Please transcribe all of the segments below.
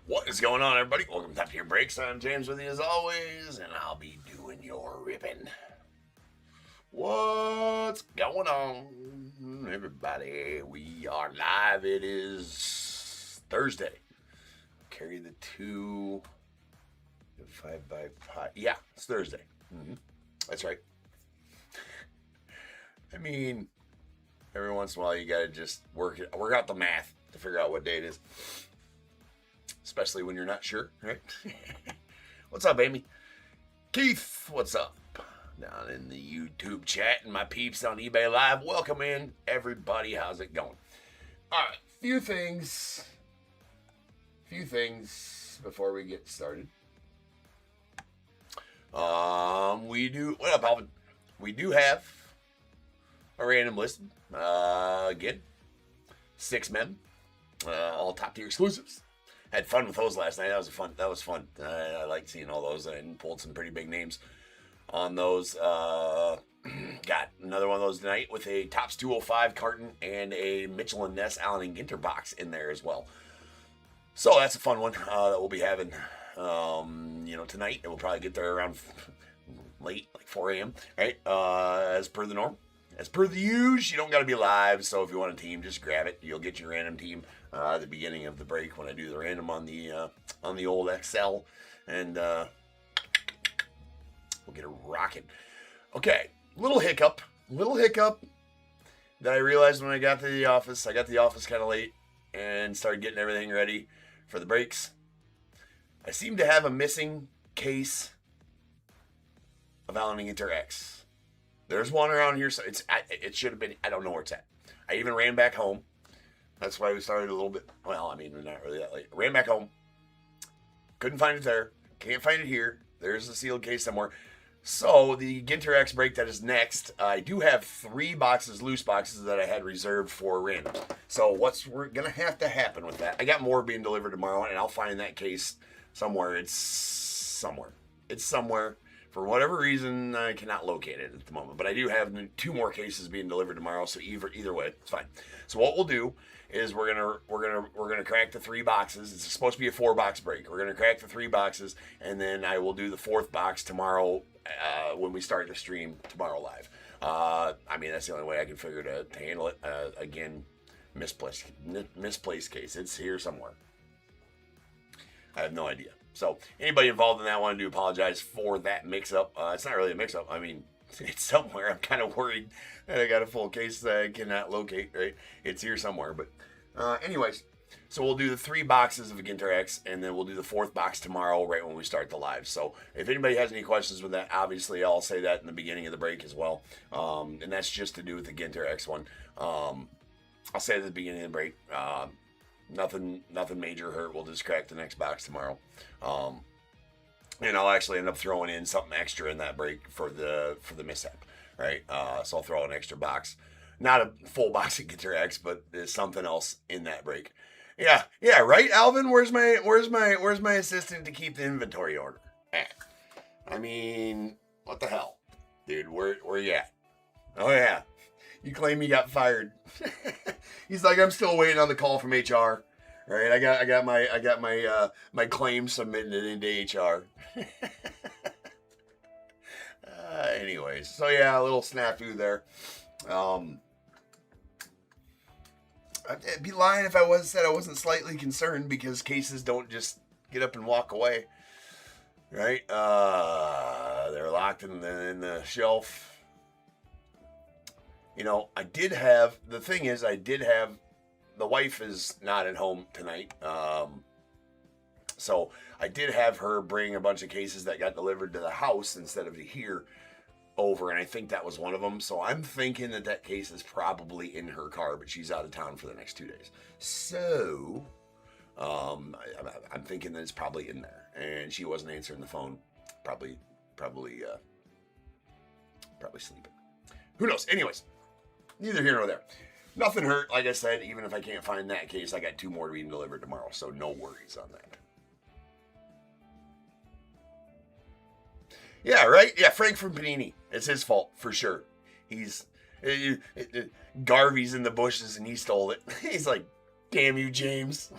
What is going on, everybody? Welcome to Top Tier Breaks. I'm James with you as always, and I'll be doing your ribbon. What's going on, everybody? We are live. It is Thursday. Carry the 2 5 by 5. Yeah, it's Thursday. That's right. I mean, every once in a while you gotta just work out the math to figure out what day it is. Especially when you're not sure, right? What's up, Amy? Keith, what's up? Down in the YouTube chat and my peeps on eBay Live. Welcome in, everybody. How's it going? All right, few things before we get started. What up, Alvin? We do have a random list. Again, 6 men, all top tier exclusives. Had fun with those last night. That was fun. I liked seeing all those and pulled some pretty big names on those. Got another one of those tonight with a Topps 205 carton and a Mitchell and Ness Allen and Ginter box in there as well. So that's a fun one that we'll be having tonight. And we'll probably get there around late, like 4 a.m. Right? As per the norm. As per the usual, you don't got to be live, so if you want a team, just grab it. You'll get your random team at the beginning of the break when I do the random on the old Excel, and we'll get it rocking. Okay, little hiccup that I realized when I got to the office. I got to the office kind of late and started getting everything ready for the breaks. I seem to have a missing case of Allen and Ginter X. There's one around here, so it should have been. I don't know where it's at. I even ran back home. That's why we started a little bit. Well, I mean, we're not really that late. Ran back home. Couldn't find it there. Can't find it here. There's a sealed case somewhere. So the Ginter X break that is next. I do have 3 boxes, loose boxes that I had reserved for random. So what's gonna have to happen with that? I got more being delivered tomorrow, and I'll find that case somewhere. It's somewhere. For whatever reason, I cannot locate it at the moment. But I do have 2 more cases being delivered tomorrow, so either way, it's fine. So what we'll do is we're gonna crack the 3 boxes. It's supposed to be a 4-box break. We're gonna crack the 3 boxes, and then I will do the 4th box tomorrow when we start the stream tomorrow live. I mean, that's the only way I can figure to handle it. Again, misplaced case. It's here somewhere. I have no idea. So anybody involved in that, I want to apologize for that mix-up. It's not really a mix-up. I mean, it's somewhere. I'm kind of worried that I got a full case that I cannot locate, right? It's here somewhere. But anyways, so we'll do the 3 boxes of Ginter X, and then we'll do the 4th box tomorrow right when we start the live. So if anybody has any questions with that, obviously I'll say that in the beginning of the break as well. And that's just to do with the Ginter X one. I'll say it at the beginning of the break. Nothing major hurt. We'll just crack the next box tomorrow. And I'll actually end up throwing in something extra in that break for the mishap, right? So I'll throw an extra box, not a full box of Ginter X, but there's something else in that break. Yeah, right, Alvin. Where's my assistant to keep the inventory order? I mean, what the hell, dude? Where you at? Oh yeah. You claim you got fired. He's like, I'm still waiting on the call from HR. Right? I got my claim submitted into HR. Anyways, so yeah, a little snafu there. I'd be lying if I said I wasn't slightly concerned, because cases don't just get up and walk away. Right? They're locked in the shelf. I did have, the wife is not at home tonight. So I did have her bring a bunch of cases that got delivered to the house instead of to here over. And I think that was one of them. So I'm thinking that case is probably in her car, but she's out of town for the next 2 days. So, I'm thinking that it's probably in there, and she wasn't answering the phone. Probably sleeping. Who knows? Anyways. Neither here nor there. Nothing hurt, like I said. Even if I can't find that case, I got 2 more being delivered tomorrow, so no worries on that. Yeah, right? Yeah, Frank from Panini. It's his fault, for sure. Garvey's in the bushes, and he stole it. He's like, damn you, James.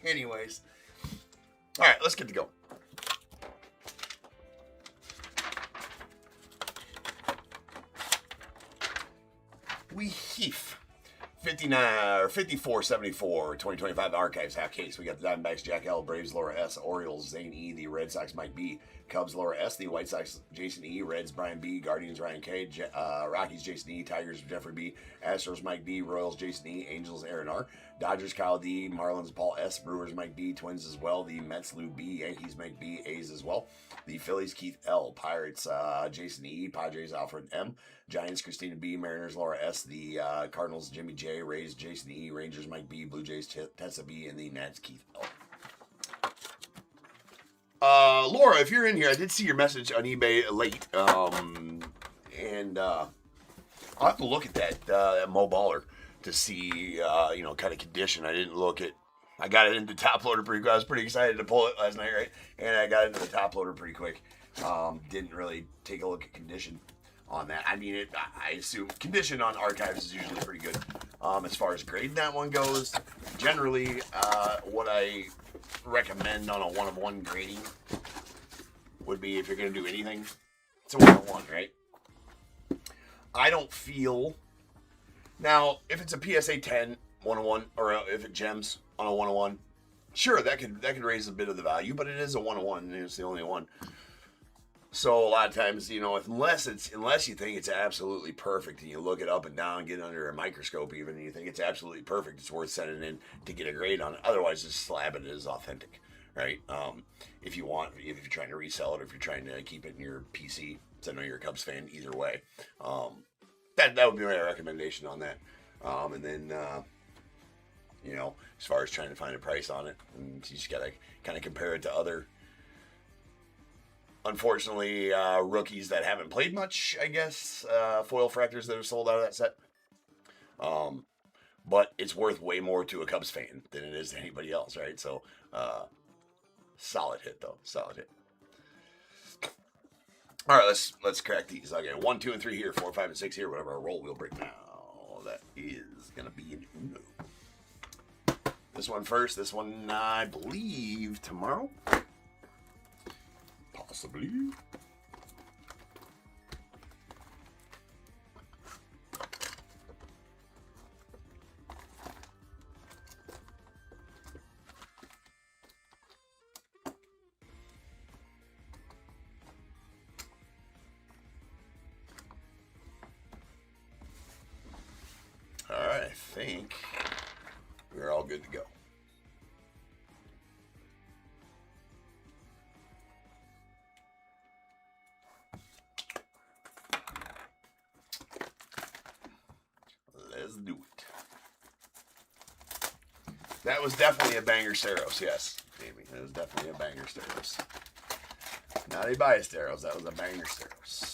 Anyways. All right, let's get to go. We heaf. 59 or 5474 2025 Archives half case. We got the Diamondbacks, Jack L, Braves, Laura S, Orioles, Zane E, the Red Sox, Mike B, Cubs, Laura S, the White Sox, Jason E, Reds, Brian B, Guardians, Ryan K, Rockies, Jason E, Tigers, Jeffrey B, Astros, Mike B, Royals, Jason E, Angels, Aaron R, Dodgers, Kyle D, Marlins, Paul S, Brewers, Mike B, Twins as well, the Mets, Lou B, Yankees, Mike B, A's as well, the Phillies, Keith L, Pirates, Jason E, Padres, Alfred M, Giants, Christina B, Mariners, Laura S, the Cardinals, Jimmy J, Rays, Jason E, Rangers, Mike B, Blue Jays, Tessa B, and the Nats, Keith L. Laura, if you're in here, I did see your message on eBay late, and I'll have to look at that Mo Baller to see, kind of condition. I didn't look at. I got it into top loader pretty quick. I was pretty excited to pull it last night, right? And I got into the top loader pretty quick. Didn't really take a look at condition on that. I mean, I assume condition on archives is usually pretty good. As far as grading that one goes, generally, what I recommend on a 1-of-1 grading would be, if you're going to do anything, it's a 1-of-1, right? I don't feel... Now, if it's a PSA 10 1-of-1, or if it gems on a 1-of-1, sure, that could raise a bit of the value, but it is a 1-of-1, and it's the only one. So a lot of times, unless you think it's absolutely perfect, and you look it up and down, get under a microscope even, and you think it's absolutely perfect, it's worth sending in to get a grade on it. Otherwise, just slab it as authentic, right? If you're trying to resell it, or if you're trying to keep it in your PC, so I know you're a Cubs fan, either way. That would be my recommendation on that. And then, as far as trying to find a price on it, and you just gotta kind of compare it to other, unfortunately, rookies that haven't played much, I guess, foil fractors that are sold out of that set. But it's worth way more to a Cubs fan than it is to anybody else, right? So, solid hit, though. Solid hit. All right, let's crack these. Okay, 1, 2, and 3 here, 4, 5, and 6 here, whatever our roll wheel break now. That is going to be an Uno. This one first. This one, I believe, tomorrow. Possibly. All right, I think we're all good to go. Let's do it. That was definitely a banger Steros, yes, Amy. That was definitely a banger Steros. Not a bias Steros, that was a banger Steros.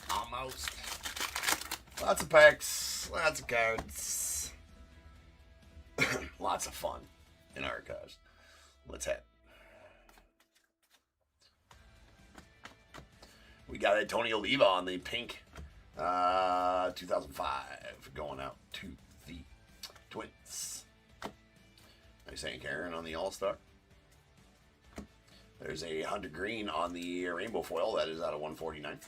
Almost. Lots of packs, lots of cards, lots of fun in archives. Let's have it. We got Antonio Oliva on the pink 2005 going out to the Twins. Nice Hank Aaron on the All-Star. There's a Hunter Green on the rainbow foil. That is out of 149.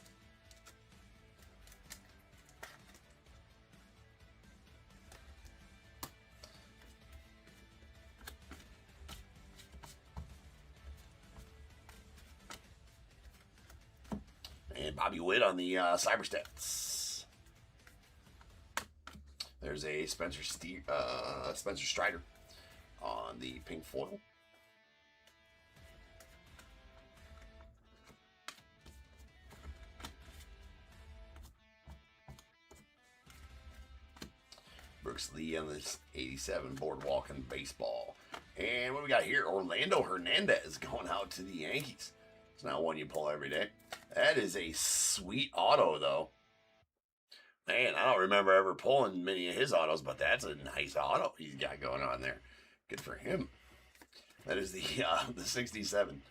And Bobby Witt on the CyberStats. There's a Spencer Strider on the pink foil. Brooks Lee on this 87 Boardwalk and Baseball. And what we got here? Orlando Hernandez going out to the Yankees. It's not one you pull every day. That is a sweet auto, though. Man, I don't remember ever pulling many of his autos, but that's a nice auto he's got going on there. Good for him. That is the 67.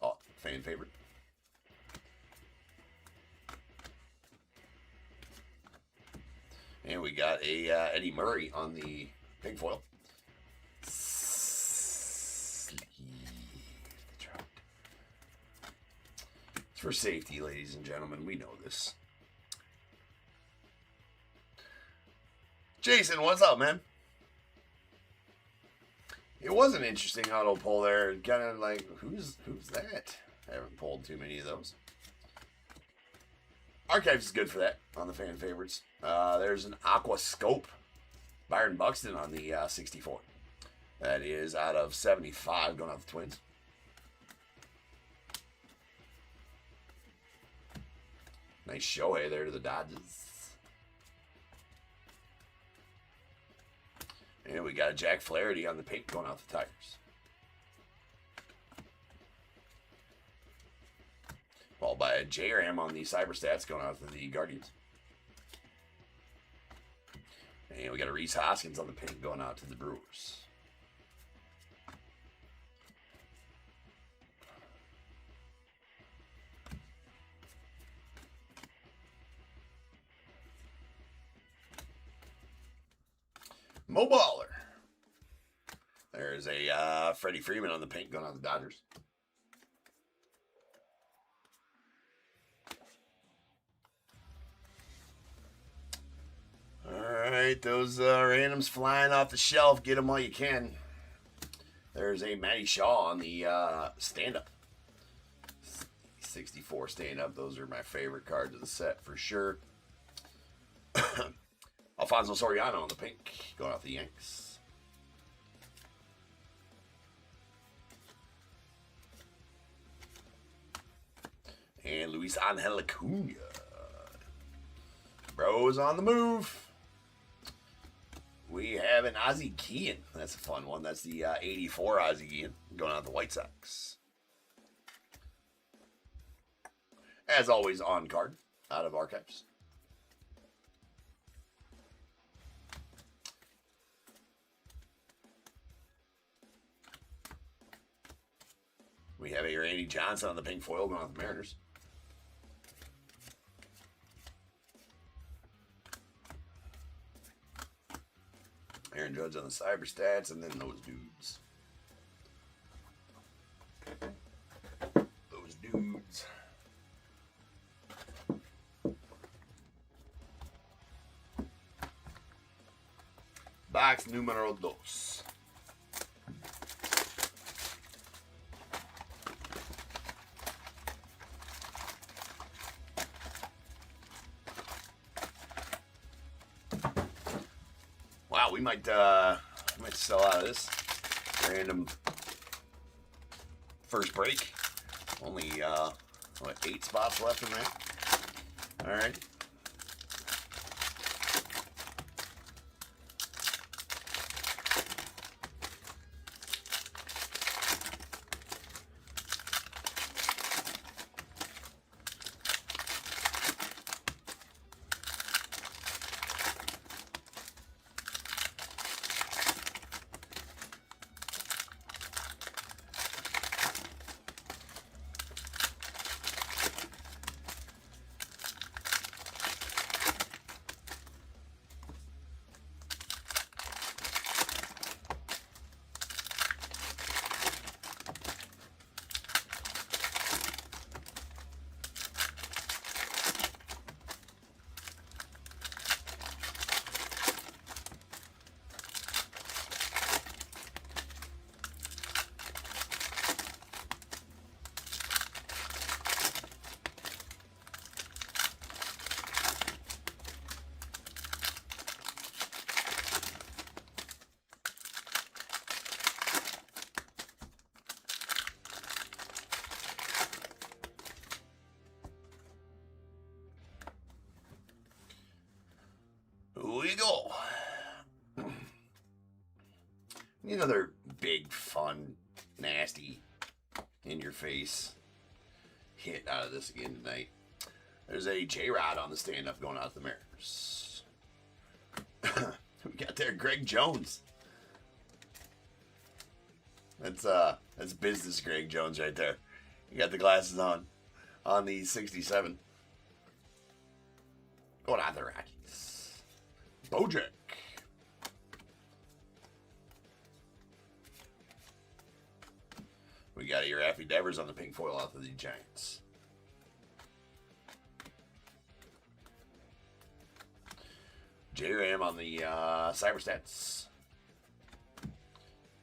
Oh, fan favorite. And we got a Eddie Murray on the pink foil. It's for safety, ladies and gentlemen. We know this. Jason, what's up, man? It was an interesting auto pull there. Kind of like, who's that? I haven't pulled too many of those. Archives is good for that on the fan favorites. There's an Aqua Scope. Byron Buxton on the 64. That is out of 75 going out the Twins. Nice Shohei there to the Dodgers. And we got a Jack Flaherty on the pink going out the Tigers. Followed by a J-Ram on the CyberStats going out to the Guardians. And we got a Reese Hoskins on the pink going out to the Brewers. Mo Baller. There's a Freddie Freeman on the pink going out the Dodgers. All right, those randoms flying off the shelf. Get them while you can. There's a Matty Shaw on the stand-up. 64 stand-up. Those are my favorite cards of the set for sure. Alfonso Soriano on the pink, going off the Yanks. And Luis Angel Acuna. Bros on the move. We have an Ozzie Guillen. That's a fun one. That's the 84 Ozzie Guillen, going out the White Sox. As always, on card, out of archives. We have a Randy Johnson on the pink foil going on the Mariners. Aaron Judge on the CyberStats, and then those dudes. Those dudes. Box numero dos. Wow, we might sell out of this random first break. Only what, 8 spots left in there. All right. go. Another big, fun, nasty, in-your-face hit out of this again tonight. There's a J-Rod on the stand-up going out to the Mariners. We got there Greg Jones. That's business Greg Jones right there. You got the glasses on the 67. Going out to the Rockies. Bojack. We got your Raffy Devers on the pink foil out to the Giants. J-Ram on the Cyber Stats.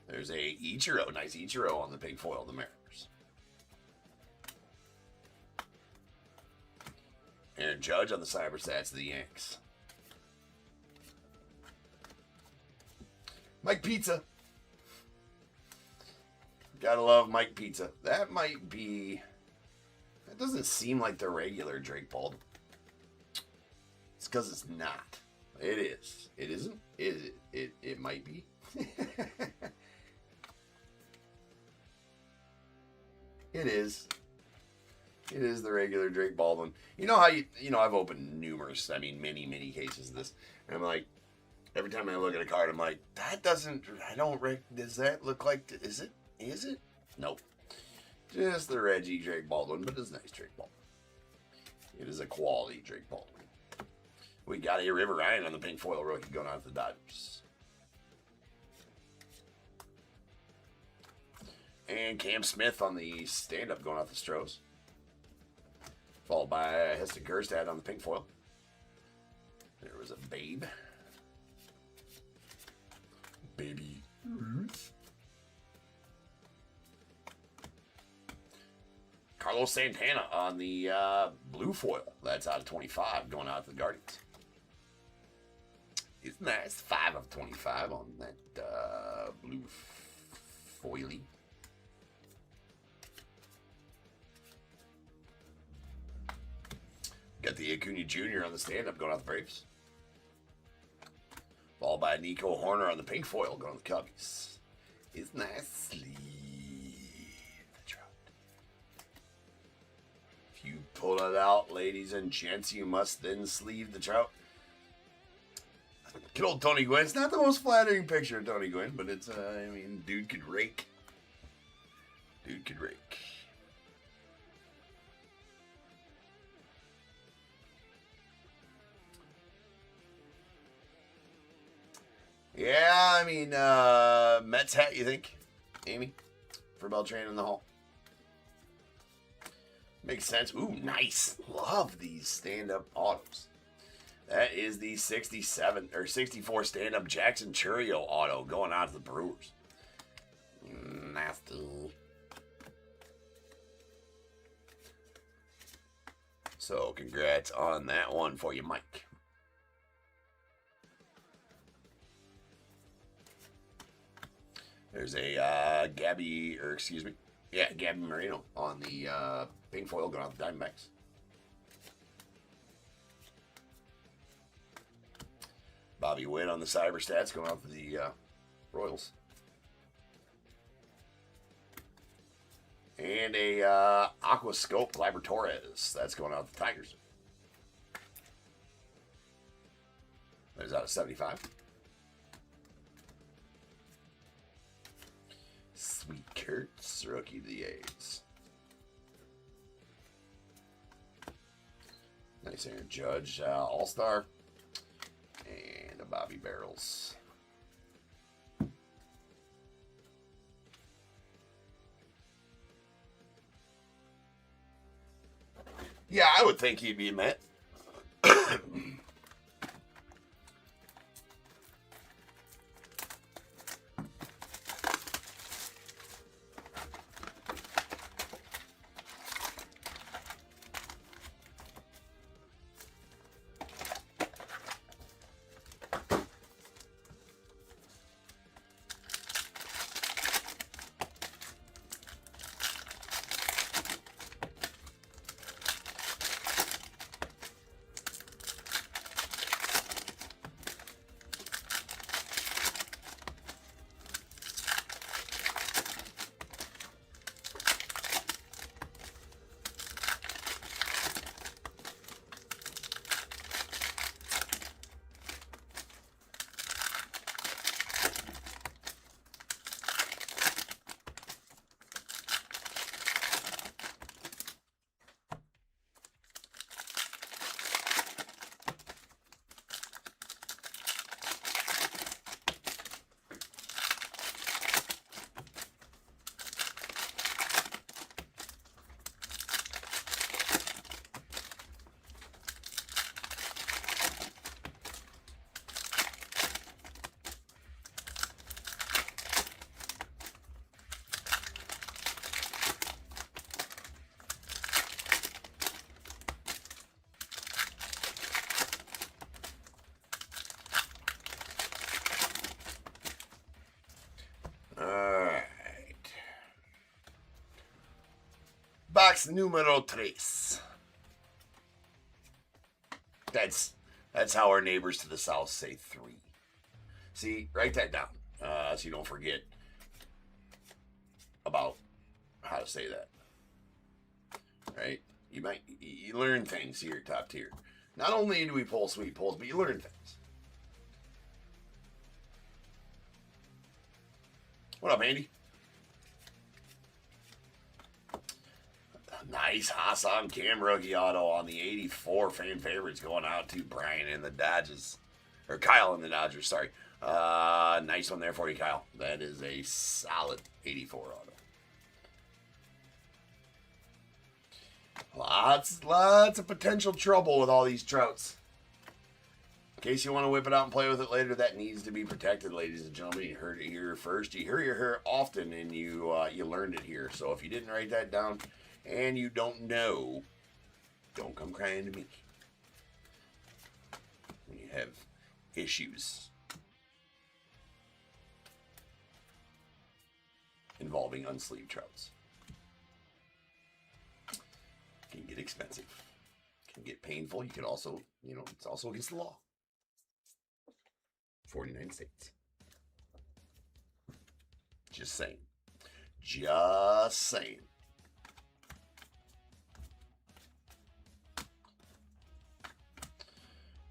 There's a Ichiro, nice Ichiro on the pink foil, the Mariners. Aaron Judge on the Cyber Stats, the Yanks. Mike Pizza. Gotta love Mike Pizza. That might be... That doesn't seem like the regular Drake Baldwin. It's because it's not. It is. It isn't? Is it? It might be. It is. It is the regular Drake Baldwin. You know how I've opened numerous, many cases of this. And I'm like, every time I look at a card, I'm like, does that look like, is it? Nope. Just the Reggie Drake Baldwin, but it's nice Drake Baldwin. It is a quality Drake Baldwin. We got a River Ryan on the pink foil rookie going out to the Dodgers. And Cam Smith on the stand-up going out the Stros. Followed by Heston Kjerstad on the pink foil. There was a Babe. Baby Ruth. Carlos Santana on the blue foil. That's out of 25 going out to the Guardians. It's nice. 5 of 25 on that blue foily. Got the Acuna Jr. on the stand-up going out the Braves. Followed by Nico Horner on the pink foil going to the Cubbies. It's nice. Sleeve the Trout. If you pull it out, ladies and gents, you must then sleeve the Trout. Good old Tony Gwynn. It's not the most flattering picture of Tony Gwynn, but it's, dude could rake. Dude could rake. Yeah, Mets hat, you think, Amy, for Beltran in the Hall? Makes sense. Ooh, nice. Love these stand-up autos. That is the 67 or 64 stand-up Jackson Churio auto going out to the Brewers. Nasty. So, congrats on that one for you, Mike. There's a Gabby Marino on the pink foil going out the Diamondbacks. Bobby Witt on the Cyber Stats going out to the Royals. And a Aquascope Gleyber Torres. That's going out to the Tigers. That is out of 75. Sweet Kurtz, rookie of the A's. Nice Aaron Judge, All-Star. And a Bobby Barrels. Yeah, I would think he'd be a Met. box numero tres. That's how our neighbors to the south say 3. See, write that down so you don't forget about how to say that. Right? You learn things here at Top Tier. Not only do we pull sweet pulls, but you learn things. What up, Andy? Nice Hassan Cam rookie auto on the 84 fan favorites going out to Brian and the Dodgers. Or Kyle and the Dodgers, sorry. Nice one there for you, Kyle. That is a solid 84 auto. Lots of potential trouble with all these Trouts. In case you want to whip it out and play with it later, that needs to be protected, ladies and gentlemen. You heard it here first. You hear it here often, and you learned it here. So if you didn't write that down and you don't know, don't come crying to me when you have issues involving unsleeved Trouts. Can get expensive, can get painful. You can also, it's also against the law. 49 states. Just saying.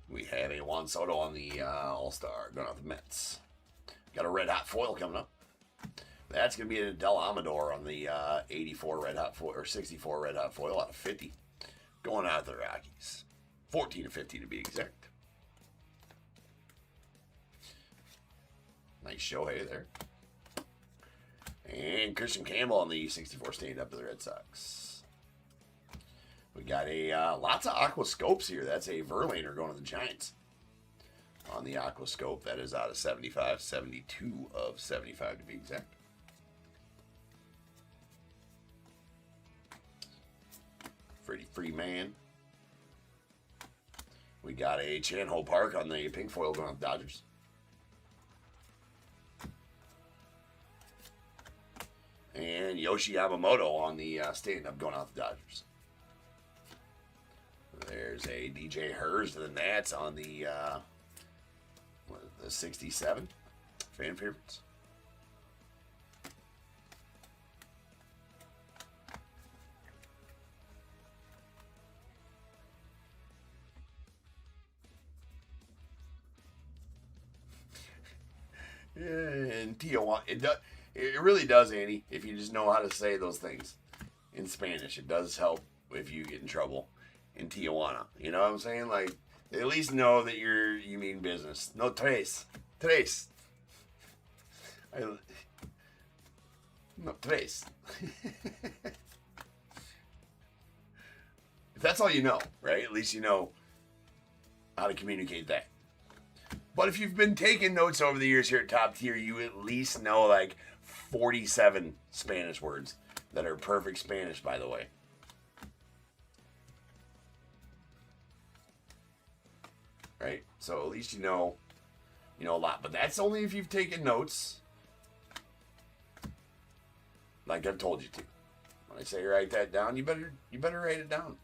We have a Juan Soto on the All-Star, going out the Mets. Got a red hot foil coming up. That's going to be an Del Amador on the 84 red hot foil, or 64 red hot foil out of 50. Going out of the Rockies. 14 of 50 to be exact. Nice Shohei there. And Christian Campbell on the 64 stand up to the Red Sox. We got a lots of Aquascopes here. That's a Verlander going to the Giants. On the Aquascope, that is out of 75. 72 of 75 to be exact. Freddie Freeman. We got a Chan-Ho Park on the pink foil going on the Dodgers. And Yoshi Yamamoto on the stand-up going out the Dodgers. There's a DJ Hurst and the Nats on the 67 fan favorites. And Tijuana, it really does, Andy, if you just know how to say those things in Spanish. It does help if you get in trouble in Tijuana. You know what I'm saying? Like, they at least know that you mean business. No tres. Tres. No tres. If that's all you know, right? At least you know how to communicate that. But if you've been taking notes over the years here at Top Tier, you at least know like 47 Spanish words that are perfect Spanish, by the way. Right? So at least you know a lot. But that's only if you've taken notes, like I've told you to. When I say write that down, you better write it down.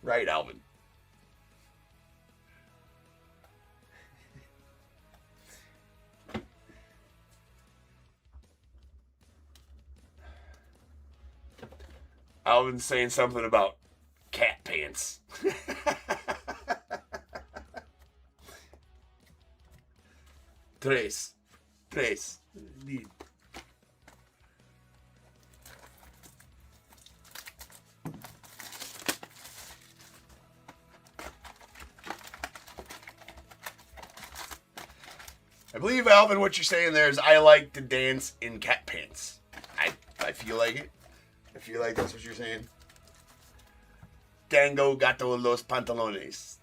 Right, Alvin. Alvin's saying something about cat pants. Tres. Indeed. I believe, Alvin, what you're saying there is I like to dance in cat pants. I feel like it. I feel like that's what you're saying. Tango gato los pantalones.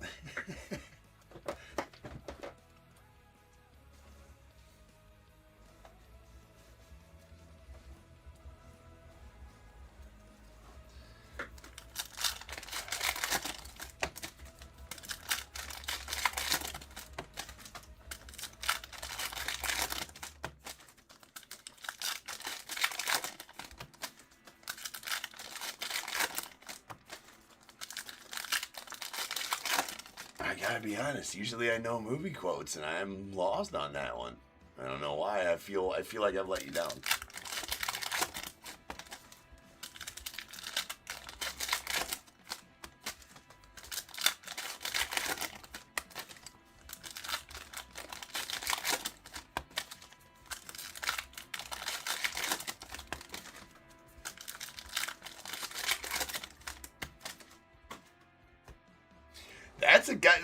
gotta be honest. Usually I know movie quotes, and I'm lost on that one. I don't know why. I feel like I've let you down.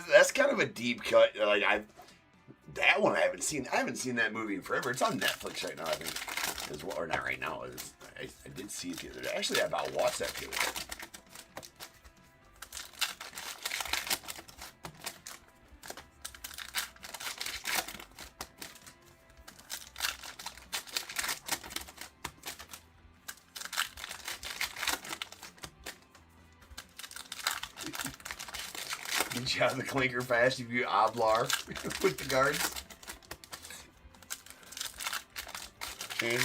That's kind of a deep cut. Like that one I haven't seen. I haven't seen that movie in forever. It's on Netflix right now, I think. Or not right now. I did see it the other day. Actually, I about watched that the other day. Get you out of the clinker fast if you oblar with the guards. And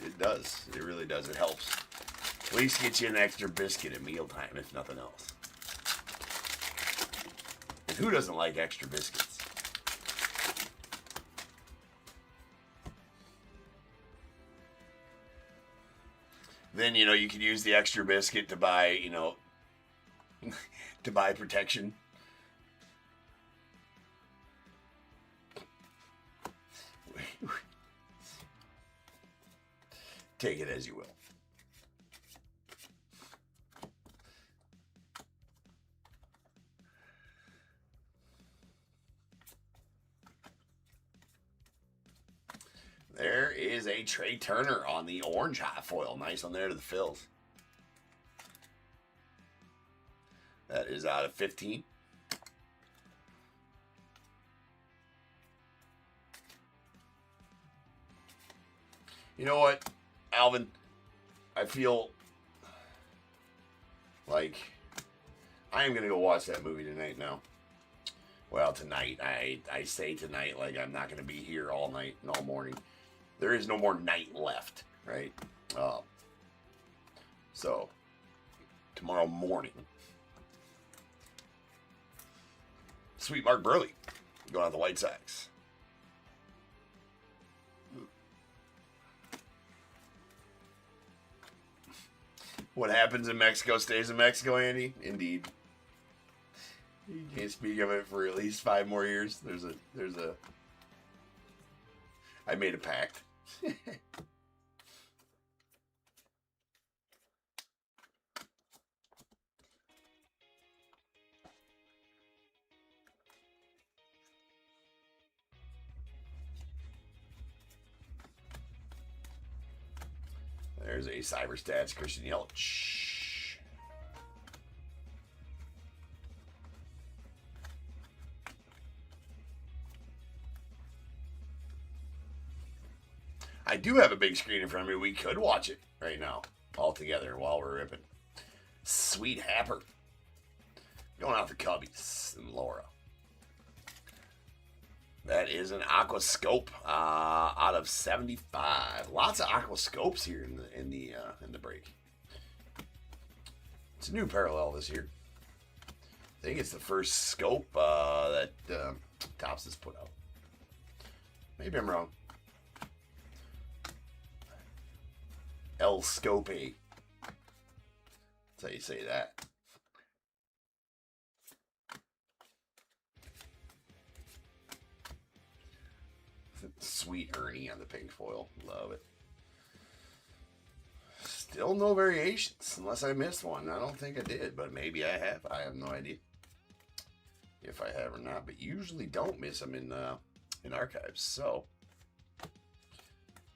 it does. It really does. It helps. At least get you an extra biscuit at mealtime, if nothing else. And who doesn't like extra biscuits? Then, you could use the extra biscuit to buy, to buy protection. Take it as you will. There is a Trey Turner on the orange hot foil. Nice on there to the fills. That is out of 15. You know what, Alvin? I feel like I am going to go watch that movie tonight now. Well, tonight. I say tonight like I'm not going to be here all night and all morning. There is no more night left, right? So, tomorrow morning. Sweet Mark Burley going on the White Sox. What happens in Mexico stays in Mexico, Andy? Indeed. You can't speak of it for at least 5 more years. There's a I made a pact. There's a Cyber Stats Christian Yelich. I do have a big screen in front of me. We could watch it right now all together while we're ripping. Sweet Happer. Going out the Cubbies and Laura. That is an Aquascope out of 75. Lots of Aquascopes here in the break. It's a new parallel this year. I think it's the first scope that Topps has put out. Maybe I'm wrong. El Scope. That's how you say that. Sweet Ernie on the pink foil. Love it. Still no variations, unless I missed one. I don't think I did, but maybe I have. I have no idea if I have or not. But usually don't miss them in archives. So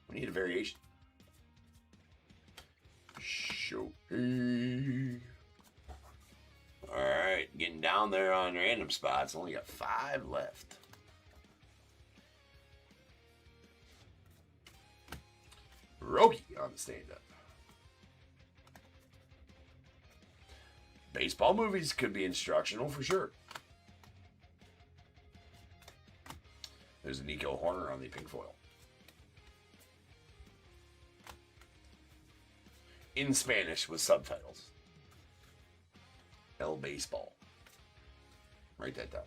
we need a variation. Shohei. All right, getting down there on random spots. Only got 5 left. Rogie on the stand-up. Baseball movies could be instructional for sure. There's a Nico Horner on the pink foil. In Spanish with subtitles. El Baseball. Write that down.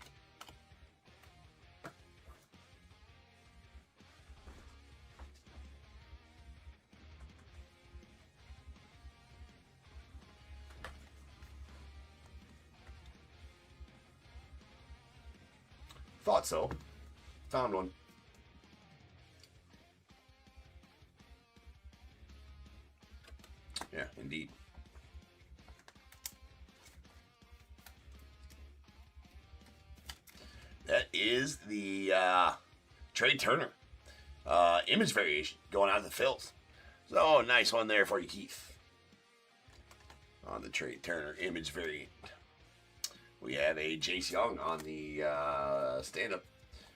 Thought so. Found one. Yeah, indeed. That is the Trey Turner image variation going out of the fills. So, nice one there for you, Keith. On the Trey Turner image variant. We have a Jace Young on the stand-up.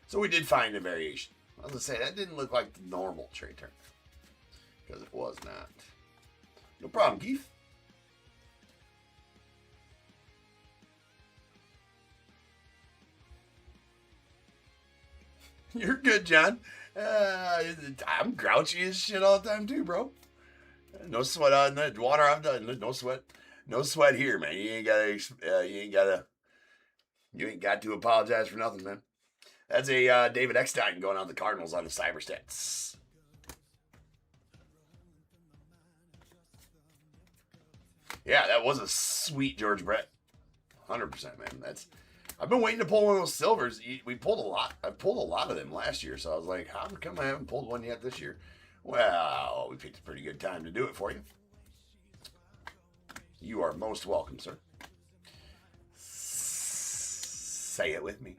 So we did find a variation. I was going to say, that didn't look like the normal Trey Turner. Because it was not. No problem, Keith. You're good, John. I'm grouchy as shit all the time too, bro. No sweat on the water. I'm done. No sweat. No sweat here, man. You ain't got to apologize for nothing, man. That's a David Eckstein going on the Cardinals on the Cyberstats. Yeah, that was a sweet George Brett. 100%, man. I've been waiting to pull one of those silvers. We pulled a lot. I pulled a lot of them last year, so I was like, how come I haven't pulled one yet this year? Well, we picked a pretty good time to do it for you. You are most welcome, sir. Say it with me.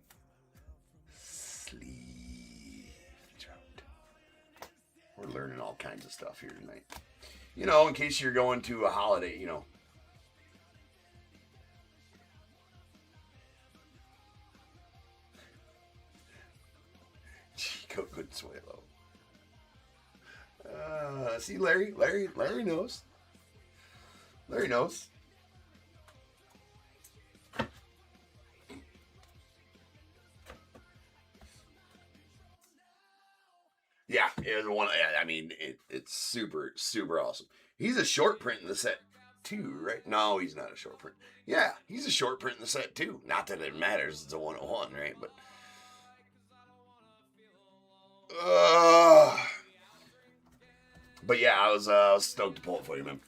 Sleep trout. We're learning all kinds of stuff here tonight. You know, in case you're going to a holiday, you know. Chico Consuelo. See, Larry knows. Larry knows. Yeah, it was one. I mean, it's super, super awesome. He's a short print in the set too, right? No, he's not a short print. Yeah, he's a short print in the set too. Not that it matters. It's a 101, right? But yeah, I was stoked to pull it for you, man.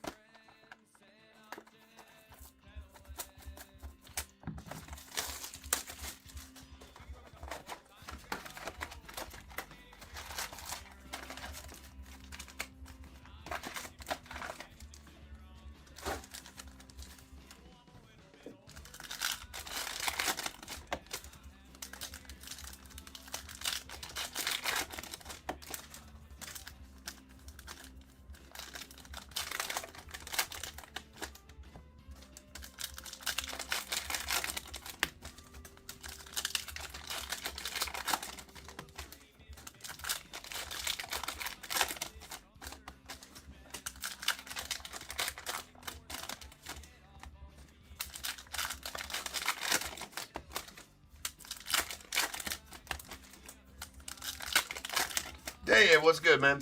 Hey, what's good, man?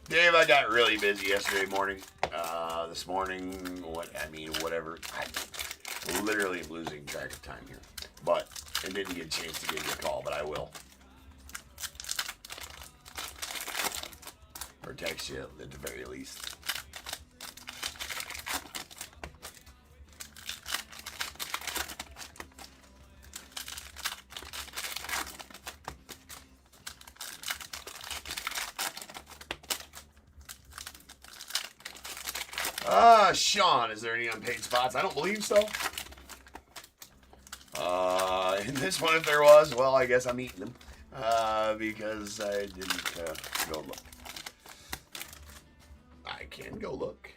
Dave, I got really busy yesterday morning. This morning, whatever. I literally am losing track of time here. But I didn't get a chance to give you a call, but I will. Or text you at the very least. Sean, is there any unpaid spots? I don't believe so. In this one, if there was, well, I guess I'm eating them. Because I didn't go look. I can go look.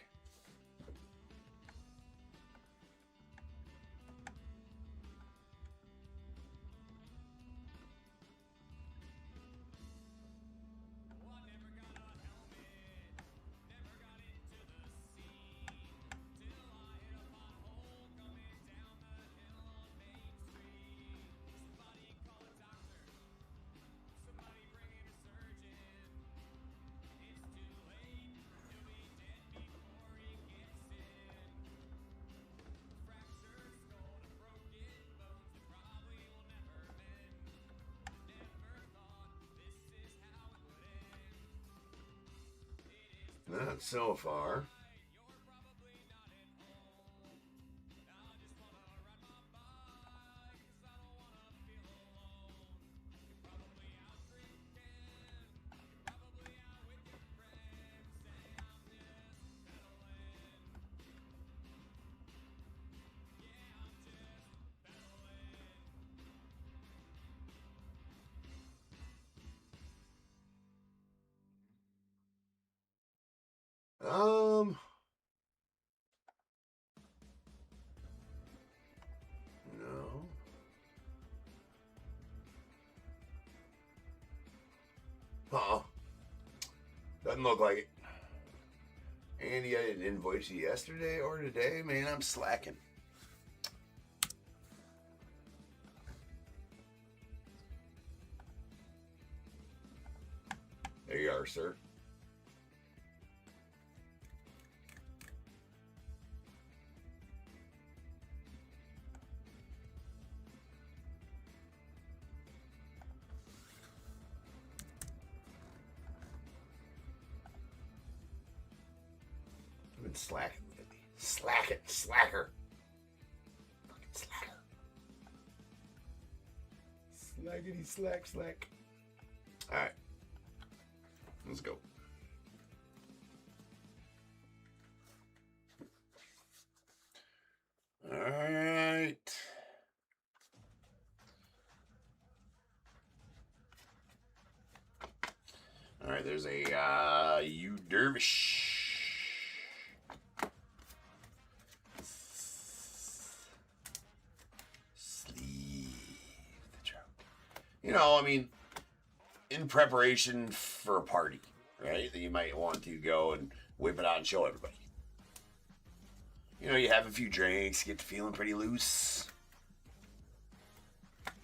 Not so far. Uh-uh. Doesn't look like it. Andy, I didn't invoice you yesterday or today. Man, I'm slacking. There you are, sir. I've been slacking with me. Slacker. Fucking slacker. Slackety slack. Alright. Let's go. Alright. Alright, there's a you dervish. You know, I mean, in preparation for a party, right? That you might want to go and whip it out and show everybody. You know, you have a few drinks, get to feeling pretty loose.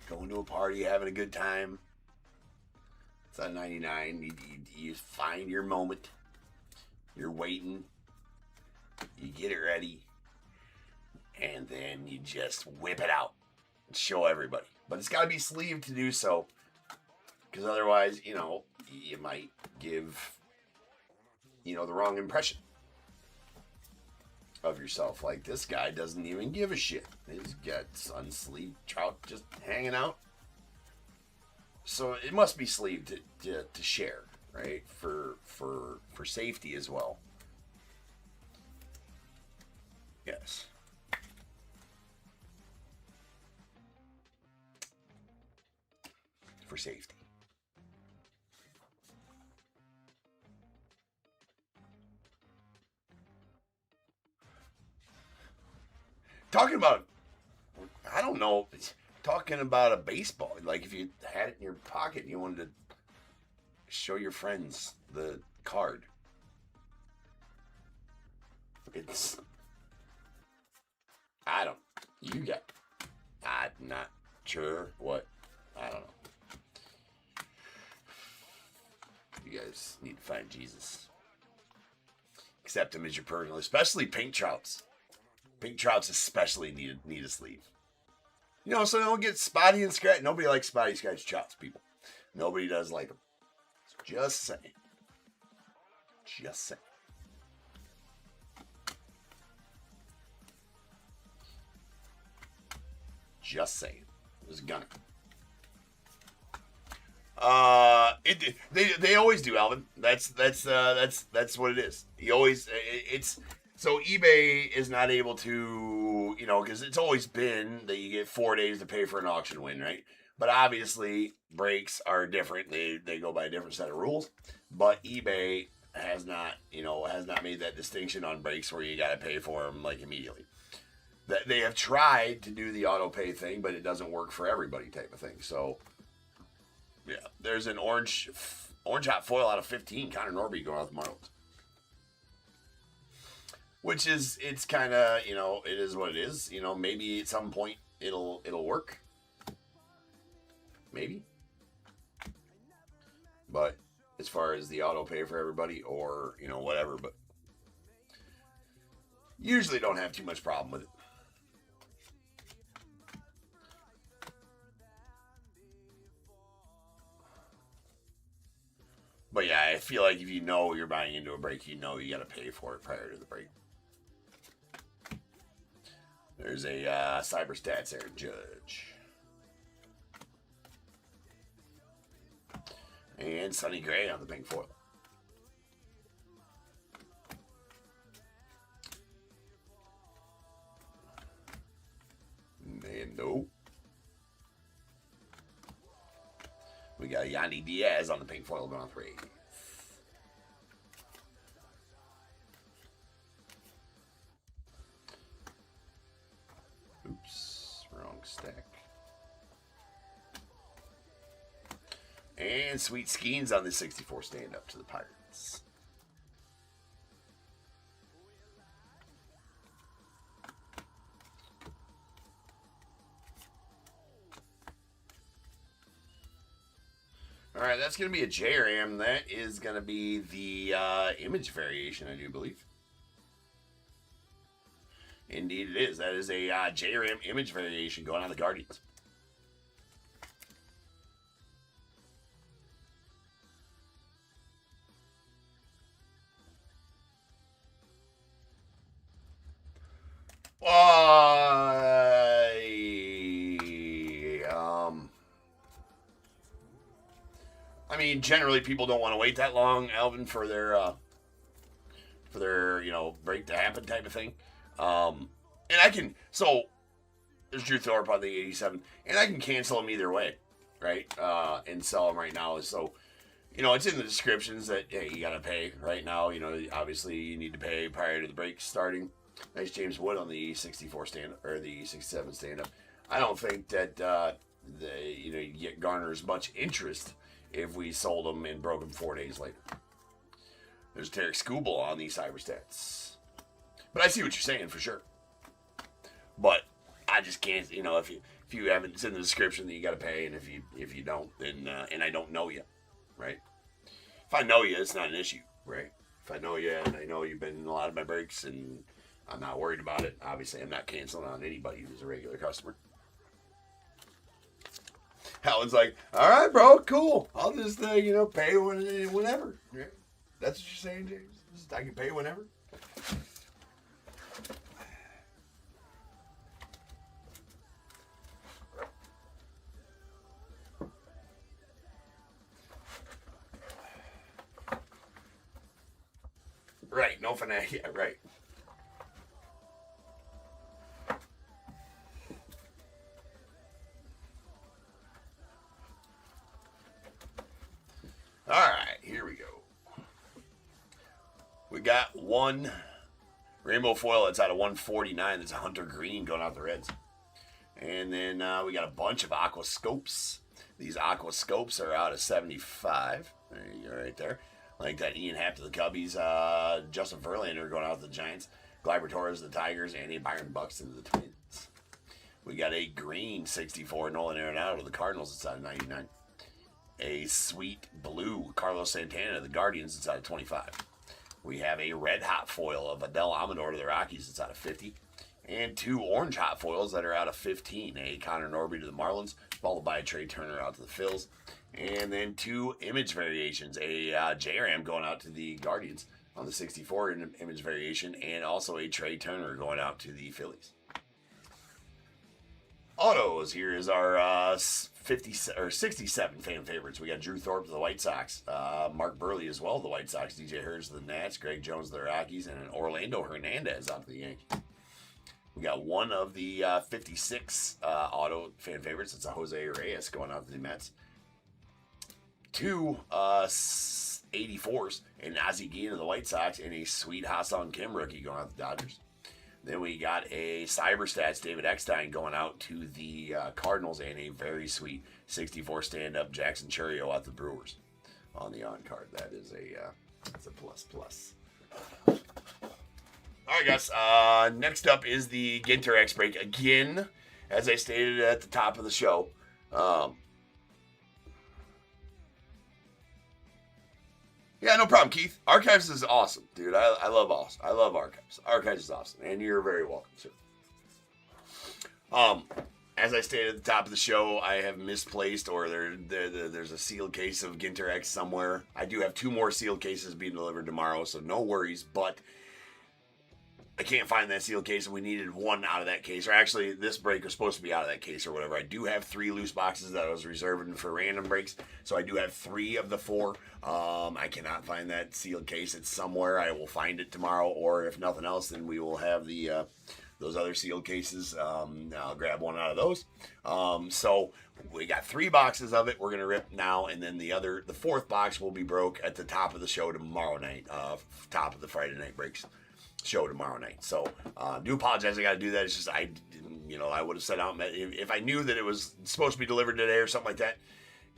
Going to a party, having a good time. It's on 99. You find your moment. You're waiting. You get it ready. And then you just whip it out and show everybody. But it's got to be sleeved to do so. Because otherwise, you know, you might give, you know, the wrong impression of yourself. Like, this guy doesn't even give a shit. He's got unsleeved trout just hanging out. So it must be sleeved to share, right? For safety as well. Yes. For safety. Talking about, I don't know, talking about a baseball. Like if you had it in your pocket and you wanted to show your friends the card. It's, you got, I'm not sure what, I don't know. You guys need to find Jesus. Accept him as your personal, especially pink trouts. Pink trouts especially need a sleeve. You know, so they don't get spotty and scratch. Nobody likes spotty scratch trouts, people. Nobody does like them. Just saying. Just saying. Just saying. It was a gunner. They always do, Alvin. That's what it is. You always it's so eBay is not able to, you know, because it's always been that you get 4 days to pay for an auction win, right? But obviously breaks are different. They go by a different set of rules. But eBay has not made that distinction on breaks where you got to pay for them like immediately. That they have tried to do the auto pay thing, but it doesn't work for everybody type of thing. So. Yeah, there's an orange hot foil out of 15. Connor Norby going out with Marlins. Which is, it's kind of, you know, it is what it is. You know, maybe at some point it'll work. Maybe. But as far as the auto pay for everybody or, you know, whatever, but usually don't have too much problem with it. But yeah, I feel like if you know you're buying into a break, you know you got to pay for it prior to the break. There's a Cyber Stats Aaron Judge. And Sonny Gray on the pink foil. Man, no. We got Yandy Diaz on the pink foil going 3. Oops, wrong stack. And Sweet Skeens on the 64 stand-up to the Pirates. All right, that's going to be a JRAM. That is going to be the image variation, I do believe. Indeed it is. That is a JRAM image variation going on the Guardians. I mean, generally people don't want to wait that long, Alvin, for their break to happen type of thing. And I can, so there's Drew Thorpe on the 87, and I can cancel them either way, right? And sell them right now. So, it's in the descriptions that, hey, you got to pay right now. Obviously you need to pay prior to the break starting. Nice James Wood on the 64 stand or the 67 stand up. I don't think that you get garner as much interest if we sold them and broke them 4 days later. There's Tarek Skubal on the cyber stats. But I see what you're saying for sure. But I just can't, if you haven't, it's in the description that you got to pay, and if you don't, then and I don't know you, right? If I know you, it's not an issue, right? If I know you and I know you've been in a lot of my breaks and I'm not worried about it, obviously I'm not canceling on anybody who's a regular customer. Alan's like, all right, bro, cool. I'll just, pay whenever. Yeah. That's what you're saying, James? I can pay whenever? Right, no fanatic, yeah, right. All right, here we go. We got one rainbow foil that's out of 149. That's a Hunter Green going out the Reds. And then we got a bunch of aqua scopes. These aqua scopes are out of 75. There you go, right there. Like that Ian Happ to the Cubbies, Justin Verlander going out to the Giants, Gleyber Torres to the Tigers, and a Byron Buxton to the Twins. We got a green 64 Nolan Arenado to the Cardinals. It's out of 99. A sweet blue Carlos Santana to the Guardians. It's out of 25. We have a red hot foil of Adel Amador to the Rockies. It's out of 50. And two orange hot foils that are out of 15. A Connor Norby to the Marlins, followed by a Trey Turner out to the Phils. And then two image variations. A JRAM going out to the Guardians on the 64 image variation, and also a Trey Turner going out to the Phillies. Autos, here is our 67 fan favorites. We got Drew Thorpe to the White Sox, Mark Burley as well, the White Sox, DJ Hurts to the Nats, Greg Jones to the Rockies, and an Orlando Hernandez out to the Yankees. We got one of the 56 auto fan favorites. It's a Jose Reyes going out to the Mets. Two 84s, an Ozzie Guillen to the White Sox, and a sweet Ha-Seong Kim rookie going out to the Dodgers. Then we got a Cyberstats David Eckstein going out to the Cardinals, and a very sweet 64 stand-up Jackson Churio out to the Brewers on the on-card. That is that's a plus. All right, guys. Next up is the Ginter X break. Again, as I stated at the top of the show, yeah, no problem, Keith. Archives is awesome, dude. I love Archives. Archives is awesome, and you're very welcome, sir. As I stated at the top of the show, I have misplaced, or there's a sealed case of Ginter X somewhere. I do have two more sealed cases being delivered tomorrow, so no worries, but I can't find that sealed case, and we needed one out of that case. Or actually, this break was supposed to be out of that case or whatever. I do have 3 loose boxes that I was reserving for random breaks, so I do have 3 of the 4. I cannot find that sealed case. It's somewhere. I will find it tomorrow, or if nothing else, then we will have the those other sealed cases. I'll grab one out of those. So we got 3 boxes of it. We're gonna rip now, and then the 4th box will be broke at the top of the show tomorrow night. Top of the Friday night breaks show tomorrow night. So do apologize. I got to do that. It's just I would have sent out if I knew that it was supposed to be delivered today or something like that,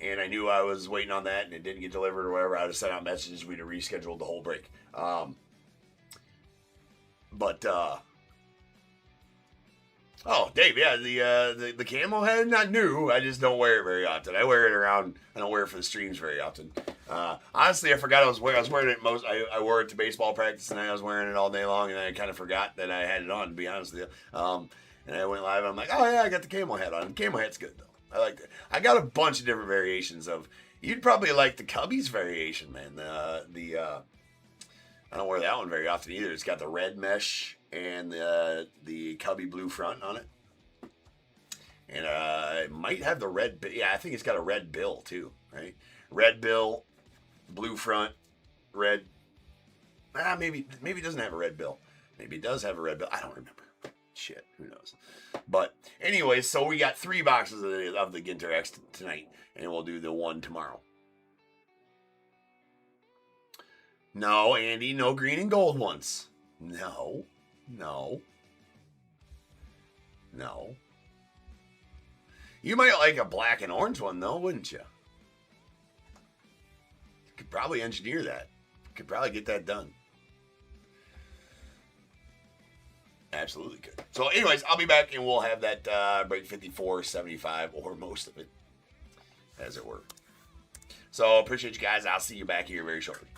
and I knew I was waiting on that and it didn't get delivered or whatever, I would have sent out messages. We'd have rescheduled the whole break. Oh, Dave, yeah, the camo head, not new. I just don't wear it very often. I wear it around. I don't wear it for the streams very often. Honestly, I forgot I was wearing it most. I wore it to baseball practice, and I was wearing it all day long, and I kind of forgot that I had it on. To be honest with you, and I went live. And I'm like, oh yeah, I got the camo hat on. Camo hat's good though. I like it. I got a bunch of different variations of. You'd probably like the Cubbies variation, man. I don't wear that one very often either. It's got the red mesh and the Cubby blue front on it. And it might have the red. Yeah, I think it's got a red bill too, right? Red bill, blue front, red. Maybe it doesn't have a red bill. Maybe it does have a red bill. I don't remember. Shit, who knows? But anyway, so we got 3 boxes of the Ginter X tonight, and we'll do the one tomorrow. No, Andy, no green and gold ones. No. You might like a black and orange one, though, wouldn't you? Could probably engineer that. Could probably get that done. Absolutely could. So, anyways, I'll be back, and we'll have that break 54, 75, or most of it, as it were. So, appreciate you guys. I'll see you back here very shortly.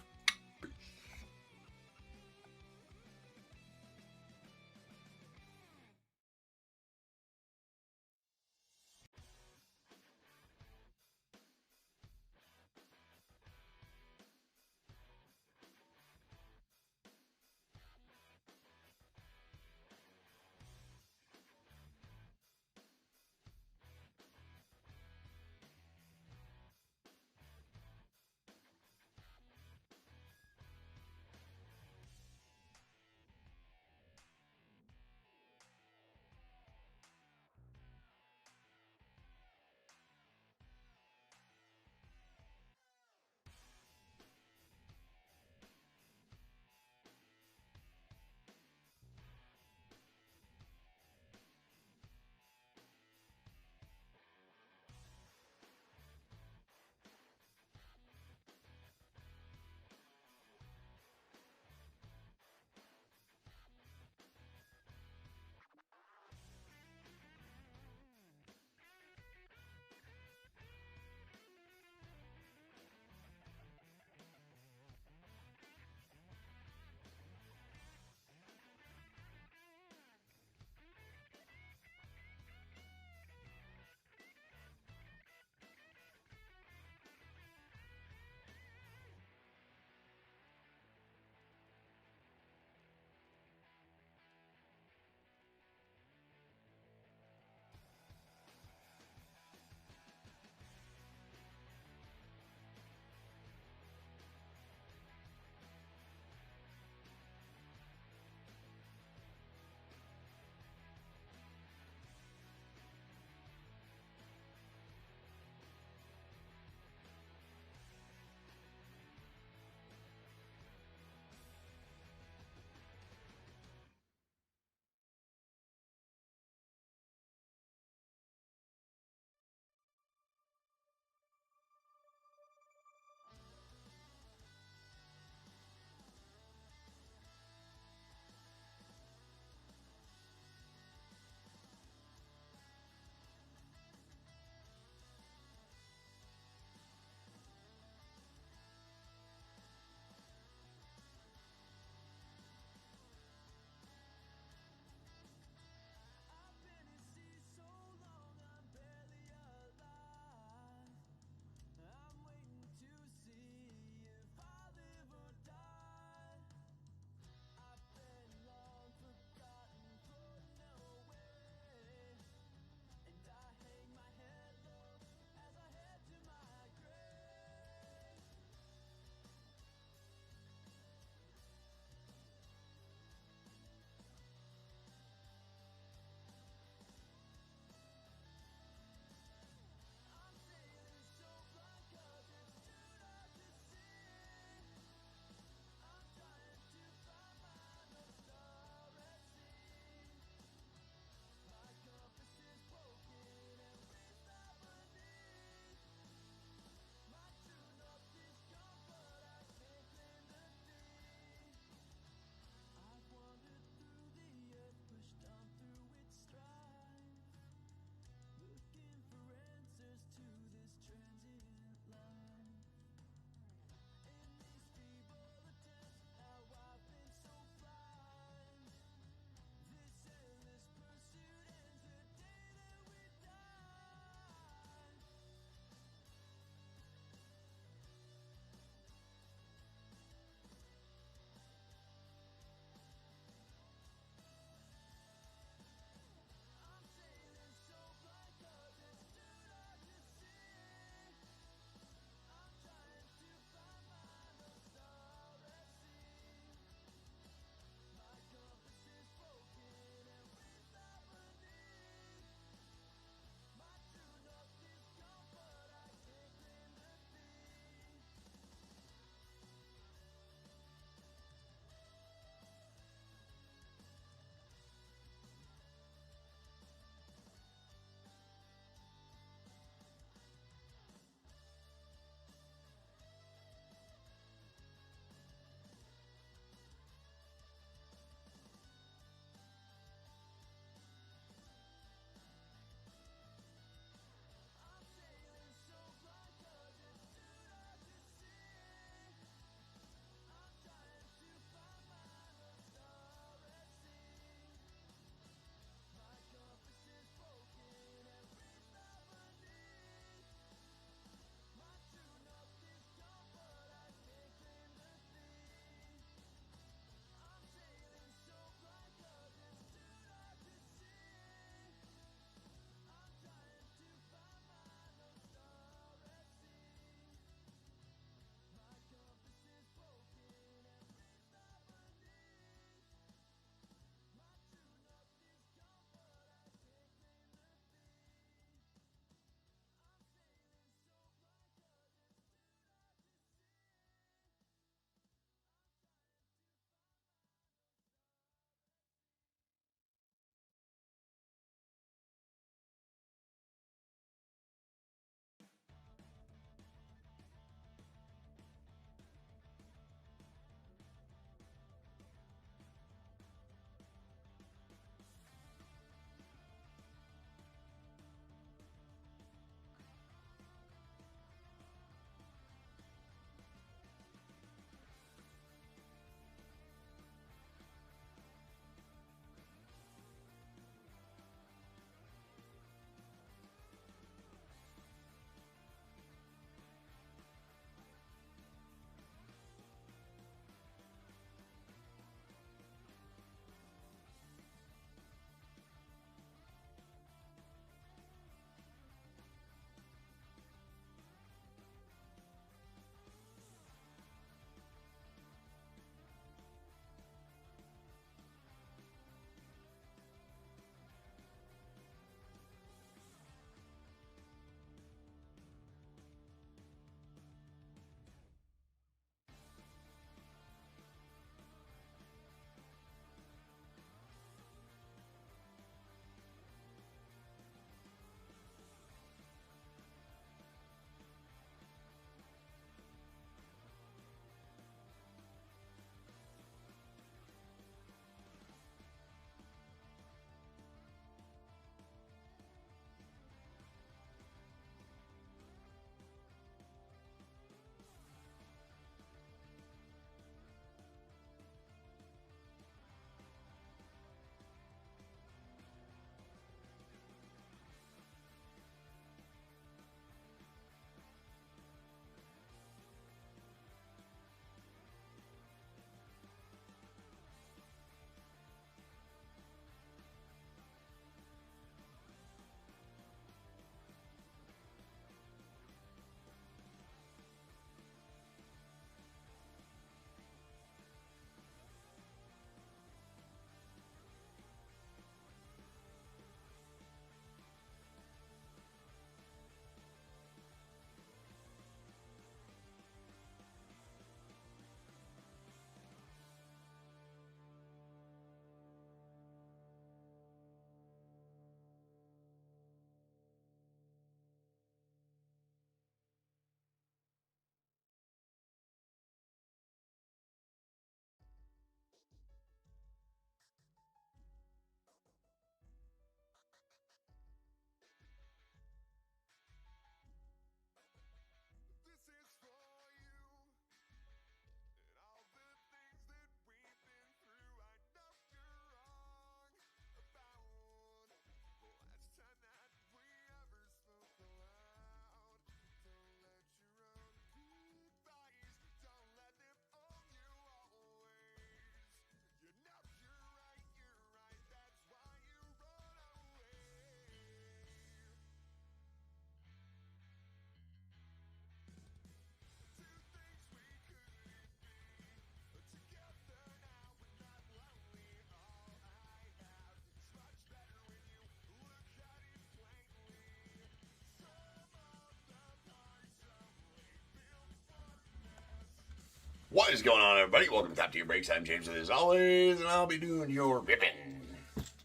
What is going on, everybody? Welcome to Top Tier Breaks. I'm James, as always, and I'll be doing your ripping.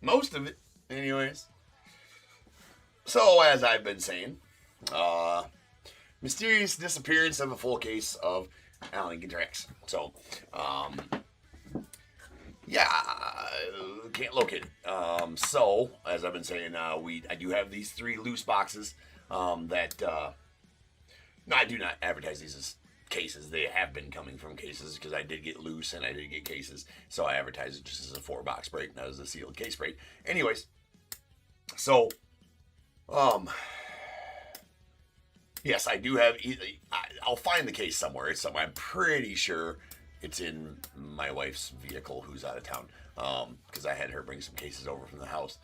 Most of it, anyways. So, as I've been saying, mysterious disappearance of a full case of Ginter X. So, can't locate it. So, as I've been saying, I do have these 3 loose boxes that, no, I do not advertise these as cases. They have been coming from cases because I did get loose and I did get cases. So I advertise it just as a 4-box break, not as a sealed case break. Anyways, so, yes, I do have, I'll find the case somewhere. It's somewhere. I'm pretty sure it's in my wife's vehicle who's out of town. Because I had her bring some cases over from the house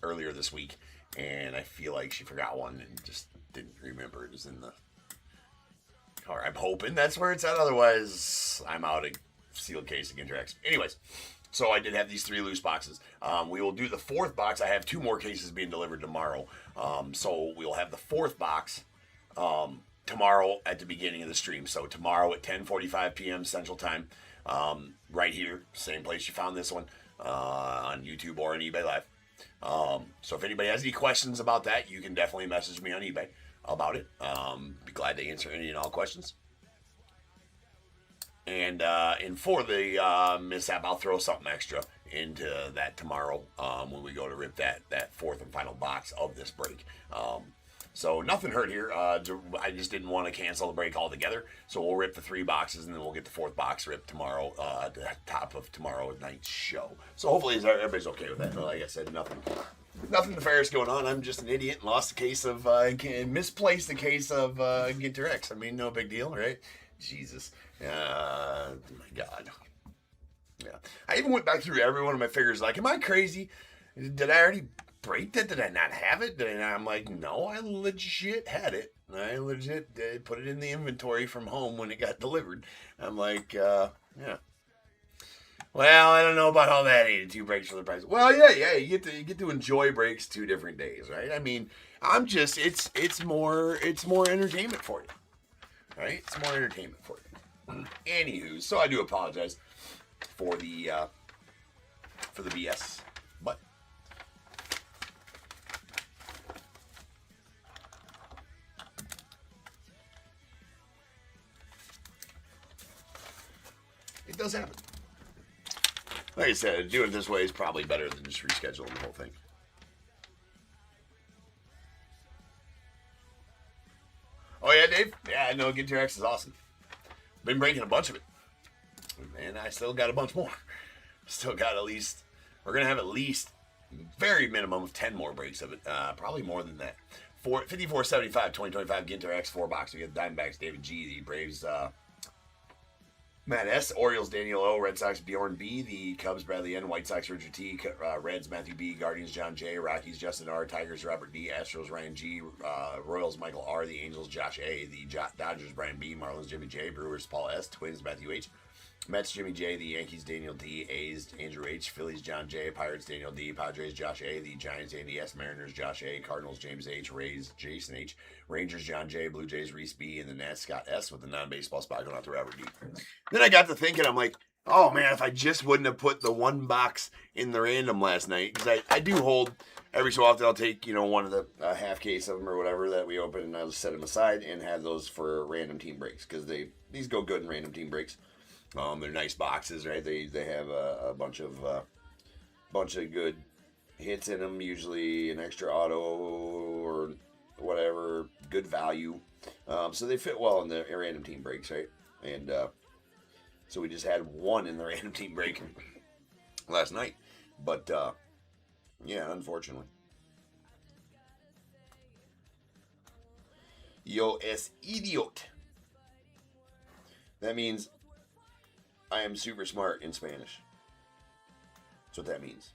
earlier this week. And I feel like she forgot one and just didn't remember it was in the car. I'm hoping that's where it's at. Otherwise, I'm out a sealed case of Ginter X. Anyways, so I did have these 3 loose boxes. We will do the 4th box. I have 2 more cases being delivered tomorrow. So we'll have the 4th box tomorrow at the beginning of the stream. So tomorrow at 10:45 p.m. Central Time, right here, same place you found this one, on YouTube or on eBay Live. So if anybody has any questions about that, you can definitely message me on eBay about it. Be glad to answer any and all questions. And for the mishap, I'll throw something extra into that tomorrow when we go to rip that 4th and final box of this break. So nothing hurt here. I just didn't want to cancel the break altogether. So we'll rip the 3 boxes and then we'll get the 4th box ripped tomorrow at the top of tomorrow night's show. So hopefully everybody's okay with that. Like I said, nothing nefarious going on. I'm just an idiot and lost a case of, misplaced a case of Ginter X. I mean, no big deal, right? Jesus. My God. Yeah. I even went back through every one of my figures like, am I crazy? Did I already break that? Did I not have it? I'm like, no, I legit had it. I legit put it in the inventory from home when it got delivered. I'm like, yeah. Well, I don't know about all that 82 breaks for the price. Well, yeah, you get to enjoy breaks 2 different days, right? I mean, it's more entertainment for you, right? It's more entertainment for you. Anywho, so I do apologize for the BS, but it does happen. Like I said, doing it this way is probably better than just rescheduling the whole thing. Oh yeah, Dave? Yeah, no, Ginter X is awesome. Been breaking a bunch of it. And I still got a bunch more. Still got we're going to have at least very minimum of 10 more breaks of it. Probably more than that. 54.75, 2025 Ginter X 4-box. We got Diamondbacks, David G, the Braves, Matt S, Orioles, Daniel O, Red Sox, Bjorn B, the Cubs, Bradley N, White Sox, Richard T, Reds, Matthew B, Guardians, John J, Rockies, Justin R, Tigers, Robert D, Astros, Ryan G, Royals, Michael R, the Angels, Josh A, the Dodgers, Brian B, Marlins, Jimmy J, Brewers, Paul S, Twins, Matthew H, Mets, Jimmy J, the Yankees, Daniel D, A's, Andrew H, Phillies, John J, Pirates, Daniel D, Padres, Josh A, the Giants, Andy S, Mariners, Josh A, Cardinals, James H, Rays, Jason H, Rangers, John J, Blue Jays, Reese B, and the Nats, Scott S, with the non-baseball spot going out to Robert D. Then I got to thinking, I'm like, oh man, if I just wouldn't have put the 1 box in the random last night, because I do hold, every so often I'll take, one of the half case of them or whatever that we open, and I'll set them aside and have those for random team breaks, because these go good in random team breaks. They're nice boxes, right? They have a bunch of good hits in them, usually an extra auto or whatever, good value. So they fit well in the random team breaks, right? And so we just had 1 in the random team break last night. But yeah, unfortunately. Yo es idiot. That means I am super smart in Spanish. That's what that means.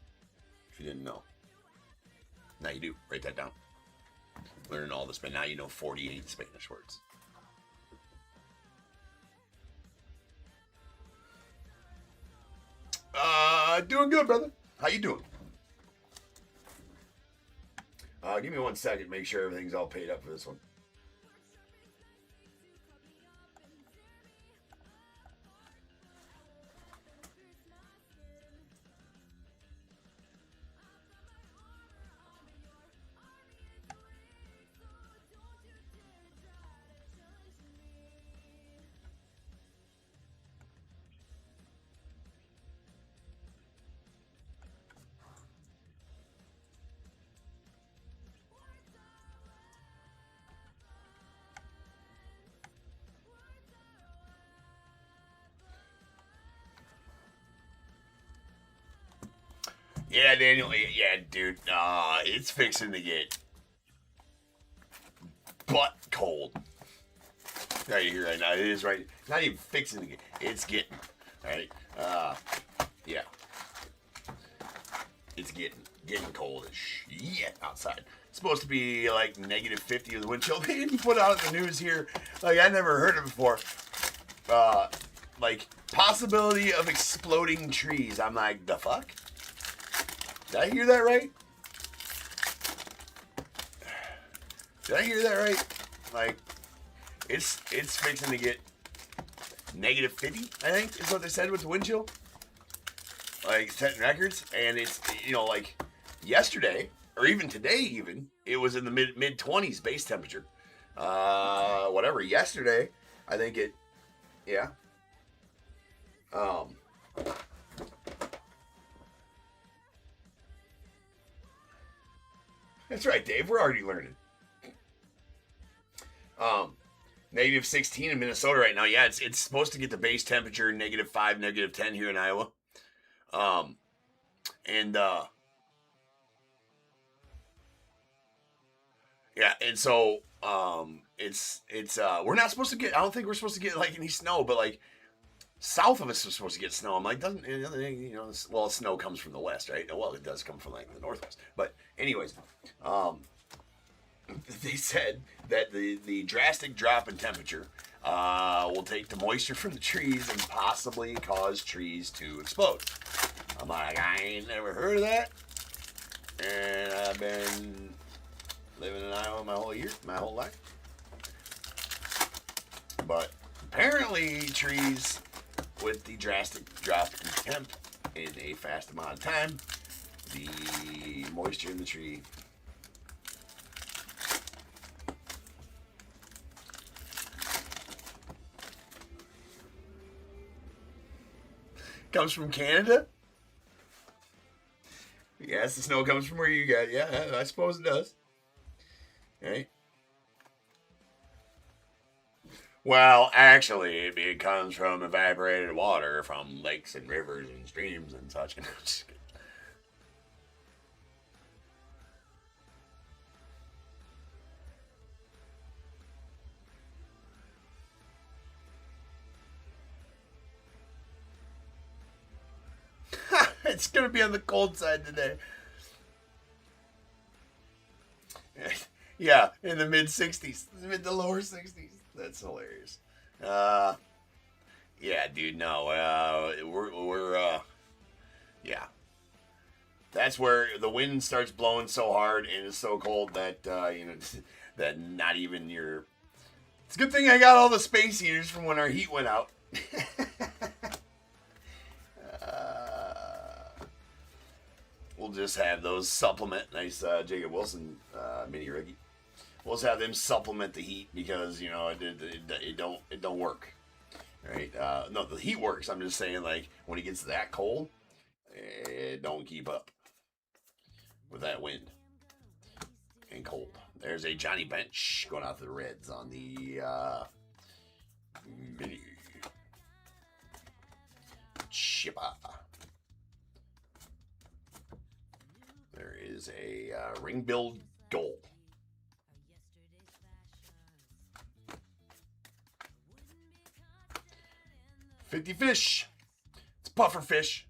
If you didn't know. Now you do. Write that down. Learn all this, but now you know 48 Spanish words. Doing good, brother. How you doing? Give me 1 second. Make sure everything's all paid up for this one. Yeah, Daniel. Yeah, dude. It's fixing to get butt cold. Right here, right now. It is right. Not even fixing to get. It's getting. Right. Yeah. It's getting cold as shit outside. It's supposed to be like negative 50 with the wind chill. They didn't put out in the news here. Like I never heard of it before. Like possibility of exploding trees. I'm like, the fuck? Did I hear that right? Did I hear that right? Like, it's fixing to get negative 50, I think, is what they said with the wind chill. Like, setting records. And it's, like, yesterday, or even today even, it was in the mid-20s base temperature. Whatever. Yesterday, I think it, yeah. That's right, Dave. We're already learning. Negative 16 in Minnesota right now. Yeah, it's supposed to get the base temperature negative 5, negative 10 here in Iowa. Yeah, and so it's we're not supposed to get. I don't think we're supposed to get like any snow, but like south of us is supposed to get snow. I'm like, doesn't well, snow comes from the west, right? Well, it does come from like the northwest, but anyways, they said that the drastic drop in temperature will take the moisture from the trees and possibly cause trees to explode. I'm like, I ain't never heard of that, and I've been living in Iowa my whole life. But apparently, trees with the drastic drop in temp in a fast amount of time, the moisture in the tree comes from Canada. Yes, the snow comes from where you got. Yeah, I suppose it does. Right? Well, actually, it comes from evaporated water from lakes and rivers and streams and such. It's going to be on the cold side today. Yeah, in the mid 60s, mid to lower 60s. That's hilarious. Yeah, dude, no. We're yeah. That's where the wind starts blowing so hard and it's so cold that, that not even your. It's a good thing I got all the space heaters from when our heat went out. We'll just have those supplement. Nice Jacob Wilson mini riggy. We'll just have them supplement the heat because it don't work, right? No, the heat works. I'm just saying like when it gets that cold, it don't keep up with that wind and cold. There's a Johnny Bench going out to the Reds on the mini chipper. There is a ring-billed gull. $50 fish. It's puffer fish.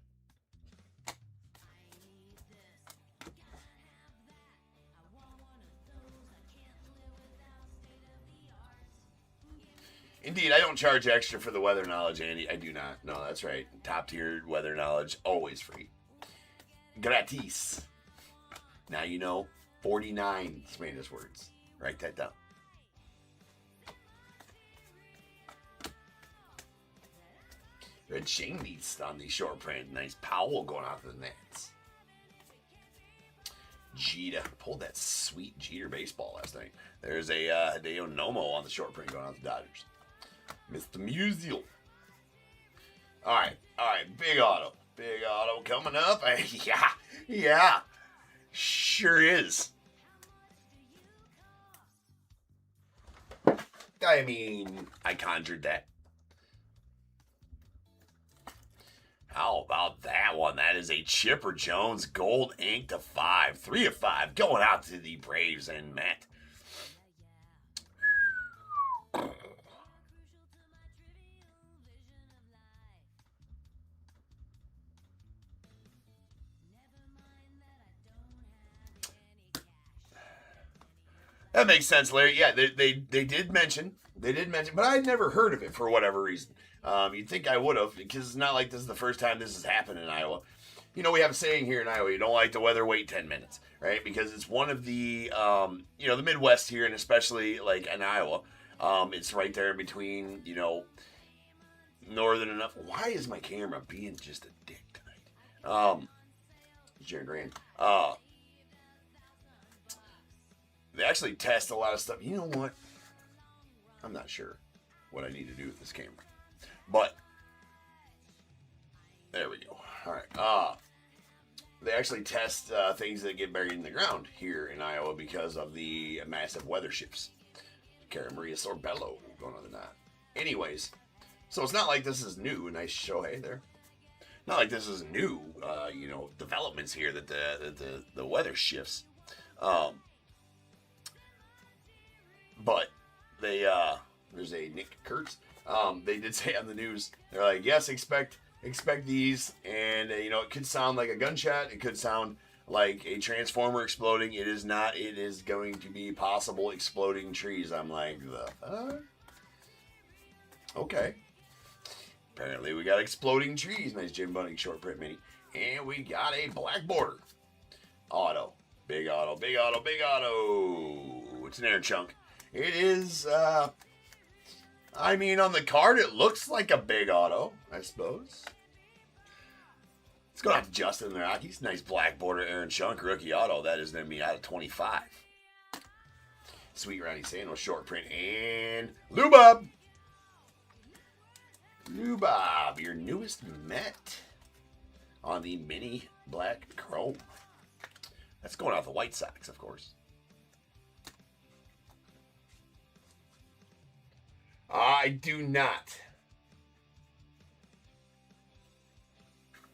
Indeed, I don't charge extra for the weather knowledge, Andy. I do not. No, that's right. Top tier weather knowledge, always free. Gratis. Now you know 49 Spanish words. Write that down. Red Shane Beast on the short print. Nice Powell going out to the Nats. Jeter. Pulled that sweet Jeter baseball last night. There's a Hideo Nomo on the short print going out to the Dodgers. Mr. Musial. All right. Big auto. Big auto coming up. Yeah. Sure is. I mean, I conjured that. How about that one? That is a Chipper Jones gold ink to 5. 3 of 5 going out to the Braves and Matt. That makes sense, Larry. Yeah, they did mention. They did mention, but I'd never heard of it for whatever reason. You'd think I would have, because it's not like this is the first time this has happened in Iowa. You know, we have a saying here in Iowa, you don't like the weather, wait 10 minutes, right? Because it's one of the, the Midwest here, and especially like in Iowa, it's right there in between, northern enough. Why is my camera being just a dick tonight? Jared Grand. They actually test a lot of stuff. You know what? I'm not sure what I need to do with this camera. But, there we go. All right. They actually test things that get buried in the ground here in Iowa because of the massive weather shifts. Cara Maria Sorbello going on the knot. Anyways, so it's not like this is new. Nice Shohei there. Not like this is new, developments here that the weather shifts. But they, there's a Nick Kurtz. They did say on the news, they're like, yes, expect these. And, it could sound like a gunshot. It could sound like a transformer exploding. It is not. It is going to be possible exploding trees. I'm like, okay. Apparently we got exploding trees. Nice Jim Bunning short print mini. And we got a black border. Auto. Big auto, big auto, big auto. It's an air chunk. It is, on the card, it looks like a big auto, I suppose. Let's go out to Justin the Rockies. Nice black border Aaron Chunk rookie auto. That is going to be out of 25. Sweet Ronnie Sano short print. And Lubab. Lubab, your newest Met on the mini black chrome. That's going out the White Sox, of course. I do not.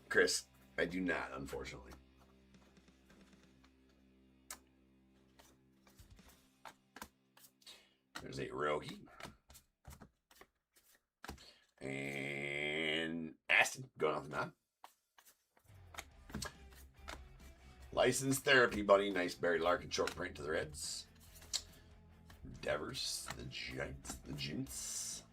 Chris, I do not, unfortunately. There's a Rohi. And Aston going off the knot. Licensed therapy, buddy. Nice Barry Larkin short print to the Reds. Devers, the Giants, the Jints.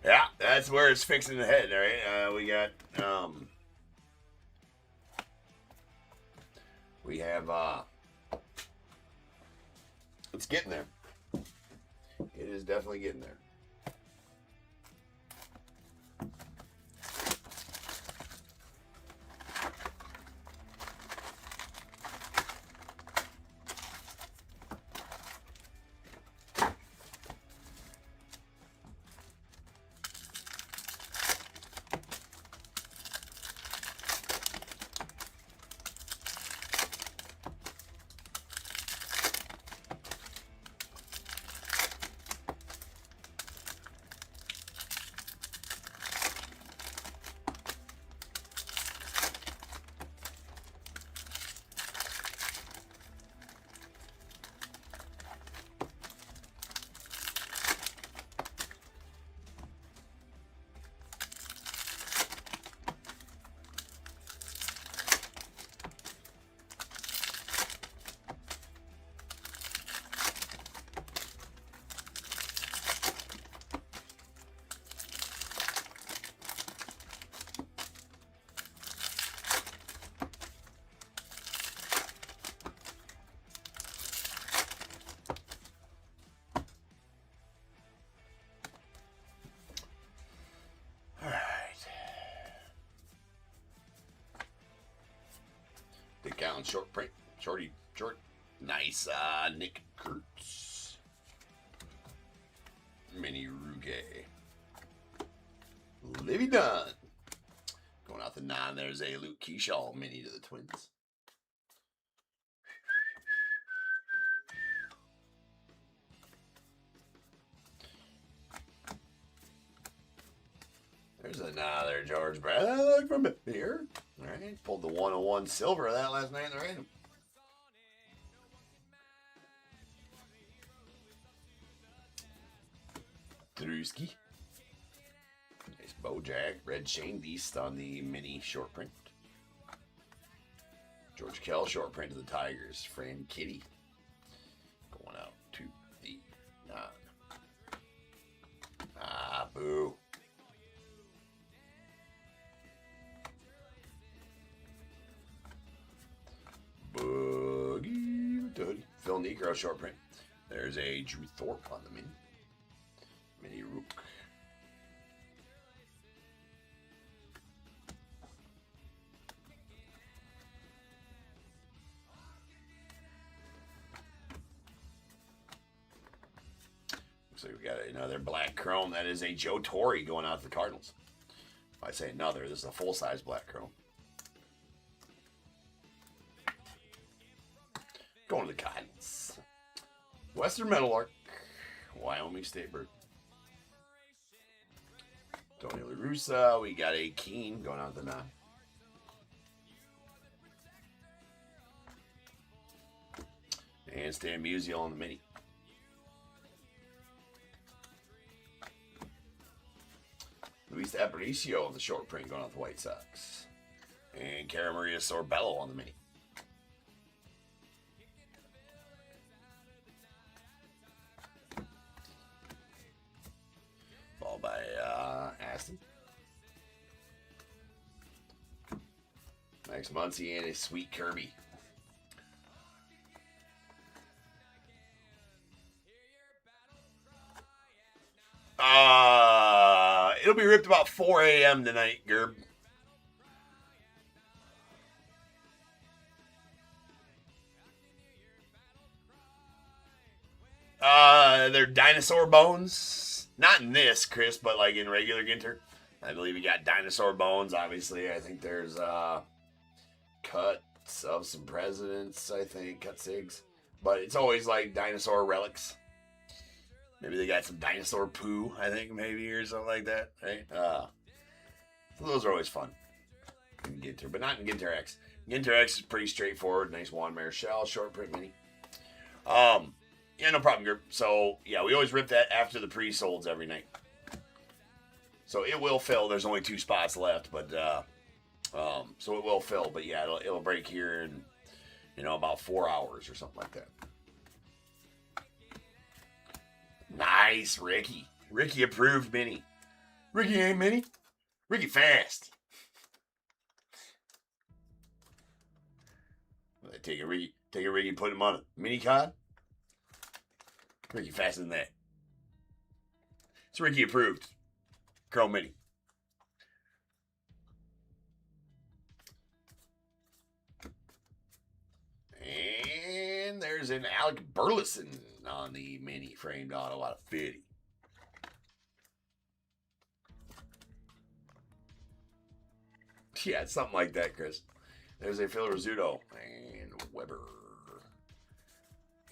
Yeah, that's where it's fixing the head, all right? We got, we have, it's getting there. It is definitely getting there. Dick Allen short print. Short. Nice Nick Kurtz. Mini Ruge. Livy Dunn. Going out the 9, there's a Luke Keyshaw mini to the Twins. There's another George Brett. I like from here. All right, pulled the 101 silver of that last night in the random. Drewski. Nice Bojack. Red Shane Beast on the mini short print. George Kell short print of the Tigers. Fran Kitty. Going out to the 9. Ah, boo. Boogie Doody. Phil Negro short print. There's a Drew Thorpe on the mini. Mini Rook. Looks like we got another black chrome. That is a Joe Torre going out to the Cardinals. If I say another, this is a full-size black chrome. Going to the Cardinals. Western Meadowlark. Wyoming State Bird. Tony La Russa. We got a Keen going out the 9. And Stan Musial on the mini. Luis Aparicio on the short print going out the White Sox. And Cara Maria Sorbello on the mini. Followed by Aston. Max Muncy and a Sweet Kirby. It'll be ripped about 4 a.m. tonight, Gerb. They're dinosaur bones. Not in this, Chris, but like in regular Ginter. I believe you got dinosaur bones, obviously. I think there's cuts of some presidents, I think, cut sigs. But it's always like dinosaur relics. Maybe they got some dinosaur poo, I think, maybe, or something like that, right? So those are always fun in Ginter, but not in Ginter X. Ginter X is pretty straightforward. Nice Juan Marichal short print mini. Yeah, no problem, Gerb. So, yeah, we always rip that after the pre-solds every night. So it will fill. There's only 2 spots left, but so it will fill. But yeah, it'll break here in about 4 hours or something like that. Nice, Ricky. Ricky approved mini. Ricky ain't mini. Ricky fast. Take a Ricky, put him on a mini cod. Ricky faster than that. It's Ricky approved. Chrome mini. And there's an Alec Burleson on the mini framed auto out of 50. Yeah, it's something like that, Chris. There's a Phil Rizzuto and Weber.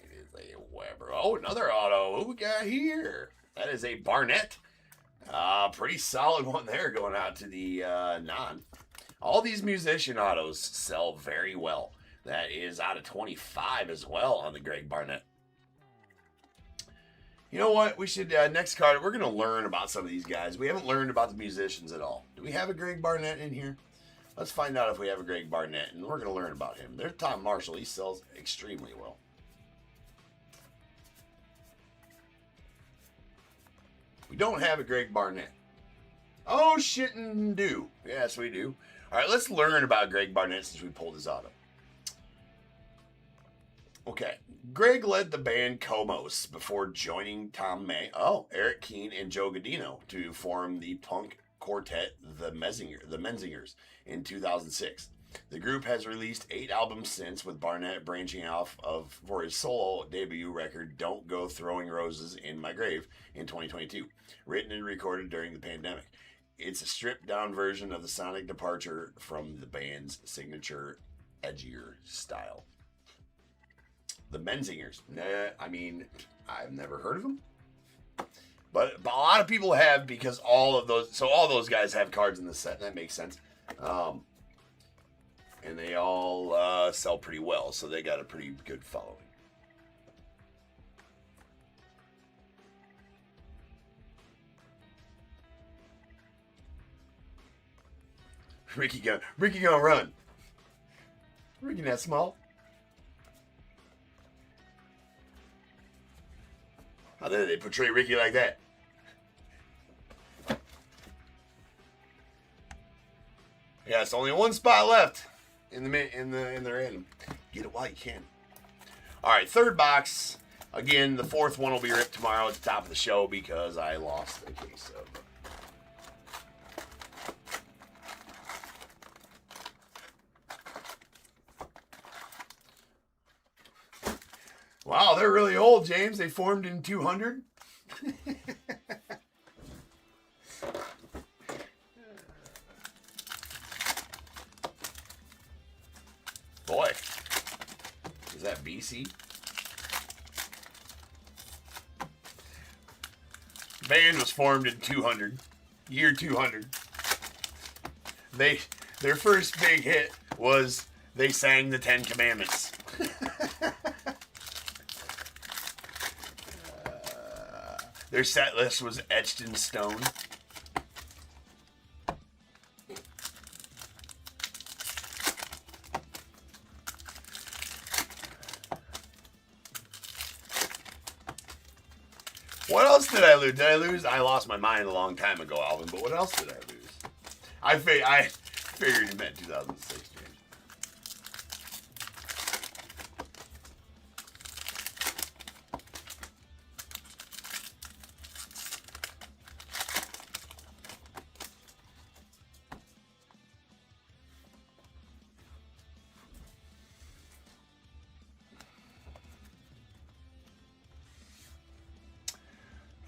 It is a Weber. Oh, another auto. Who we got here? That is a Barnett. Pretty solid one there going out to the non. All these musician autos sell very well. That is out of 25 as well on the Greg Barnett. You know what? We should, next card, we're going to learn about some of these guys. We haven't learned about the musicians at all. Do we have a Greg Barnett in here? Let's find out if we have a Greg Barnett, and we're going to learn about him. There's Tom Marshall. He sells extremely well. We don't have a Greg Barnett. Oh, shit and do. Yes, we do. All right, let's learn about Greg Barnett since we pulled his auto. Okay, Greg led the band Comos before joining Tom May, Eric Keane, and Joe Godino to form the punk quartet The Menzingers in 2006. The group has released 8 albums since, with Barnett branching off for his solo debut record Don't Go Throwing Roses in My Grave in 2022, written and recorded during the pandemic. It's a stripped-down version of the sonic departure from the band's signature edgier style. The Menzingers. Nah, I mean, I've never heard of them. But a lot of people have because all those guys have cards in this set, and that makes sense. And they all sell pretty well, so they got a pretty good following. Ricky gonna run. Ricky not small. How did they portray Ricky like that? Yeah, it's only one spot left in the random. Get it while you can. All right, third box. Again, the fourth one will be ripped tomorrow at the top of the show because I lost a case of. Wow, they're really old, James. They formed in 200. Boy, is that BC? Band was formed in 200, year 200. Their first big hit was they sang the Ten Commandments. Their set list was etched in stone. What else did I lose? Did I lose? I lost my mind a long time ago, Alvin, but what else did I lose? I figured you meant 2006, James.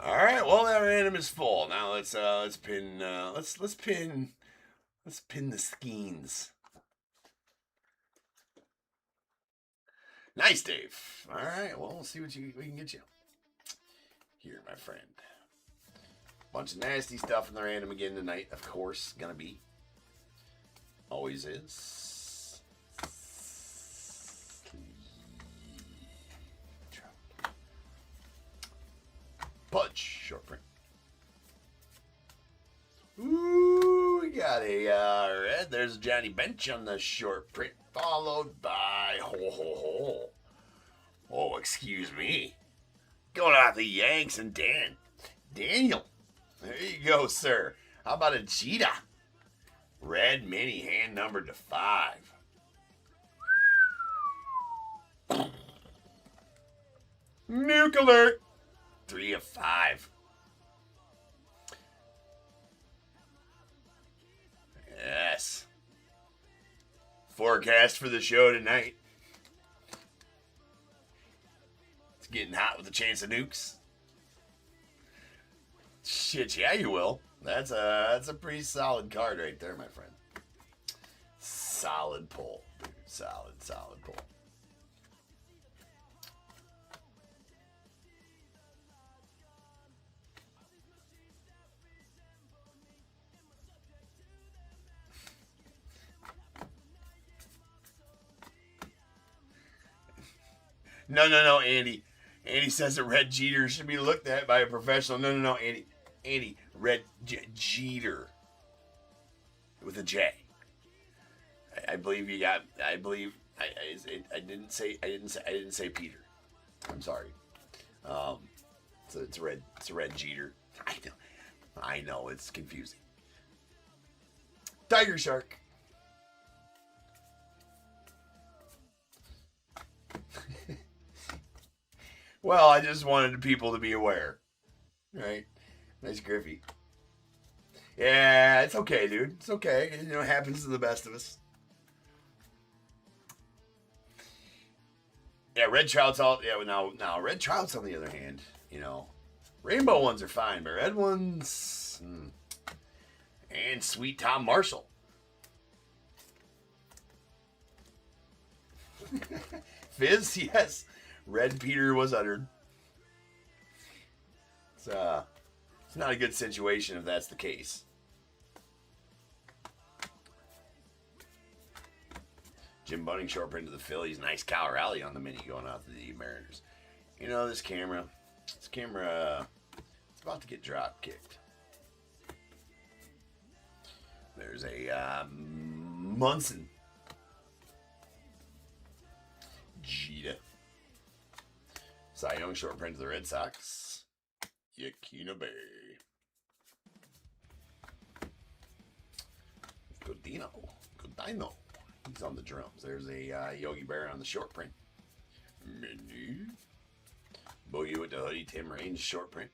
All right, well that random is full. Now let's pin the skeins. Nice, Dave. All right, well we'll see what we can get you here, my friend. Bunch of nasty stuff in the random again tonight, of course. Gonna be, always is. Pudge, short print. Ooh, we got a red. There's Johnny Bench on the short print, followed by Oh, excuse me. Going out the Yanks and Daniel. There you go, sir. How about a Cheetah? Red mini, hand numbered to 5. Nuke alert. 3 of 5. Yes. Forecast for the show tonight. It's getting hot with a chance of nukes. Shit, yeah, you will. That's a pretty solid card right there, my friend. Solid pull, dude. Solid pull. No, Andy. Andy says a red Jeter should be looked at by a professional. No, Andy, red Jeter with a J. I believe you got. I didn't say Peter. I'm sorry. So it's a red Jeter. I know it's confusing. Tiger Shark. Well, I just wanted people to be aware. Right? Nice Griffey. Yeah, it's okay, dude. It's okay. You know, it happens to the best of us. Yeah, red trout's all... Yeah, now red trouts, on the other hand, you know, rainbow ones are fine, but red ones... And sweet Tom Marshall. Fizz, yes. Red Peter was uttered. It's It's not a good situation if that's the case. Jim Bunning short print to the Phillies. Nice cow rally on the mini going out to the Mariners. You know, this camera, it's about to get drop kicked. There's a Munson. Jeter. Cy Young short print to the Red Sox. Yakina Bay. Godino. He's on the drums. There's a Yogi Berra on the short print. Mini. Boogie with the hoodie. Tim Raines short print.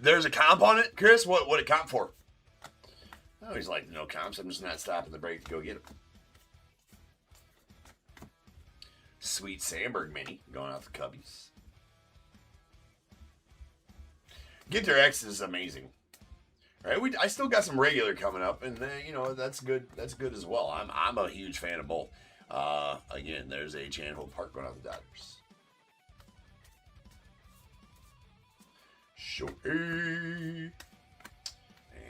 There's a comp on it, Chris. What it comp for? I always like to know comps. I'm just not stopping the break to go get them. Sweet Sandberg mini going out the Cubbies. Ginter X is amazing. All right, I still got some regular coming up, and you know that's good. That's good as well. I'm a huge fan of both. Again, there's a Chandler Park going out the Dodgers. Shohei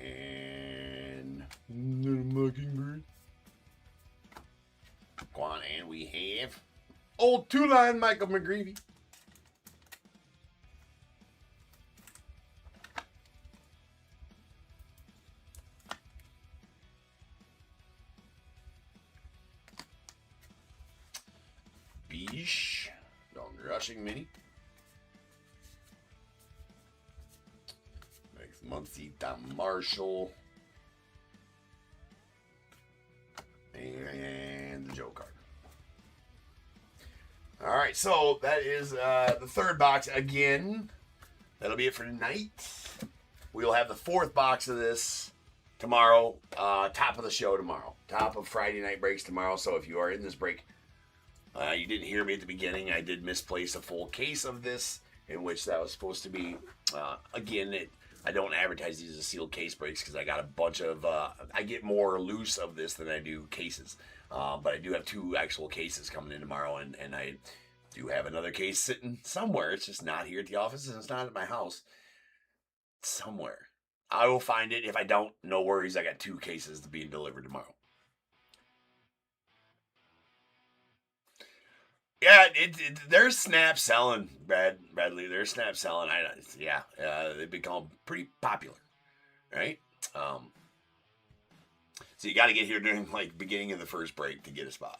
and Mockingbird. Quan, and we have old two-line Michael McGreevy. Beesh. Don Rushing mini. Next Muncie, Tom Marshall. And the Joe card. All right, so that is the third box again. That'll be it for tonight. We'll have the fourth box of this tomorrow. Top of the show tomorrow. Top of Friday night breaks tomorrow. So if you are in this break, you didn't hear me at the beginning. I did misplace a full case of this, in which that was supposed to be, again, I don't advertise these as sealed case breaks because I got a bunch of, I get more loose of this than I do cases. But I do have 2 actual cases coming in tomorrow, and I do have another case sitting somewhere. It's just not here at the office, and it's not at my house. It's somewhere. I will find it. If I don't, no worries. I got 2 cases to be delivered tomorrow. Yeah, they're snap selling, Bradley. They're snap selling. They've become pretty popular, right? So you got to get here during beginning of the first break to get a spot.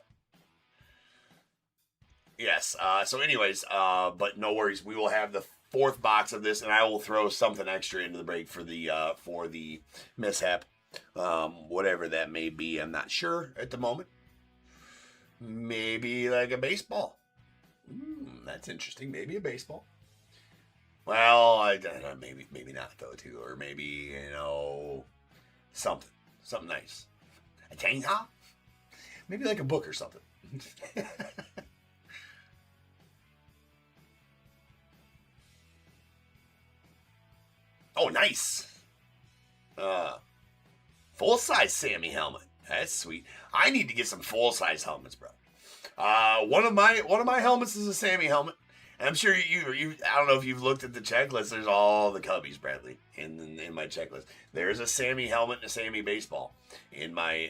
Yes. So anyways, but no worries. We will have the fourth box of this, and I will throw something extra into the break for the mishap, whatever that may be. I'm not sure at the moment. Maybe like a baseball. That's interesting. Maybe a baseball. Well, I don't know, maybe not though too, or maybe something nice. A chainsaw? Maybe like a book or something. Oh, nice. Full size Sammy helmet. That's sweet. I need to get some full size helmets, bro. One of my helmets is a Sammy helmet. And I'm sure you I don't know if you've looked at the checklist. There's all the Cubbies, Bradley, in my checklist. There's a Sammy helmet and a Sammy baseball in my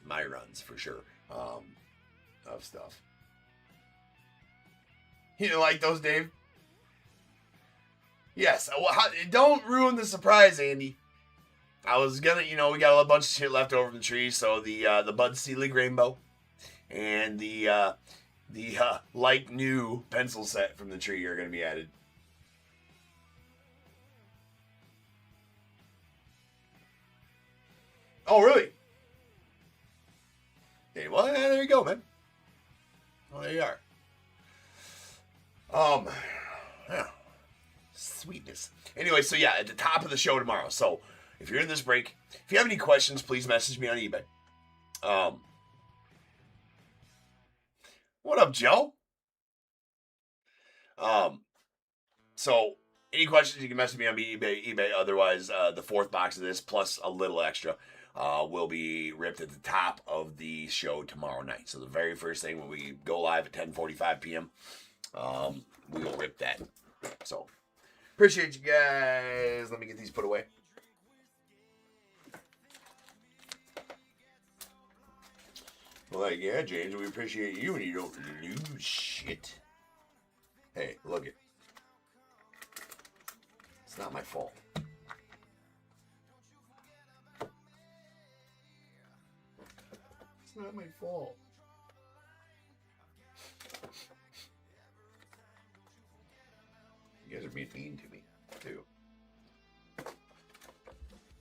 runs for sure. Of stuff. You didn't like those, Dave? Yes. Well, don't ruin the surprise, Andy. I was gonna, we got a bunch of shit left over from the tree, so the Bud Selig Rainbow and the like new pencil set from the tree are gonna be added. Oh, really? Okay, well, yeah, there you go, man. Well, there you are. Yeah. Sweetness. Anyway, so yeah, at the top of the show tomorrow. So if you're in this break, if you have any questions, please message me on eBay. What up, Joe? So any questions, you can message me on eBay. Otherwise, the fourth box of this plus a little extra will be ripped at the top of the show tomorrow night. So the very first thing when we go live at 10:45 p.m., we will rip that. So appreciate you guys. Let me get these put away. Like, yeah, James, we appreciate you and you don't lose shit. Hey, look it. It's not my fault. It's not my fault. You guys are being mean to me, too. I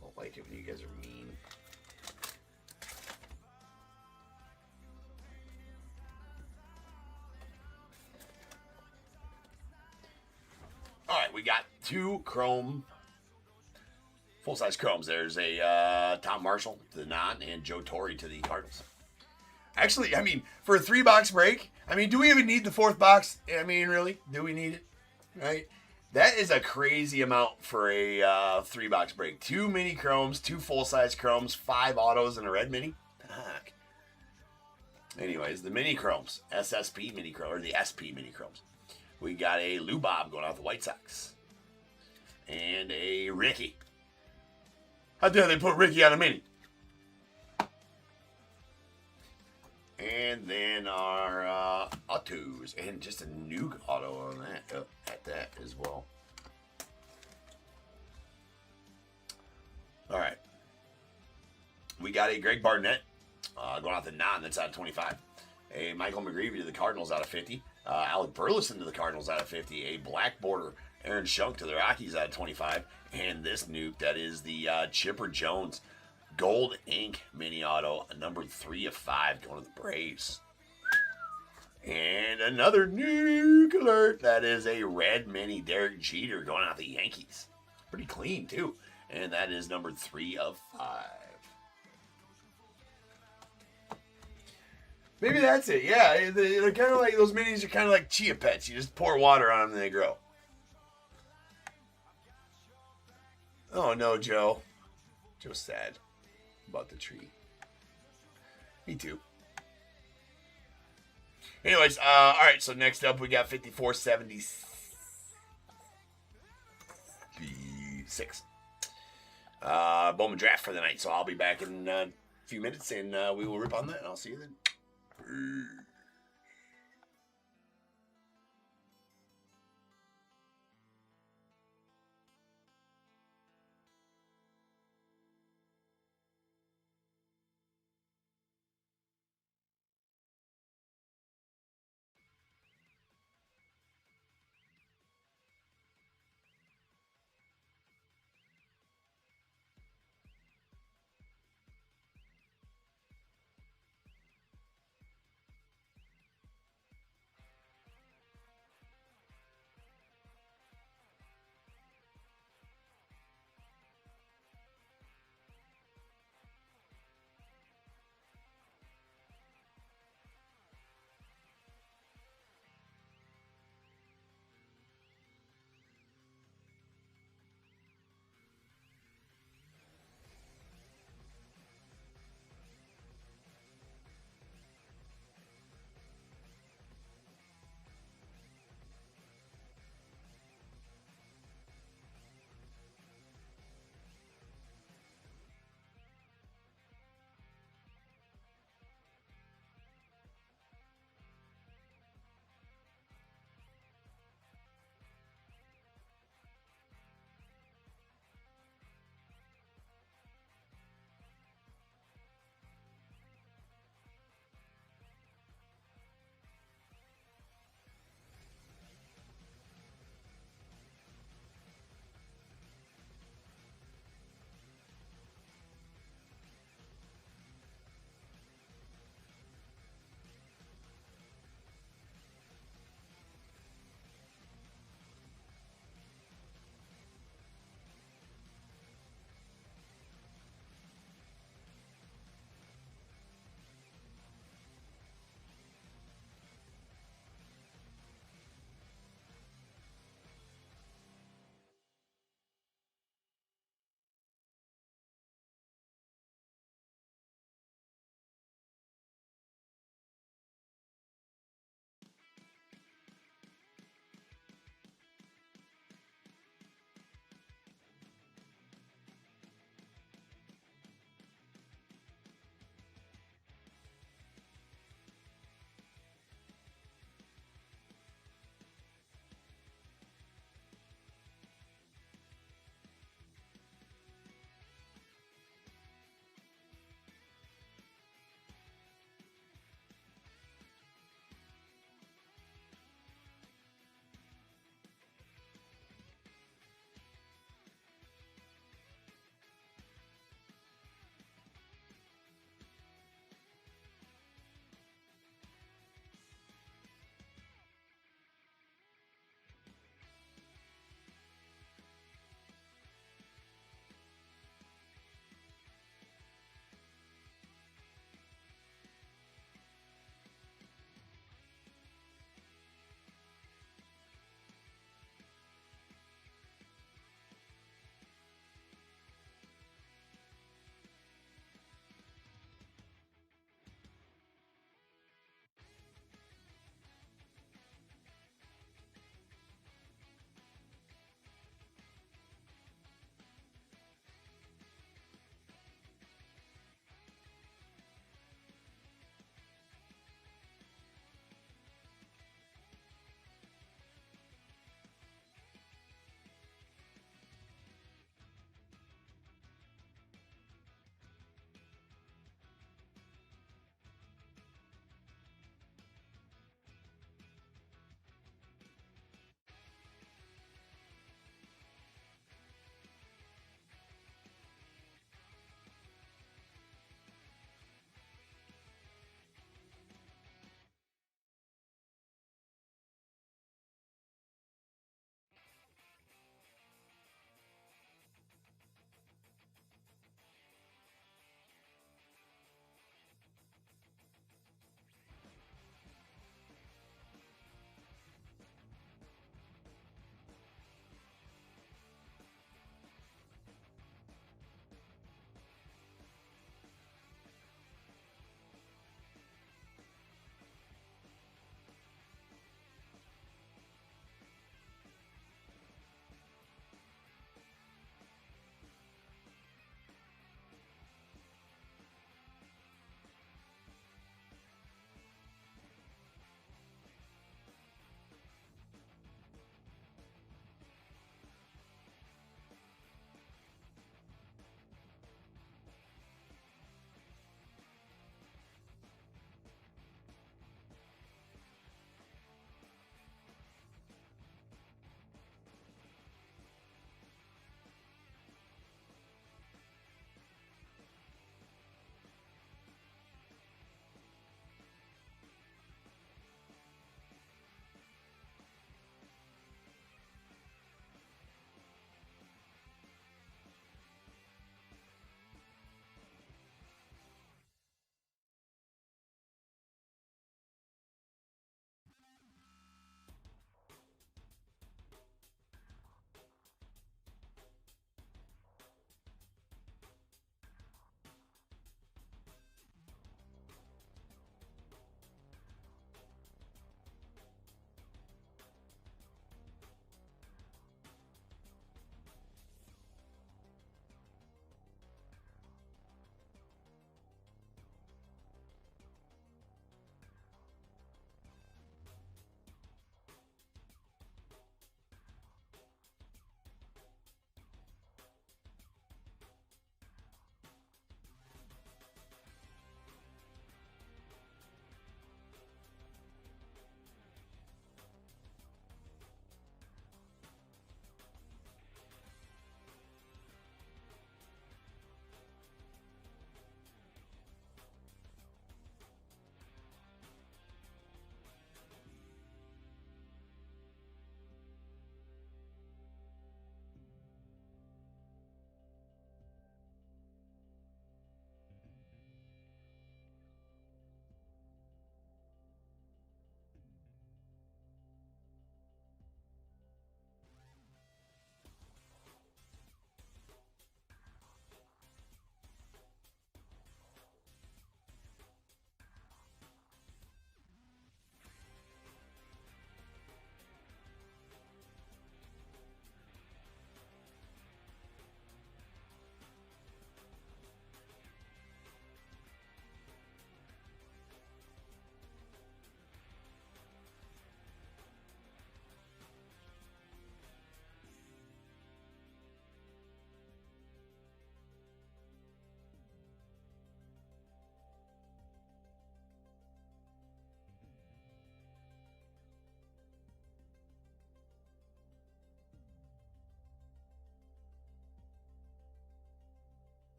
don't like it when you guys are mean. All right, we got 2 chrome, full-size chromes. There's a Tom Marshall to the non and Joe Torre to the Cardinals. Actually, I mean, for a 3-box break, I mean, do we even need the 4th box? I mean, really? Do we need it? Right? That is a crazy amount for a 3-box break. 2 mini chromes, 2 full-size chromes, 5 autos, and a red mini. Fuck. Anyways, the mini chromes, SSP mini chrome, or the SP mini chromes. We got a Lou Bob going out the White Sox. And a Ricky. How dare they put Ricky on a mini? And then our autos. And just a new auto on that. At that as well. All right. We got a Greg Barnett going out the non. That's out of 25. A Michael McGreevy to the Cardinals out of 50. Alec Burleson to the Cardinals out of 50. A black border Aaron Schunk to the Rockies out of 25. And this nuke, that is the Chipper Jones Gold Ink Mini Auto, number 3 of 5, going to the Braves. And another nuke alert. That is a red mini Derek Jeter going out the Yankees. Pretty clean, too. And that is number 3 of 5. Maybe that's it. Yeah, they're kind of like, those minis are kind of like chia pets. You just pour water on them and they grow. Oh no, Joe. Joe's sad about the tree. Me too. Anyways, all right, so next up we got 5476. Bowman draft for the night. So I'll be back in a few minutes and we will rip on that and I'll see you then.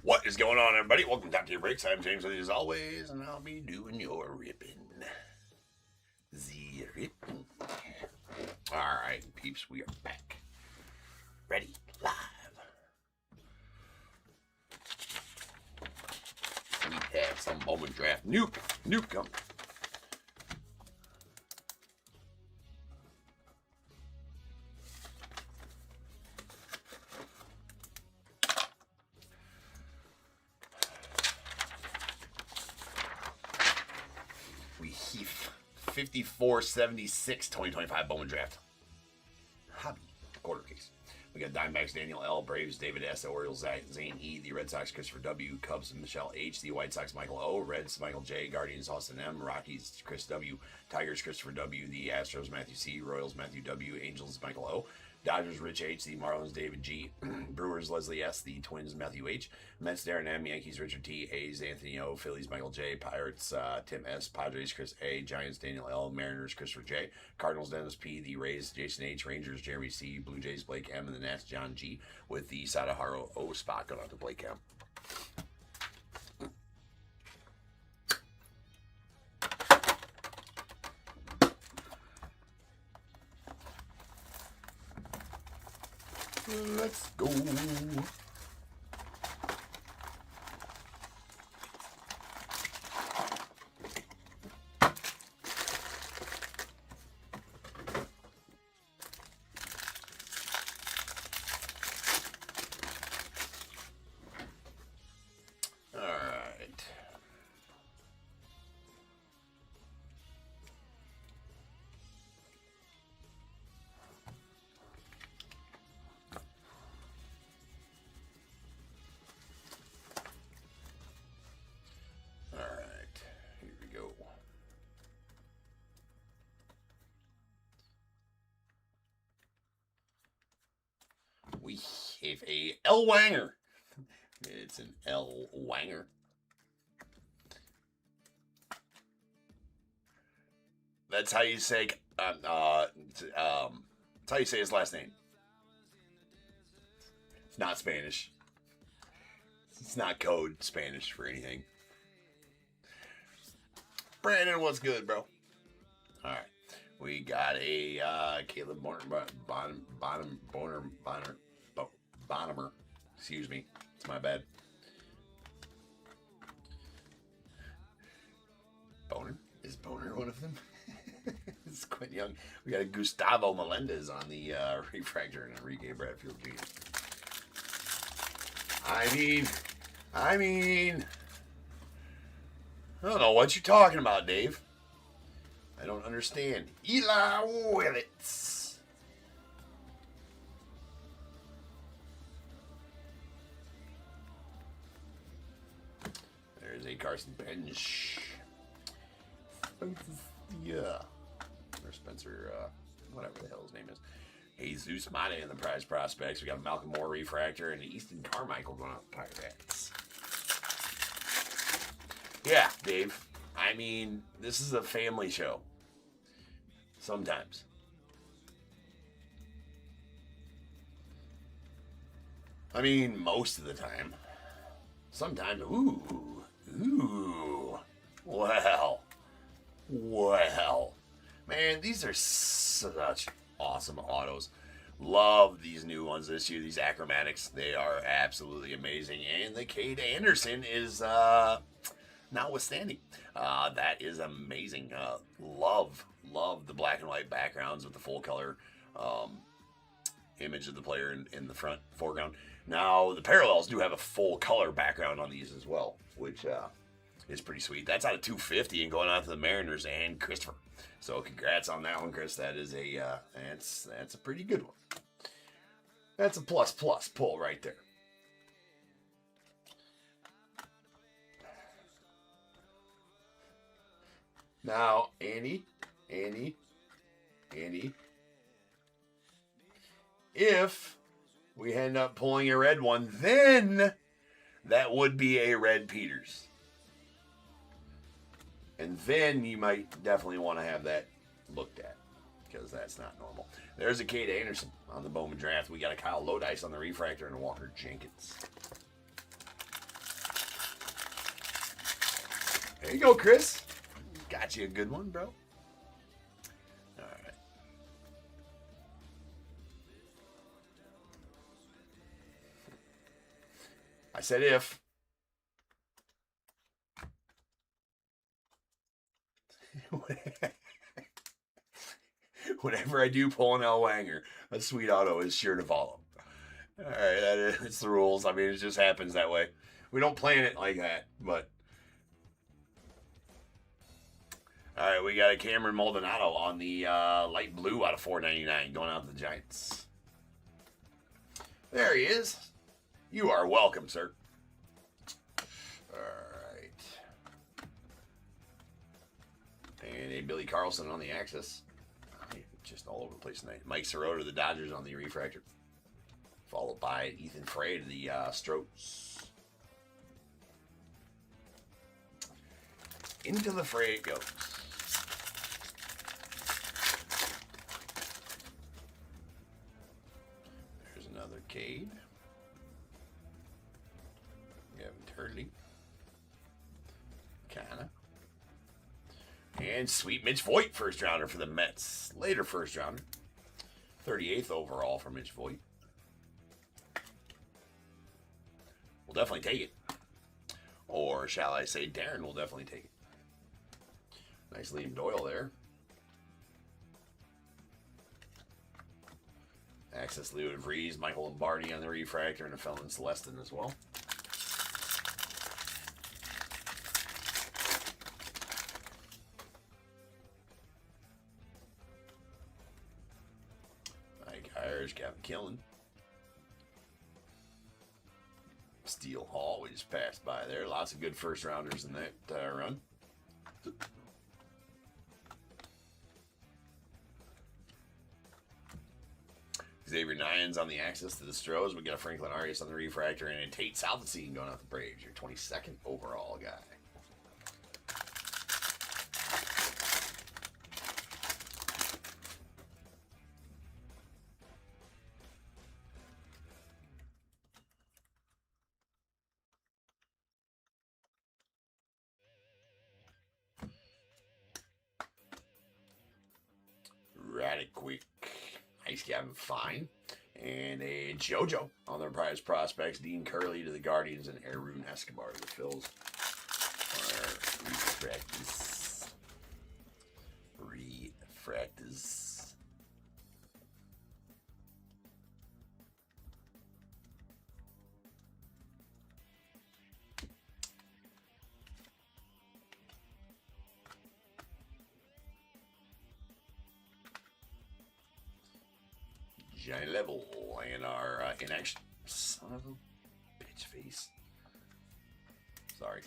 What is going on, everybody? Welcome to Top Tier Breaks. I'm James with you as always, and I'll be doing your ripping. The ripping. Alright, peeps, we are back. Ready, live. We have some Bowman draft. Nuke coming. We heave 5476 2025 Bowman draft. Hobby quarter case. We got Diamondbacks Daniel L, Braves David S, Orioles Zane E, the Red Sox Christopher W, Cubs Michelle H, the White Sox Michael O, Reds Michael J, Guardians Austin M, Rockies Chris W, Tigers Christopher W, the Astros Matthew C, Royals Matthew W, Angels Michael O, Dodgers Rich H, the Marlins David G, Brewers Leslie S, the Twins Matthew H, Mets Darren M, Yankees Richard T, A's Anthony O, Phillies Michael J, Pirates Tim S, Padres Chris A, Giants Daniel L, Mariners Christopher J, Cardinals Dennis P, the Rays Jason H, Rangers Jeremy C, Blue Jays Blake M, and the Nats John G, with the Sadaharu O spot going out to Blake M. Let's go. All right. Here we go. We have a L Wanger. It's an L Wanger. That's how you say. That's how you say his last name. It's not Spanish. It's not code Spanish for anything. Brandon, what's good, bro? All right, we got a Caleb Bonham. Excuse me, it's my bad. Is Boner one of them? It's quite young. We got a Gustavo Melendez on the refractor and Enrique Bradfield Jr. I mean, I don't know what you're talking about, Dave. I don't understand. Eli Willits. There's a Carson Bench. Yeah. Or Spencer, whatever the hell his name is. Jesus Mate in the prize prospects. We got a Malcolm Moore refractor and Easton Carmichael going out Pirates. Yeah, Dave. I mean, this is a family show. Sometimes. I mean, most of the time. Sometimes, ooh. Well. Man, these are such awesome autos. Love these new ones this year, these acromatics. They are absolutely amazing. And the Cade Anderson is notwithstanding. That is amazing. Love the black and white backgrounds with the full color image of the player in the front foreground. Now, the parallels do have a full color background on these as well, which is pretty sweet. That's out of 250 and going out to the Mariners and Christopher. So congrats on that one, Chris. That is that's a pretty good one. That's a plus pull right there. Now, Andy, if we end up pulling a red one, then that would be a red Peters. And then you might definitely want to have that looked at, because that's not normal. There's a Cade Anderson on the Bowman draft. We got a Kyle Lodice on the refractor and a Walker Jenkins. There you go, Chris. Got you a good one, bro. All right. I said if. Whenever I do pull an L. Wanger, a sweet auto is sure to follow. All right, it's the rules. I mean, it just happens that way. We don't plan it like that, but. All right, we got a Cameron Maldonado on the light blue out of $4.99 going out to the Giants. There he is. You are welcome, sir. All right. And a Billy Carlson on the Axis. Just all over the place tonight. Mike Sirota to the Dodgers on the refractor. Followed by Ethan Frey to the Stros. Into the fray it goes. There's another Cade. Gavin Turley. Kana. And sweet Mitch Voit, first rounder for the Mets. Later first rounder. 38th overall for Mitch Voit. We'll definitely take it. Or shall I say Darren will definitely take it. Nice Liam Doyle there. Access Leo DeVries, Michael Lombardi on the refractor, and a Felon Celestin as well. Mike Irish, Gavin Killen. Steel Hall, we just passed by there. Lots of good first rounders in that run. Xavier Nyans on the Axis to the Stros. We got a Franklin Arias on the refractor and a Tate Salvacine going out the Braves. Your 22nd overall guy. Radiquick. Nice Gavin Fine. And a JoJo on their prize prospects. Dean Curley to the Guardians and Arun Escobar to the Phils. Refractors. Giant level and our inaction. Son of a bitch face. Sorry.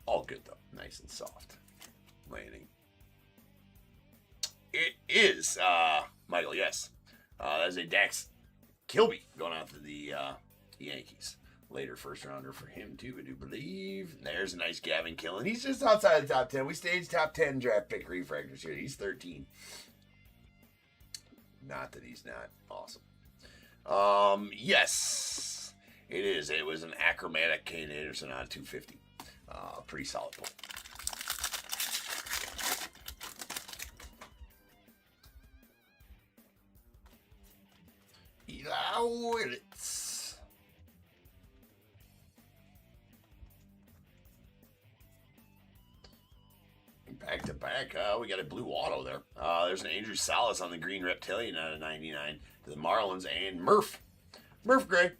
All good though. Nice and soft. Landing. It is Michael, yes. That's a Dax Kilby going out to the Yankees. Later first rounder for him too, I do believe. There's a nice Gavin Killen. He's just outside the top 10. We staged top 10 draft pick refractors here. He's 13. Not that he's not awesome. Yes, it is. It was an achromatic Kane Anderson on 250. Pretty solid pull. Eli Willits. Back to back, we got a blue auto there. There's an Andrew Salas on the green Reptilian out of 99 to the Marlins and Murph Gray.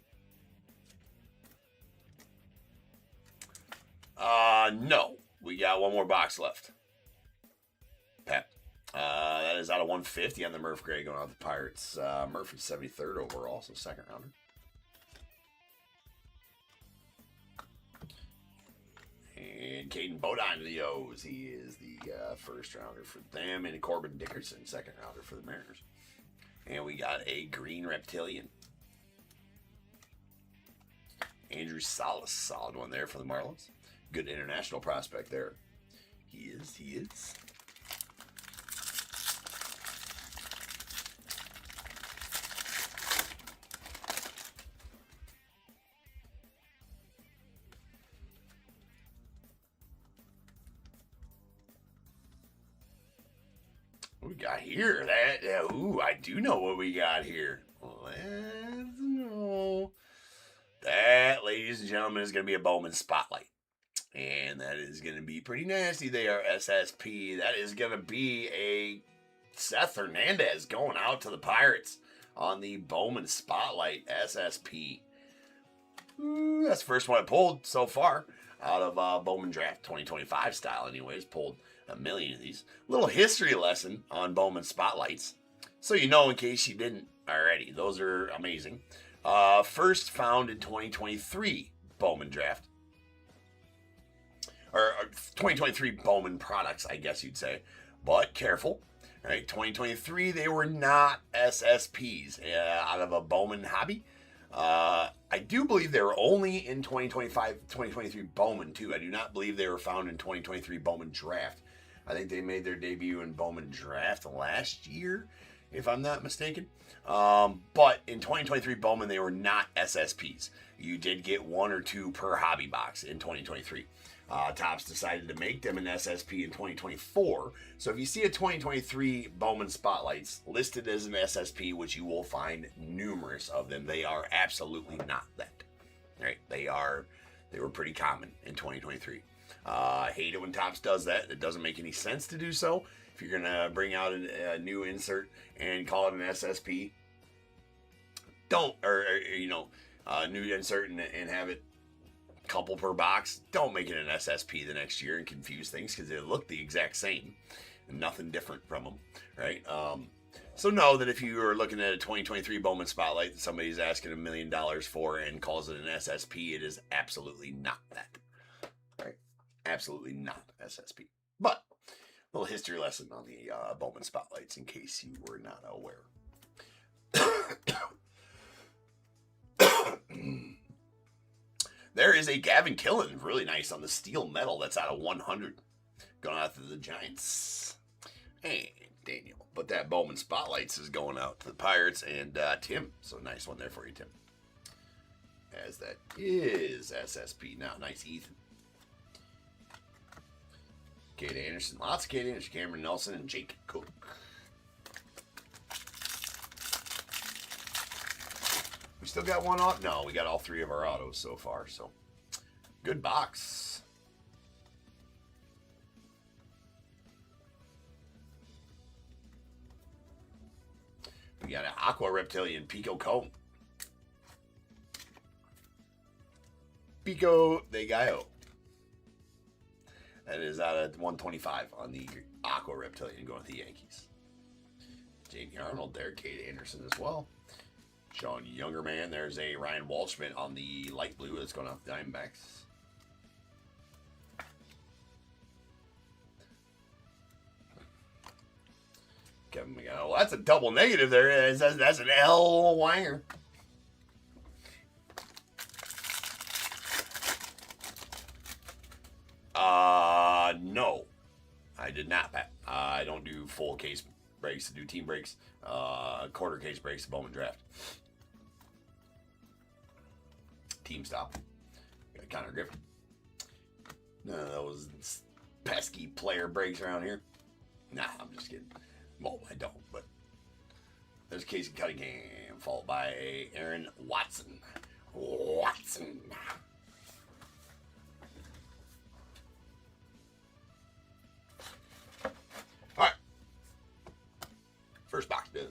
No, we got one more box left. Pep. That is out of 150 on the Murph Gray going out the Pirates. Murph is 73rd overall, so second rounder. And Caden Bodine to the O's. He is the first rounder for them. And Corbin Dickerson, second rounder for the Mariners. And we got a green Reptilian. Andrew Salas, solid one there for the Marlins. Good international prospect there. He is. got here? Ooh, I do know what we got here. Let's know. That, ladies and gentlemen, is going to be a Bowman Spotlight. And that is going to be pretty nasty. They are SSP. That is going to be a Seth Hernandez going out to the Pirates on the Bowman Spotlight SSP. That's the first one I pulled so far out of Bowman Draft 2025 style anyways. Pulled a million of these. Little history lesson on Bowman Spotlights. So you know in case you didn't already. Those are amazing. First found in 2023 Bowman Draft. Or 2023 Bowman products, I guess you'd say. But careful. Right, 2023, they were not SSPs out of a Bowman hobby. I do believe they were only in 2023 Bowman, too. I do not believe they were found in 2023 Bowman Draft. I think they made their debut in Bowman Draft last year, if I'm not mistaken. But in 2023 Bowman, they were not SSPs. You did get 1 or 2 per hobby box in 2023. Topps decided to make them an SSP in 2024. So if you see a 2023 Bowman Spotlights listed as an SSP, which you will find numerous of them, they are absolutely not that. Right? They were pretty common in 2023. I hate it when Topps does that. It doesn't make any sense to do so. If you're gonna bring out a new insert and call it an SSP, don't, new insert and have it couple per box, don't make it an SSP the next year and confuse things because they look the exact same and nothing different from them, right? So know that if you are looking at a 2023 Bowman Spotlight that somebody's asking $1 million for and calls it an SSP, it is absolutely not that, right? Absolutely not SSP. But a little history lesson on the Bowman Spotlights in case you were not aware. There is a Gavin Killen, really nice on the steel metal. That's out of 100. Going out to the Giants. Hey, Daniel. But that Bowman Spotlights is going out to the Pirates and Tim. So nice one there for you, Tim. As that is SSP now. Nice, Ethan. Kate Anderson. Lots of Kate Anderson. Cameron Nelson and Jake Cook. We still got one auto? No, we got all 3 of our autos so far, so good box. We got an Aqua Reptilian Pico Cone. Pico de Gallo. That is out of 125 on the Aqua Reptilian going to the Yankees. Jamie Arnold there, Kate Anderson as well. Sean Younger Man. There's a Ryan Walshman on the light blue that's going off the Diamondbacks. Kevin McGowan. Well, that's a double negative there. That's an L Wanger. No. I did not, Pat. I don't do full case breaks. I do team breaks. Quarter case breaks, Bowman Draft. Team stop. Got Connor Griffin. None of those pesky player breaks around here. Nah, I'm just kidding. Well, I don't, but there's Casey Cunningham, followed by Aaron Watson. Watson. All right. First box done.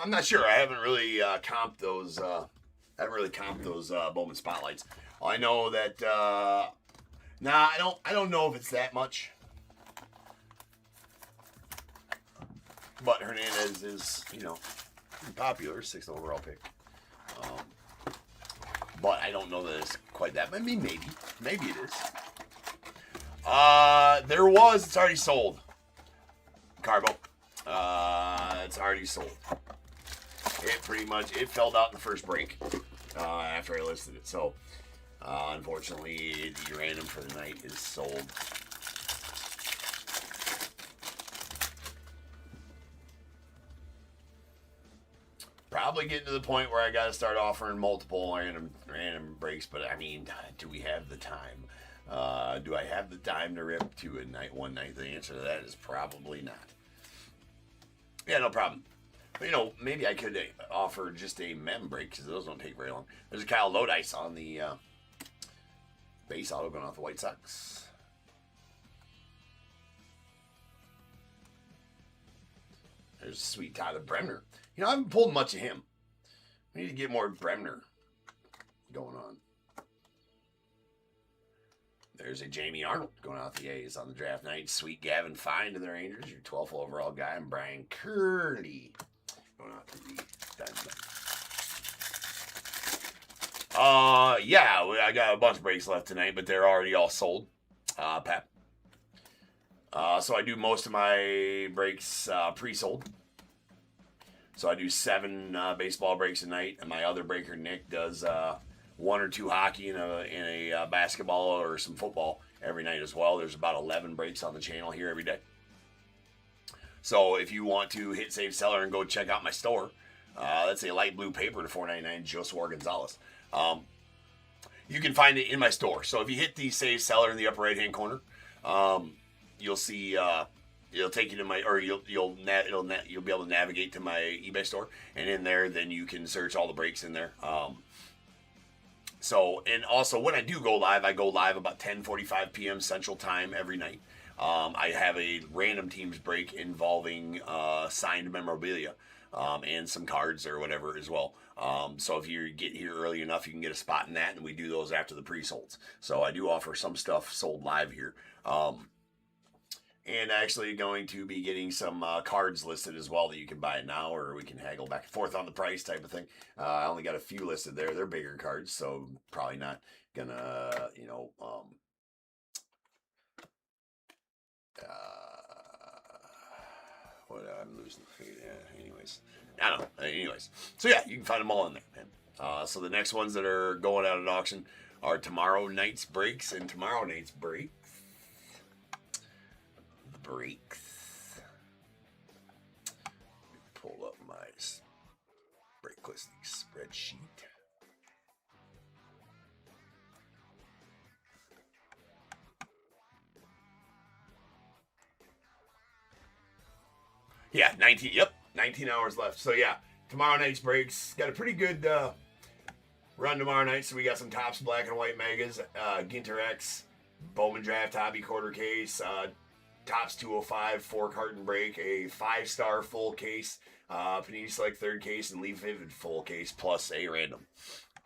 I'm not sure. I haven't really comped those. Bowman Spotlights. I know that. I don't know if it's that much. But Hernandez is, popular, 6th overall pick. But I don't know that it's quite that. I mean, maybe it is. It's already sold. Carbo. It's already sold. It fell out in the first break after I listed it. So, unfortunately, the random for the night is sold. probably getting to the point where I got to start offering multiple random breaks. But I mean, do we have the time? Do I have the time to rip to a night one night? The answer to that is probably not. Yeah, no problem. But, you know, maybe I could offer just a mem break because those don't take very long. There's a Kyle Lodice on the base auto going off the White Sox. There's sweet Tyler Bremner. You know, I haven't pulled much of him. We need to get more Bremner going on. There's a Jamie Arnold going out the A's on the draft night. Sweet Gavin Fine to the Rangers, your 12th overall guy. And Brian Curley going out to the Diamondbacks. Yeah, I got a bunch of breaks left tonight, but they're already all sold. Pep. So I do most of my breaks pre-sold. So I do 7 baseball breaks a night, and my other breaker, Nick, does 1 or 2 hockey and a basketball or some football every night as well. There's about 11 breaks on the channel here every day. So if you want to hit Save Seller and go check out my store, that's a light blue paper to $4.99, Joshua Gonzalez. You can find it in my store. So if you hit the Save Seller in the upper right-hand corner, you'll see... it'll take you to my, or you'll be able to navigate to my eBay store, and in there, then you can search all the breaks in there. So, and also when I do go live, I go live about 10:45 p.m. Central Time every night. I have a random teams break involving signed memorabilia and some cards or whatever as well. So if you get here early enough, you can get a spot in that, and we do those after the pre-solds. So I do offer some stuff sold live here. And actually going to be getting some cards listed as well that you can buy now, or we can haggle back and forth on the price type of thing. I only got a few listed there. They're bigger cards, so probably not gonna, you know, what I'm losing. Yeah, anyways, I don't know. Anyways, so yeah, you can find them all in there, man. So the next ones that are going out at auction are tomorrow night's breaks and tomorrow night's break. Breaks. Pull up my break listing spreadsheet. Yeah, 19. Yep, 19 hours left. So yeah, tomorrow night's breaks. Got a pretty good run tomorrow night. So we got some Topps black and white megas, Ginter X, Bowman draft hobby quarter case. Topps 205 4-carton break, a 5-star full case, Panini Select third case, and Leaf Vivid full case, plus a random.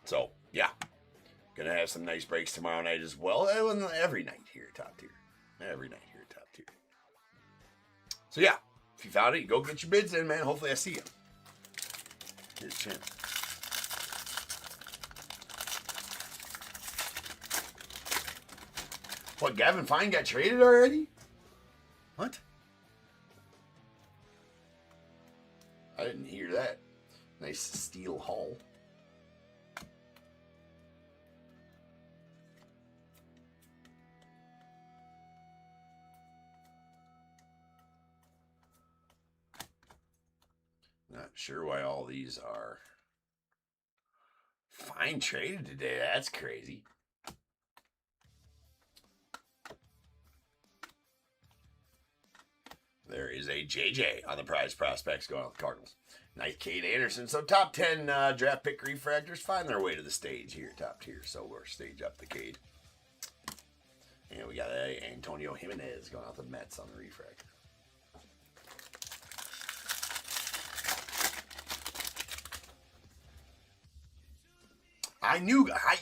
So, yeah. Gonna have some nice breaks tomorrow night as well. Every night here at Top Tier. Every night here at Top Tier. So, yeah. If you found it, go get your bids in, man. Hopefully I see you. Here's Chin. What, Gavin Fine got traded already? What? I didn't hear that. Nice steel hull. Not sure why all these are Fine traded today. That's crazy. There is a JJ on the prize prospects going on the Cardinals. Nice Cade Anderson. So top 10 draft pick refractors find their way to the stage here, Top Tier. So we're stage up the Cade. And we got Antonio Jimenez going out the Mets on the refractor.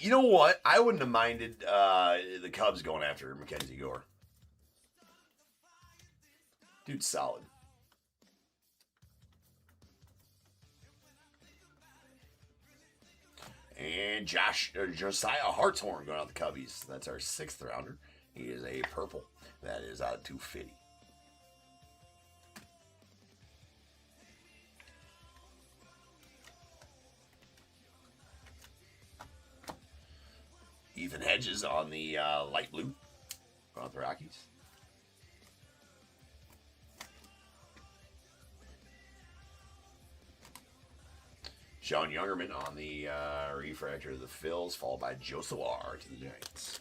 You know what? I wouldn't have minded the Cubs going after Mackenzie Gore. Dude's solid. And Josiah Hartshorn going out the Cubbies. That's our 6th rounder. He is a purple. That is out of 250. Ethan Hedges on the light blue. Going out the Rockies. Sean Youngerman on the refractor of the Phils, followed by Joe Sawar to the Giants.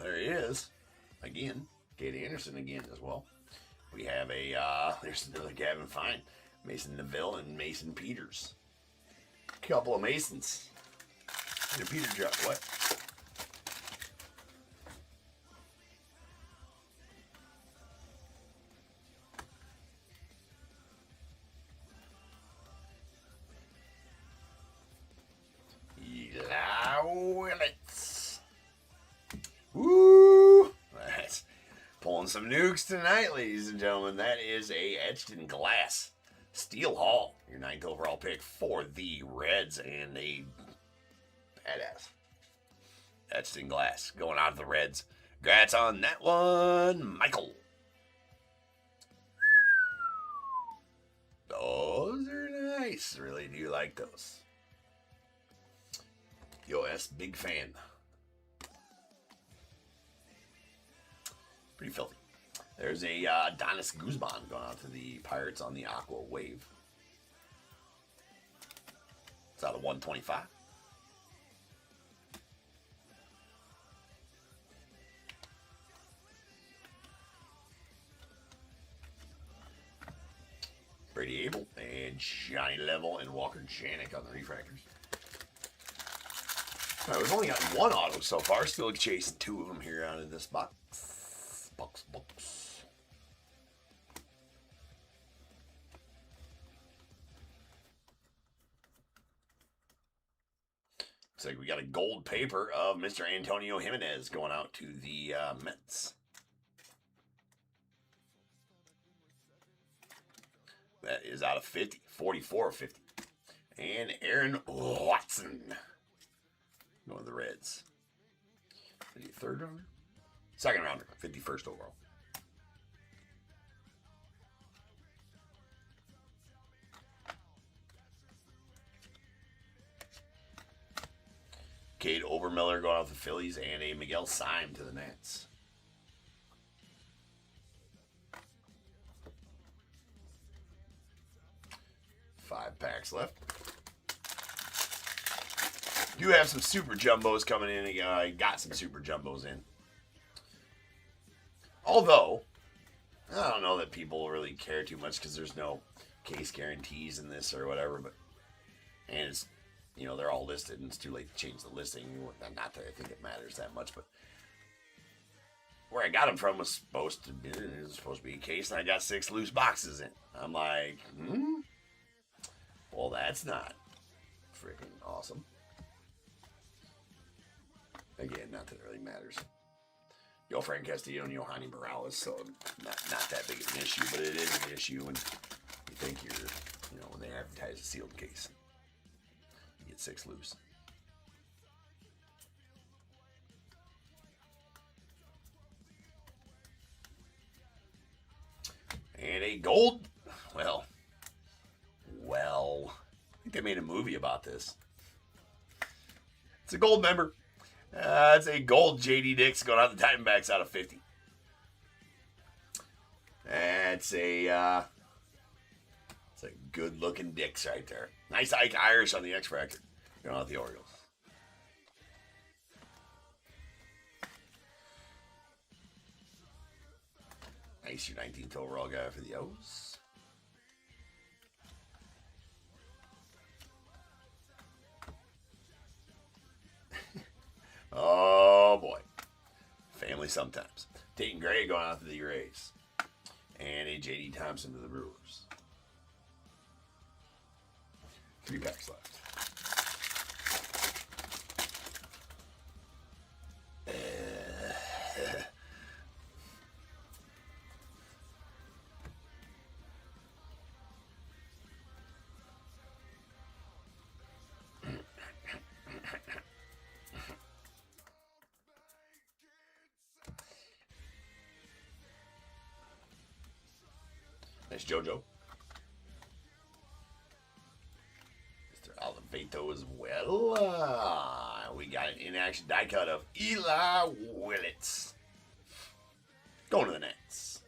There he is. Again, Kate Anderson again as well. We have there's another Gavin Fine, Mason Neville, and Mason Peters. Couple of Masons. And a Peter drop. What? Woo! That's pulling some nukes tonight, ladies and gentlemen. That is a etched in glass Steel Hall, your 9th overall pick for the Reds, and a badass etched in glass going out of the Reds. Congrats on that one, Michael. Those are nice. Really do like those. US big fan. Pretty filthy. There's a Donis Guzman going out to the Pirates on the Aqua Wave. It's out of 125. Brady Abel and Johnny Level and Walker Janik on the refractors. All right, we've only got one auto so far. Still chasing two of them here out of this box. Box. Looks like we got a gold paper of Mr. Antonio Jimenez going out to the Mets. That is out of 50. 44 of 50. And Aaron Watson going to the Reds. Is he a third rounder? Second rounder. 51st overall. Cade Overmiller going out to the Phillies, and a Miguel Syme to the Nats. Five packs left. Do have some super jumbos coming in. I got some super jumbos in. Although, I don't know that people really care too much because there's no case guarantees in this or whatever. But and it's, you know, they're all listed and it's too late to change the listing. Not that I think it matters that much, but where I got them from was supposed to be a case, and I got 6 loose boxes in. I'm like, well, that's not freaking awesome. Again, not that it really matters. Yo, Frank Castillo and Yohani Morales, so not that big of an issue, but it is an issue when you think you're, you know, when they advertise a sealed case. You get 6 loose. And a gold, well, I think they made a movie about this. It's a gold member. It's a gold JD Dix going out the Diamondbacks out of 50. That's a good-looking Dix right there. Nice Ike Irish on the X-Fractor. Going out the Orioles. Nice, your 19th overall guy for the O's. Oh, boy. Family sometimes. Tate Gray going out to the Rays. And a J.D. Thompson to the Brewers. 3 packs left. Nice JoJo. Mr. Oliveto as well. We got an in-action die cut of Eli Willits. Going to the Nets.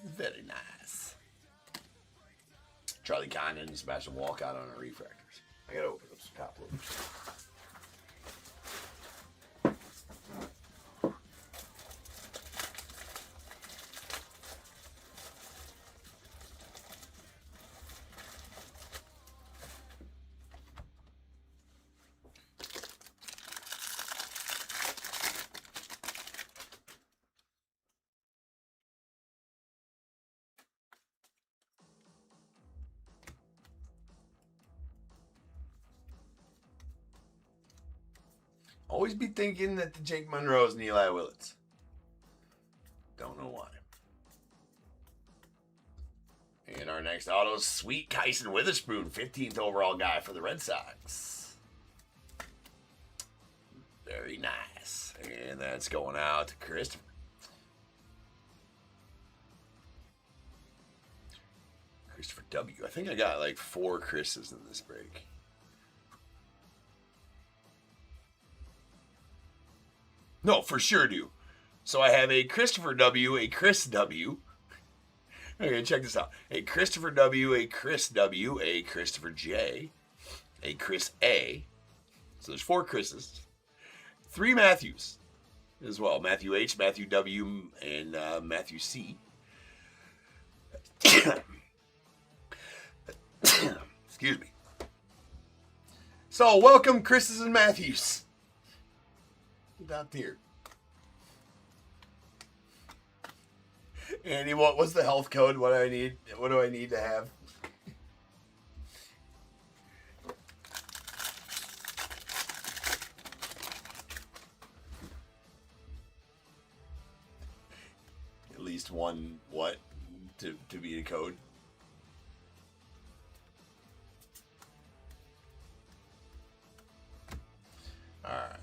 Very nice. Charlie Condon and Sebastian Walcott on our refractors. I gotta open up some top loaders. Always be thinking that the Jake Monroes and Eli Willits. Don't know why. And our next auto, Sweet Kyson Witherspoon, 15th overall guy for the Red Sox. Very nice. And that's going out to Christopher. Christopher W. I think I got like 4 Chris's in this break. No, for sure do. So I have a Christopher W, a Chris W. Okay, check this out. A Christopher W, a Chris W, a Christopher J, a Chris A. So there's 4 Chris's. 3 Matthews as well. Matthew H, Matthew W, and Matthew C. Excuse me. So welcome, Chris's and Matthews. Down here. Andy, what's the health code? What do I need? What do I need to have? At least one what to be a code? All right.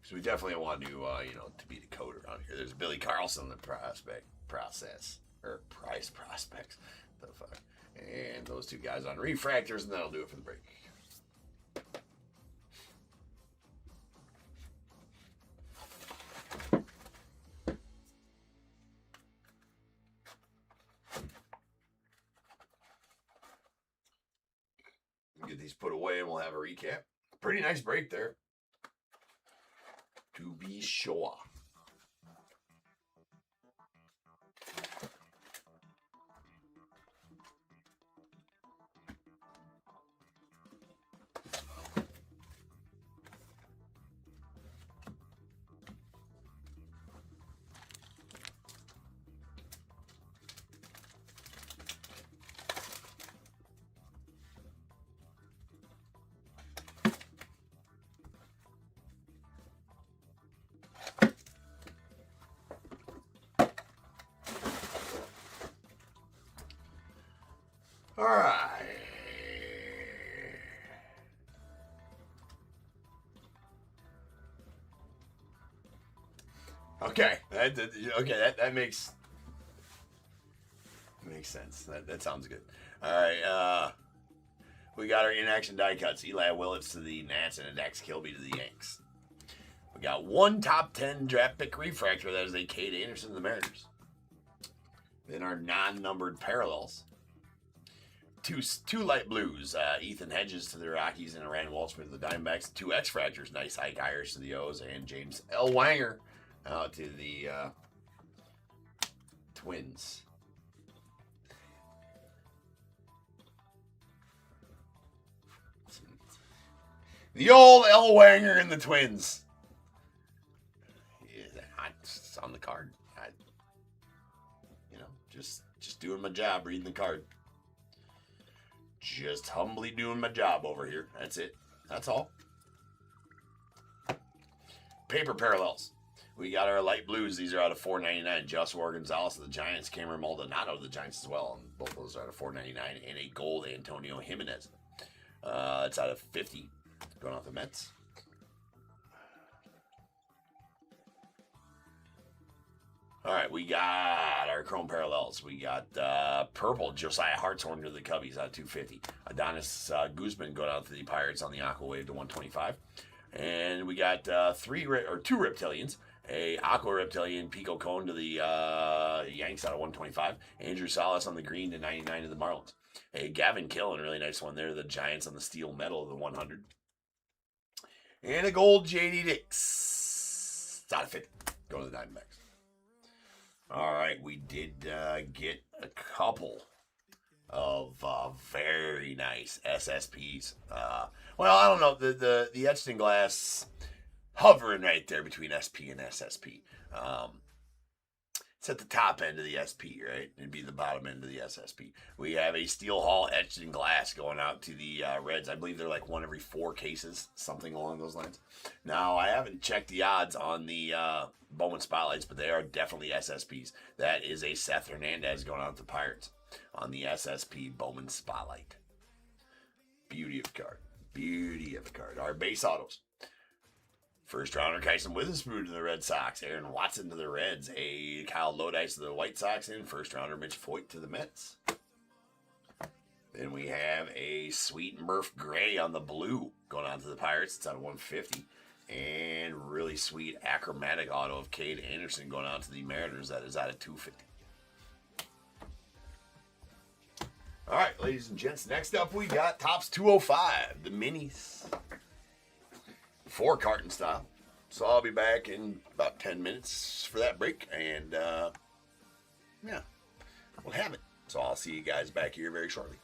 So we definitely want to, to be the code around here. There's Billy Carlson, the prospects. The fuck. And those 2 guys on refractors, and that'll do it for the break. Get these put away and we'll have a recap. Pretty nice break there. To be sure. All right. Okay. That makes sense. That sounds good. All right. We got our in-action die cuts. Eli Willits to the Nats and a Dax Kilby to the Yanks. We got 1 top 10 draft pick refractor. That is a Cade Anderson to the Mariners. Then our non-numbered parallels. Two light blues. Ethan Hedges to the Rockies and Rand Walshman to the Diamondbacks. 2 X-fractors. Nice Ike Irish to the O's and James L. Wanger to the Twins. The old L. Wanger and the Twins. Yeah, it's on the card. Just doing my job, reading the card. Just humbly doing my job over here. That's it. That's all. Paper parallels. We got our light blues. These are out of $4.99. Joshua Gonzalez of the Giants. Cameron Maldonado of the Giants as well. And both those are out of $4.99. And a gold Antonio Jimenez. It's out of 50. Going off the Mets. All right, we got our Chrome Parallels. We got purple Josiah Hartshorn to the Cubbies at 250. Adonis Guzman going out to the Pirates on the Aqua Wave to 125. And we got two Reptilians. A Aqua Reptilian Pico Cone to the Yanks out of 125. Andrew Salas on the green to 99 to the Marlins. A Gavin Killen, really nice one there. The Giants on the steel metal of the 100. And a gold JD Dix. It's out of 50. Go to the Diamondbacks. All right, we did get a couple of very nice SSPs. Well, I don't know, the etched in glass hovering right there between SP and SSP. It's at the top end of the SP, right? It'd be the bottom end of the SSP. We have a Steel Hall etched in glass going out to the Reds. I believe they're like 1 every 4 cases, something along those lines. Now, I haven't checked the odds on the Bowman Spotlights, but they are definitely SSPs. That is a Seth Hernandez going out to Pirates on the SSP Bowman Spotlight. Beauty of the card. Beauty of the card. Our base autos. First rounder, Kyson Witherspoon to the Red Sox. Aaron Watson to the Reds. A Kyle Lodice to the White Sox. And first rounder, Mitch Foyt to the Mets. Then we have a sweet Murph Gray on the blue going on to the Pirates. It's out of 150. And really sweet achromatic auto of Cade Anderson going out to the Mariners. That is out of 250. All right, ladies and gents. Next up, we got Topps 205, the minis. 4 carton style. So I'll be back in about 10 minutes for that break. And, yeah, we'll have it. So I'll see you guys back here very shortly.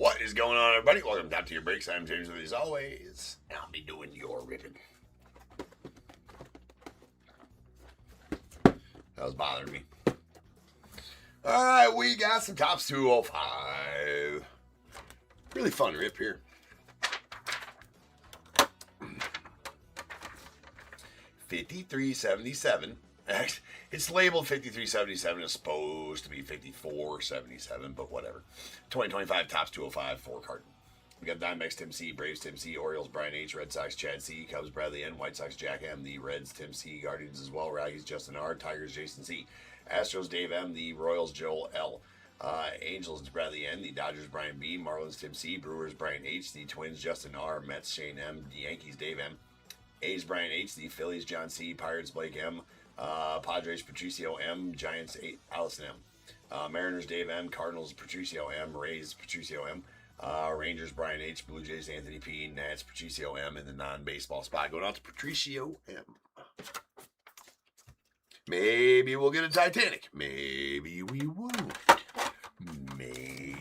What is going on, everybody? Welcome back to your breaks. I'm James with you as always, and I'll be doing your ripping. That was bothering me. All right, we got some Topps 205. Really fun rip here. $53.77. It's labeled $53.77. It's supposed to be $54.77, but whatever. 2025 Topps 205 4 carton. We got Diamondbacks Tim C, Braves Tim C, Orioles Brian H, Red Sox Chad C, Cubs Bradley N, White Sox Jack M, the Reds Tim C, Guardians as well, Rockies Justin R, Tigers Jason C, Astros Dave M, the Royals Joel L, Angels Bradley N, the Dodgers Brian B, Marlins Tim C, Brewers Brian H, the Twins Justin R, Mets Shane M, the Yankees Dave M, A's Brian H, the Phillies John C, Pirates Blake M, Padres Patricio M, Giants Allison M, Mariners Dave M, Cardinals Patricio M, Rays Patricio M, Rangers Brian H, Blue Jays Anthony P, Nats Patricio M in the non-baseball spot. Going out to Patricio M. Maybe we'll get a Titanic. Maybe we won't. Maybe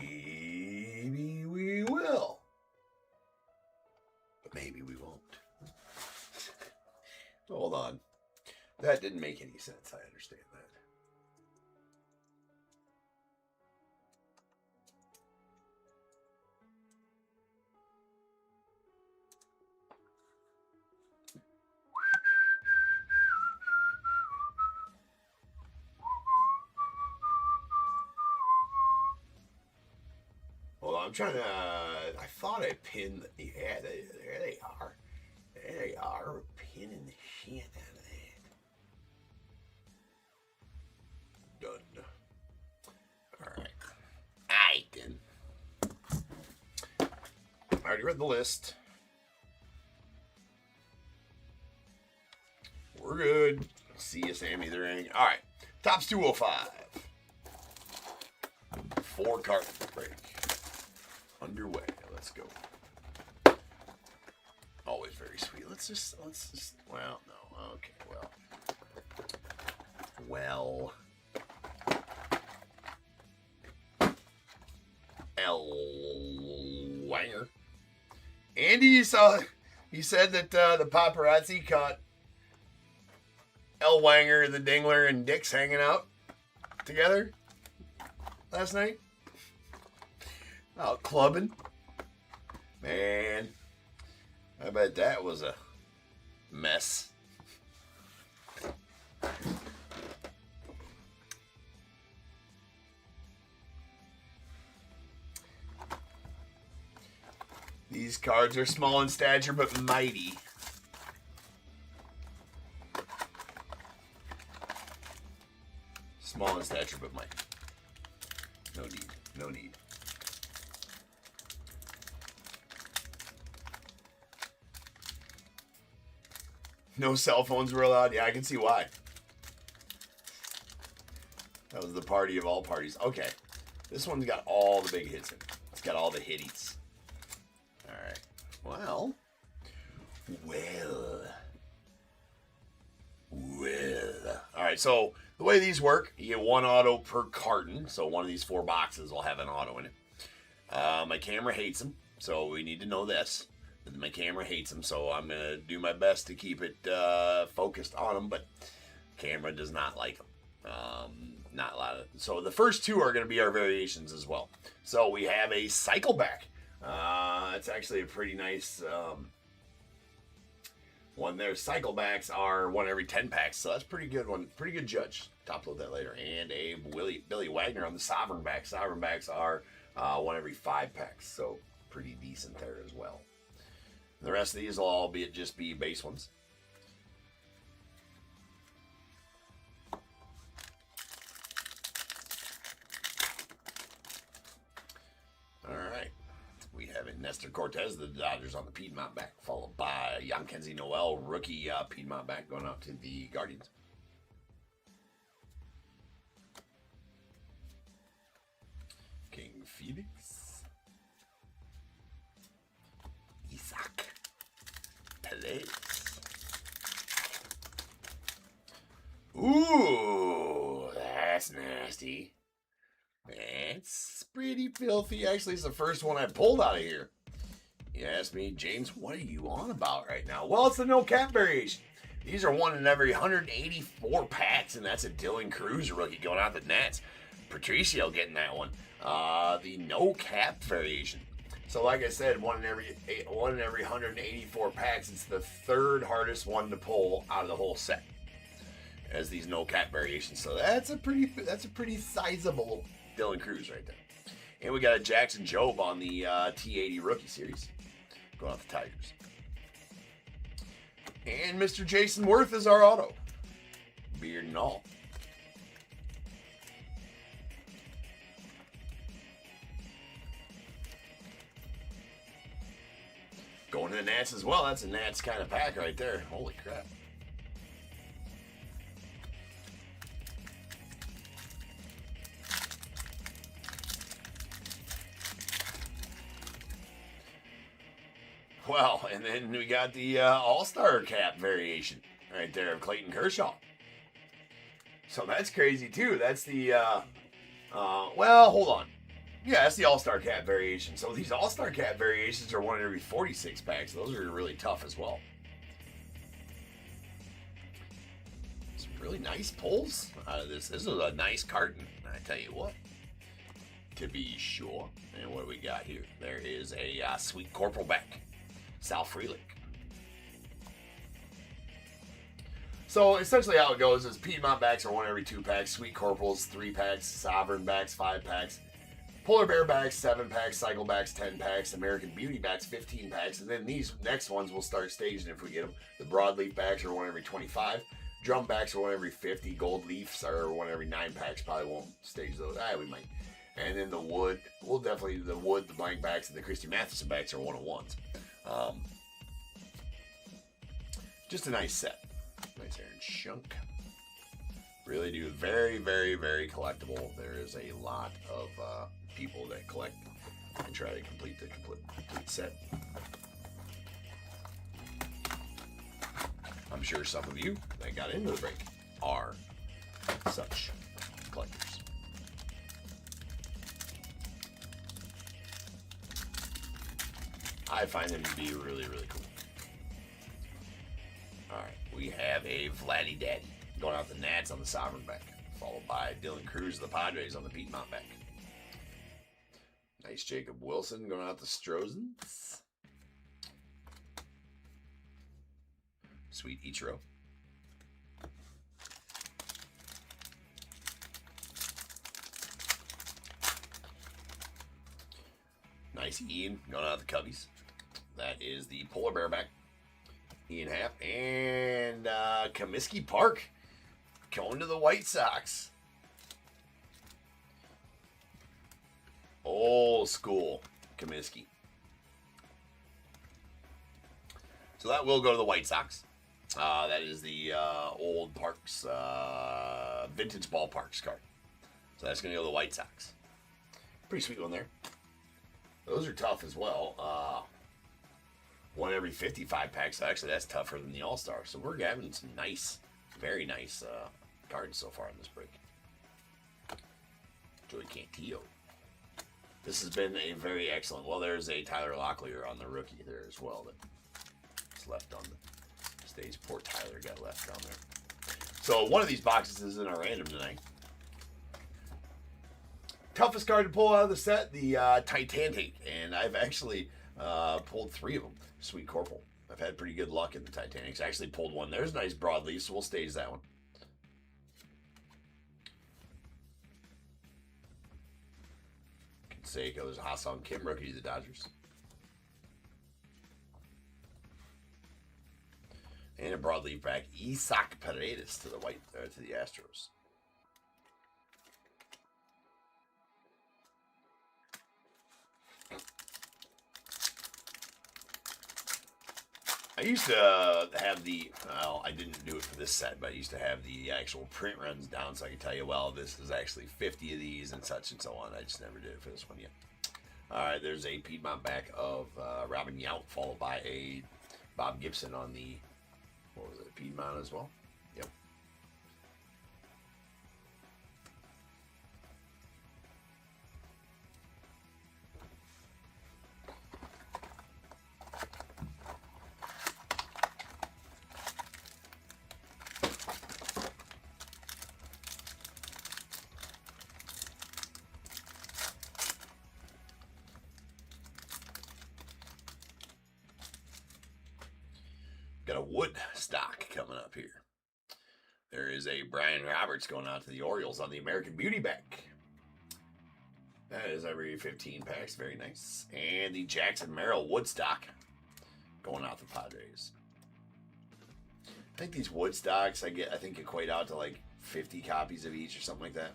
we will. But maybe we won't. Hold on. That didn't make any sense. I understand that. Hold on. I'm trying to... I thought I pinned... Yeah, there they are. There they are. Pinning the shit out of that. Done. Alright. Aight then. I already read the list. We're good. See you, Sammy. There ain't. Alright. Topps 205. 4 carton break. Underway. Let's go. Always very sweet. Let's just, well, no. Okay, well. L. Wanger. Andy, he said that the paparazzi caught L. Wanger, the Dingler, and Dix hanging out together last night. Out clubbing. Man. I bet that was a mess. These cards are small in stature but mighty. Small in stature but mighty. No need. No need. No cell phones were allowed. Yeah, I can see why. That was the party of all parties. Okay. This one's got all the big hits in it. It's got all the hitties. All right. Well. All right, so the way these work, you get 1 auto per carton. So one of these 4 boxes will have an auto in it. My camera hates them, so we need to know this. My camera hates them, so I'm going to do my best to keep it focused on them, but camera does not like them. Not a lot of... So the first 2 are going to be our variations as well. So we have a cycle back. It's actually a pretty nice one there. Cycle backs are 1 every 10 packs, so that's pretty good one. Pretty good judge. Top load that later. And a Billy Wagner on the Sovereign back. Sovereign backs are 1 every 5 packs, so pretty decent there as well. The rest of these will all just be base ones. All right. We have a Nestor Cortez, the Dodgers on the Piedmont back, followed by Yonkenzie Noel, rookie Piedmont back, going out to the Guardians. King Felix. Isaac. Pelé. Ooh, that's nasty. It's pretty filthy. Actually, it's the first one I pulled out of here. You ask me, James, what are you on about right now? Well, it's the no cap variation. These are one in every 184 packs, and that's a Dylan Cruz rookie going out the Nats. Patricio getting that one. The no cap variation. So, like I said, one in every 184 packs. It's the third hardest one to pull out of the whole set, as these no cap variations. So that's a pretty sizable Dylan Cruz right there. And we got a Jackson Jobe on the T80 rookie series, going out the Tigers. And Mr. Jason Worth is our auto, beard and all. Going to the Nats as well. That's a Nats kind of pack right there. Holy crap. Well, and then we got the All-Star cap variation right there of Clayton Kershaw. So that's crazy too. That's the, well, hold on. Yeah, that's the All-Star cap variation. So these All-Star cap variations are one in every 46 packs. Those are really tough as well. Some really nice pulls out of this. This is a nice carton, I tell you what. To be sure. And what do we got here? There is a Sweet Corporal back. Sal Frelick. So essentially how it goes is Piedmont backs are one every 2 packs, Sweet Corporals 3 packs, Sovereign backs 5 packs, Polar Bear backs 7 packs, Cycle backs 10 packs, American Beauty backs 15 packs, and then these next ones we'll start staging if we get them. The Broadleaf backs are one every 25, Drum backs are one every 50, Gold Leafs are one every 9 packs. Probably won't stage those. We might. And then the Wood, we'll definitely the Wood, the blank backs, and the Christy Matheson backs are 101s. Just a nice set. Nice Aaron Shunk. Really do. Very, very, very collectible. There is a lot of people that collect and try to complete the complete set. I'm sure some of you that got into the break are such collectors. I find them to be really, really cool. Alright, we have a Vladdy Daddy going out the Nats on the Sovereign back, followed by Dylan Cruz of the Padres on the Piedmont back. Nice Jacob Wilson going out the Strozens. Sweet Ichiro. Nice Ian going out the Cubbies. That is the Polar Bear back. Ian Happ. And Comiskey Park going to the White Sox. Old school Comiskey. So that will go to the White Sox. That is the old Parks, vintage ballparks card. So that's going to go to the White Sox. Pretty sweet one there. Those are tough as well. One every 55 packs. Actually, that's tougher than the All-Star. So we're having some nice, very nice cards so far in this break. Joey Cantillo. This has been a very excellent. Well, there's a Tyler Locklear on the rookie there as well. That's left on the stage. Poor Tyler got left on there. So one of these boxes is in our random tonight. Toughest card to pull out of the set, the Titanic. And I've actually pulled 3 of them. Sweet Corporal. I've had pretty good luck in the Titanics. I actually pulled one. There's a nice broadleaf, so we'll stage that one. Canseco, there's a Ha-Seong Kim rookie to the Dodgers. And a broadleaf back, Isaac Paredes to the to the Astros. I used to have the, well, I didn't do it for this set, but I used to have the actual print runs down so I could tell you, well, this is actually 50 of these and such and so on. I just never did it for this one yet. All right, there's a Piedmont back of Robin Yount, followed by a Bob Gibson on the, what was it, Piedmont as well? Yep. up here. There is a Brian Roberts going out to the Orioles on the American Beauty back. That is every 15 packs. Very nice. And the Jackson Merrill Woodstock going out to the Padres. I think these Woodstocks I think equate out to like 50 copies of each or something like that.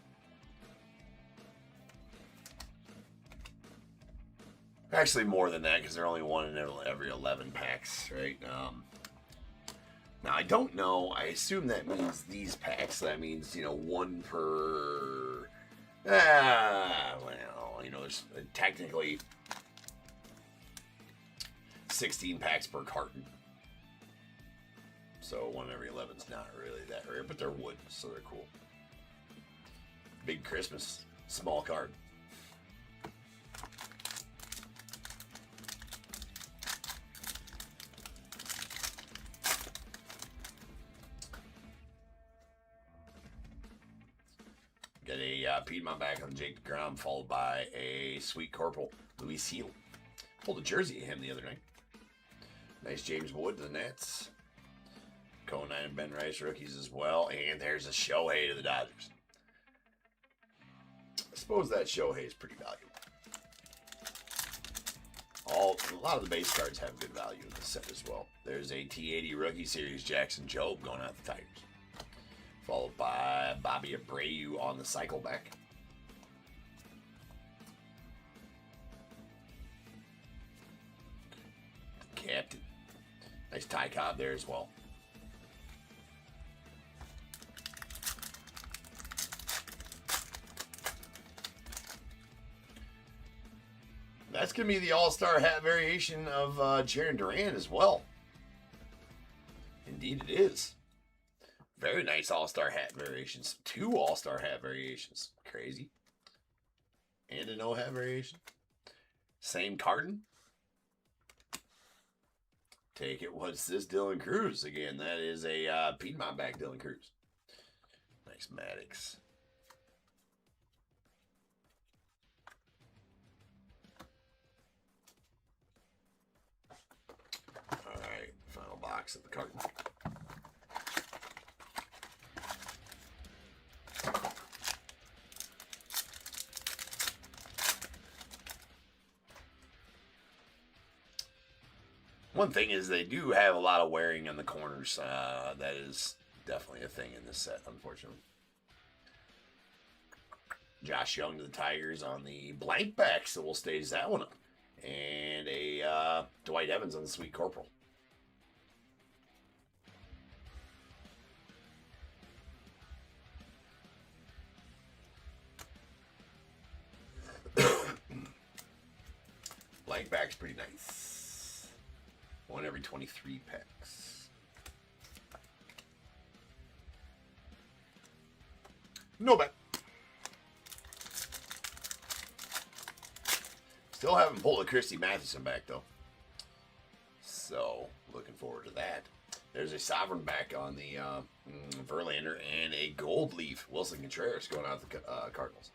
Actually more than that because they're only one in every 11 packs, right? Now I don't know. I assume that means these packs. That means, you know, one per... well, you know, there's technically 16 packs per carton. So one every 11 is not really that rare, but they're wood, so they're cool. Big Christmas, small card. Got a Piedmont back on Jake DeGrom, followed by a Sweet Corporal, Louis Seal. Pulled a jersey of him the other night. Nice James Wood to the Nets. Conine and Ben Rice rookies as well. And there's a Shohei to the Dodgers. I suppose that Shohei is pretty valuable. A lot of the base cards have good value in this set as well. There's a T80 Rookie Series Jackson Jobe going out the Tigers. Followed by Bobby Abreu on the cycle back. Captain. Nice Ty Cobb there as well. That's going to be the All-Star hat variation of Jaron Duran as well. Indeed it is. Very nice All-Star hat variations. 2 All-Star hat variations. Crazy. And a no hat variation. Same carton. Take it. What's this? Dylan Cruz. Again, that is a Piedmont back Dylan Cruz. Nice Maddox. Alright, final box of the carton. One thing is they do have a lot of wearing on the corners. That is definitely a thing in this set, unfortunately. Josh Young to the Tigers on the blank back, so we'll stage that one up. And a Dwight Evans on the Sweet Corporal. Blank back's pretty nice. One every 23 packs. No bet. Still haven't pulled a Christy Mathewson back, though. So, looking forward to that. There's a Sovereign back on the Verlander and a Gold Leaf. Wilson Contreras going out the Cardinals.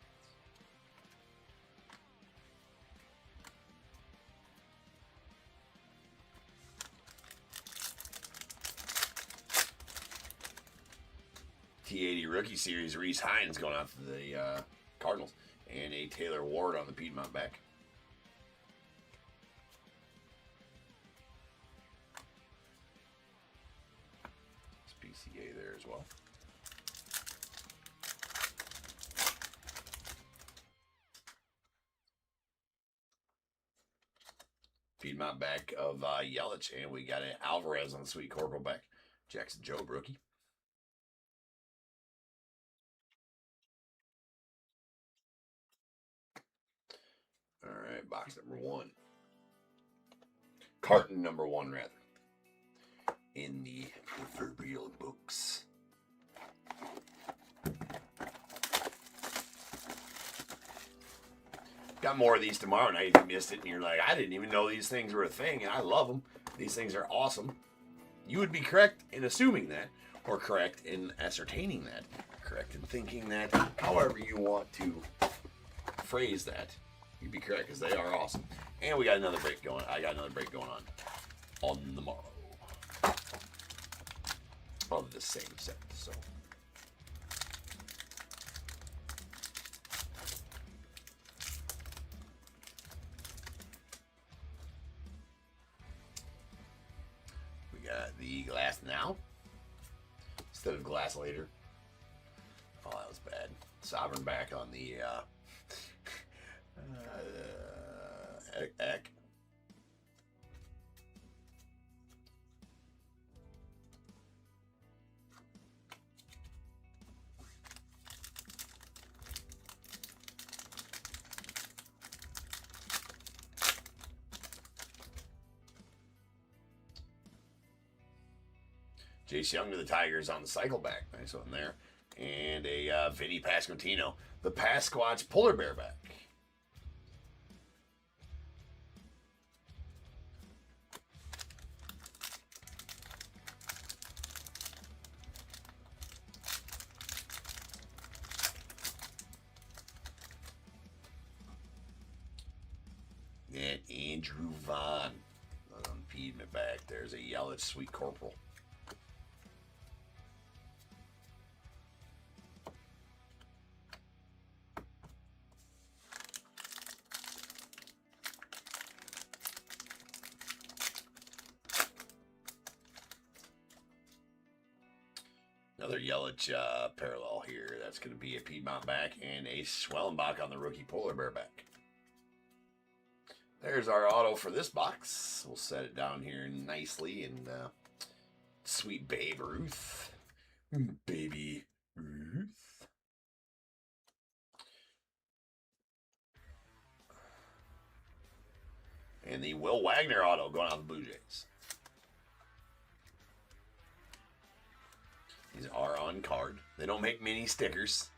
T80 Rookie Series, Reese Hines going out to the Cardinals. And a Taylor Ward on the Piedmont back. It's PCA there as well. Piedmont back of Yelich. And we got an Alvarez on the Sweet Corporal back. Jackson Jobe rookie. All right, box number 1. Carton number 1, rather. In the proverbial books. Got more of these tomorrow night if you missed it and you're like, I didn't even know these things were a thing, and I love them. These things are awesome. You would be correct in assuming that, or correct in ascertaining that, correct in thinking that, however you want to phrase that. You'd be correct because they are awesome. And we got another break going. I got another break going on the morrow. of the same set. So we got the glass now instead of glass later. Oh, that was bad. Sovereign back on the Eck. Jace Young to the Tigers on the cycle back. Nice one there. And a Vinny Pasquantino, the Pasquatch polar bear back. And Andrew Vaughn on Piedmont back. There's a Yelich Sweet Corporal. Another Yelich parallel here. That's going to be a Piedmont back and a Schwellenbach on the rookie polar bear back. There's our auto for this box. We'll set it down here nicely. And sweet Babe Ruth. Baby Ruth. And the Will Wagner auto going on the Blue Jays. These are on card. They don't make mini stickers.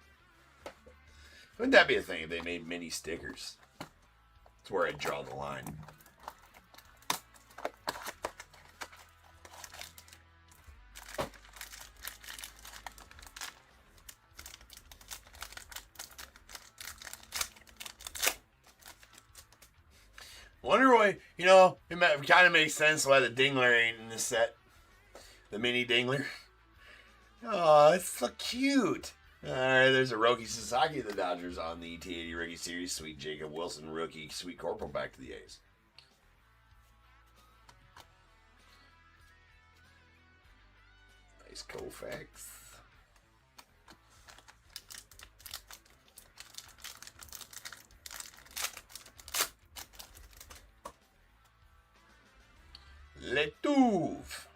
Wouldn't that be a thing if they made mini stickers? That's where I'd draw the line. Wonder why, it kind of makes sense why the Dingler ain't in this set. The mini Dingler. Oh, it's so cute. All right, there's a Roki Sasaki of the Dodgers on the T80 Rookie Series. Sweet Jacob Wilson rookie. Sweet Corporal back to the A's. Nice Koufax. Letouve.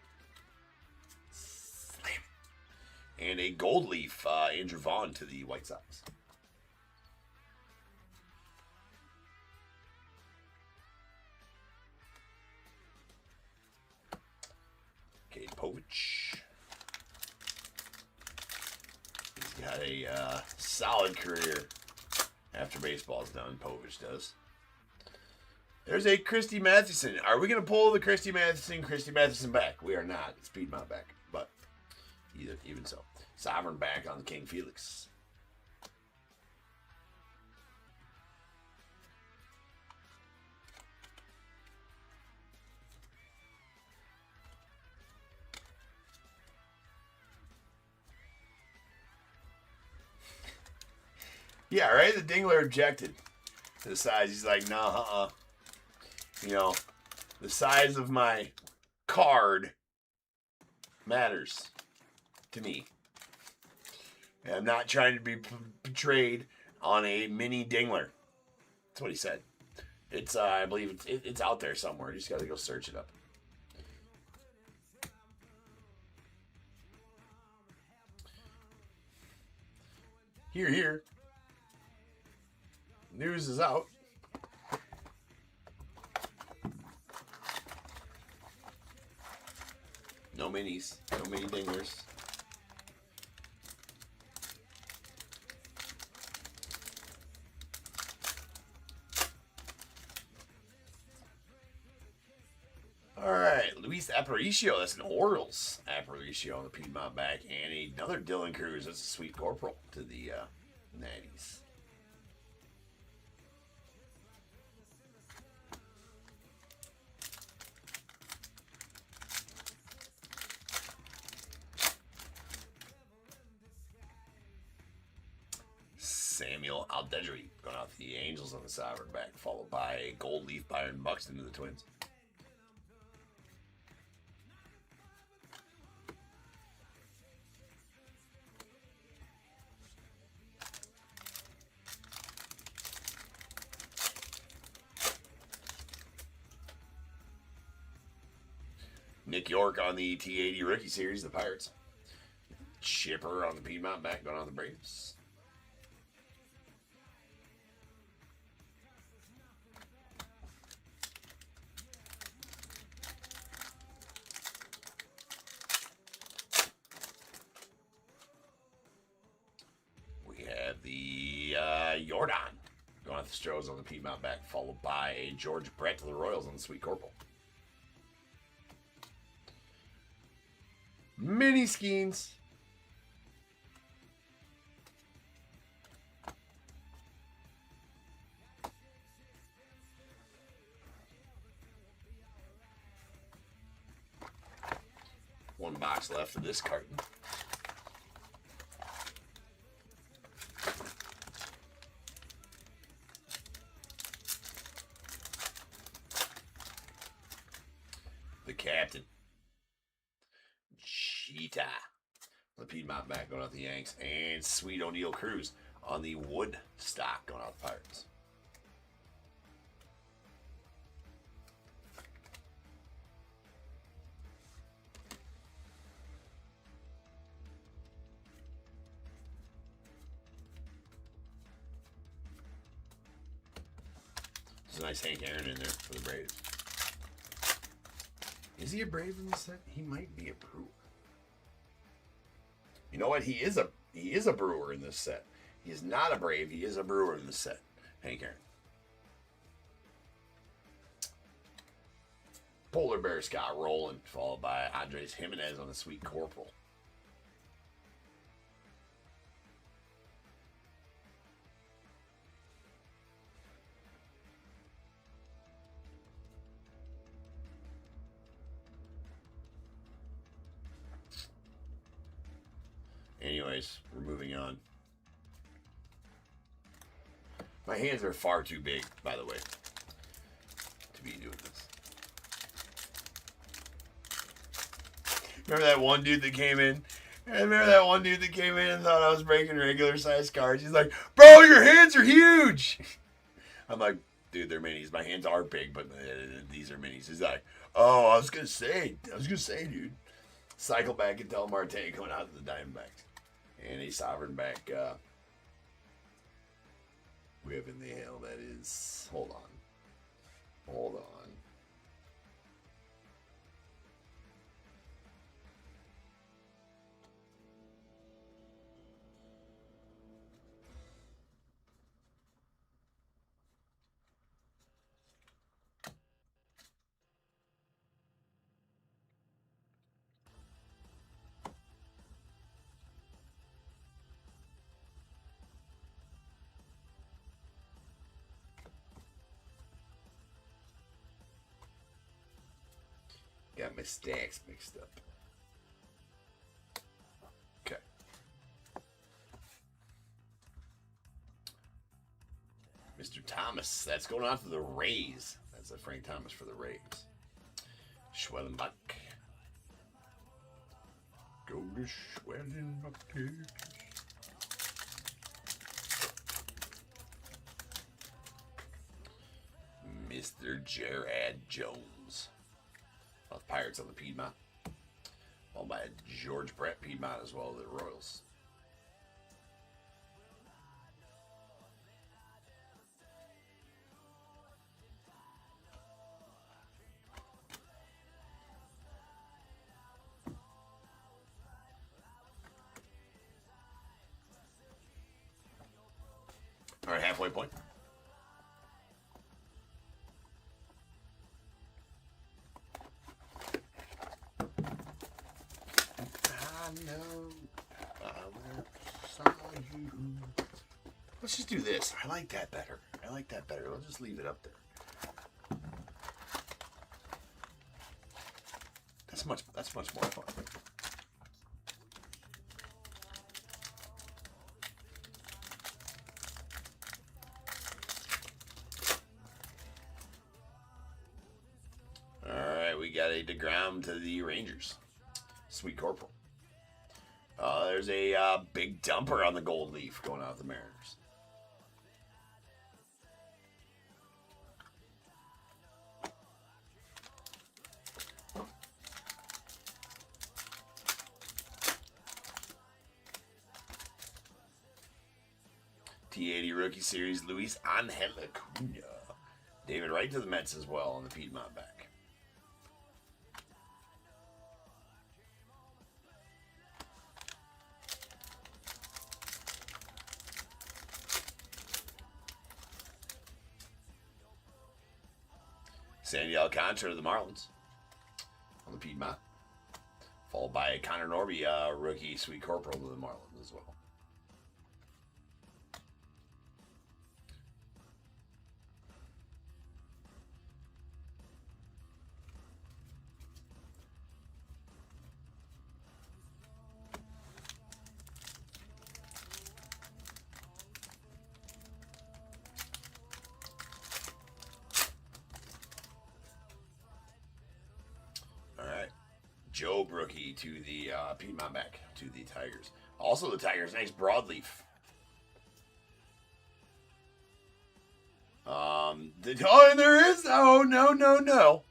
And a gold leaf, Andrew Vaughn to the White Sox. Cade Povich. He's got a solid career after baseball's done, Povich does. There's a Christy Mathewson. Are we going to pull the Christy Mathewson back? We are not. It's Piedmont back, but even so. Sovereign back on the King Felix. Yeah, right? The Dingler objected to the size. He's like, nah, the size of my card matters to me. And I'm not trying to be portrayed on a mini Dingler. That's what he said. It's, I believe it's out there somewhere. You just got to go search it up. Here. News is out. No minis. No mini Dinglers. All right, Luis Aparicio. That's an Orioles Aparicio on the Piedmont back. And another Dylan Cruz. That's a Sweet Corporal to the Natties. Samuel Aldedri going off the Angels on the sovereign back, followed by Gold Leaf Byron Buxton to the Twins. Nick York on the T80 Rookie Series, the Pirates. Chipper on the Piedmont back going on the Braves. We have the Jordan going off the Stros on the Piedmont back, followed by George Brett to the Royals on the Sweet Corporal. Mini Skeens. One box left of this carton. The captain. Cheetah. The Piedmont back going out the Yanks. And Sweet O'Neal Cruz on the wood stock going out the Pirates. There's a nice Hank Aaron in there for the Braves. Is he a Brave in this set? He might be a Brewer. You know what? He is a Brewer in this set. He is not a Brave. He is a Brewer in this set. Hank Aaron. Polar Bear Scott Rowland, followed by Andres Jimenez on the Sweet Corporal. Anyways, we're moving on. My hands are far too big, by the way, to be doing this. Remember that one dude that came in? I remember that one dude that came in and thought I was breaking regular size cards. He's like, bro, your hands are huge. I'm like, dude, they're minis. My hands are big, but these are minis. He's like, oh, I was gonna say, dude. Cycle back and tell Marte coming out to the Diamondbacks. And a sovereign back. We have in the hail. That is. Hold on. Got my stacks mixed up. Okay. Mr. Thomas, that's going on for the Rays. That's a Frank Thomas for the Rays. Schwellenbach. Go to Schwellenbach. Mr. Gerard Jones. Pirates on the Piedmont. Owned by George Brett Piedmont as well, the Royals. All right, halfway point. Let's just do this. I like that better. Let's just leave it up there. That's much more fun. got a DeGrom to the Rangers. Sweet Corporal. There's a big dumper on the gold leaf going out with the Mariners. T80 Rookie Series, Luis Angel Acuna. David Wright to the Mets as well on the Piedmont back. Sandy Alcantara to the Marlins on the Piedmont. Followed by Connor Norby, rookie Sweet Corporal to the Marlins as well. Job rookie to the Piedmont back to the Tigers. Also the Tigers, nice broadleaf. And there is, no.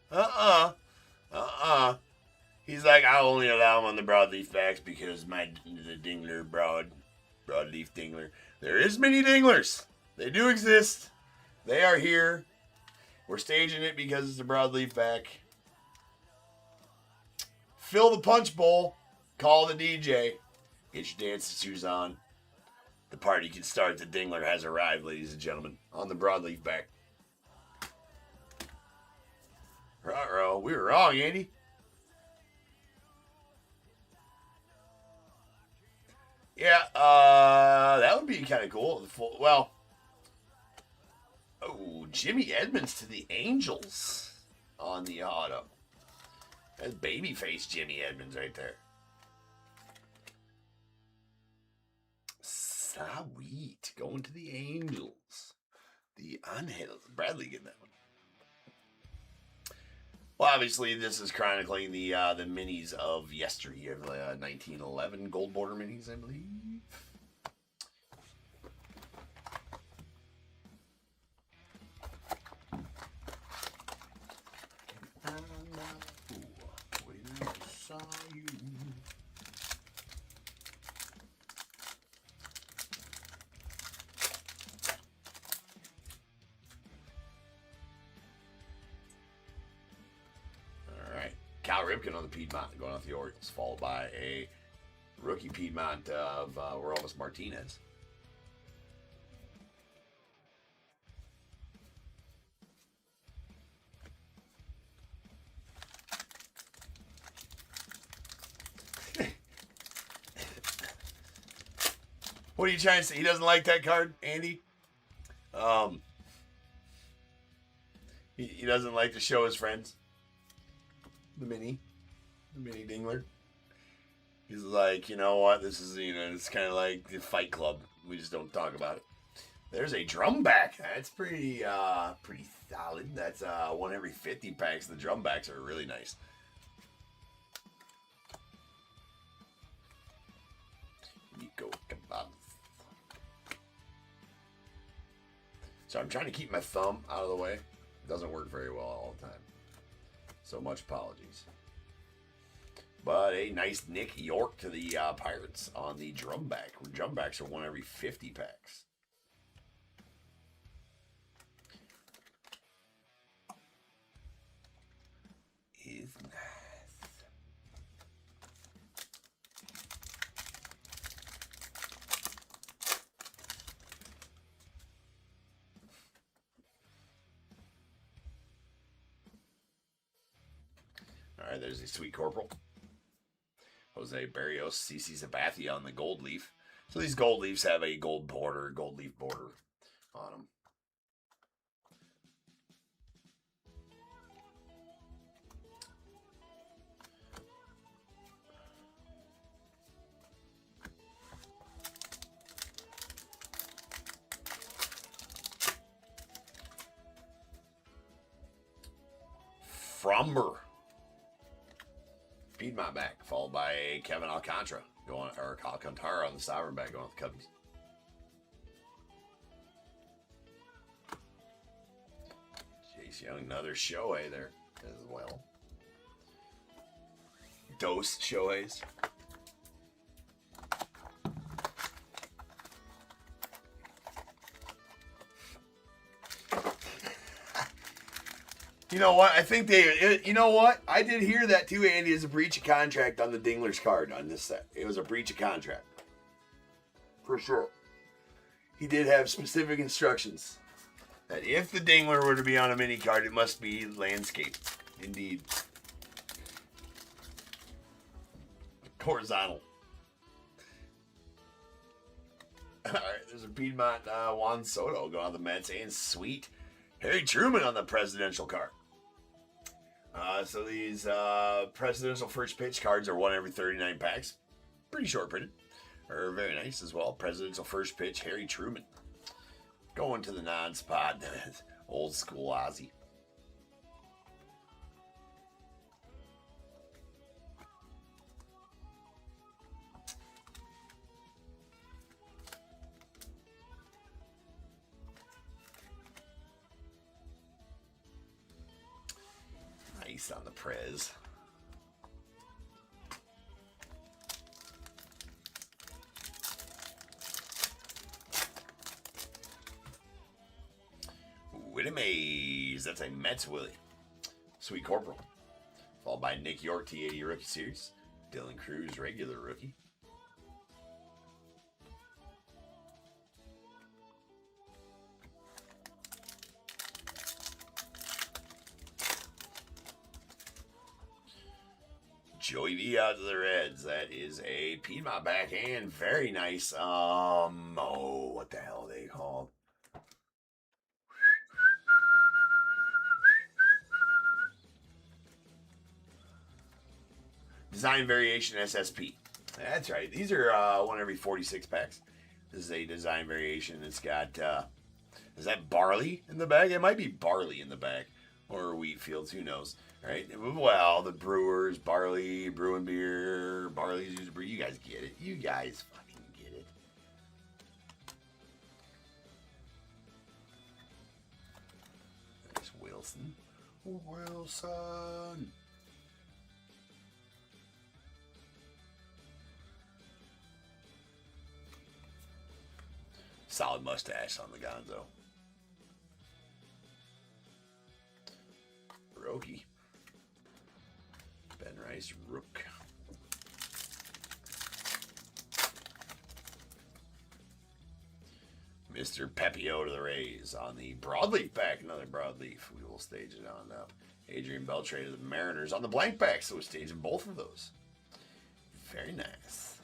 He's like, I only allow him on the broadleaf backs because the dingler broadleaf dingler. There is mini dinglers. They do exist. They are here. We're staging it because it's a broadleaf back. Fill the punch bowl. Call the DJ. Get your dancing shoes on. The party can start. The dingler has arrived, ladies and gentlemen, on the broadleaf back. Ruh-roh. We were wrong, Andy. Yeah, that would be kind of cool. Well, oh, Jimmy Edmonds to the Angels on the auto. That's babyface Jimmy Edmonds right there. Sweet. Going to the Angels. The Angels. Bradley getting that one. Well, obviously, this is chronicling the minis of yesteryear, 1911 gold border minis, I believe. Cal Ripken on the Piedmont going off the Orioles, followed by a rookie Piedmont of Roelvis Martinez. What are you trying to say? He doesn't like that card, Andy? He doesn't like to show his friends. The mini dingler. He's like, you know what? This is, it's kind of like the Fight Club. We just don't talk about it. There's a drum back. That's pretty solid. That's one every 50 packs. The drum backs are really nice. Nico Kebab. So I'm trying to keep my thumb out of the way. It doesn't work very well all the time. So much apologies. But a nice Nick York to the Pirates on the drum back. Drum backs are one every 50 packs. Is nice. All right, there's the Sweet Corporal. Jose Barrios, CC Sabathia on the gold leaf. So these gold leaves have a gold leaf border on them. Fromber Piedmont back, followed by Kevin Alcantara Alcantara on the Sovereign back going with the Cubbies. Chase Young, another Shohei there as well. Dose Shoheis. You know what? I think you know what? I did hear that too, Andy, is a breach of contract on the Dingler's card on this set. It was a breach of contract. For sure. He did have specific instructions that if the Dingler were to be on a mini card, it must be landscape. Indeed. Horizontal. All right, there's a Piedmont Juan Soto going on the Mets, and sweet Harry Truman on the presidential card. So these presidential first pitch cards are 1 every 39 packs. Pretty short printed. Or very nice as well. Presidential first pitch, Harry Truman. Going to the non-spot. Old school Ozzy. Nice on the Prez. Willie Mays. That's a Mets Willie. Sweet Corporal. Followed by Nick York, T80 Rookie Series. Dylan Cruz, regular rookie. Joey V out to the Reds. That is a Piedmont backhand. Very nice. Oh, what the hell are they called? Design Variation SSP. That's right. These are 1 every 46 packs. This is a design variation. It's got, is that barley in the bag? It might be barley in the bag. Or wheat fields, who knows? Right? Well, the brewers, barley, brewing beer, barley's used to brew. You guys get it. You guys fucking get it. There's Wilson. Wilson. Solid mustache on the Gonzo. Roki. Ben Rice, Rook. Mr. Pepio to the Rays on the broadleaf pack. Another broadleaf. We will stage it on up. Adrian Beltre to the Mariners on the blank pack. So we're staging both of those. Very nice.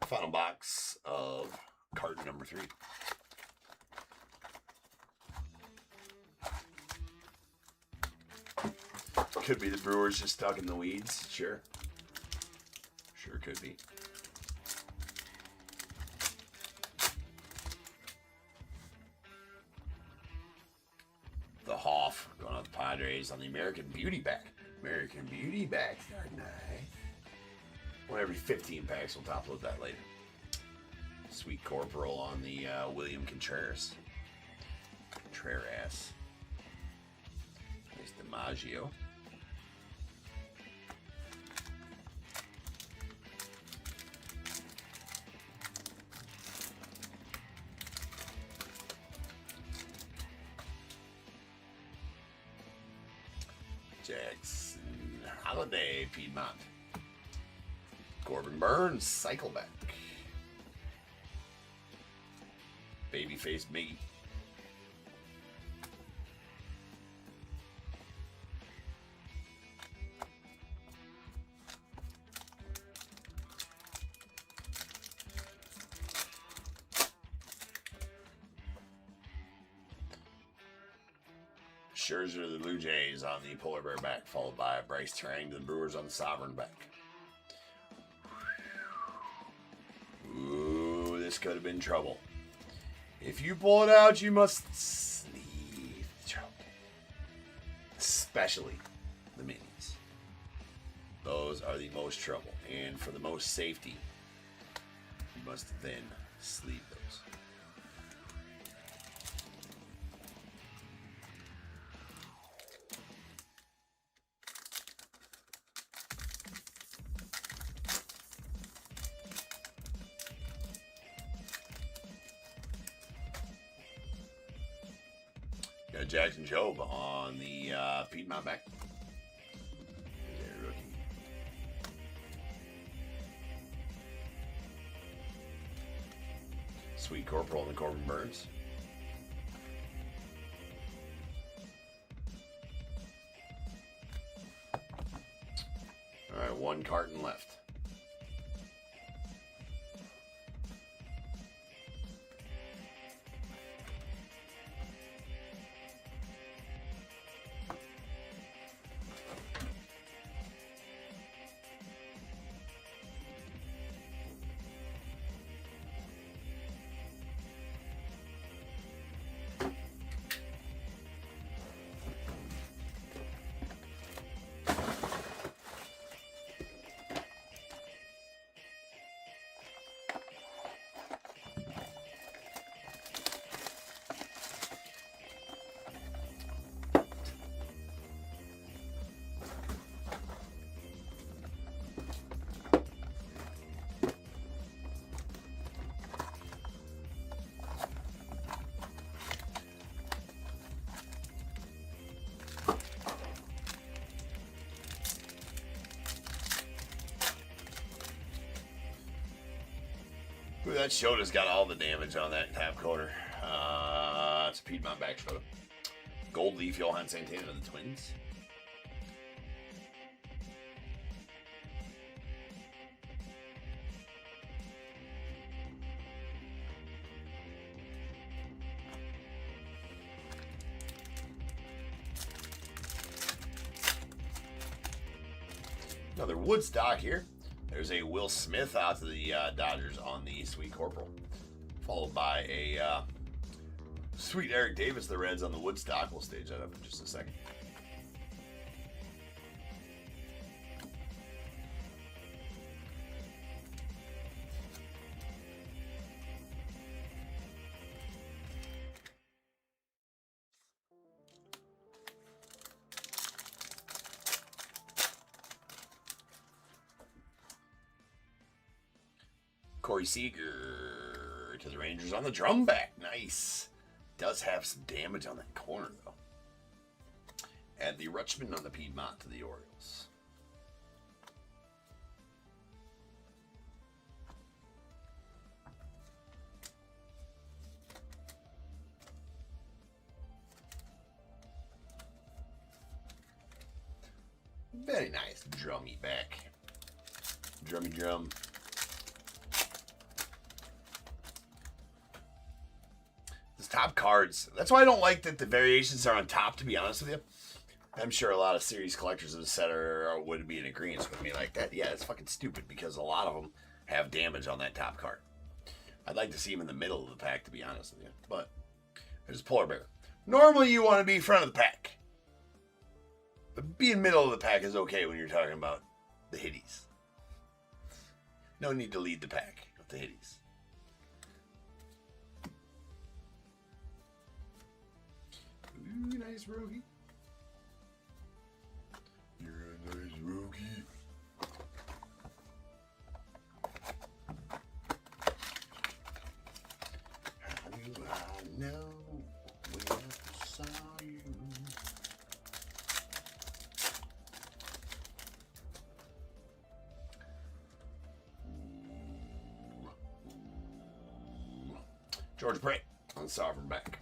Final box of carton number 3. Could be the Brewers just stuck in the weeds. Sure. Sure could be. The Hoff going on the Padres on the American Beauty back. American Beauty back. Nice. 1 every 15 packs. We'll top load that later. Sweet Corporal on the William Contreras. Nice DiMaggio. Jackson Holiday, Piedmont. Corbin Burns, Cycleback. Babyface Miggy. Scherzer to the Blue Jays on the Polar Bear back, followed by Bryce Terang to the Brewers on the Sovereign back. Ooh, this could have been trouble. If you pull it out, you must leave the trouble. Especially the minis. Those are the most trouble. And for the most safety, you must then sleeve those. Got Jackson Jobe on the Piedmont back. Their rookie. Sweet Corporal and the Corbin Burns. All right, one carton left. Ooh, that Shota's got all the damage on that top quarter. It's a Piedmont back Shota. Gold Leaf, Johan Santana to the Twins. Another Woodstock here. There's a Will Smith out to the Dodgers on the Sweet Corporal. Followed by a Sweet Eric Davis, the Reds on the Woodstock. We'll stage that up in just a second. Corey Seager to the Rangers on the drum back. Nice. Does have some damage on that corner, though. And the Rutschman on the Piedmont to the Orioles. Very nice drummy back. Drummy drum. Top cards. That's why I don't like that the variations are on top, to be honest with you. I'm sure a lot of series collectors of the set would be in agreement with me like that. Yeah, it's fucking stupid because a lot of them have damage on that top card. I'd like to see them in the middle of the pack, to be honest with you. But there's Polar Bear. Normally you want to be front of the pack. But being middle of the pack is okay when you're talking about the hitties. No need to lead the pack with the hitties. Ooh, nice rookie. You're a nice rookie. How do I know when I saw you? George Brett on sovereign back.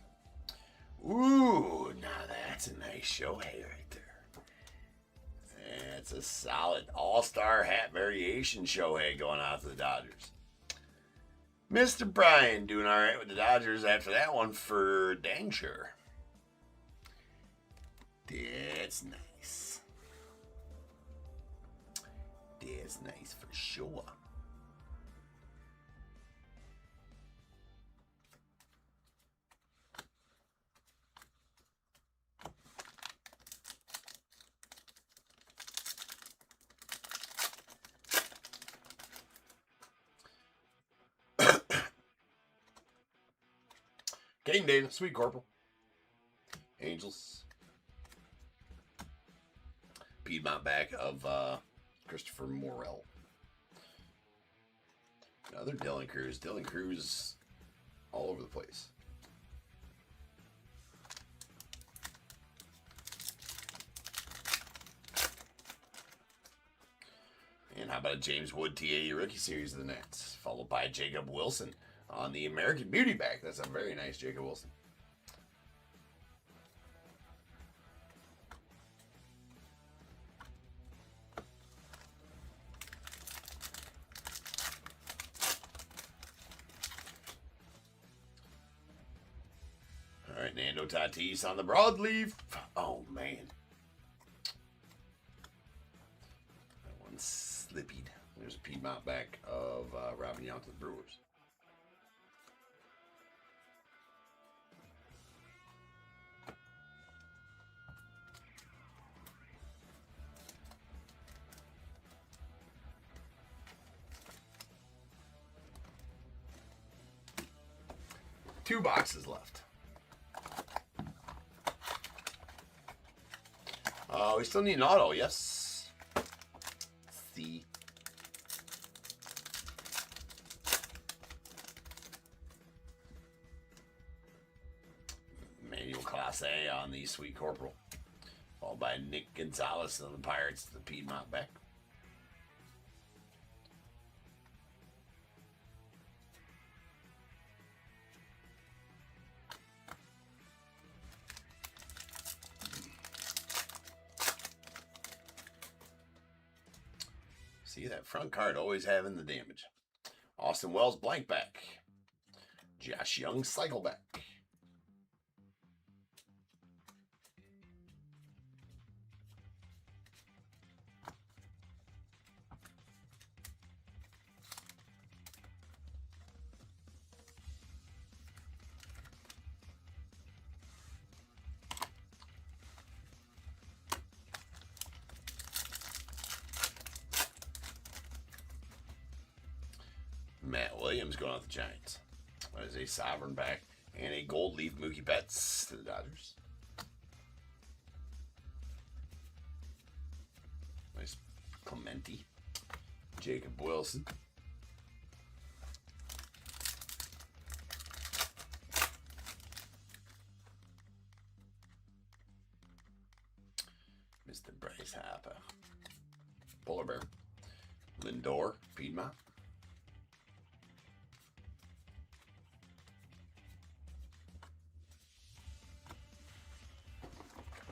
Ooh, now that's a nice Shohei right there. It's a solid all-star hat variation Shohei going out to the Dodgers. Mr. Brian doing all right with the Dodgers after that one for dang sure. That's nice. That's nice for sure. Game day, Sweet Corporal. Angels. Piedmont back of Christopher Morel. Another Dylan Cruz. Dylan Cruz all over the place. And how about a James Wood TA rookie series of the Nets, followed by Jacob Wilson on the American Beauty back. That's a very nice Jacob Wilson. All right, Nando Tatis on the broadleaf. Oh, man. That one's slippied. There's a Piedmont back of Robin Yount to the Brewers. Two boxes left. We still need an auto, yes. C. Manual Class A on the Sweet Corporal. Followed by Nick Gonzalez on the Pirates, the Piedmont back. See that front card always having the damage. Austin Wells blank back. Josh Young cycle back. Matt Williams going out the Giants. That is a sovereign back and a gold leaf Mookie Betts to the Dodgers. Nice Clemente. Jacob Wilson. Mr. Bryce Harper. Polar Bear. Lindor, Piedmont.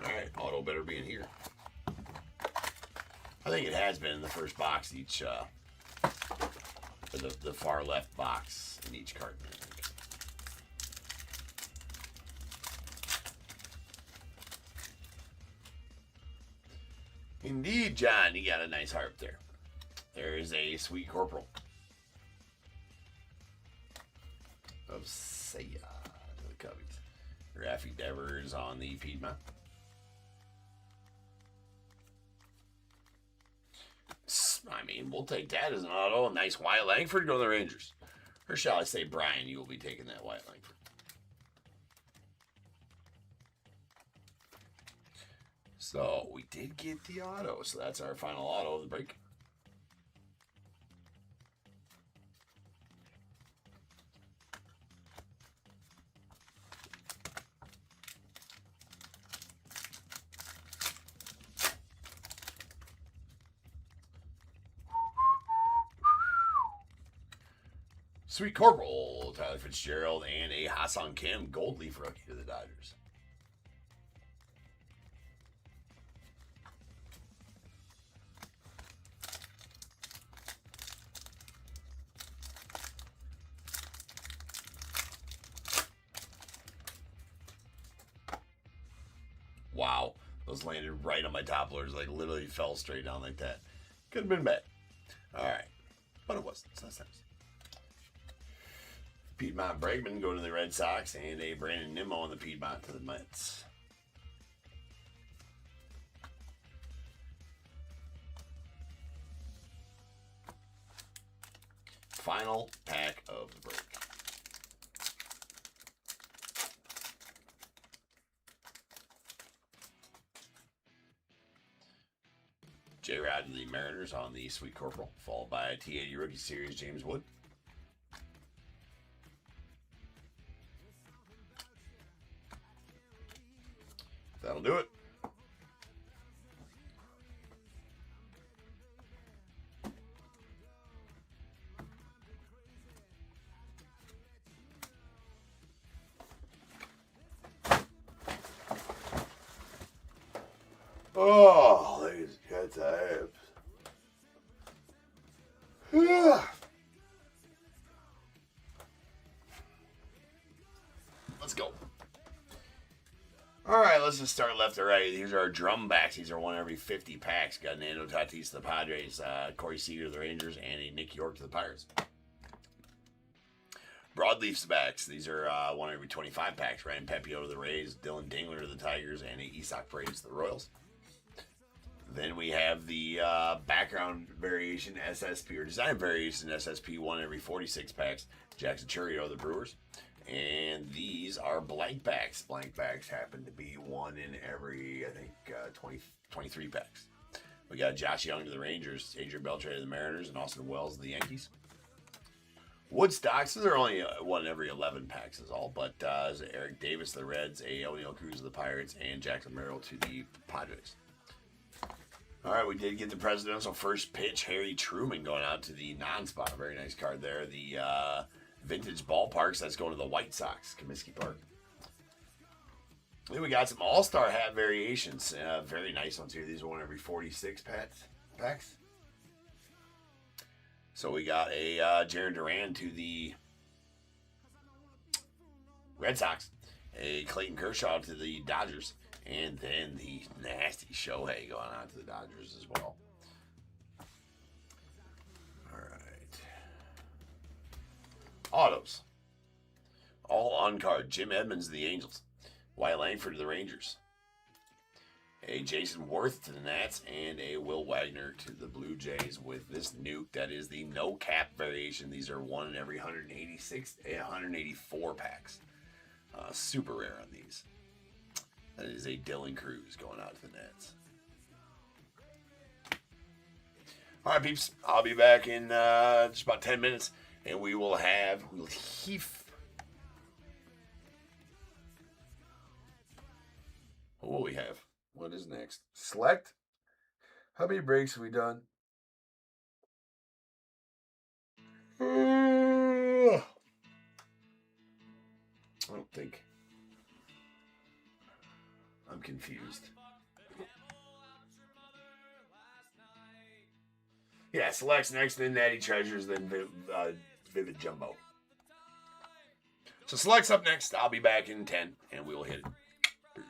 Alright, auto better be in here. I think it has been in the first box each, the far left box in each carton, I think. Indeed, John, you got a nice harp there. There is a Sweet Corporal of Saya to the Cubbies. Raffy Devers on the Piedmont. I mean, we'll take that as an auto. A nice Wyatt Langford go to the Rangers. Or shall I say, Brian, you will be taking that Wyatt Langford. So, we did get the auto. So, that's our final auto of the break. Sweet Corporals Kittle, Tyler Fitzgerald, and a Ha-Seong Kim Gold Leaf rookie to the Dodgers. Wow, those landed right on my top loaders, like literally fell straight down like that. Could have been bad. All right, but it wasn't. So that's nice. Piedmont Bregman going to the Red Sox, and a Brandon Nimmo on the Piedmont to the Mets. Final pack of the break. J-Rod to the Mariners on the Sweet Corporal, followed by a T80 Rookie Series James Wood. That'll do it. Oh, these cats abs. Let's go. All right, let's just start left to right. These are our drum backs. These are one every 50 packs. Got Nando Tatis to the Padres, Corey Seager to the Rangers, and a Nick York to the Pirates. Broadleafs backs. These are one every 25 packs. Ryan Pepio to the Rays, Dylan Dingler to the Tigers, and a Isak Paredes to the Royals. Then we have the background variation SSP, or design variation SSP, one every 46 packs. Jackson Chourio to the Brewers. And these are blank backs. Blank backs happen to be one in every, I think, 23 packs. We got Josh Young to the Rangers, Adrian Beltre to the Mariners, and Austin Wells to the Yankees. Woodstock, so they're only one in every 11 packs is all. But Eric Davis to the Reds, A. O'Neill Cruz to the Pirates, and Jackson Merrill to the Padres. All right, we did get the presidential first pitch. Harry Truman going out to the non-spot. Very nice card there. The vintage ballparks. That's going to the White Sox, Comiskey Park. Then we got some all-star hat variations. Very nice ones here. These are one every 46 packs. So we got a Jaron Duran to the Red Sox. A Clayton Kershaw to the Dodgers. And then the nasty Shohei going on to the Dodgers as well. All right. Autos. All on card. Jim Edmonds to the Angels. Wyatt Langford to the Rangers. A Jason Worth to the Nats. And a Will Wagner to the Blue Jays with this nuke. That is the no cap variation. These are one in every 184 packs. Super rare on these. That is a Dylan Cruz going out to the Nets. All right, peeps. I'll be back in just about 10 minutes, and we'll Heath. What will we have? What is next? Select? How many breaks have we done? I don't think. I'm confused. Yeah, Select's next, then Natty Treasures, then Vivid Jumbo. So Select's up next. I'll be back in 10, and we will hit it. Peace.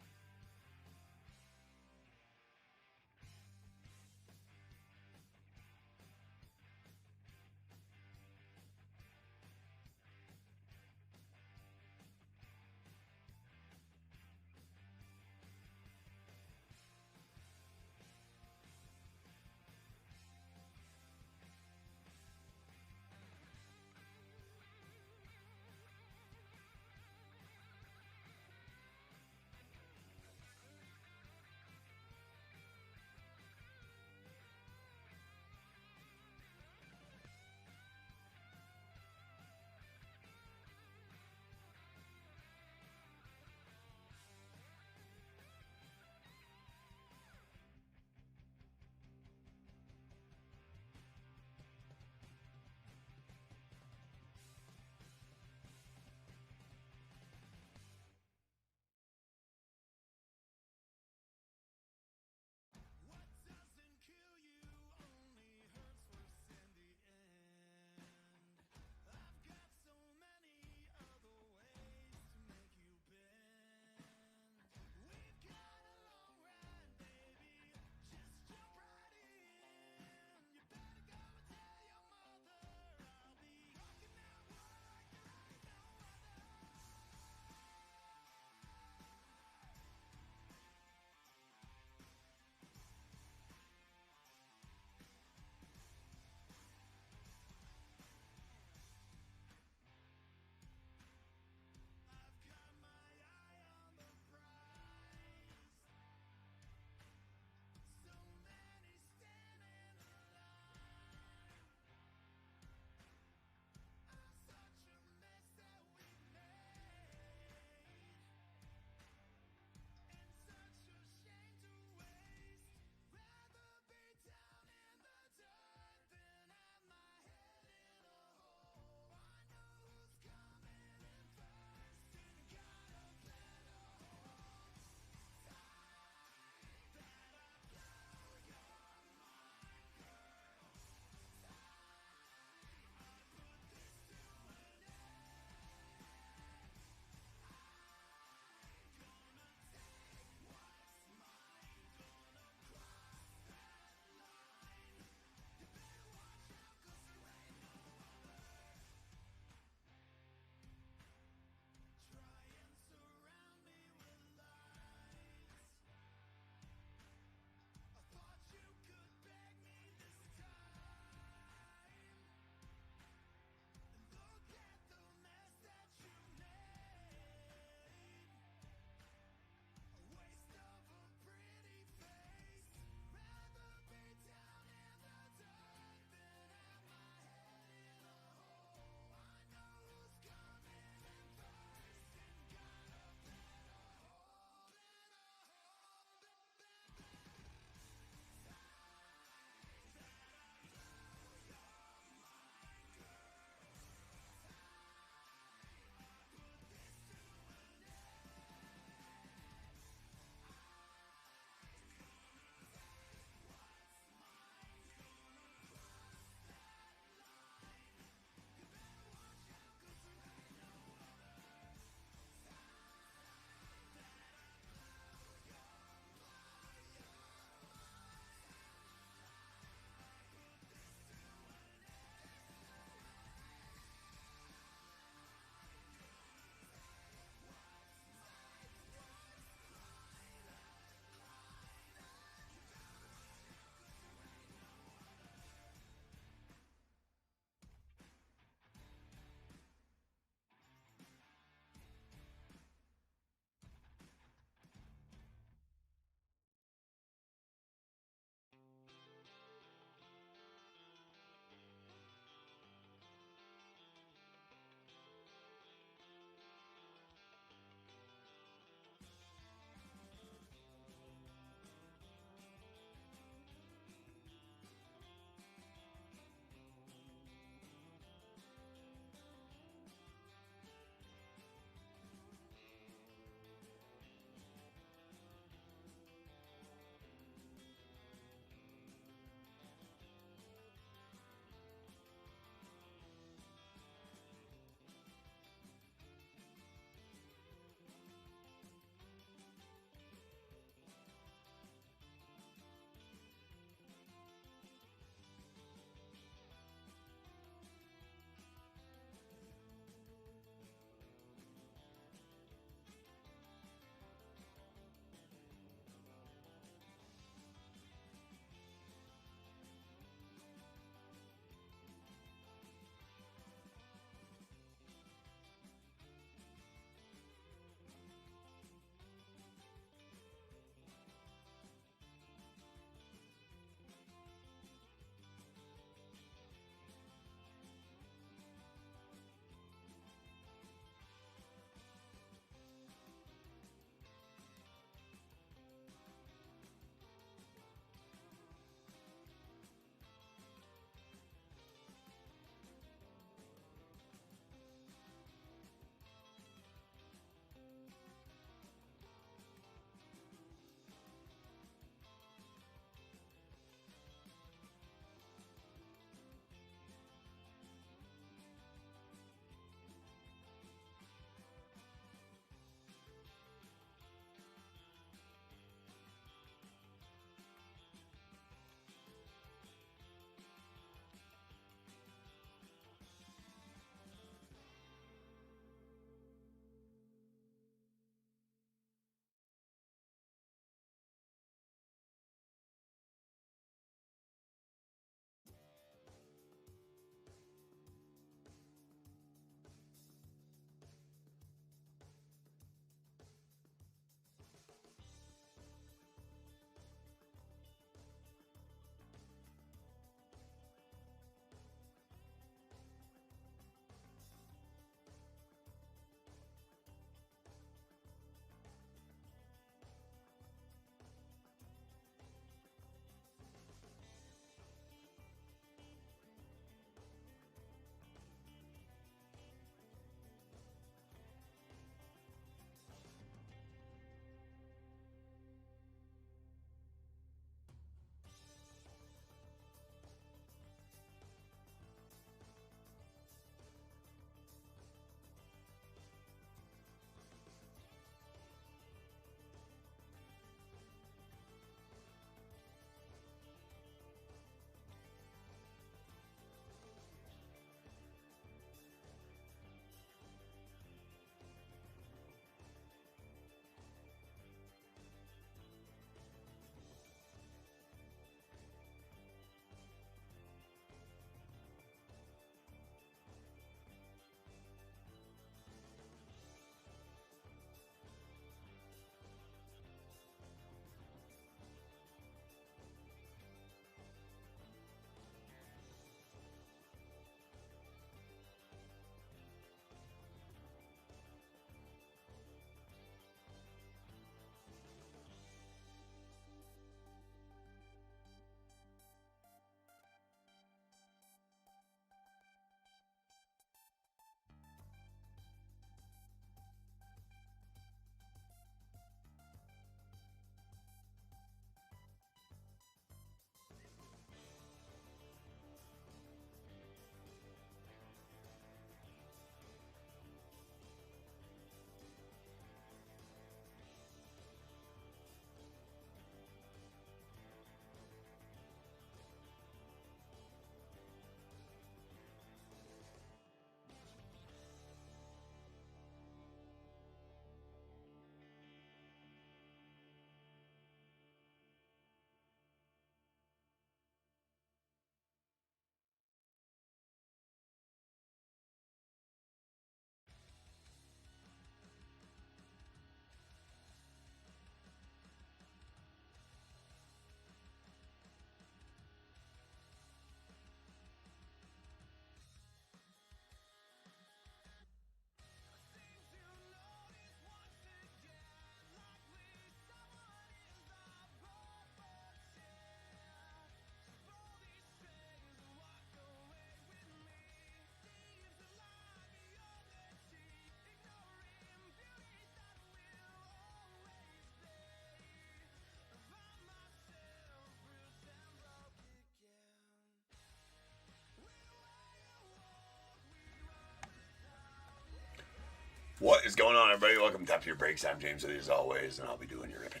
is going on, everybody? Welcome to Top Your Breaks. I'm James with you as always, and I'll be doing your ripping.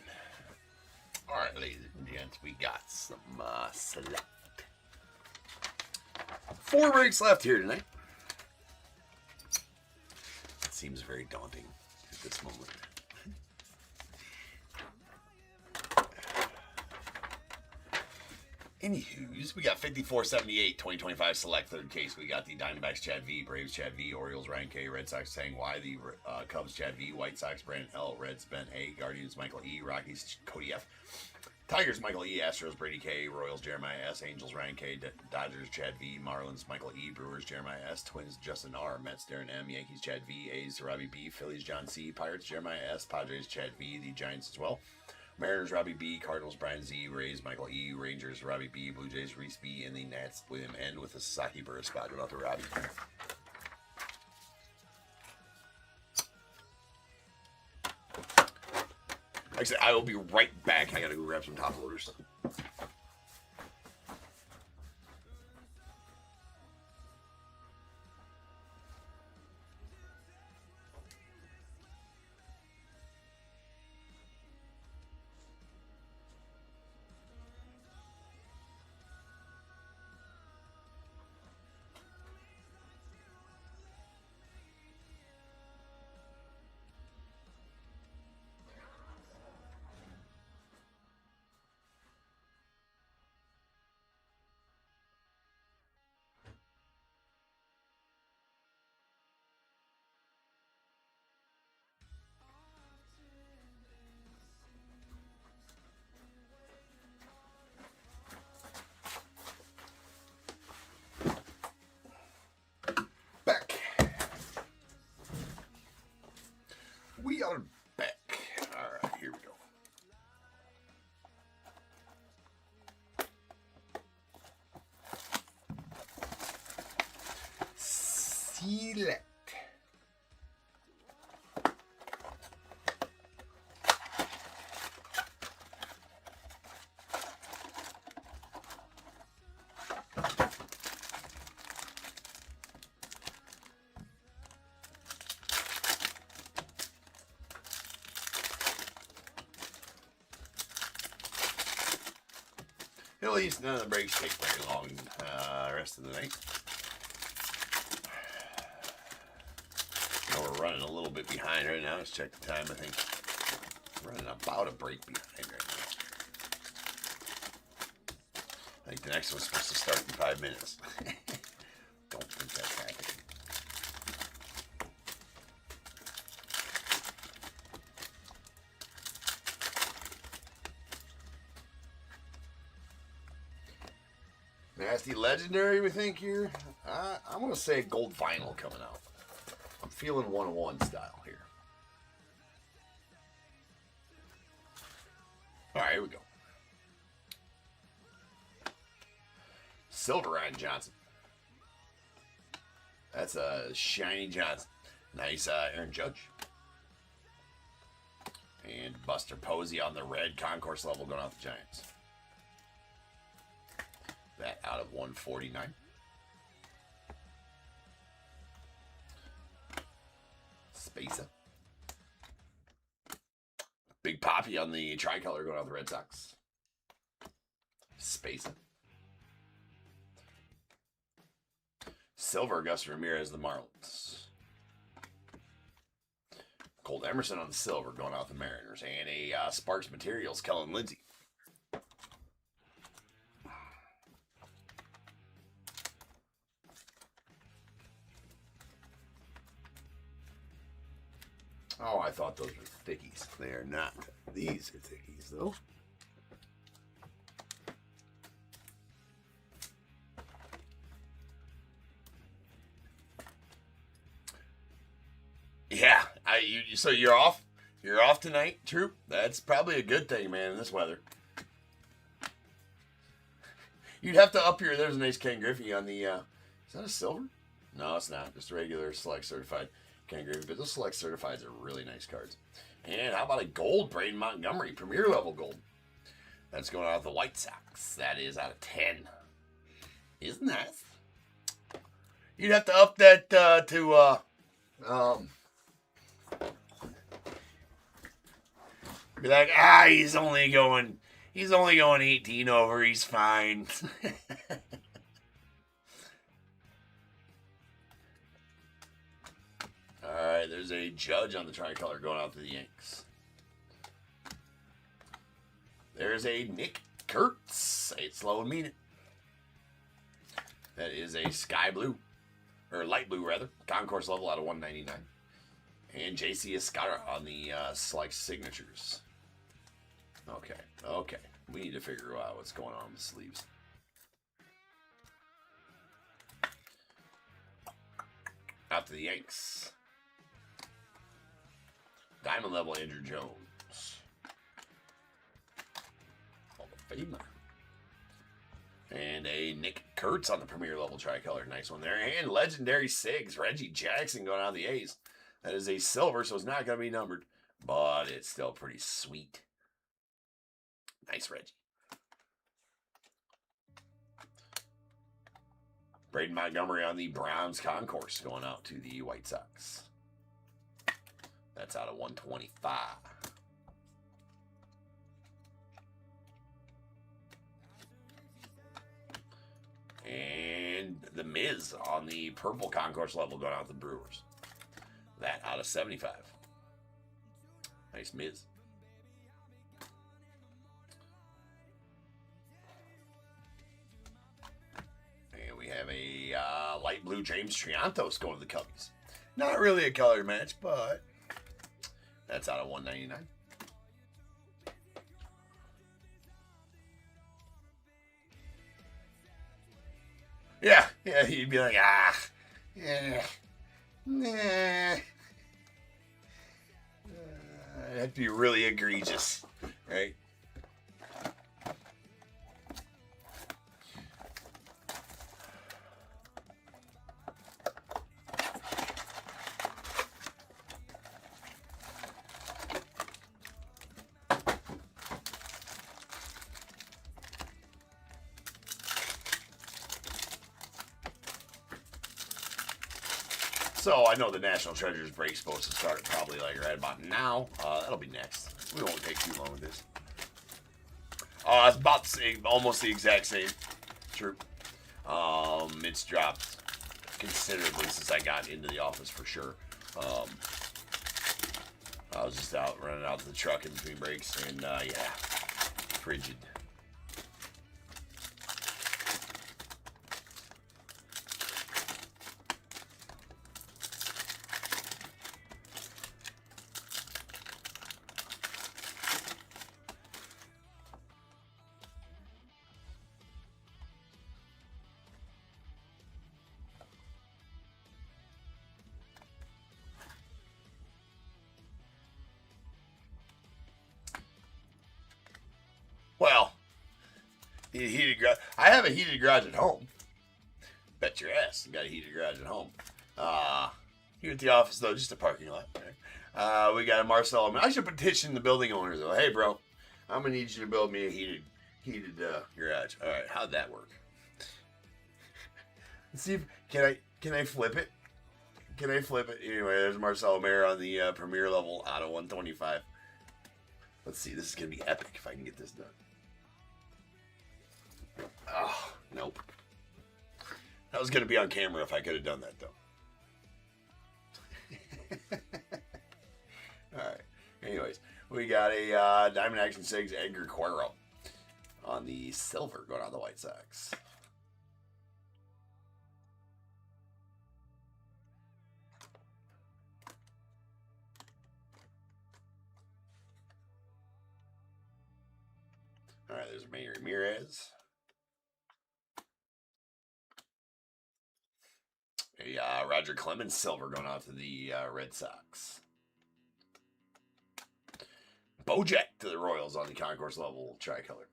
All right, ladies and gents, we got some select. 4 breaks left here tonight. It seems very daunting at this moment. Anywho's, we got 5478 2025 select third case. We got the Diamondbacks Chad V, Braves Chad V, Orioles Ryan K, Red Sox Tang Y, the Cubs Chad V, White Sox Brandon L, Reds Ben A, Guardians Michael E, Rockies Cody F, Tigers Michael E, Astros Brady K, Royals Jeremiah S, Angels Ryan K, Dodgers Chad V, Marlins Michael E, Brewers Jeremiah S, Twins Justin R, Mets Darren M, Yankees Chad V, A's Robbie B, Phillies John C, Pirates Jeremiah S, Padres Chad V, the Giants as well. Mariners, Robbie B, Cardinals, Brian Z, Rays, Michael E, Rangers, Robbie B, Blue Jays, Reese B, and the Nats, William N, with a Sasaki Burris spot. Going out to Robbie. Like I said, I will be right back. I gotta go grab some top loaders. We are back. All right, here we go. Select. At least none of the breaks take very long the rest of the night. We're running a little bit behind right now. Let's check the time. I think we're running about a break behind right now. I think the next one's supposed to start in 5 minutes. Don't think that's happening. Nasty Legendary, we think here. I'm going to say gold vinyl coming out. I'm feeling 101 style here. All right, here we go. Silver Ryan Johnson. That's a shiny Johnson. Nice Aaron Judge. And Buster Posey on the red concourse level going off the Giants. That out of 149. Spacer. Big Poppy on the tricolor going out the Red Sox. Spacer. Silver Gus Ramirez the Marlins. Colt Emerson on the silver going out the Mariners. And a Sparks Materials Kellen Lindsey. Oh, I thought those were thickies. They are not. These are thickies, though. Yeah, so you're off? You're off tonight, Troop? That's probably a good thing, man, in this weather. You'd have to up your... There's a nice Ken Griffey on the... is that a silver? No, it's not. Just a regular Select Certified Ken Griffey. But those Select Certifieds are really nice cards. And how about a gold Braden Montgomery, Premier Level Gold? That's going out of the White Sox. That is out of 10. Isn't that? You'd have to up that to Be like, he's only going 18 over. He's fine. All right, there's a Judge on the tricolor going out to the Yanks. There's a Nick Kurtz. Say it slow and mean it. That is a sky blue, or light blue rather, concourse level out of 199. And JC Escara on the select signatures. Okay. We need to figure out what's going on with the sleeves. Out to the Yanks. Diamond level Andrew Jones. Hall of Famer. And a Nick Kurtz on the premier level tricolor. Nice one there. And legendary Sigs. Reggie Jackson going on the A's. That is a silver, so it's not going to be numbered. But it's still pretty sweet. Nice, Reggie. Braden Montgomery on the Browns concourse going out to the White Sox. That's out of 125. And the Miz on the purple concourse level going out to the Brewers. That out of 75. Nice Miz. And we have a light blue James Triantos going to the Cubbies. Not really a color match, but that's out of 199. Yeah, he'd be like, yeah, nah. It'd have to be really egregious, right? So I know the National Treasures break's supposed to start probably like right about now. That'll be next. We won't take too long with this. It's about the same, almost the exact same. True. It's dropped considerably since I got into the office for sure. I was just out running out to the truck in between breaks, and yeah, frigid. Well, heated garage. I have a heated garage at home. Bet your ass, you got a heated garage at home. Here at the office though, just a parking lot. Right? We got a Marcel. I should petition the building owner though. Hey, bro, I'm gonna need you to build me a heated garage. All right, how'd that work? Let's see if can I flip it? Can I flip it? Anyway, there's Marcel Mayer on the premier level out of 125. Let's see, this is gonna be epic if I can get this done. Oh, nope. That was going to be on camera if I could have done that, though. Alright. Anyways, we got a Diamond Action Sigs Edgar Quero on the silver going on the White Sox. Alright, there's Manny Ramirez. A Roger Clemens silver going out to the Red Sox. Bojack to the Royals on the concourse level tricolor.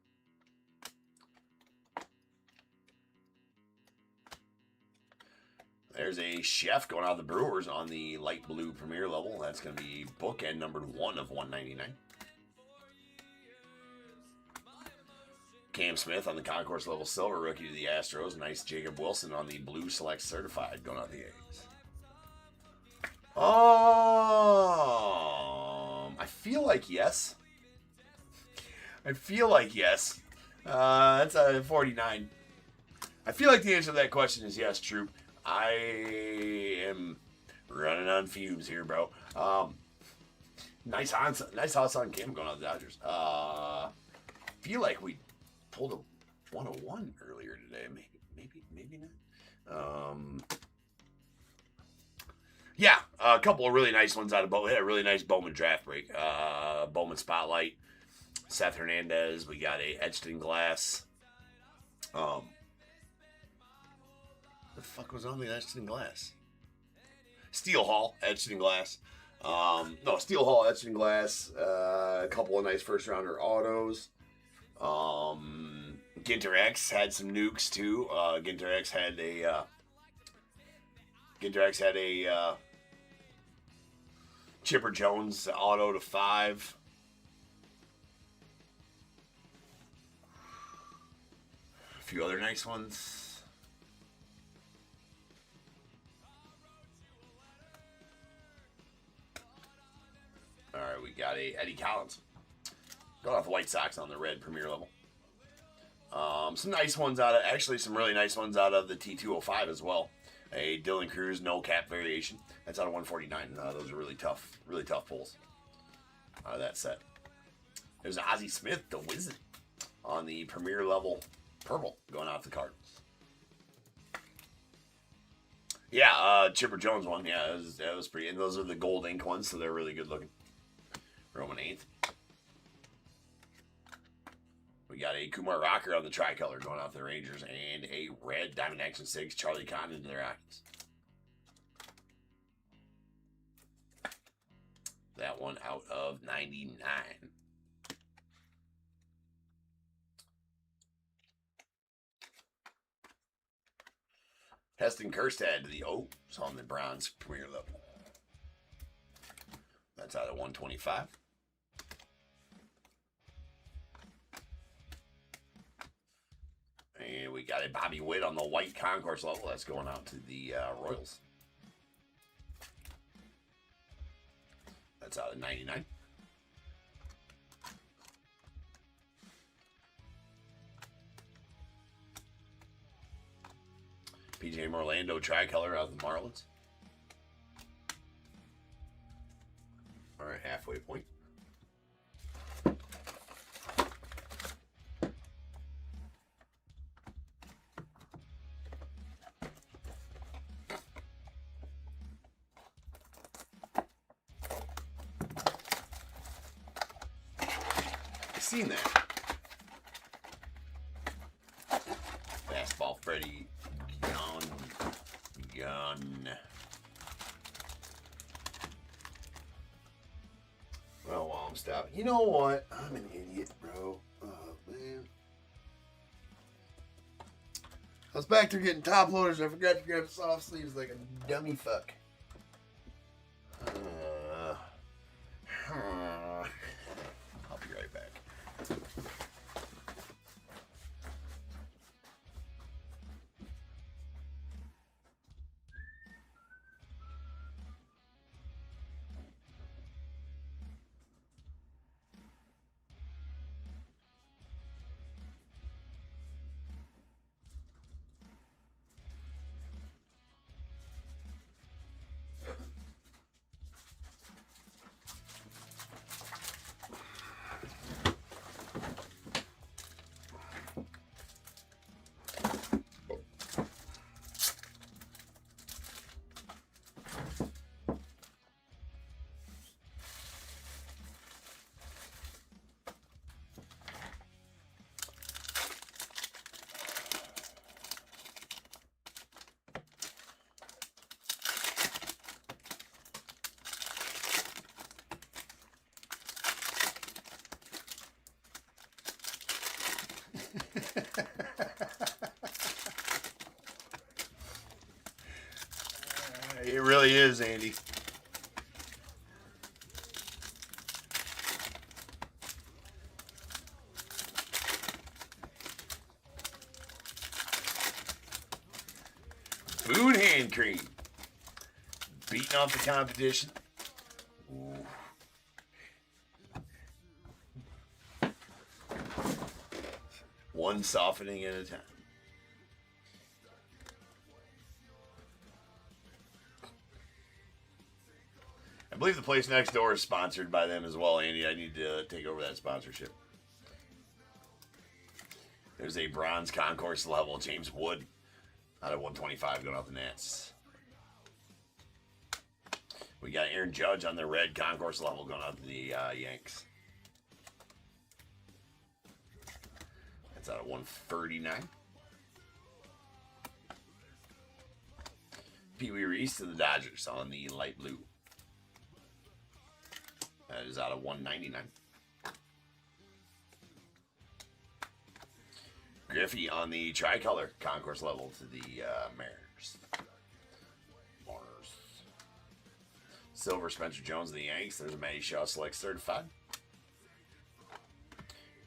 There's a Chef going out to the Brewers on the light blue premier level. That's going to be bookend numbered 1 of 199. Cam Smith on the concourse level silver rookie to the Astros. Nice Jacob Wilson on the blue select certified going out the A's. I feel like yes. I feel like yes. That's a 49. I feel like the answer to that question is yes, Troop. I am running on fumes here, bro. Nice house on Kim going on the Dodgers. Feel like we pulled a 101 earlier today. Maybe not. Yeah, a couple of really nice ones out of Bowman. We had a really nice Bowman draft break. Bowman Spotlight, Seth Hernandez. We got a etched in glass. The fuck was on the etched in glass? Steel Hall, etched in glass. No, Steel Hall, etched in glass. A couple of nice first rounder autos. Ginter X had some nukes too. Ginter X had a Chipper Jones auto to 5. A few other nice ones. All right, we got a Eddie Collins. Going off the White Sox on the red premier level. Some nice ones out of, actually some really nice ones out of the T205 as well. A Dylan Cruz no cap variation. That's out of 149. Those are really tough pulls out of that set. There's Ozzie Smith, the Wizard, on the premier level purple going out to the Cardinals. Yeah, Chipper Jones one. Yeah, that was pretty. And those are the gold ink ones, so they're really good looking. Roman 8th. We got a Kumar Rocker on the tricolor going out to the Rangers, and a red Diamond Action 6 Charlie Condon to the Rockies. That one out of 99. Heston Kjerstad to the O's on the bronze premier level. That's out of 125. And we got a Bobby Witt on the white concourse level. That's going out to the Royals. That's out of 99. PJ Orlando tricolor out of the Marlins. All right, halfway point. Seen that. Fastball Freddy. Gun. Oh, well, I'm stopping. You know what? I'm an idiot, bro. Oh, man. I was back there getting top loaders. I forgot to grab soft sleeves like a dummy fuck. I'll be right back. It really is, Andy. Boone Hand Cream. beating off the competition. Ooh. One softening at a time. I believe the place next door is sponsored by them as well, Andy. I need to take over that sponsorship. There's a bronze concourse level James Wood out of 125 going out the Nats. We got Aaron Judge on the red concourse level going out to the Yanks. That's out of 139. Pee Wee Reese to the Dodgers on the light blue. That is out of 199. Griffey on the tricolor concourse level to the Mariners. Silver Spencer Jones of the Yanks. There's a Matty Shaw Select certified.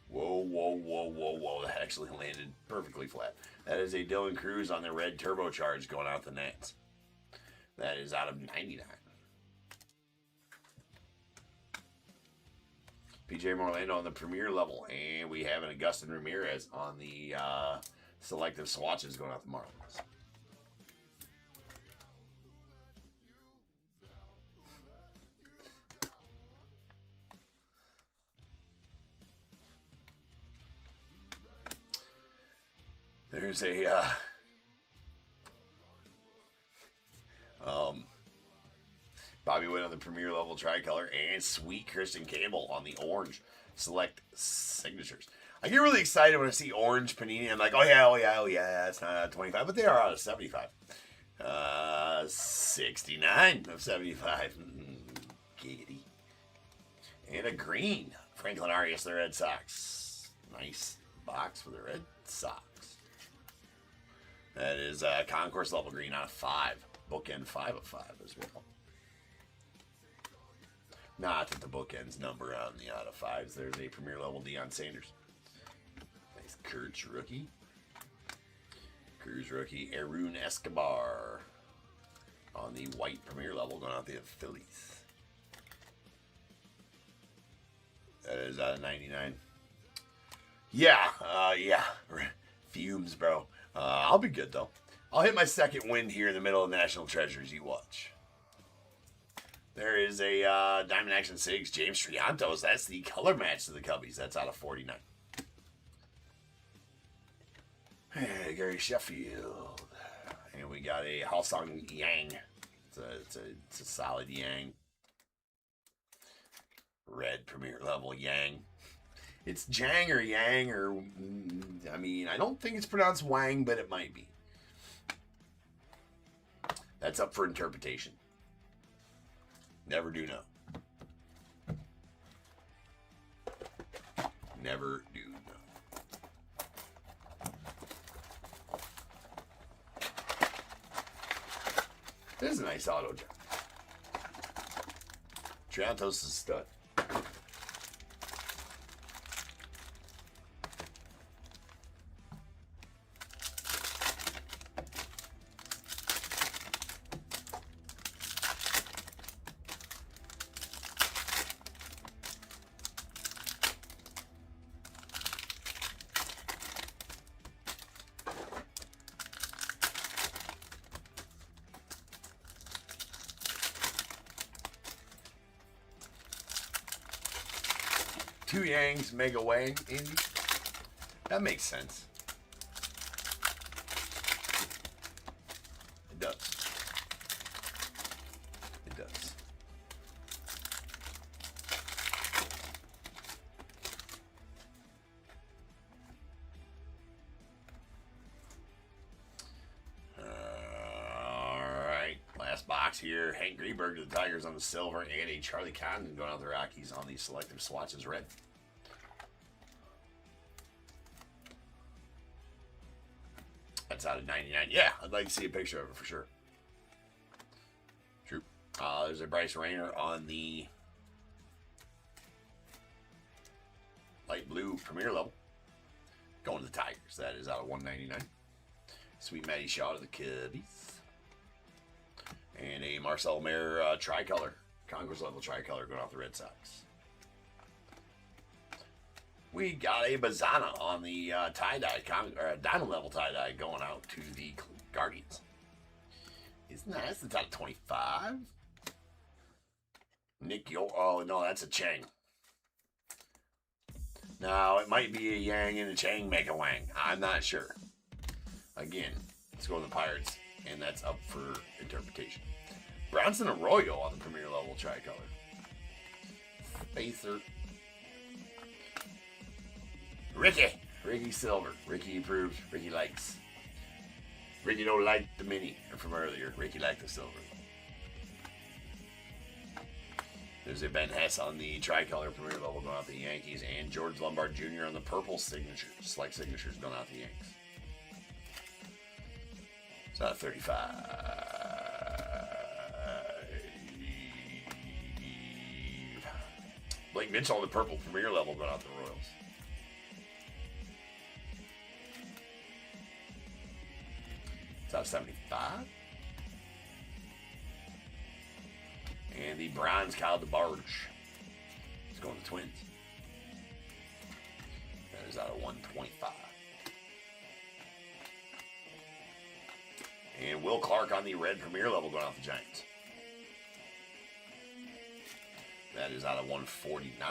Whoa, whoa, whoa, whoa, whoa. That actually landed perfectly flat. That is a Dylan Cruz on the red turbocharge going out the Nats. That is out of 99. PJ Morlando on the premier level. And we have an Augustin Ramirez on the selective swatches going out the Marlins. There's a Bobby Witt on the premier level tricolor, and sweet Kristen Cable on the orange select signatures. I get really excited when I see orange panini. I'm like, oh yeah, it's not out of 25, but they are out of 75. 69 of 75. Giggity. And a green Franklin Arias, the Red Sox. Nice box for the Red Sox. That is concourse level green out of 5. Bookend 5 of 5 as well. Not that the bookends number on the out of 5s. There's a premier level Deion Sanders. Nice Kurtz rookie. Cruz rookie Arun Escobar on the white premier level going out the Phillies. That is out of 99. Yeah. Fumes, bro. I'll be good, though. I'll hit my second win here in the middle of National Treasures. You watch. There is a Diamond Action 6, James Triantos. That's the color match to the Cubbies. That's out of 49. Hey, Gary Sheffield. And we got a Halsong Yang. It's a solid Yang. Red premier level Yang. It's Jang or Yang or, I mean, I don't think it's pronounced Wang, but it might be. That's up for interpretation. Never do know. Never do know. This is a nice auto job. Triantos is a stud. Two Yangs, Mega Wang, Indy. That makes sense. It does. It does. Alright. Last box here. Hank Greenberg to the Tigers on the silver, and a Charlie Condon going out the Rockies on the selective swatches red. That's out of 99. Yeah, I'd like to see a picture of it for sure. True. There's a Bryce Rayner on the light blue premier level. Going to the Tigers. That is out of 199. Sweet Matty Shaw to the Cubbies. And a Marcelo Mayer tricolor, Concourse level tricolor going off the Red Sox. We got a Bazana on the tie-dye, diamond level tie-dye going out to the Guardians. Isn't that nice? It's out of 25. Nick Yo, oh no, that's a Chang. Now, it might be a Yang and a Chang make a Wang. I'm not sure. Again, let's go to the Pirates, and that's up for interpretation. Bronson Arroyo on the Premier level tricolor. Spacer. Ricky Silver. Ricky approved. Ricky likes. Ricky don't like the mini from earlier. Ricky liked the silver. There's a Ben Hess on the tricolor Premier level going out the Yankees, and George Lombard Jr. on the purple signatures, select signatures going out the Yanks. It's out of 35. Blake Mitchell on the purple Premier level going out the Royals. It's out of 75. And the bronze Kyle DeBarge is going to the Twins. That is out of 125. And Will Clark on the red Premier level going out the Giants. That is out of 149.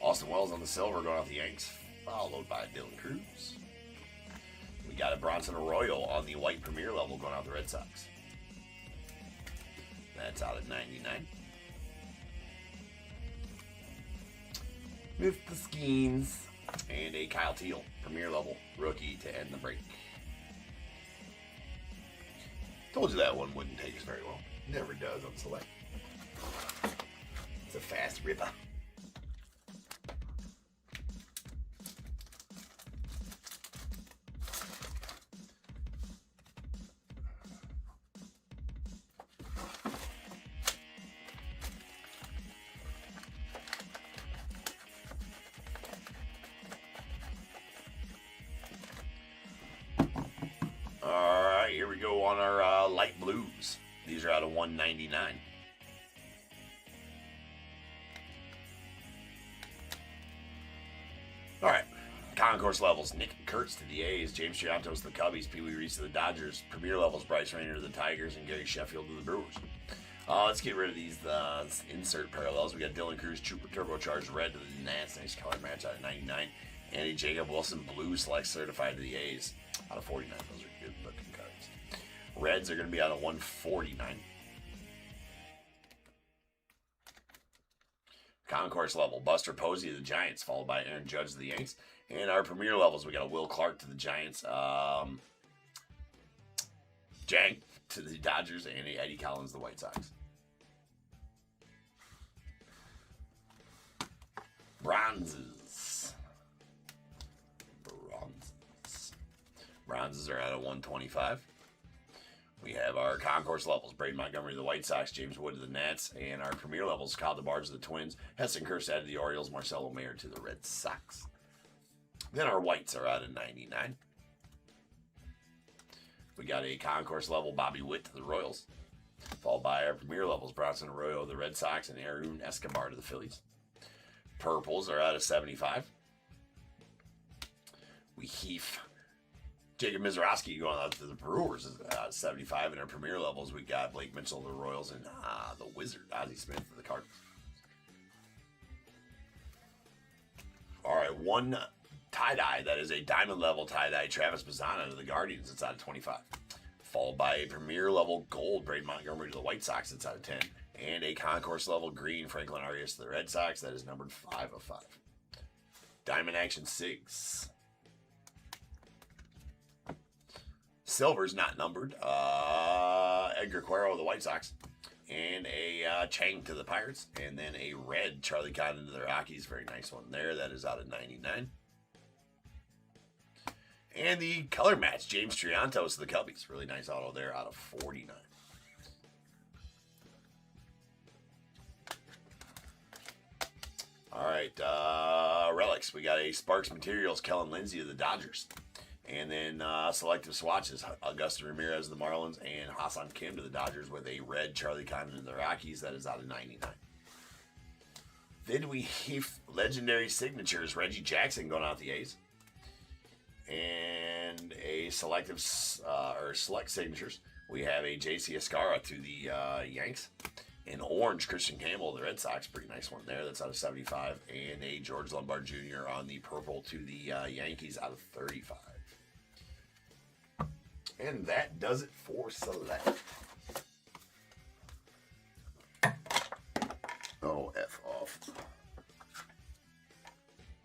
Austin Wells on the silver going off the Yanks, followed by Dylan Cruz. We got a Bronson Arroyo on the white Premier level going out the Red Sox. That's out at 99. Mr. Skeens. And a Kyle Teal Premier level rookie to end the break. Told you that one wouldn't take us very well. Never does on select. It's a fast ripper. Here we go on our light blues. These are out of 199. All right, concourse levels: Nick Kurtz to the A's, James Triantos to the Cubbies, Pee Wee Reese to the Dodgers. Premier levels: Bryce Rayner to the Tigers and Gary Sheffield to the Brewers. Let's get rid of these insert parallels. We got Dylan Cruz turbocharged red to the Nats, nice color match out of 99. Andy Jacob Wilson blue select certified to the A's out of 49. Those are good looking cards. Reds are going to be out of 149. Concourse level: Buster Posey to the Giants, followed by Aaron Judge to the Yanks. And our Premier levels, we got a Will Clark to the Giants, Jang to the Dodgers, and a Eddie Collins to the White Sox. Bronzes. Bronzes are out of 125. We have our concourse levels: Braden Montgomery to the White Sox, James Wood to the Nats, and our Premier levels: Kyle DeBarge to the Twins, Heston Kjerstad to the Orioles, Marcelo Mayer to the Red Sox. Then our whites are out of 99. We got a concourse level Bobby Witt to the Royals, followed by our Premier levels: Bronson Arroyo to the Red Sox and Aaron Escobar to the Phillies. Purples are out of 75. We heave Jacob Mizorowski going out to the Brewers is 75. In our Premier levels, we got Blake Mitchell to the Royals and the Wizard, Ozzie Smith to the Cardinals. All right, one tie-dye. That is a diamond level tie-dye Travis Bazzana to the Guardians. It's out of 25. Followed by a Premier level gold Braden Montgomery to the White Sox. It's out of 10. And a concourse level green Franklin Arias to the Red Sox. That is numbered 5 of 5. Diamond Action 6. Silver's not numbered. Edgar Cuero of the White Sox. And a Chang to the Pirates. And then a red Charlie Condon to the Rockies. Very nice one there. That is out of 99. And the color match, James Triantos to the Cubbies. Really nice auto there out of 49. All right, relics. We got a Sparks Materials Kellen Lindsay of the Dodgers. And then selective swatches, Augusto Ramirez of the Marlins and Hassan Kim to the Dodgers with a red Charlie Condon to the Rockies. That is out of 99. Then we have legendary signatures, Reggie Jackson going out the A's. And a selective or select signatures. We have a J.C. Escarra to the Yanks. An orange Christian Campbell of the Red Sox. Pretty nice one there. That's out of 75. And a George Lombard Jr. on the purple to the Yankees out of 35. And that does it for select. Oh, F off.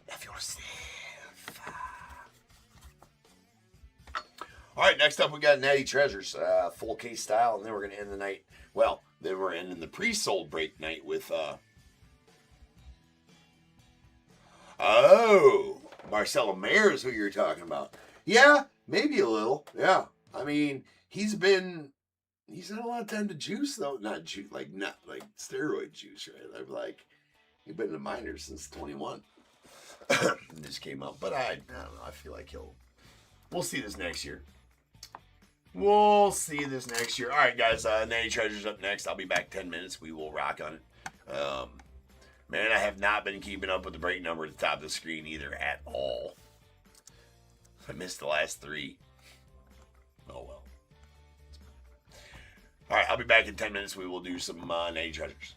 F yourself. All right, next up we got Natty Treasures, full case style, and then we're going to end the night. Well, then we're ending the pre-sold break night with, Marcelo Mayer is who you're talking about. Yeah, maybe a little. Yeah. I mean, he's had a lot of time to juice though. Not steroid juice, right? Like he's been in the minors since 21. This came up, but I don't know. I feel like we'll see this next year. All right, guys. Natty Treasures up next. I'll be back 10 minutes. We will rock on it. Man, I have not been keeping up with the break number at the top of the screen either at all. I missed the last 3. Oh, well. All right, I'll be back in 10 minutes. We will do some Natty Treasures.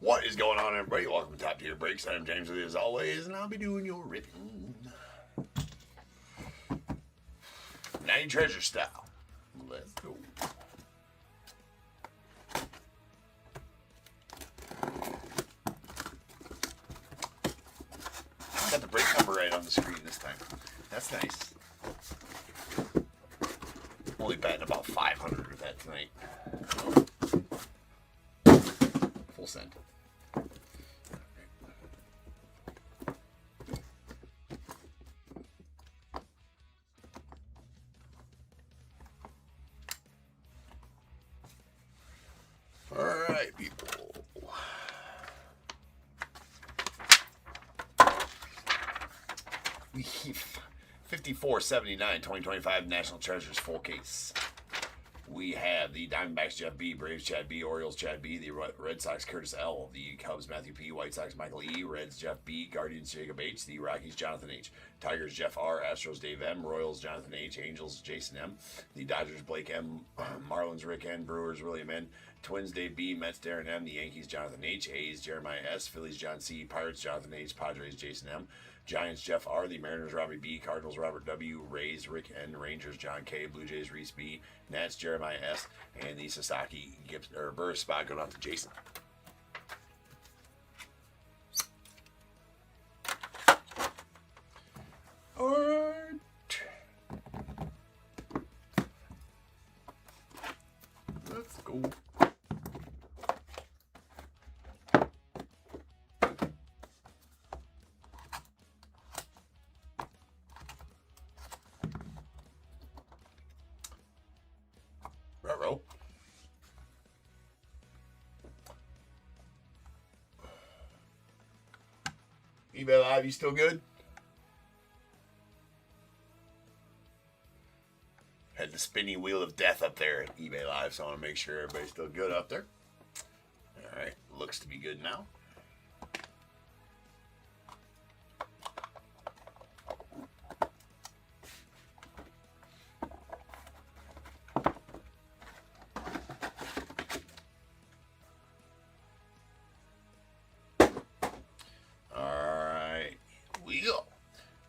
What is going on, everybody? Welcome to Top Tier Breaks. I'm James with you as always, and I'll be doing your ripping. 90 treasure style. Let's go. Got the break number right on the screen this time. That's nice. Only batting about 500 with that tonight. Full send. All right, people. 5479 2025 National Treasures full case. We have the Diamondbacks Jeff B, Braves Chad B, Orioles Chad B, the Red Sox Curtis L, the Cubs Matthew P, White Sox Michael E, Reds Jeff B, Guardians Jacob H, the Rockies Jonathan H, Tigers Jeff R, Astros Dave M, Royals Jonathan H, Angels Jason M, the Dodgers Blake M, Marlins Rick N, Brewers William N, Twins Dave B, Mets Darren M, the Yankees Jonathan H, A's Jeremiah S, Phillies John C, Pirates Jonathan H, Padres Jason M, Giants Jeff R, the Mariners Robbie B, Cardinals Robert W, Rays Rick N, Rangers John K, Blue Jays Reese B, Nats Jeremiah S, and the Sasaki Gibson or Burris spot going out to Jason. All right. Let's go. Ruh-roh. eBay Live, you still good? Had the spinning wheel of death up there at eBay Live, so I want to make sure everybody's still good up there. All right, looks to be good now.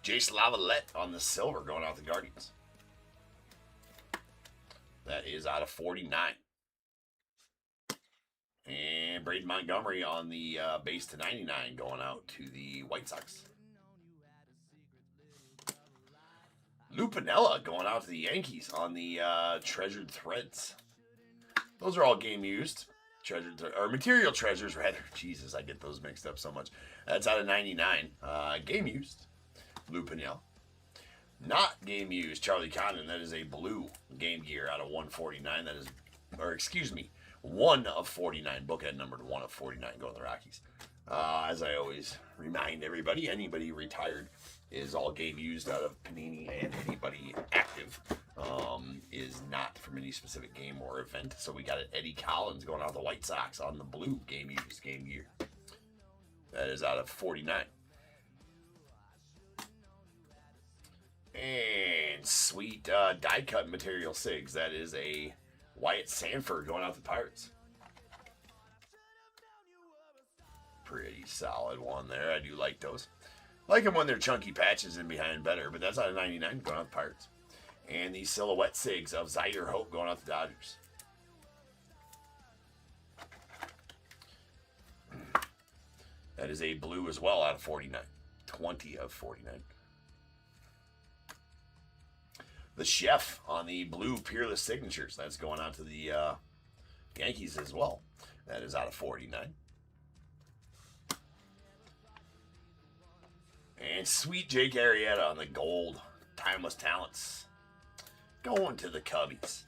Jace Lavalette on the silver going out the Guardians. That is out of 49. And Braden Montgomery on the base to 99 going out to the White Sox. Lou Piniella going out to the Yankees on the Treasured Threads. Those are all game used. Or material treasures, rather. Jesus, I get those mixed up so much. That's out of 99. Game used. Lou Piniella. Not game used, Charlie Condon. That is a blue Game Gear out of 149. That is, or excuse me, 1 of 49. Bookend numbered 1 of 49 going to the Rockies. As I always remind everybody, anybody retired is all game used out of Panini, and anybody active is not from any specific game or event. So we got it. Eddie Collins going out of the White Sox on the blue game used Game Gear. That is out of 49. And sweet die cut material SIGs. That is a Wyatt Sanford going out the Pirates. Pretty solid one there. I do like those. Like them when they're chunky patches in behind better, but that's out of 99 going out the Pirates. And the silhouette SIGs of Zaire Hope going out the Dodgers. That is a blue as well out of 49. 20 of 49. The Chef on the blue Peerless Signatures. That's going out to the Yankees as well. That is out of 49. And sweet Jake Arrieta on the gold Timeless Talents. Going to the Cubbies.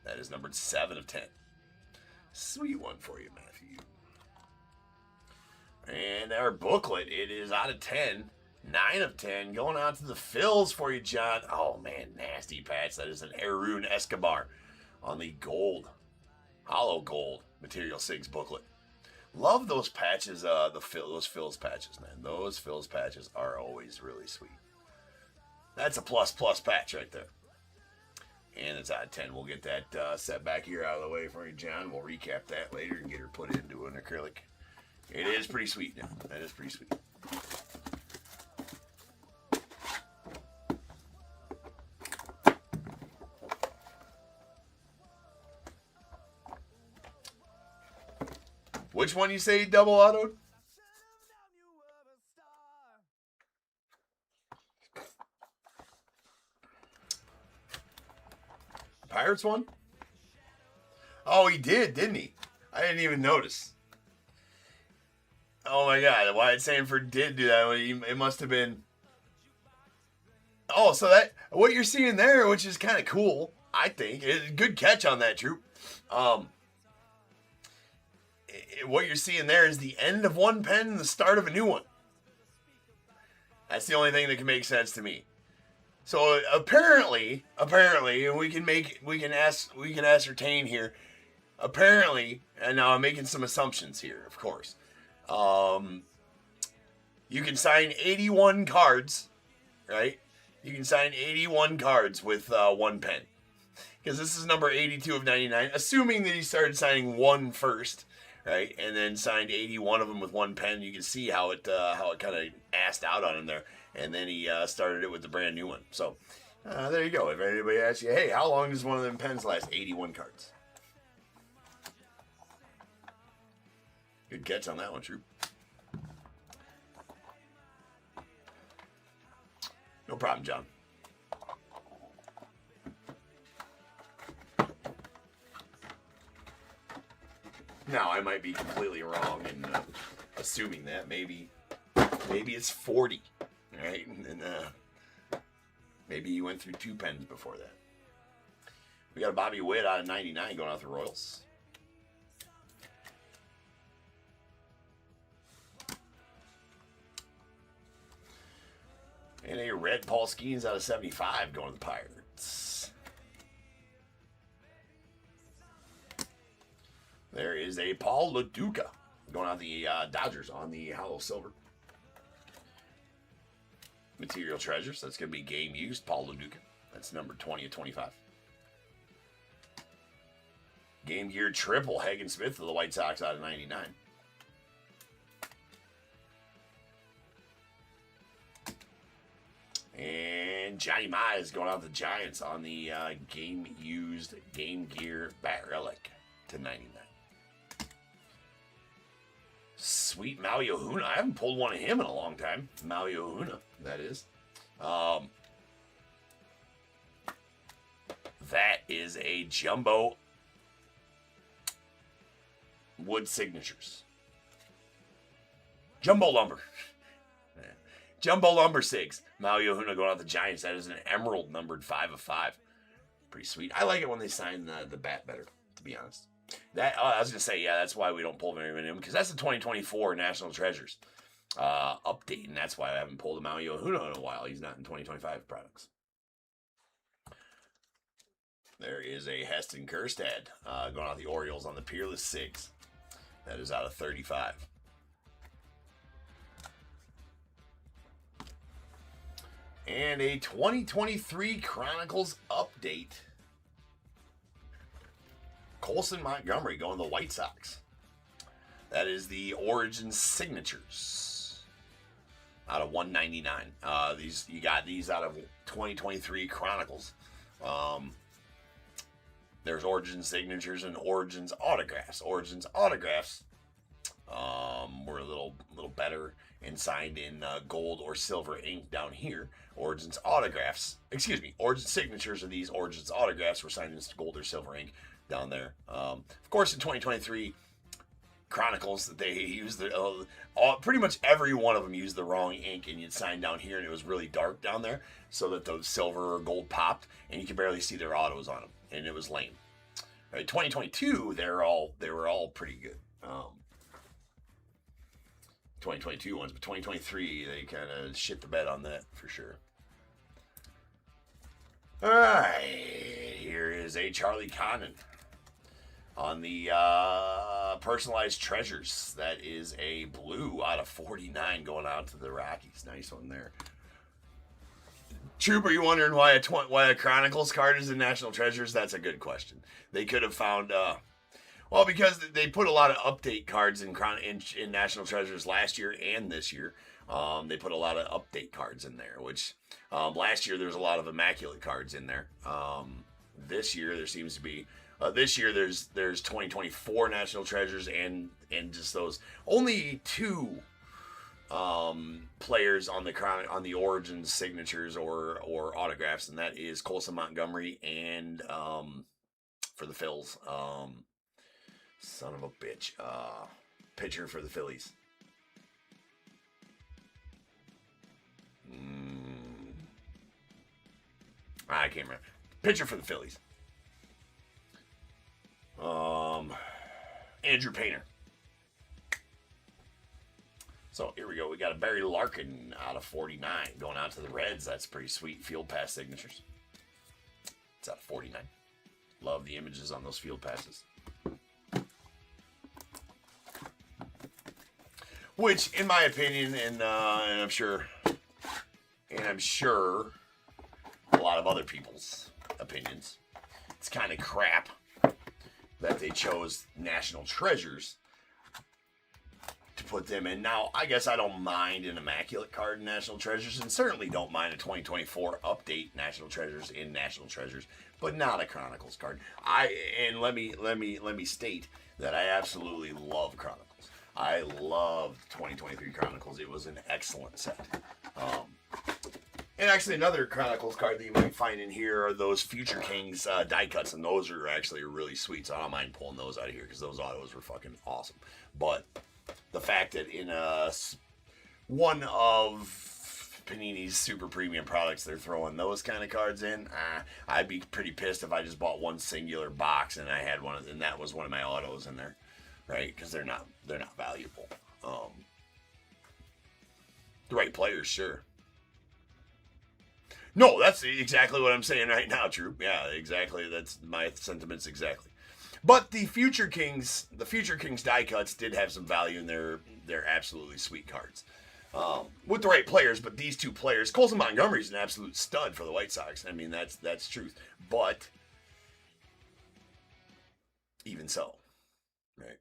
That is numbered 7 of 10. Sweet one for you, Matthew. And our booklet, it is out of 10. 9 of 10 going out to the Phils for you, John. Oh, man, nasty patch. That is an Arun Escobar on the gold, hollow gold Material 6 booklet. Love those patches, those Phils patches, man. Those Phils patches are always really sweet. That's a plus patch right there. And it's out of 10. We'll get that set back here out of the way for you, John. We'll recap that later and get her put into an acrylic It is pretty sweet now. That is pretty sweet. Which one you say double autoed? Pirates one? Oh, he did, didn't he? I didn't even notice. Oh my God, Wyatt Sanford did do that. It must have been. Oh, so that what you're seeing there, which is kind of cool, I think. Good catch on that, Troop. What you're seeing there is the end of one pen and the start of a new one. That's the only thing that can make sense to me. So apparently, we can ascertain here. Apparently, and now I'm making some assumptions here, of course. You can sign 81 cards, right? You can sign 81 cards with one pen. Because this is number 82 of 99, assuming that he started signing one first, right? And then signed 81 of them with one pen. You can see how it kind of assed out on him there. And then he started it with the brand new one. So there you go. If anybody asks you, hey, how long does one of them pens last? 81 cards. Good catch on that one, Troop. No problem, John. Now, I might be completely wrong in assuming that. Maybe it's 40, right? And maybe you went through two pens before that. We got a Bobby Witt out of 99 going out the Royals. And a red Paul Skeens out of 75 going to the Pirates. There is a Paul LaDuca going out the Dodgers on the hollow silver. Material Treasures. That's going to be game used. Paul LaDuca. That's number 20 of 25. Game Gear Triple. Hagen Smith of the White Sox out of 99. And Johnny Mize going out the Giants on the game-used Game Gear Bat Relic to 99. Sweet Maui Ohuna. I haven't pulled one of him in a long time. Maui Ohuna, that is. That is a Jumbo Wood Signatures. Jumbo Lumber. Jumbo Lumber Sigs. Maui Ohuna going out the Giants. That is an emerald numbered 5 of 5. Pretty sweet. I like it when they sign the bat better, to be honest. I was going to say, yeah, that's why we don't pull very many of them, because that's the 2024 National Treasures update, and that's why I haven't pulled a Maui Ohuna in a while. He's not in 2025 products. There is a Heston Kjerstad going out the Orioles on the Peerless Sigs. That is out of 35. And a 2023 Chronicles update. Colson Montgomery going to the White Sox. That is the Origin Signatures out of 199. You got these out of 2023 Chronicles. There's Origin Signatures and Origins Autographs. Origins Autographs were a little better and signed in gold or silver ink down here. Origins Autographs, Origin Signatures of these Origins Autographs were signed in gold or silver ink down there. Of course, in 2023 Chronicles, they used pretty much every one of them used the wrong ink, and you'd sign down here, and it was really dark down there, so that the silver or gold popped, and you could barely see their autos on them, and it was lame. Right, 2022, they were all pretty good. 2022 ones, but 2023 they kind of shit the bed on that for sure. All right, here is a Charlie Condon on the Personalized Treasures. That is a blue out of 49 going out to the Rockies. Nice one there. Troop, are you wondering why a Chronicles card is in National Treasures? That's a good question. They could have found, Well, because they put a lot of update cards in National Treasures last year and this year. They put a lot of update cards in there, which last year there was a lot of immaculate cards in there. This year there seems to be. This year there's 2024 National Treasures and just those only 2 players on the Origins signatures or autographs, and that is Colson Montgomery and for the Phils, son of a bitch, pitcher for the Phillies. I can't remember. Pitcher for the Phillies. Andrew Painter. So here we go. We got a Barry Larkin out of 49 going out to the Reds. That's pretty sweet. Field pass signatures. It's out of 49. Love the images on those field passes. Which, in my opinion, and I'm sure a lot of other people's opinions, it's kind of crap that they chose National Treasures to put them in. Now, I guess I don't mind an immaculate card in National Treasures, and certainly don't mind a 2024 update National Treasures in National Treasures, but not a Chronicles card. Let me state that I absolutely love Chronicles. I loved 2023 Chronicles. It was an excellent set. And actually, another Chronicles card that you might find in here are those Future Kings die cuts, and those are actually really sweet, so I don't mind pulling those out of here because those autos were fucking awesome. But the fact that in one of Panini's super premium products they're throwing those kind of cards in, I'd be pretty pissed if I just bought one singular box and I had one, and that was one of my autos in there, right? Because they're not valuable. The right players, sure. No, that's exactly what I'm saying right now, Troop. Yeah, exactly. That's my sentiments exactly. But the Future Kings die cuts did have some value, and they're absolutely sweet cards. With the right players, but these 2 players, Colson Montgomery's an absolute stud for the White Sox. I mean, that's truth. But even so, right?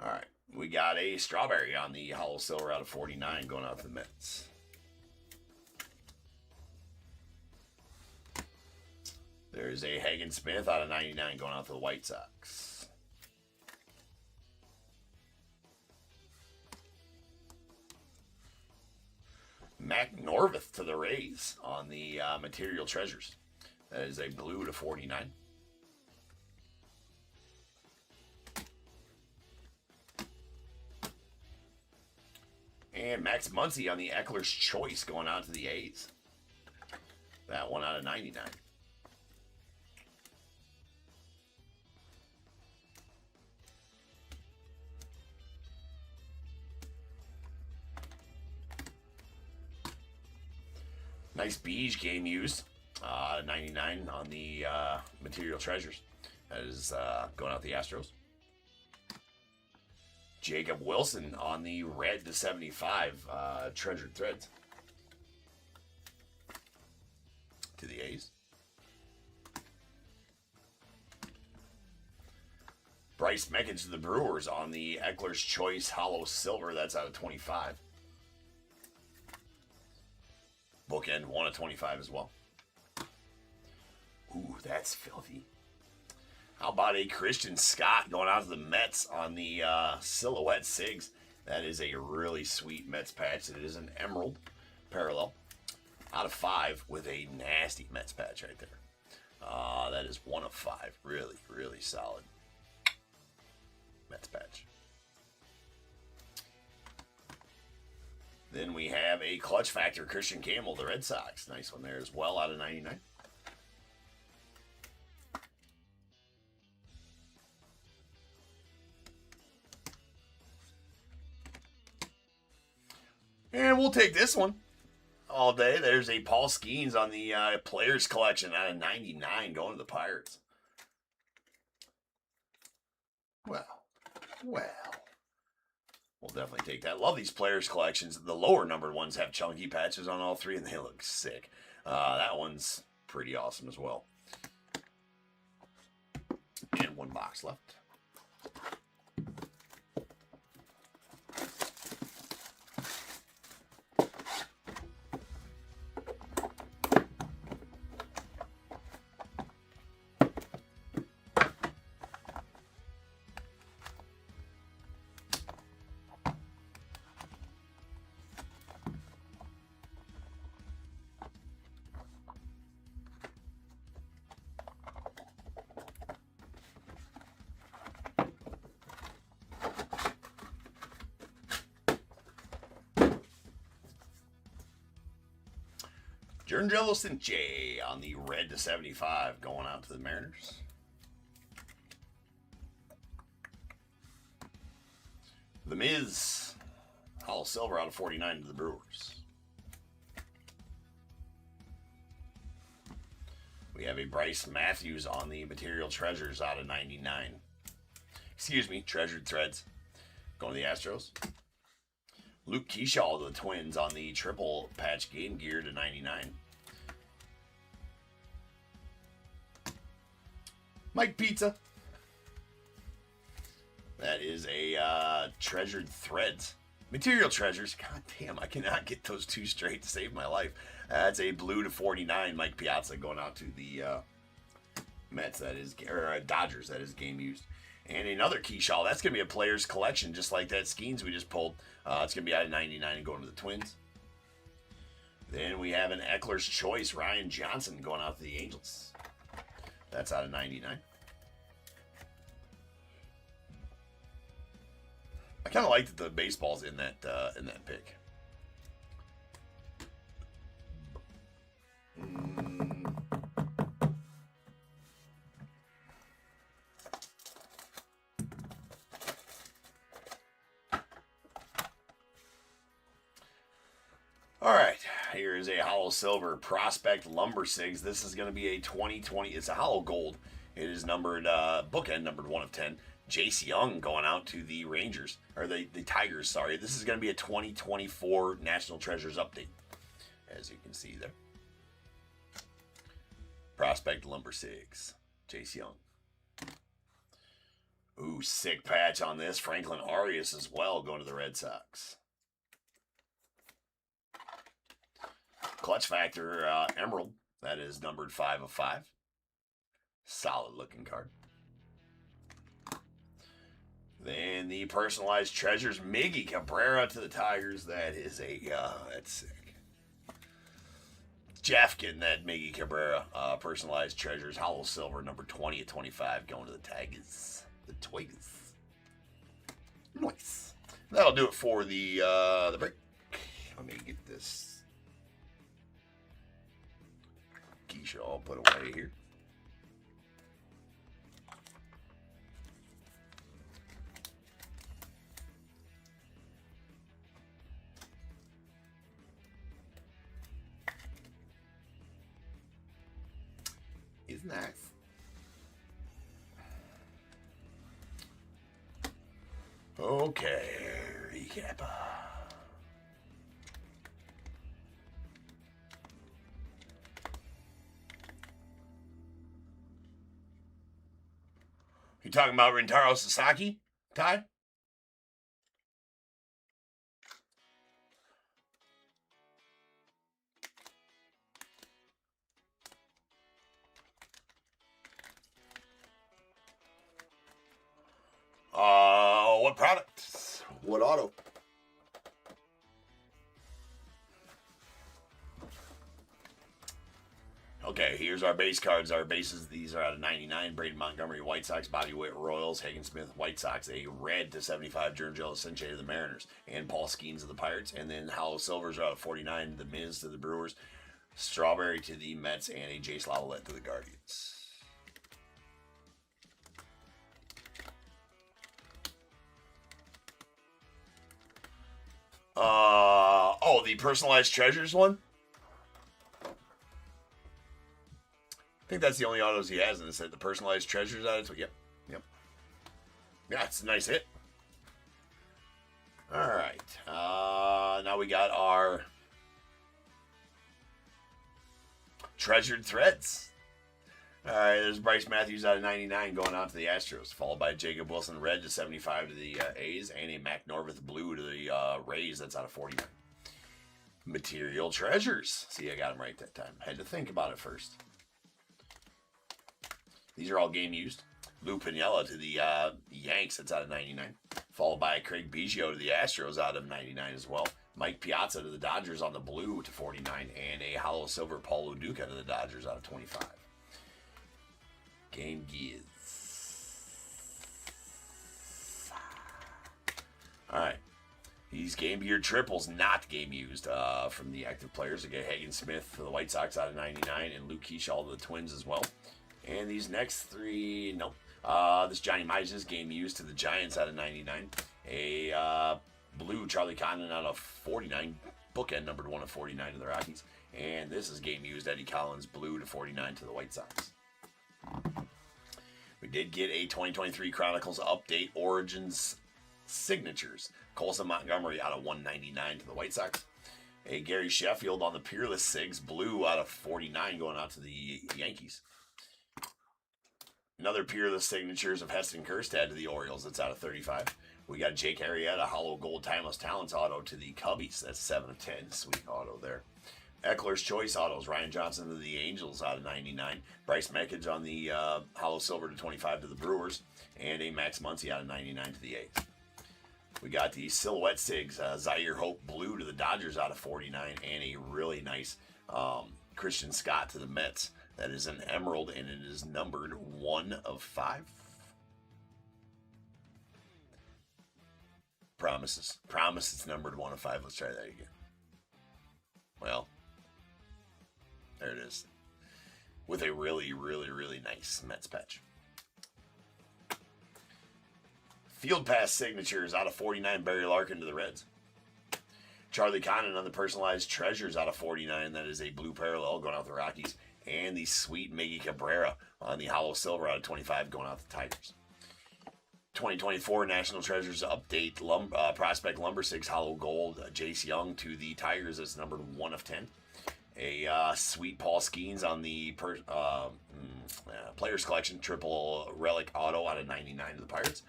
All right. We got a Strawberry on the Hollow Silver out of 49 going out to the Mets. There's a Hagen Smith out of 99 going out to the White Sox. Mac Norvith to the Rays on the Material Treasures. That is a blue to 49. And Max Muncy on the Eckler's Choice going out to the A's. That one out of 99. Nice beige game used. 99 on the Material Treasures. That is going out the Astros. Jacob Wilson on the red to 75 Treasured Threads to the A's. Bryce Meckens to the Brewers on the Eckler's Choice Hollow Silver. That's out of 25. Bookend 1 of 25 as well. Ooh, that's filthy. How about a Christian Scott going out to the Mets on the Silhouette Sigs? That is a really sweet Mets patch. It is an emerald parallel out of 5 with a nasty Mets patch right there. That is 1 of 5. Really, really solid Mets patch. Then we have a Clutch Factor Christian Campbell, the Red Sox. Nice one there as well out of 99. And we'll take this one all day. There's a Paul Skeens on the Players Collection out of 99 going to the Pirates. Well. We'll definitely take that. Love these Players Collections. The lower numbered ones have chunky patches on all 3, and they look sick. That one's pretty awesome as well. one box left. Ginter on the red /75 going out to the Mariners. The Miz, Hall Silver out of 49 to the Brewers. We have a Bryce Matthews on the Material Treasures out of 99. Excuse me, Treasured Threads going to the Astros. Luke Keyshaw to the Twins on the Triple Patch Game Gear to 99. Mike Pizza. That is a Treasured Threads. Material Treasures. God damn, I cannot get those two straight to save my life. That's a blue to 49 Mike Piazza going out to the Mets. That is, or Dodgers. That is game used. And another Keyshaw. That's going to be a player's collection, just like that Skeens we just pulled. It's going to be out of 99 and going to the Twins. Then we have an Eckler's Choice, Ryan Johnson, going out to the Angels. That's out of 99. I kind of like that the baseball's in that pick. All right, here is a Hollow Silver Prospect Lumber Sigs. This is going to be a 2020. It's a Hollow Gold. It is numbered, bookend numbered 1 of 10. Jace Young going out to the Rangers, or the Tigers, sorry. This is going to be a 2024 National Treasures update, as you can see there. Prospect Lumber Sigs, Jace Young. Ooh, sick patch on this. Franklin Arias as well going to the Red Sox. Clutch Factor Emerald. That is numbered 5 of 5. Solid looking card. Then the Personalized Treasures Miggy Cabrera to the Tigers. That is that's sick. Jeff getting that Miggy Cabrera Personalized Treasures Hollow Silver number 20 of 25 going to the Tigers. The Tigers. Nice. That'll do it for the break. Let me get this Keisha all put away here. Is nice. Okay, recap. You talking about Rintaro Sasaki, Ty? What product? What auto? Okay, here's our base cards. Our bases, these are out of 99. Braden Montgomery, White Sox. Bobby Witt, Royals. Hagen Smith, White Sox. A red to 75, Giancarlo Stanton to the Mariners. And Paul Skeens of the Pirates. And then Hollow Silvers are out of 49. The Miz to the Brewers. Strawberry to the Mets. And a Jace Lavalette to the Guardians. The Personalized Treasures one? I think that's the only autos he has in this set. The Personalized Treasures out of it. Yep. Yeah, it's a nice hit. All right. Now we got our Treasured Threads. All right, there's Bryce Matthews out of 99 going out to the Astros, followed by Jacob Wilson red to 75 to the A's, and a Mac Norvith blue to the Rays. That's out of 49. Material Treasures. See, I got them right that time. Had to think about it first. These are all game used. Lou Piniella to the Yanks. That's out of 99. Followed by Craig Biggio to the Astros out of 99 as well. Mike Piazza to the Dodgers on the blue to 49. And a hollow silver Paul Uduca to the Dodgers out of 25. Game gears. All right. These game gear triples not game used from the active players. Again, Hagen Smith for the White Sox out of 99 and Luke Keyshaw to the Twins as well. And these next three, nope. This Johnny Mises game used to the Giants out of 99. A blue Charlie Condon out of 49. Bookend numbered 1 of 49 to the Rockies. And this is game used Eddie Collins blue to 49 to the White Sox. We did get a 2023 Chronicles update Origins signatures. Colson Montgomery out of 199 to the White Sox. A Gary Sheffield on the Peerless Sigs blue out of 49 going out to the Yankees. Another Peerless signatures of Heston Kjerstad to the Orioles. That's out of 35. We got Jake Arrieta hollow gold timeless talents auto to the Cubbies. That's 7 of 10. Sweet auto there. Eckler's Choice autos. Ryan Johnson to the Angels out of 99. Bryce Meckage on the hollow silver to 25 to the Brewers. And a Max Muncy out of 99 to the A's. We got the Silhouette Sigs, Zaire Hope blue to the Dodgers out of 49, and a really nice Christian Scott to the Mets. That is an emerald, and it is numbered 1 of 5. Promise it's numbered 1 of 5. Let's try that again. Well, there it is. With a really, really, really nice Mets patch. Field Pass signatures out of 49, Barry Larkin to the Reds. Charlie Condon on the personalized treasures out of 49. That is a blue parallel going out the Rockies. And the sweet Miggy Cabrera on the hollow silver out of 25 going out the Tigers. 2024 National Treasures update Prospect Lumber 6 hollow gold Jace Young to the Tigers. That's numbered 1 of 10. A sweet Paul Skeens on the Players Collection triple relic auto out of 99 to the Pirates.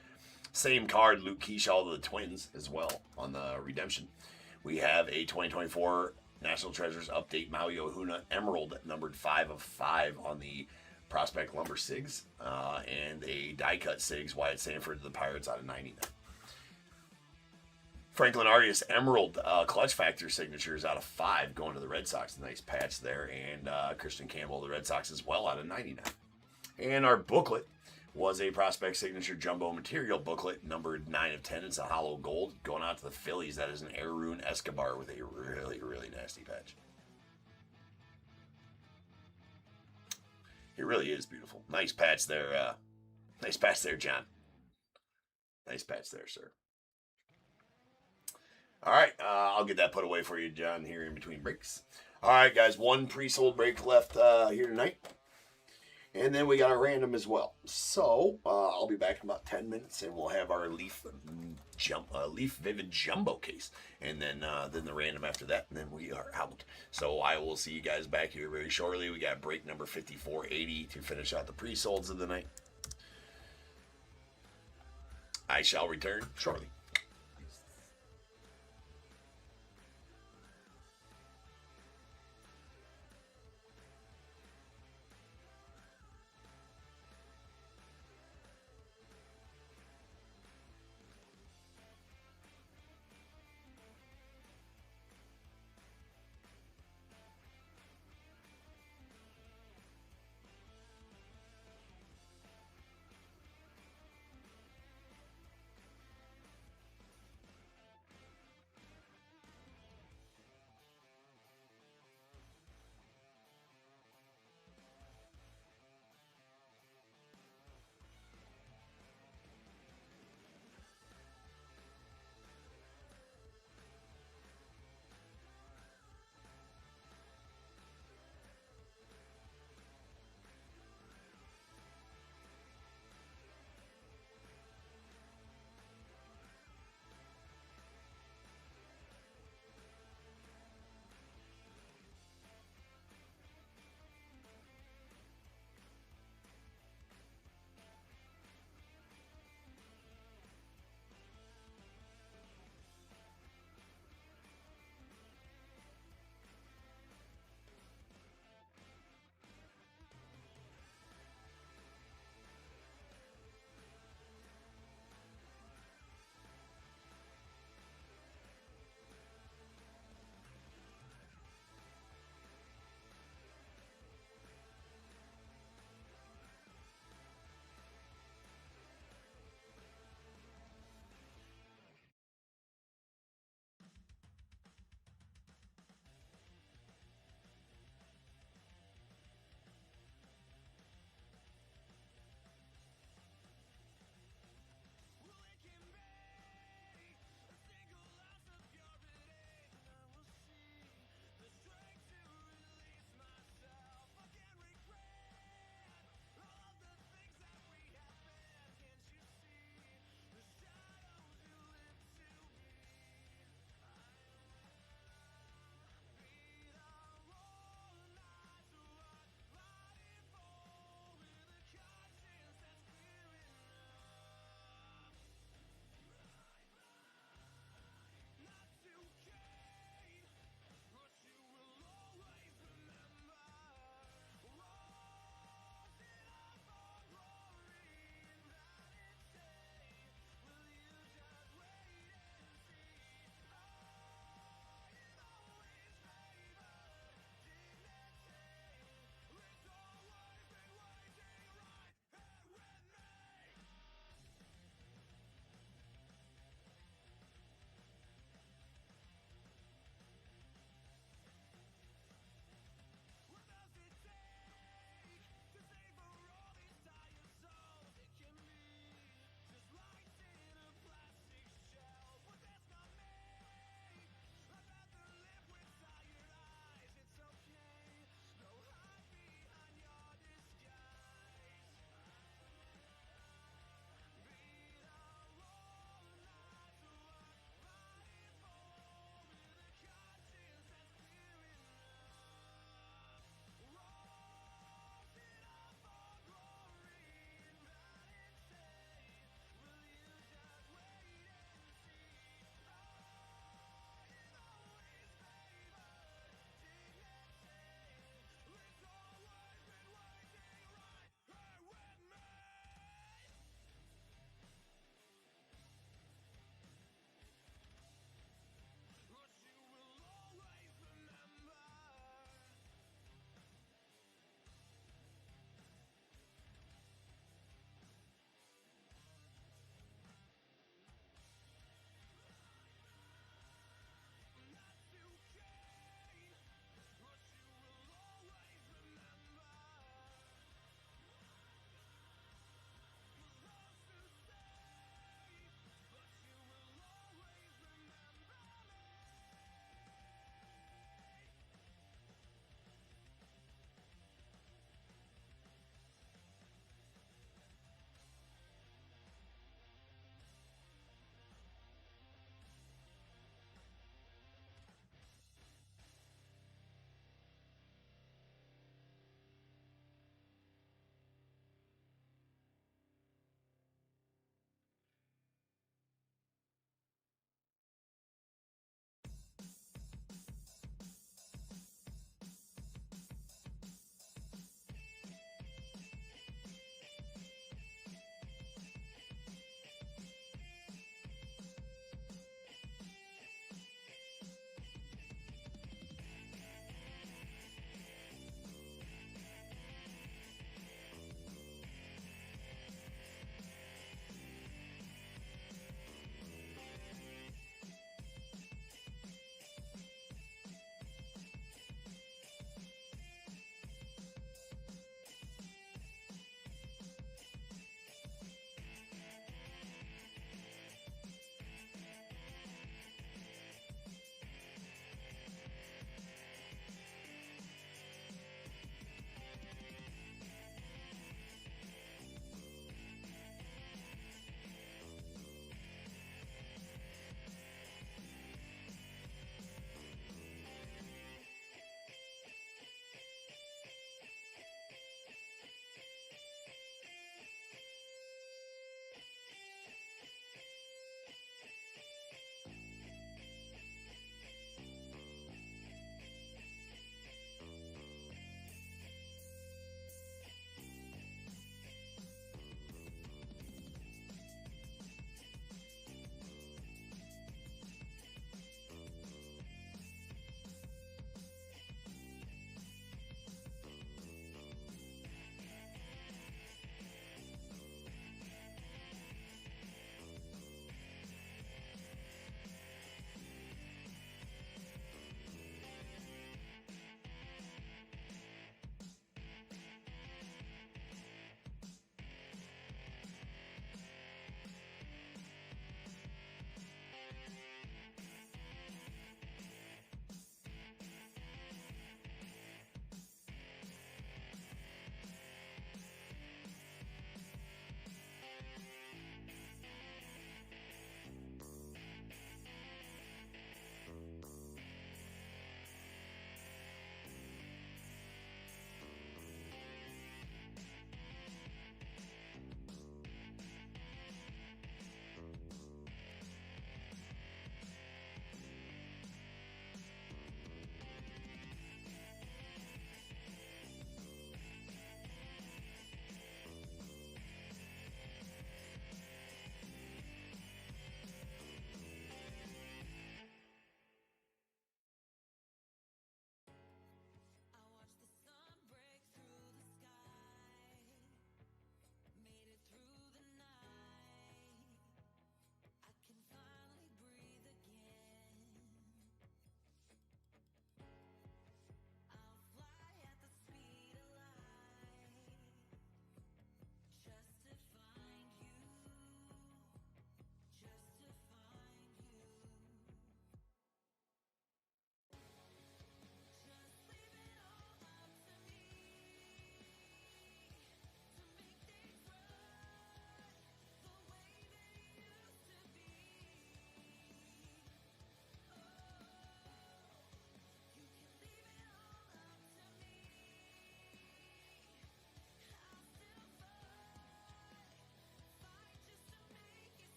Same card, Luke Keyshaw to the Twins as well on the redemption. We have a 2024 National Treasures update Maui Ohuna Emerald numbered 5 of 5 on the Prospect Lumber Sigs. And a die cut Sigs Wyatt Sanford to the Pirates out of 99. Franklin Arias Emerald Clutch Factor signatures out of 5 going to the Red Sox. Nice patch there. And Christian Campbell, the Red Sox as well out of 99. And our booklet was a Prospect Signature Jumbo Material booklet, numbered 9 of 10. It's a hollow gold going out to the Phillies. That is an Arun Escobar with a really, really nasty patch. It really is beautiful. Nice patch there. Nice patch there, John. Nice patch there, sir. All right, I'll get that put away for you, John, here in between breaks. All right, guys, one pre-sold break left here tonight. And then we got a random as well. So I'll be back in about 10 minutes, and we'll have our Leaf Vivid Jumbo case, and then the random after that, and then we are out. So I will see you guys back here very shortly. We got break number 5480 to finish out the pre-solds of the night. I shall return shortly.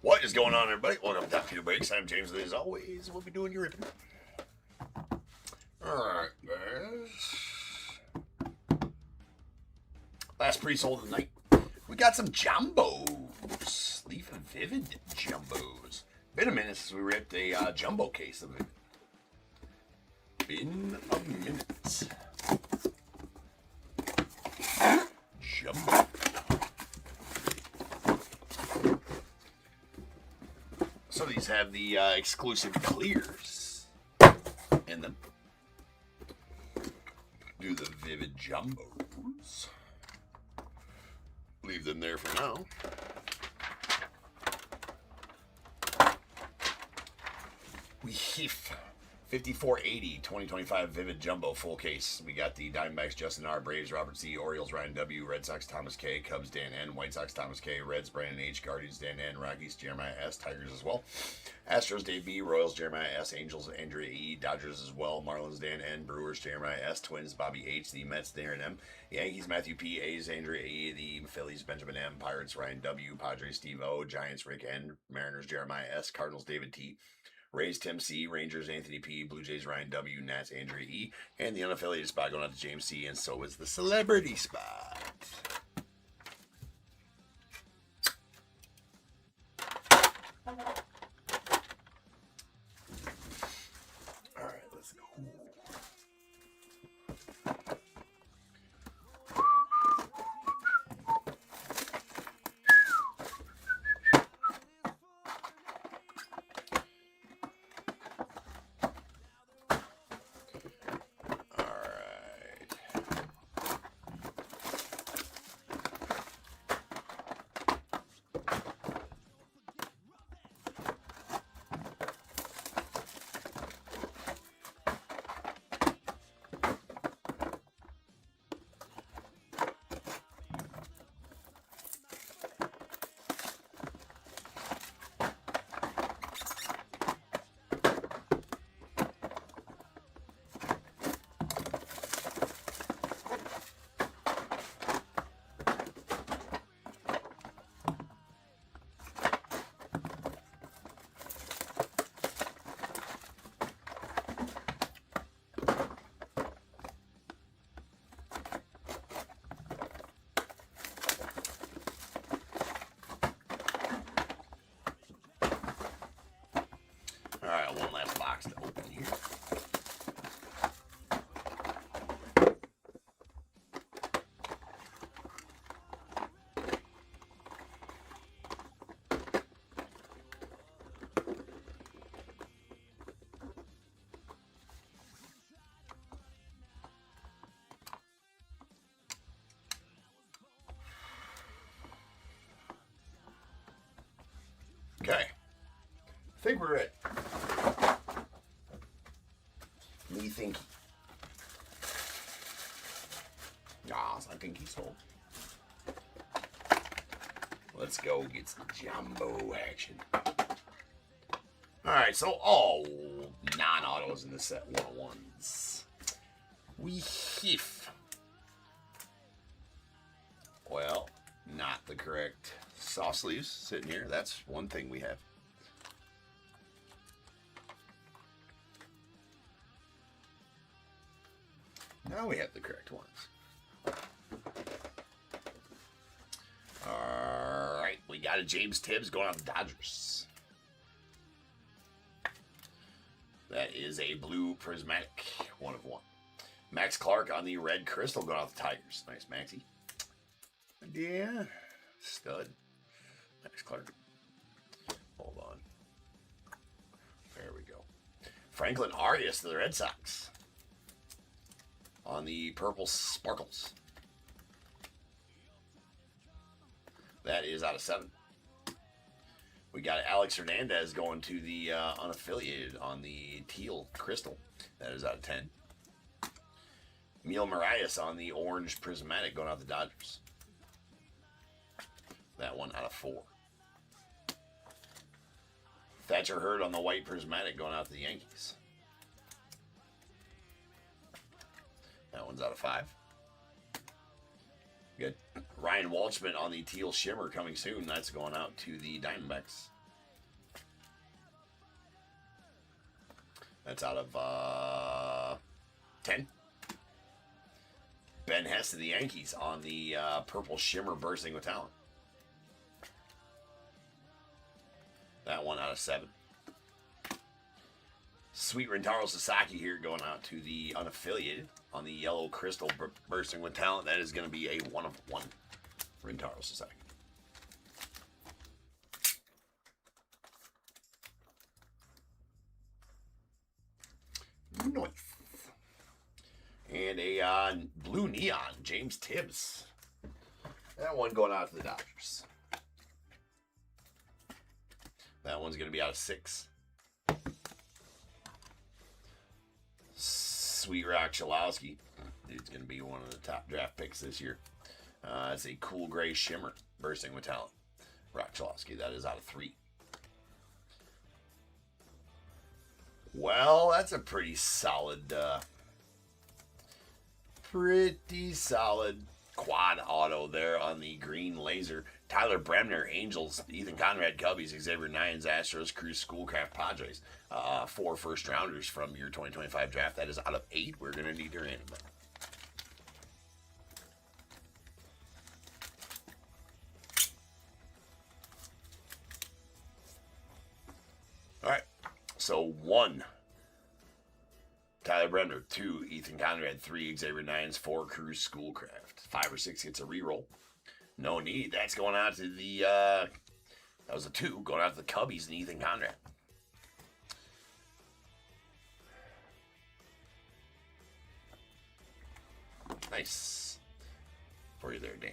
What is going on, everybody? Welcome to Top 2 Breaks. I'm James, and as always, we'll be doing your ripping. Alright, guys. Last pre-sold of the night. We got some jumbos. Leaf Vivid jumbos. Been a minute since we ripped a jumbo case of it. Been a minute. Jumbo. So these have the exclusive clears in them. Do the Vivid jumbos. Leave them there for now. We HIF 5480 2025 Vivid Jumbo full case. We got the Diamondbacks Justin R, Braves Robert C, Orioles Ryan W, Red Sox Thomas K, Cubs Dan N, White Sox Thomas K, Reds Brandon H, Guardians Dan N, Rockies Jeremiah S, Tigers as well, Astros Dave B, Royals Jeremiah S, Angels Andrea E, Dodgers as well, Marlins Dan N, Brewers Jeremiah S, Twins Bobby H, the Mets Darren M, Yankees Matthew P, A's Andrea E, the Phillies Benjamin M, Pirates Ryan W, Padres Steve O, Giants Rick N, Mariners Jeremiah S, Cardinals David T, Rays Tim C, Rangers Anthony P, Blue Jays Ryan W, Nats Andrea E, and the unaffiliated spot going out to James C, and so is the celebrity spot. Alright, let's go. Alright, one last box to open here. Okay. I think we're ready. Me think. I think he's sold. Let's go get some jumbo action. Alright, so all non-autos in the set 101s. We HIF. Well, not the correct soft sleeves sitting here. That's one thing we have. Now we have the correct ones. Alright, we got a James Tibbs going on the Dodgers. That is a blue prismatic, 1 of 1. Max Clark on the red crystal going off the Tigers. Nice, Maxie. Yeah, stud. Max Clark. Hold on. There we go. Franklin Arias to the Red Sox. On the purple sparkles. That is out of 7. We got Alex Hernandez going to the unaffiliated on the teal crystal. That is out of 10. Emil Marias on the orange prismatic going out the Dodgers. That one out of 4. Thatcher Hurd on the white prismatic going out to the Yankees. That one's out of 5. Good. Ryan Walchman on the teal shimmer coming soon. That's going out to the Diamondbacks. That's out of 10. Ben Hess of the Yankees on the purple shimmer bursting with talent. That one out of 7. Sweet Rintaro Sasaki here going out to the unaffiliated on the yellow crystal bursting with talent. That is going to be a 1 of 1 Rintaro Sasaki. Nice. And a blue neon, James Tibbs. That one going out to the Dodgers. That one's going to be out of 6. Sweet Rock Chalowski. Dude's going to be one of the top draft picks this year. It's a cool gray shimmer bursting with talent. Rock Chalowski, that is out of 3. Well, that's a pretty solid quad auto there on the green laser. Tyler Bremner, Angels. Ethan Conrad, Cubbies. Xavier Nines, Astros. Cruz, Schoolcraft, Padres. 4 first-rounders from your 2025 draft. That is out of 8. We're going to need to random them. All right. So 1, Tyler Bremner. 2, Ethan Conrad. 3, Xavier Nines. 4, Cruz, Schoolcraft. 5 or 6 gets a reroll. No need. That's going out to the, that was a 2, going out to the Cubbies and Ethan Conrad. Nice. For you there, Dan.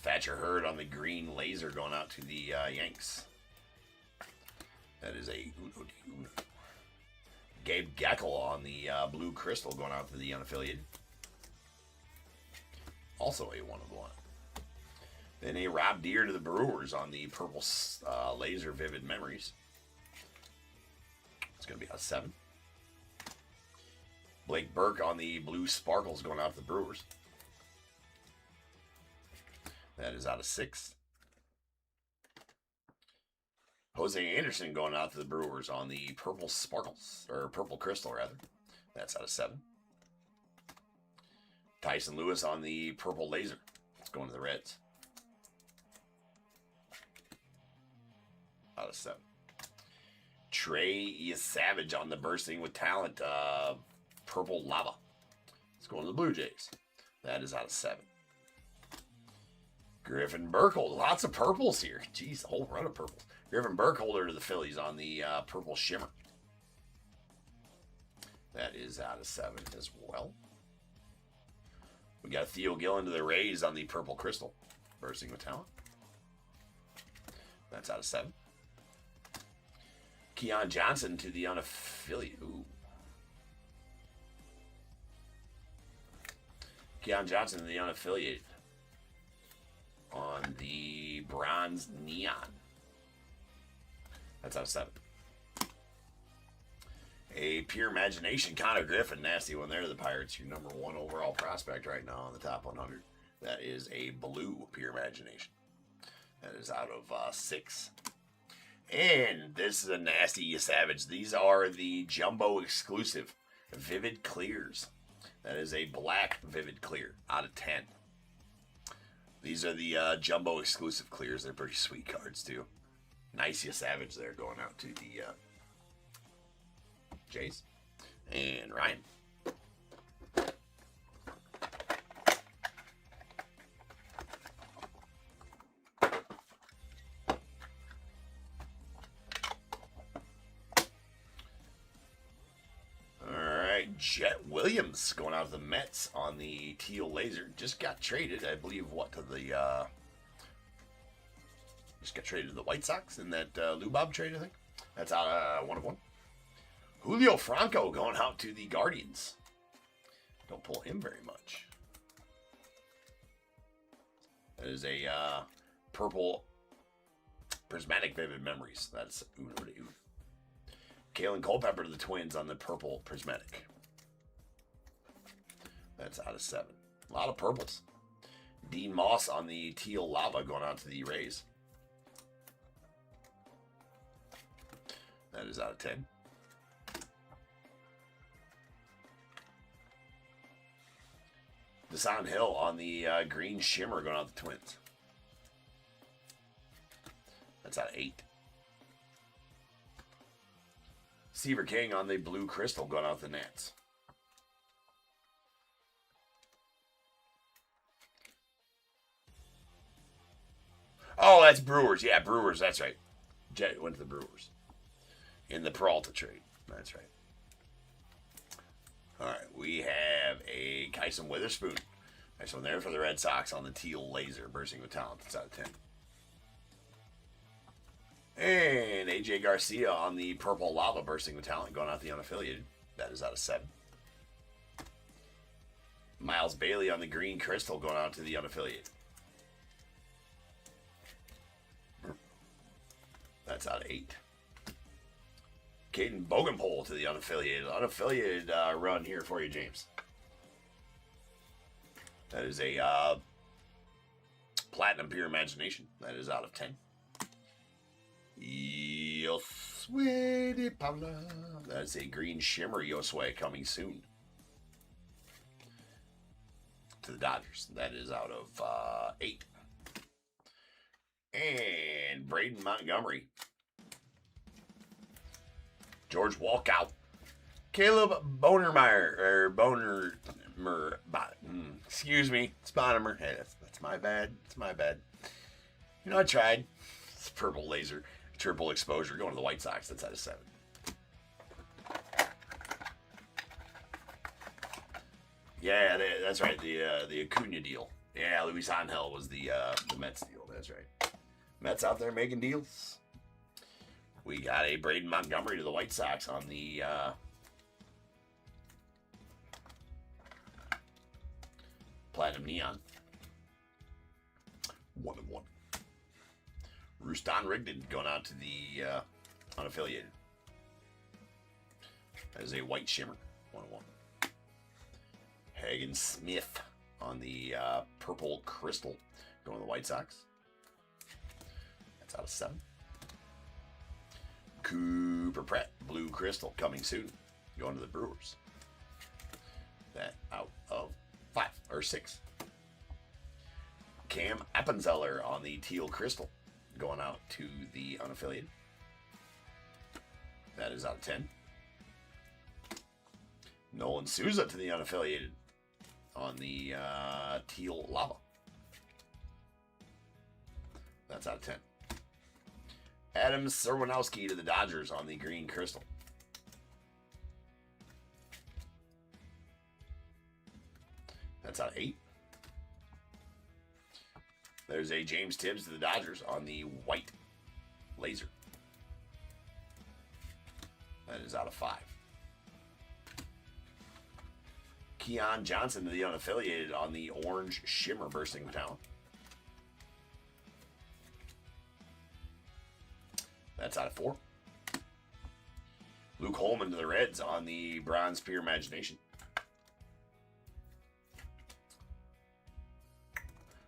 Thatcher Hurd on the green laser going out to the Yanks. That is a Uno de Uno. Gabe Geckel on the blue crystal going out to the unaffiliated. Also a 1 of 1. Then a Rob Deere to the Brewers on the purple laser vivid memories. It's going to be out of 7. Blake Burke on the blue sparkles going out to the Brewers. That is out of 6. Jose Anderson going out to the Brewers on the purple sparkles, or purple crystal rather. That's out of 7. Tyson Lewis on the purple laser. It's going to the Reds. Out of 7. Trey Savage on the bursting with talent, purple lava. It's going to the Blue Jays. That is out of 7. Griffin Burkholder, lots of purples here. Jeez, a whole run of purples. Griffin Burkholder to the Phillies on the purple shimmer. That is out of 7 as well. We got Theo Gillen to the Rays on the purple crystal, bursting with talent. That's out of 7. Keon Johnson to the unaffiliated. Ooh. Keon Johnson to the unaffiliated on the bronze neon. That's out of 7. A pure imagination, Connor Griffin, nasty one there to the Pirates. Your number 1 overall prospect right now on the top 100. That is a blue pure imagination. That is out of 6. And this is a nasty savage. These are the jumbo exclusive vivid clears. That is a black vivid clear out of 10. These are the jumbo exclusive clears. They're pretty sweet cards too. Nice savage there going out to the Jays. And Ryan. Jet Williams going out to the Mets on the teal laser. Just got traded, I believe, to the just got traded to the White Sox in that Lou Bob trade, I think. That's out of 1 of 1. Julio Franco going out to the Guardians. Don't pull him very much. That is a purple prismatic vivid memories. That's Uno de Uno. Kalen Culpepper to the Twins on the purple prismatic. That's out of 7. A lot of purples. Dean Moss on the teal lava going out to the Rays. That is out of 10. Desan Hill on the green shimmer going out to the Twins. That's out of 8. Seaver King on the blue crystal going out to the Nats. Oh, that's Brewers. Yeah, Brewers. That's right. Jet went to the Brewers in the Peralta trade. That's right. All right, we have a Kyson Witherspoon. Nice one there for the Red Sox on the teal laser, bursting with talent. That's out of 10. And AJ Garcia on the purple lava, bursting with talent, going out the unaffiliated. That is out of 7. Miles Bailey on the green crystal, going out to the unaffiliated. That's out of 8. Caden Bogenpole to the unaffiliated. Unaffiliated run here for you, James. That is a Platinum Pure Imagination. That is out of 10. Josue de Paula. That's a green shimmer Josue coming soon to the Dodgers. That is out of 8. And Braden Montgomery. George Walkout. Caleb Bonermeyer, or Bonermer, excuse me, Sponemer. Hey, that's my bad. It's my bad. You know, I tried. It's purple laser, triple exposure, going to the White Sox. That's out of 7. Yeah, that's right. The Acuna deal. Yeah, Luis Angel was the Mets deal. That's right. Mets out there making deals. We got a Braden Montgomery to the White Sox on the Platinum Neon. 1 of 1. Ruston Rigdon going out to the unaffiliated. That is a white shimmer. 1 of 1. Hagen Smith on the purple crystal going to the White Sox. That's out of 7. Cooper Pratt, blue crystal, coming soon, going to the Brewers. That out of 5 or 6. Cam Appenzeller on the teal crystal, going out to the unaffiliated. That is out of 10. Nolan Souza to the unaffiliated on the teal lava. That's out of 10. Adam Serwanowski to the Dodgers on the green crystal. That's out of 8. There's a James Tibbs to the Dodgers on the white laser. That is out of 5. Keon Johnson to the unaffiliated on the orange shimmer bursting with talent. That's out of 4. Luke Holman to the Reds on the bronze pure imagination.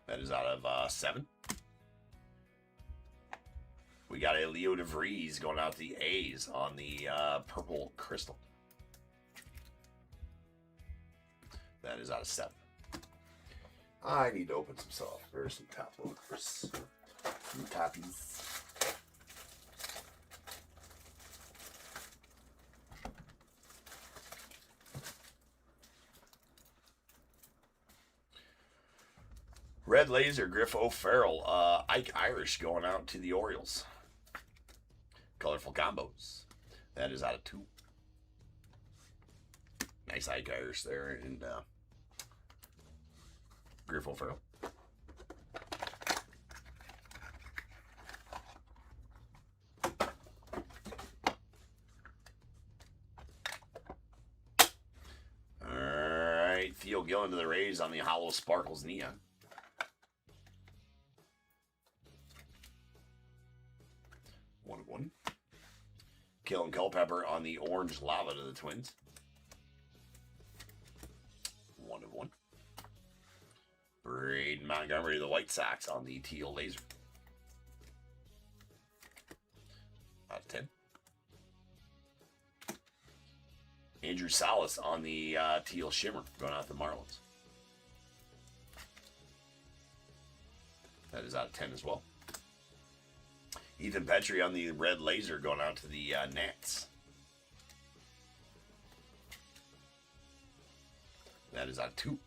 That is out of 7. We got a Leo DeVries going out to the A's on the purple crystal. That is out of 7. I need to open some soft or some top loaders. Some toppies. Red Laser, Griff O'Farrell, Ike Irish going out to the Orioles. Colorful combos. That is out of 2. Nice Ike Irish there, and Griff O'Farrell. All right, Theo Gillen to the Rays on the Hollow Sparkles Neon. Kellen Culpepper on the orange lava to the Twins. 1/1. Braden Montgomery of the White Sox on the teal laser. Out of 10. Andrew Salas on the teal shimmer, going out to the Marlins. That is out of 10 as well. Ethan Petrie on the red laser, going out to the Nats. That is out of 2.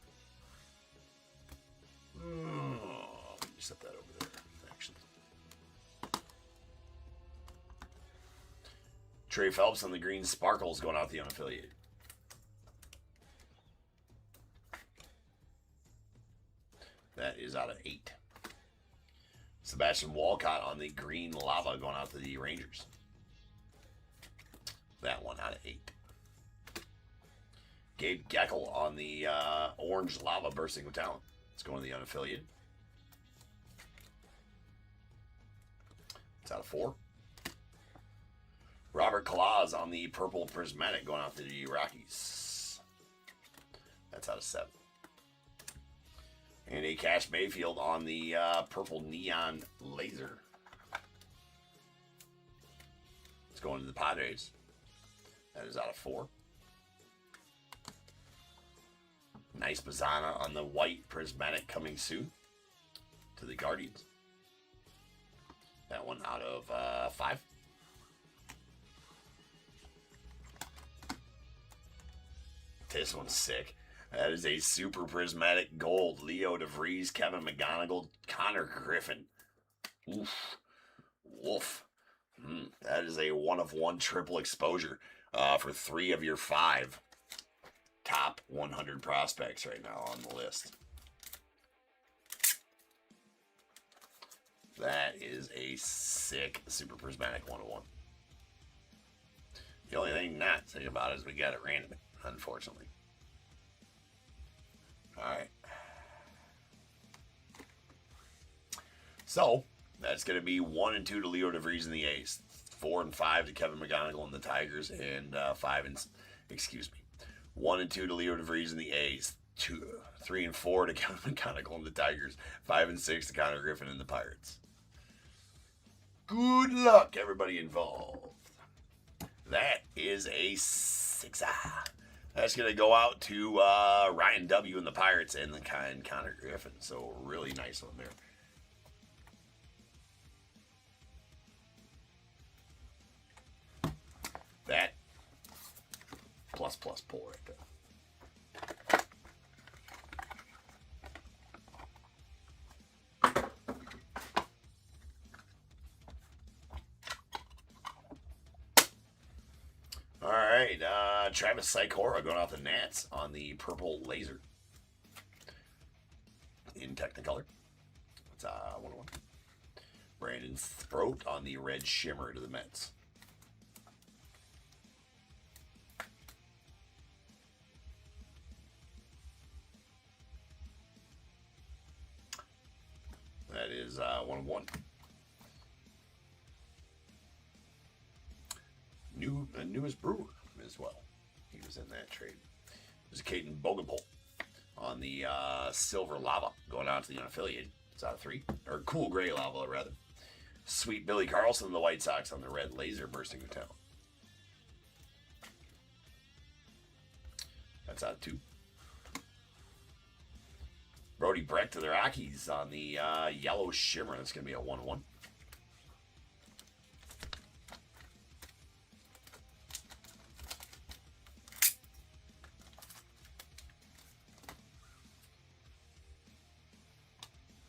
Let me set that over there, actually. Trey Phelps on the green sparkles, going out the unaffiliated. That is out of 8. Sebastian Walcott on the green lava, going out to the Rangers. That one out of 8. Gabe Geckel on the orange lava, bursting with talent. It's going to the unaffiliated. It's out of 4. Robert Claus on the purple prismatic, going out to the Rockies. That's out of 7. And a Cash Mayfield on the purple neon laser. It's going to the Padres. That is out of 4. Nice Bazana on the white prismatic, coming soon to the Guardians. That one out of 5. This one's sick. That is a super prismatic gold. Leo DeVries, Kevin McGonigal, Connor Griffin. Oof. Woof. That is a 1/1 triple exposure for 3 of your 5 top 100 prospects right now on the list. That is a sick super prismatic 1/1. The only thing not sick about it is we got it random, unfortunately. Alright. So, that's going to be 1 and 2 to Leo DeVries and the A's. 4 and 5 to Kevin McGonigal and the Tigers. And 1 and 2 to Leo DeVries and the A's. 3 and 4 to Kevin McGonigal and the Tigers. 5 and 6 to Connor Griffin and the Pirates. Good luck, everybody involved. That is a 6. That's going to go out to Ryan W. and the Pirates and Connor Griffin. So, really nice one there. That plus pull right there. All right, Travis Sikora going off the Nats on the purple laser in Technicolor. It's 1/1. Brandon Throat on the red shimmer to the Mets. That is 1/1. Newest Brewer as well. He was in that trade. There's a Caden Bogopol on the silver lava going out to the unaffiliated. It's out of 3. Or cool gray lava, rather. Sweet Billy Carlson, the White Sox on the red laser, bursting with talent. That's out of 2. Brody Brecht to the Rockies on the yellow shimmer. That's going to be a 1/1.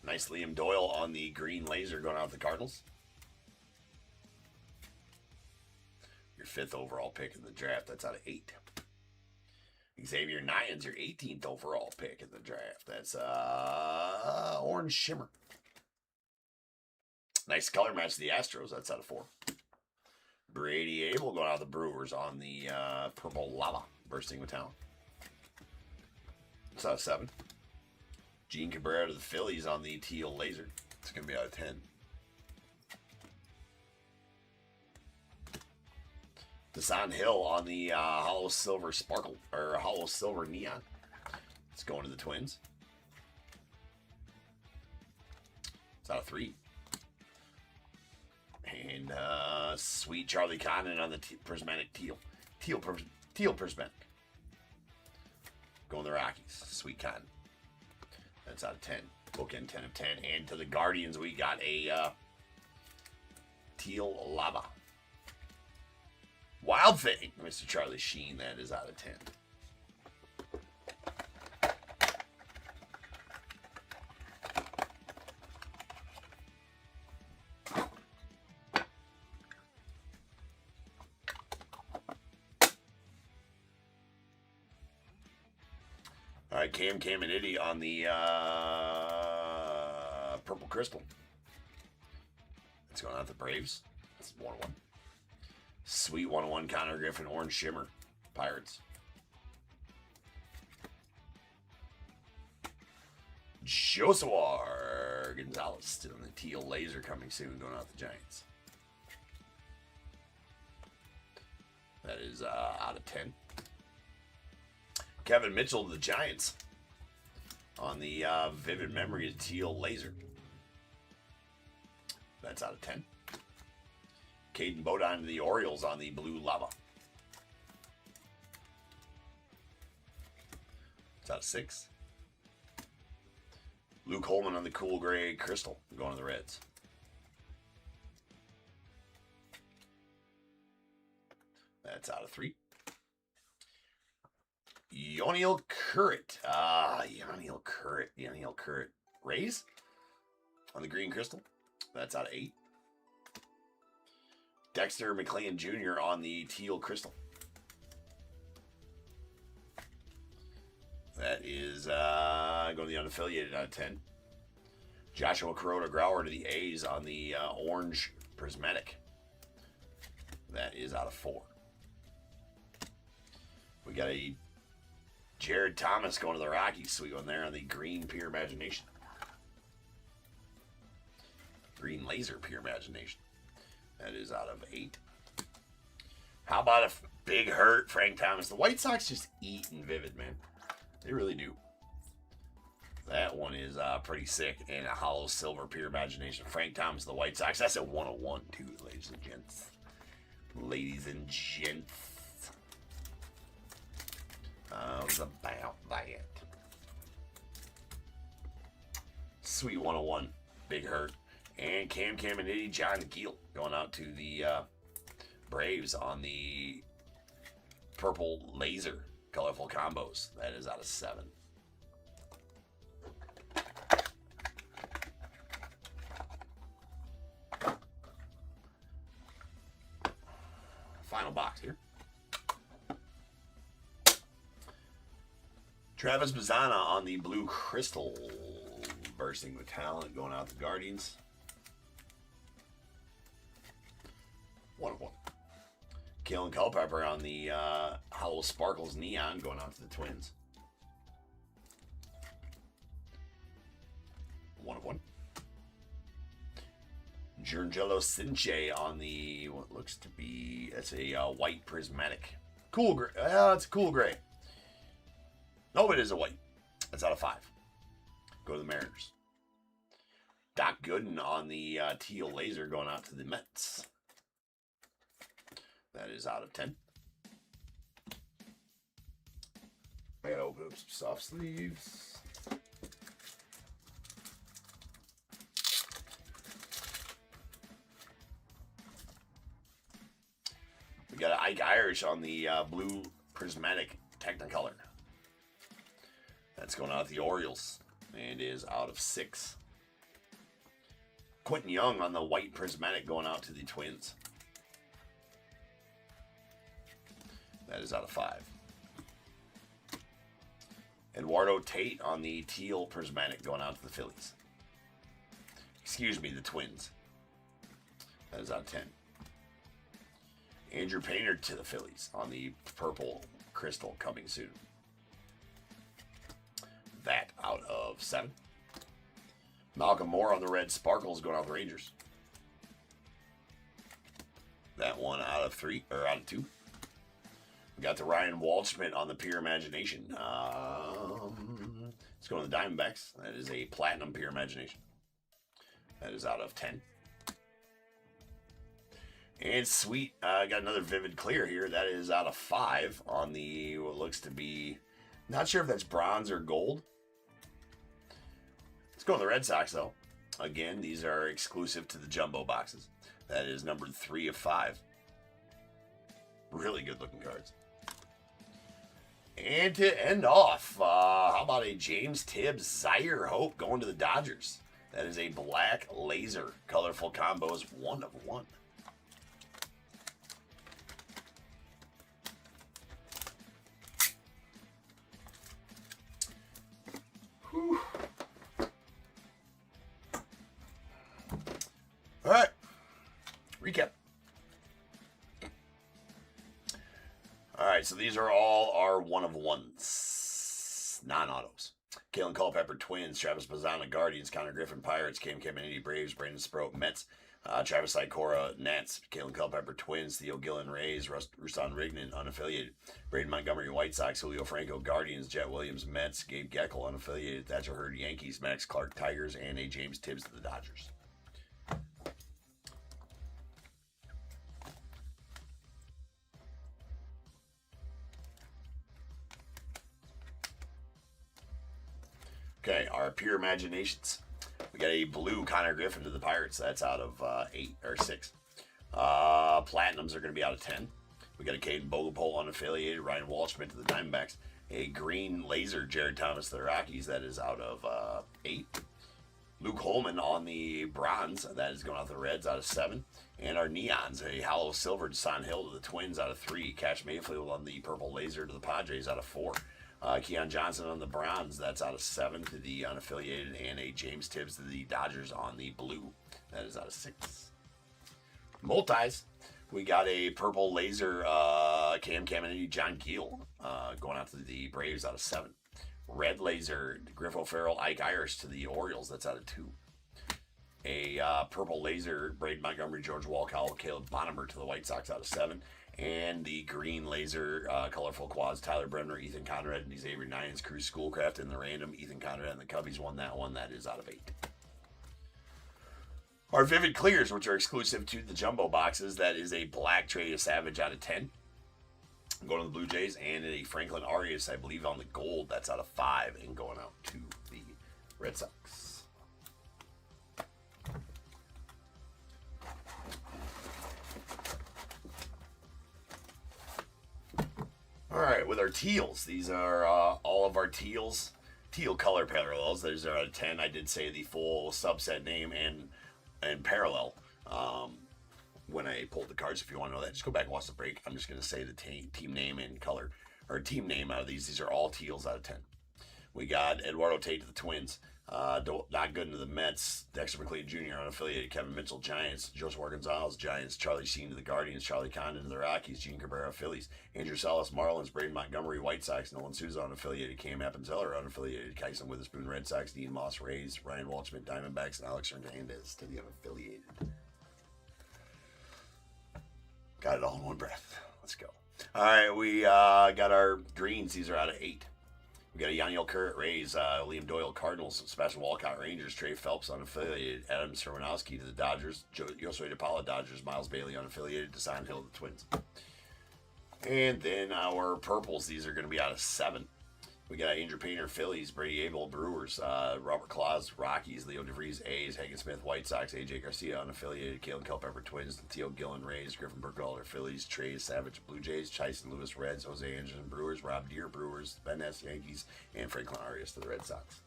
Nice Liam Doyle on the green laser going out to the Cardinals. Your 5th overall pick in the draft. That's out of 8. Xavier Nyans, your 18th overall pick in the draft. That's orange shimmer. Nice color match to the Astros. That's out of 4. Brady Abel going out to the Brewers on the purple lava, bursting with talent. It's out of 7. Gene Cabrera to the Phillies on the teal laser. It's going to be out of 10. Desan Hill on the hollow silver sparkle, or hollow silver neon. It's going to the Twins. It's out of 3. And sweet Charlie Condon on the prismatic teal. Teal prismatic. Going to the Rockies. Sweet Condon. That's out of 10. Bookend 10 of 10. And to the Guardians, we got a teal lava. Wild Thing, Mr. Charlie Sheen. That is out of 10. All right, Cam and Itty on the purple crystal. It's going out to the Braves. That's 1-1. Sweet 1-1 Connor Griffin, Orange Shimmer, Pirates. Josewar Gonzalez still in the teal laser coming soon, going out the Giants. That is out of 10. Kevin Mitchell to the Giants on the Vivid Memories teal laser. That's out of 10. Caden Bodine to the Orioles on the blue lava. It's out of 6. Luke Holman on the cool gray crystal, going to the Reds. That's out of 3. Yoniel Currit. Yoniel Currit. Rays on the green crystal. That's out of 8. Dexter McLean Jr. on the teal crystal. That is going to the unaffiliated out of 10. Joshua Kuroda Grauer to the A's on the orange prismatic. That is out of 4. We got a Jared Thomas going to the Rockies. Sweet one there on the green Pure Imagination. Green laser Pure Imagination. That is out of 8. How about a big hurt, Frank Thomas? The White Sox just eat in Vivid, man. They really do. That one is pretty sick. And a hollow silver Pure Imagination. Frank Thomas, the White Sox. That's a 101, too, ladies and gents. Ladies and gents. How's about that? Sweet 101. Big hurt. And Cam and Eddie John Keel going out to the Braves on the purple laser colorful combos. That is out of 7. Final box here. Travis Bazzana on the blue crystal. Bursting with talent going out to Guardians. 1-1. Kalen Culpepper on the Hollow Sparkles Neon going out to the Twins. 1-1. Giancarlo Sinche on the, what looks to be, that's a white prismatic. Cool gray. It's a cool gray. No, it is a white. That's out of 5. Go to the Mariners. Doc Gooden on the teal laser going out to the Mets. That is out of 10. I gotta open up some soft sleeves. We got an Ike Irish on the blue prismatic Technicolor. That's going out to the Orioles and is out of 6. Quentin Young on the white prismatic going out to the Twins. That is out of 5. Eduardo Tate on the teal prismatic going out to the Phillies. Excuse me, the Twins. That is out of 10. Andrew Painter to the Phillies on the purple crystal coming soon. That out of 7. Malcolm Moore on the red sparkles going out to the Rangers. That one out of 3, or out of 2. We got the Ryan Waldschmidt on the Pure Imagination. Let's go to the Diamondbacks. That is a Platinum Pure Imagination. That is out of 10. And sweet, got another Vivid Clear here. That is out of 5 on the, what looks to be, not sure if that's bronze or gold. Let's go to the Red Sox, though. Again, these are exclusive to the jumbo boxes. That is numbered 3 of 5. Really good looking cards. And to end off, how about a James Tibbs Zaire Hope going to the Dodgers? That is a black laser. Colorful combos, 1 of 1. Whew. All right. Recap. All right, so these are all our 1 of 1s, non-autos. Kalen Culpepper, Twins. Travis Bazzana, Guardians. Connor Griffin, Pirates. Cam Caminiti, Braves. Brandon Sproat, Mets. Travis Sikora, Nats. Kalen Culpepper, Twins. Theo Gillen, Rays. Ruston Rignan, unaffiliated. Braden Montgomery, White Sox. Julio Franco, Guardians. Jet Williams, Mets. Gabe Geckel, unaffiliated. Thatcher Hurd, Yankees. Max Clark, Tigers. And a James Tibbs to the Dodgers. Okay, our Pure Imaginations. We got a blue Connor Griffin to the Pirates. That's out of 8 or 6. Platinums are going to be out of 10. We got a Caden Bogopole unaffiliated. Ryan Waldschmidt to the Diamondbacks. A green laser Jared Thomas to the Rockies. That is out of 8. Luke Holman on the bronze. That is going out to the Reds out of 7. And our neons, a hollow silver Son Hill to the Twins out of 3. Cash Mayfield on the purple laser to the Padres out of 4. Keon Johnson on the bronze, that's out of 7 to the unaffiliated, and a James Tibbs to the Dodgers on the blue, that is out of 6. Multis, we got a purple laser Cam Caminiti, John Keel going out to the Braves out of 7. Red laser Griff O'Farrell, Ike Irish to the Orioles, that's out of 2. A purple laser Braden Montgomery, George Walcott, Caleb Bonham to the White Sox out of 7. And the green laser colorful quads, Tyler Brenner, Ethan Conrad, and Xavier Nines, Cruz Schoolcraft, and the random Ethan Conrad and the Cubbies won that one. That is out of 8. Our Vivid Clears, which are exclusive to the jumbo boxes, that is a black Trey Savage out of 10. Going to the Blue Jays, and a Franklin Arias, I believe, on the gold. That's out of 5, and going out to the Red Sox. All right, with our teals, these are all of our teals, teal color parallels. These are out of 10. I did say the full subset name and parallel when I pulled the cards. If you want to know that, just go back and watch the break. I'm just going to say the team name and color, or team name out of these. These are all teals out of 10. We got Eduardo Tate to the Twins. Not good into the Mets. Dexter McLean Jr. unaffiliated. Kevin Mitchell, Giants. Joseph Gonzalez, Giants. Charlie Sheen to the Guardians. Charlie Condon to the Rockies. Gene Cabrera, Phillies. Andrew Salas, Marlins. Braden Montgomery, White Sox. Nolan Souza unaffiliated. Cam Appenzeller unaffiliated. Kyson Witherspoon, Red Sox. Dean Moss, Rays. Ryan Waldschmidt, Diamondbacks. And Alex Hernandez to the unaffiliated. Got it all in one breath. Let's go. All right, we got our greens. These are out of 8. We got a Yaniel Currit, Rays, Liam Doyle, Cardinals, Sebastian Walcott, Rangers, Trey Phelps, unaffiliated, Adam Sermanowski to the Dodgers, Josue DePaula, Dodgers, Miles Bailey, unaffiliated, Desan Hill to the Twins. And then our purples, these are going to be out of 7. We got Andrew Painter, Phillies, Brady Abel, Brewers, Robert Claus, Rockies, Leo DeVries, A's, Hagen Smith, White Sox, AJ Garcia, unaffiliated, Kalen Culpepper, Twins, Theo Gillen, Rays, Griffin Burkhalter, Phillies, Trey Savage, Blue Jays, Tyson Lewis, Reds, Jose Anderson, Brewers, Rob Deere, Brewers, Ben Ness, Yankees, and Franklin Arias to the Red Sox.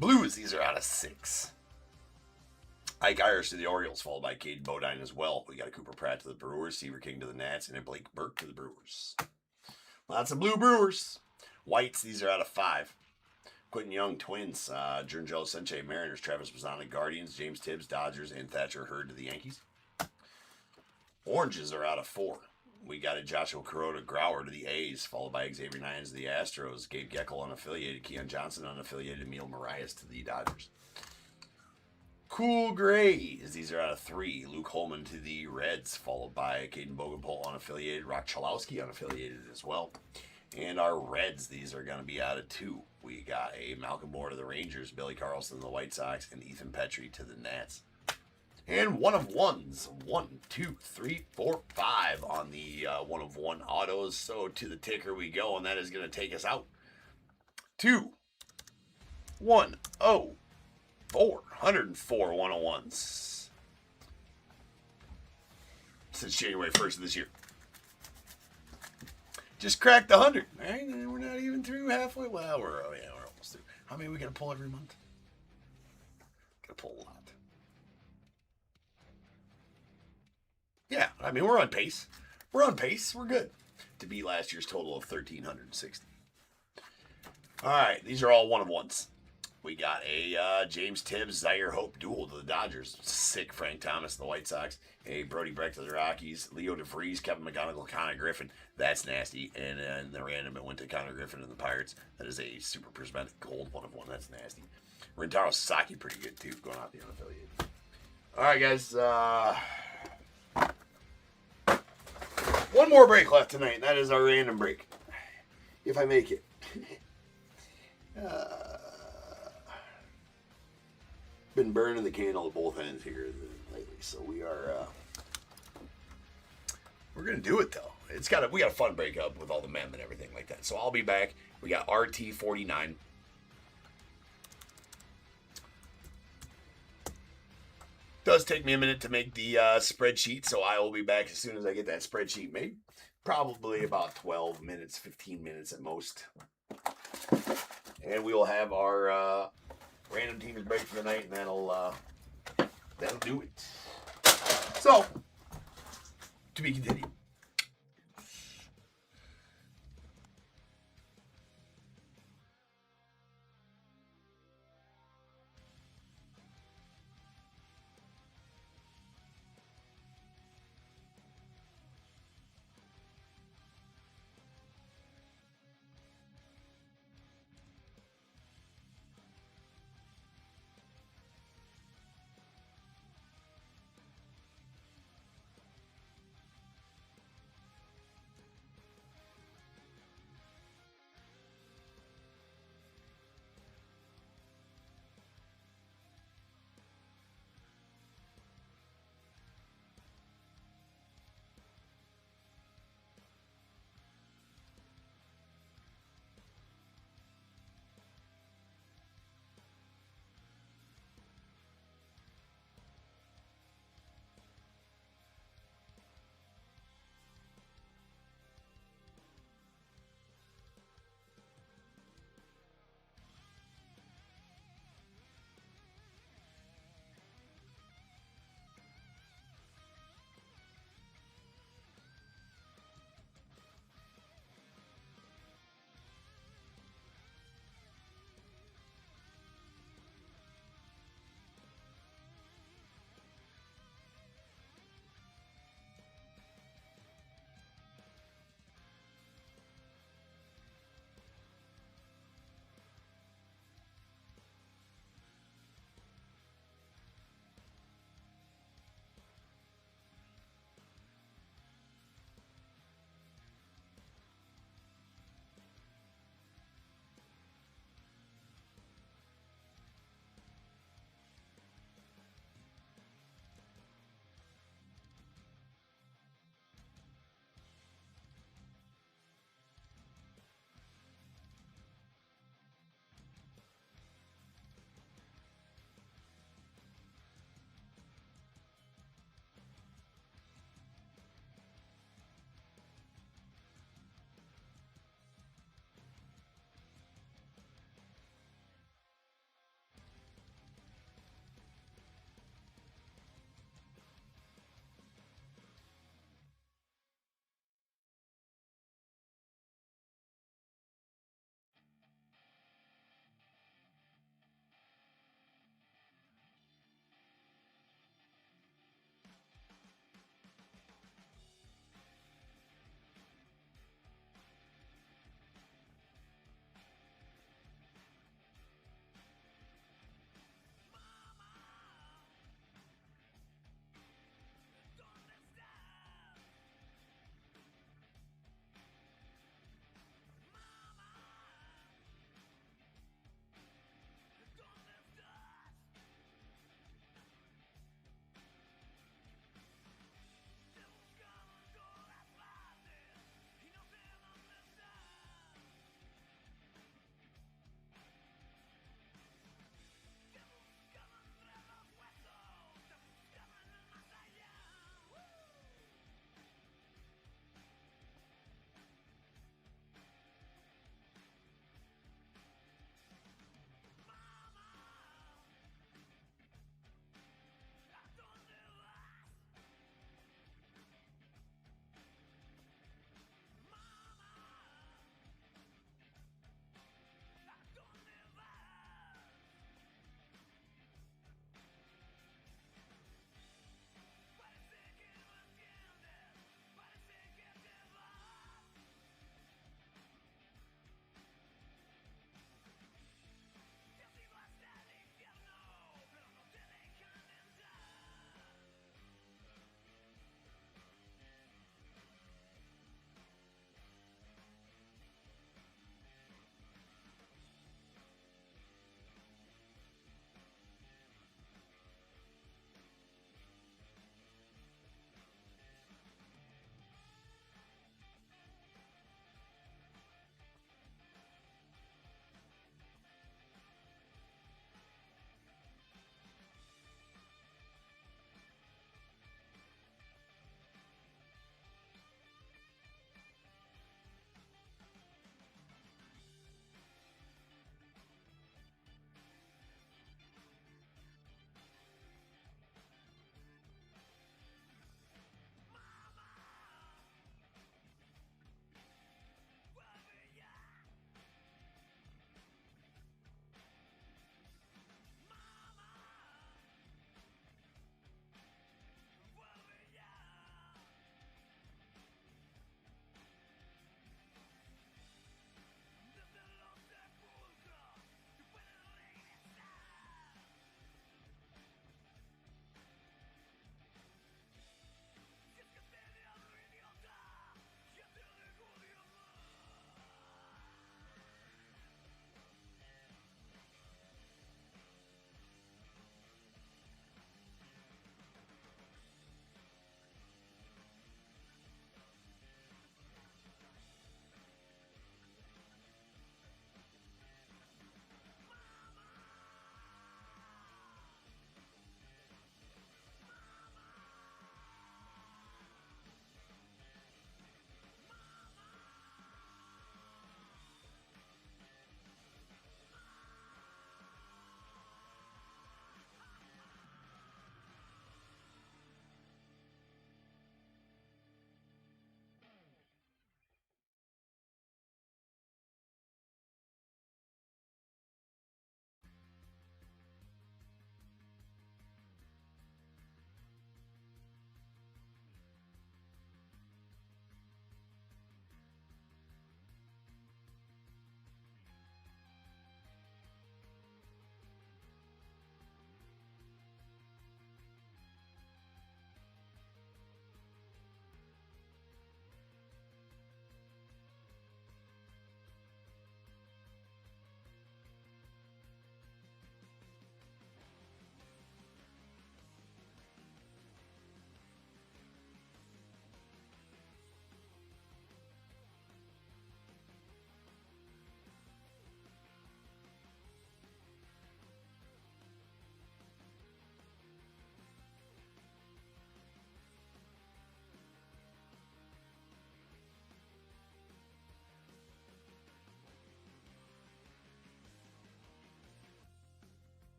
Blues, these are out of 6. Ike Irish to the Orioles, followed by Cade Bodine as well. We got a Cooper Pratt to the Brewers, Seaver King to the Nats, and a Blake Burke to the Brewers. Lots of blue Brewers. Whites, these are out of 5. Quentin Young, Twins. Jurnjel Senche, Mariners. Travis Bazzana, Guardians. James Tibbs, Dodgers. And Thatcher Hurd to the Yankees. Oranges are out of 4. We got a Joshua Kuroda, Grauer to the A's, followed by Xavier Nines to the Astros. Gabe Geckel unaffiliated. Keon Johnson unaffiliated. Emil Marias to the Dodgers. Cool Grays. These are out of 3. Luke Holman to the Reds, followed by Caden Bogenpol unaffiliated. Rock Chalowski unaffiliated as well. And our Reds, these are going to be out of 2. We got a Malcolm Moore to the Rangers, Billy Carlson to the White Sox, and Ethan Petrie to the Nats. And 1 of 1s. 1, 2, 3, 4, 5 on the 1 of 1 autos. So to the ticker we go, and that is going to take us out to 1, 0, 404 101s since January 1st of this year. Just cracked 100. Right? We're not even through halfway. Well, we're almost through. How many are we going to pull every month? Going to pull a lot. Yeah, I mean, we're on pace. We're on pace. We're good to beat last year's total of 1,360. All right, these are all 1 of 1s. We got a James Tibbs, Zaire Hope duel to the Dodgers. Sick Frank Thomas to the White Sox. A Brody Brecht to the Rockies. Leo DeVries, Kevin McGonigal, Connor Griffin. That's nasty. And then the random, it went to Connor Griffin and the Pirates. That is a super prismatic gold 1 of 1. That's nasty. Rentaro Sasaki, pretty good too, going out the unaffiliated. All right, guys. 1 more break left tonight, and that is our random break. If I make it. Been burning the candle at both ends here lately, so we're gonna do it though. We got a fun breakup with all the mem and everything like that. So I'll be back. We got RT49. Does take me a minute to make the spreadsheet, so I will be back as soon as I get that spreadsheet made. Probably about 12 minutes, 15 minutes at most. And we will have our random team's break for the night, and that'll do it. So, to be continued.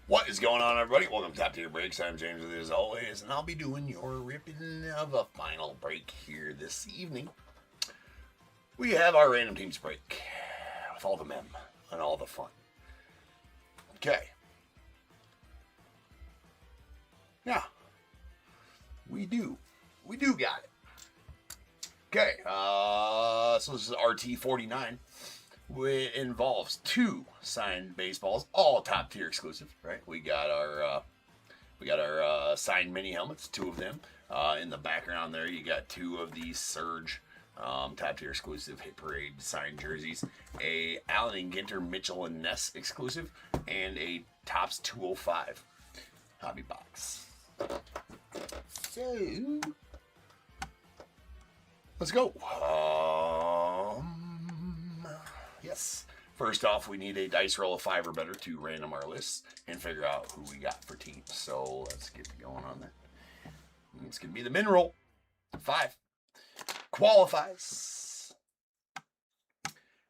What is going on, everybody? Welcome to Top Tier Breaks. I'm James, as always, and I'll be doing your ripping of a final break here this evening. We have our random teams break with all the mem and all the fun. Okay. Yeah. We do got it. Okay. So this is RT49. It involves 2 signed baseballs, all top tier exclusive, right? We got our signed mini helmets, 2 of them. In the background there, you got 2 of these Surge top tier exclusive Hit Parade signed jerseys, a Allen and Ginter Mitchell and Ness exclusive, and a Topps 205 hobby box. So let's go. Yes. First off, we need a dice roll of 5 or better to random our lists and figure out who we got for teams. So let's get going on that. It's going to be the min roll. 5. Qualifies.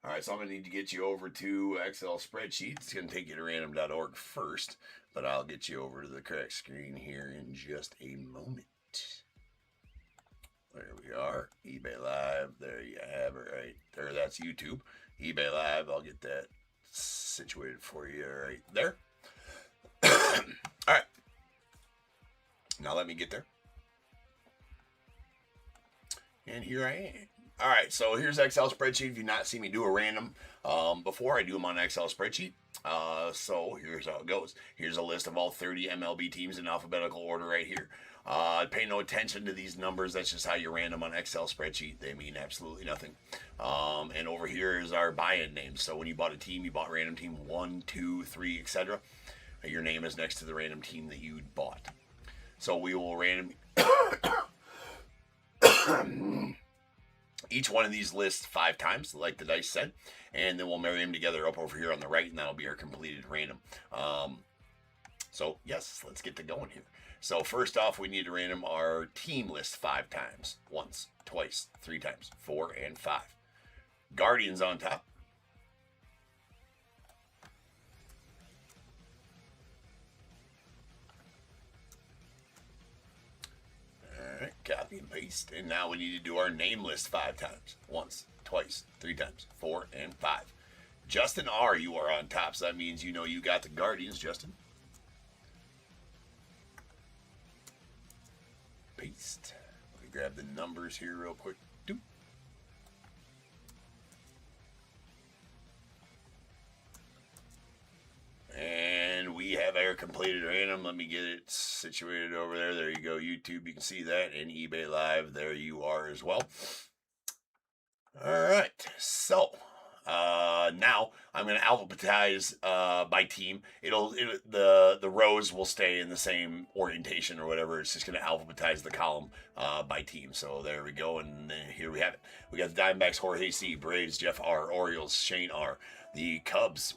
All right, so I'm going to need to get you over to Excel spreadsheet. It's going to take you to random.org first, but I'll get you over to the correct screen here in just a moment. There we are. eBay Live. There you have it right there. That's YouTube. eBay Live. I'll get that situated for you right there. All right. Now let me get there. And here I am. All right. So here's Excel spreadsheet. If you've not seen me do a random before, I do them on Excel spreadsheet. So here's how it goes. Here's a list of all 30 MLB teams in alphabetical order right here. Pay no attention to these numbers. That's just how you random on Excel spreadsheet. They mean absolutely nothing. And over here is our buy-in names. So when you bought a team, you bought random team 1, 2, 3, etc. Your name is next to the random team that you bought. So we will random each one of these lists 5 times, like the dice said, and then we'll marry them together up over here on the right, and that'll be our completed random. So yes, let's get to going here. So first off, we need to random our team list 5 times. Once, twice, 3 times, 4, and 5. Guardians on top. Alright, copy and paste. And now we need to do our name list 5 times. Once, twice, 3 times, 4, and 5. Justin R., you are on top, so that means you know you got the Guardians, Justin. Paste. Let me grab the numbers here real quick. Doop. And we have our completed random. Let me get it situated over there. There you go, YouTube. You can see that. And eBay Live, there you are as well. All right. So now I'm going to alphabetize by team. The rows will stay in the same orientation or whatever. It's just going to alphabetize the column by team. So there we go, and here we have it. We got the Diamondbacks, Jorge C, Braves, Jeff R, Orioles, Shane R, the Cubs,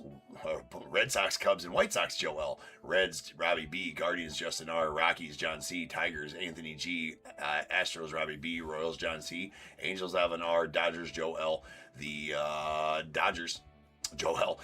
Red Sox, Cubs, and White Sox, Joe L, Reds, Robbie B, Guardians, Justin R, Rockies, John C, Tigers, Anthony G, Astros, Robbie B, Royals, John C, Angels, Alvin R, Dodgers, Joe L, the Dodgers, Joe L,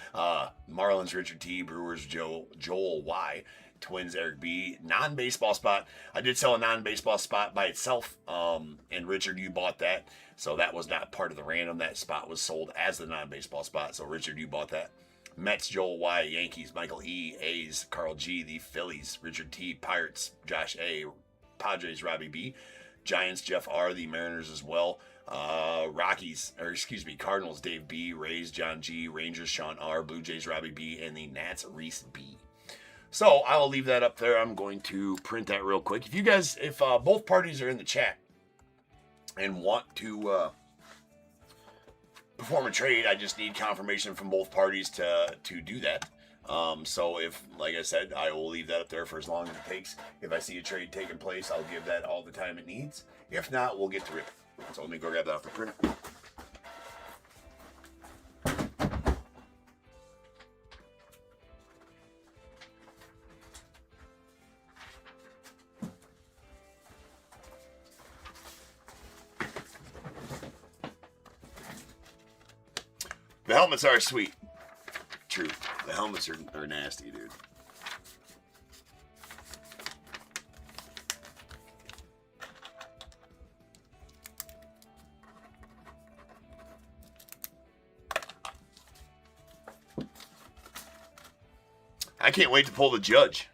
Marlins, Richard T, Brewers, Joel Y, Twins, Eric B. Non-baseball spot. I did sell a non-baseball spot by itself, and Richard, you bought that. So that was not part of the random. That spot was sold as the non-baseball spot. So Richard, you bought that. Mets, Joel Y, Yankees, Michael E, A's, Carl G, the Phillies, Richard T, Pirates, Josh A, Padres, Robbie B, Giants, Jeff R, the Mariners as well. Cardinals, Dave B, Rays, John G, Rangers, Sean R, Blue Jays, Robbie B, and the Nats, Reese B. So I will leave that up there. I'm going to print that real quick. If both parties are in the chat and want to perform a trade, I just need confirmation from both parties to do that. So if, like I said, I will leave that up there for as long as it takes. If I see a trade taking place, I'll give that all the time it needs. If not, we'll get to it. So let me go grab that off the printer. The helmets are sweet. True. The helmets are nasty, dude. I can't wait to pull the Judge.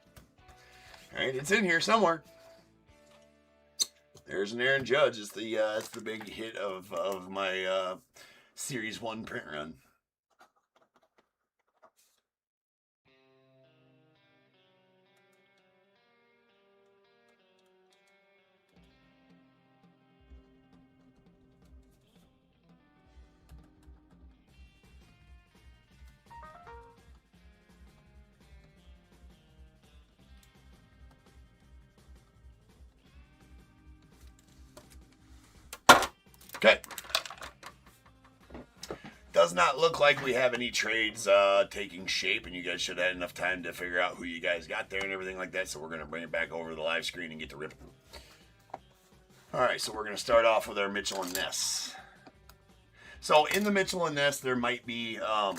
All right, it's in here somewhere. There's an Aaron Judge. It's the big hit of my Series 1 print run. Okay. Does not look like we have any trades taking shape, and you guys should have had enough time to figure out who you guys got there and everything like that, so we're going to bring it back over to the live screen and get to ripping. Alright, so we're going to start off with our Mitchell & Ness. So in the Mitchell & Ness, there might be a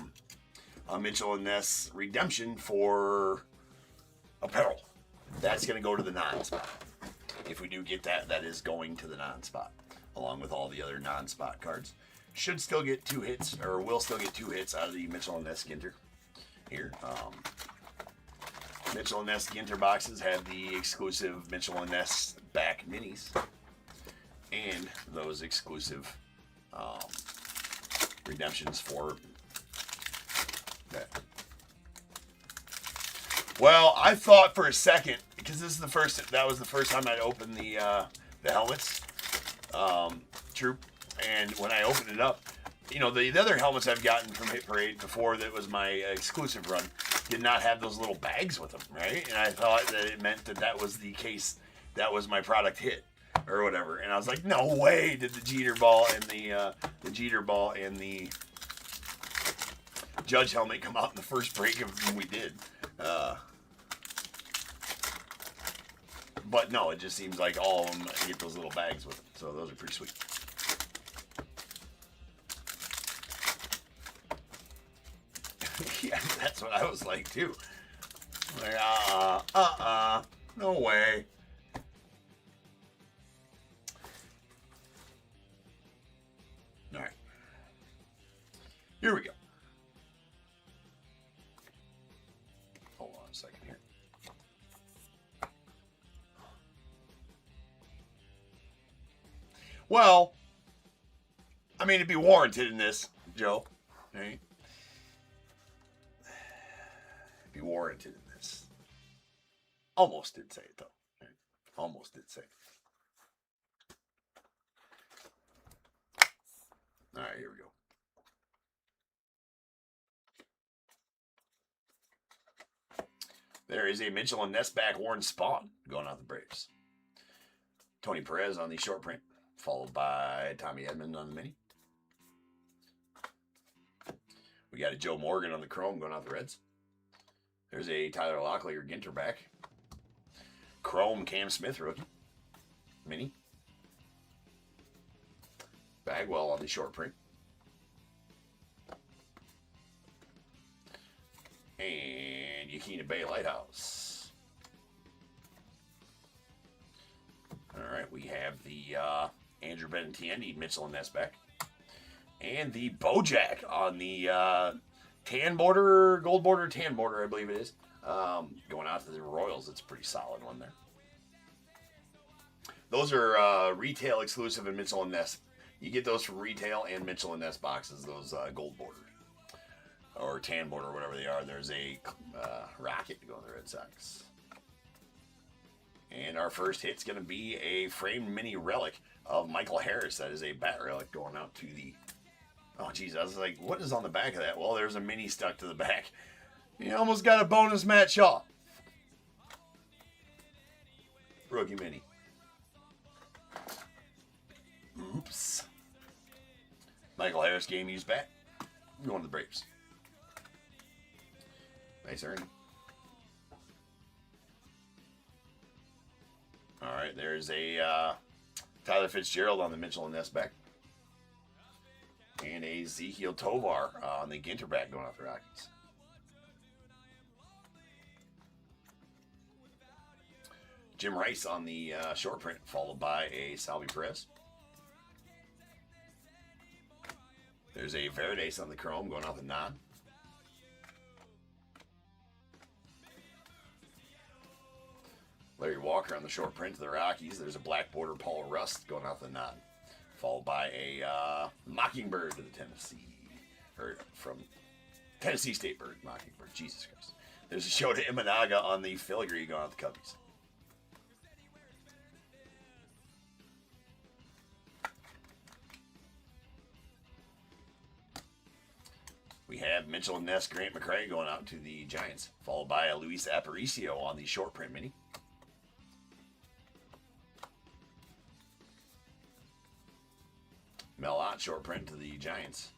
Mitchell & Ness redemption for apparel. That's going to go to the non-spot. If we do get that, that is going to the non-spot, along with all the other non-spot cards. Should still get 2 hits, or will still get 2 hits out of the Mitchell & Ness Ginter. Here, Mitchell & Ness Ginter boxes have the exclusive Mitchell & Ness back minis, and those exclusive redemptions for that. Well, I thought for a second, because this is that was the first time I'd opened the helmets, Troop, and when I opened it up, you know, the other helmets I've gotten from Hit Parade before that was my exclusive run did not have those little bags with them, right? And I thought that it meant that was the case, that was my product hit or whatever. And I was like, no way did the Jeter ball and the Judge helmet come out in the first break of when we did. But no, it just seems like all of them get those little bags with them. So those are pretty sweet. Yeah, that's what I was like too. Like, no way. All right. Here we go. Hold on a second here. Well, I mean, it'd be warranted in this, Joe. Right? It'd be warranted in this. Almost did say it, though. Right? Almost did say it. All right, here we go. There is a Mitchell & Ness back Warren Spawn going out the Braves. Tony Perez on the short print, followed by Tommy Edman on the mini. We got a Joe Morgan on the chrome going out the Reds. There's a Tyler Locklear Ginter back. Chrome Cam Smith rookie. Mini. Bagwell on the short print. And Yakina Bay Lighthouse. All right, we have the Andrew Benintendi Mitchell & Ness back. And the Bojack on the tan border, gold border, tan border, I believe it is. Going out to the Royals. It's a pretty solid one there. Those are retail exclusive in Mitchell & Ness. You get those from retail and Mitchell & Ness boxes, those gold border. Or tan border, or whatever they are. There's a Rocket to go on the Red Sox. And our first hit's going to be a framed mini relic of Michael Harris. That is a bat relic going out to the... Oh, geez, I was like, what is on the back of that? Well, there's a mini stuck to the back. You almost got a bonus Matt Shaw. Rookie mini. Oops. Michael Harris game used bat. Going to the Braves. Nice Ernie. All right, there's a Tyler Fitzgerald on the Mitchell & Ness back. And a Ezekiel Tovar on the Ginter back going off the Rockies. Jim Rice on the short print, followed by a Salvi Perez. There's a Verdes on the chrome going off the non. Larry Walker on the short print to the Rockies. There's a black border Paul Rust going out the nod. Followed by a Mockingbird to the Tennessee. Or from Tennessee State Bird, Mockingbird. Jesus Christ. There's a Shota Imanaga on the filigree going out the Cubbies. We have Mitchell and Ness, Grant McCray going out to the Giants, followed by a Luis Aparicio on the short print mini. Mel Ott short print to the Giants,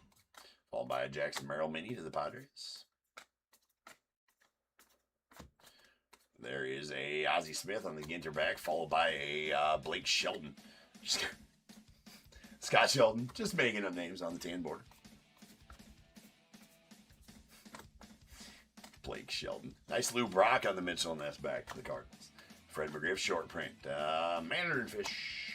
followed by a Jackson Merrill mini to the Padres. There is a Ozzie Smith on the Ginter back, followed by a Blake Shelton. Scott Shelton, just making up names on the tan border. Blake Shelton. Nice Lou Brock on the Mitchell and Ness back to the Cardinals. Fred McGriff short print. Mandarin Fish.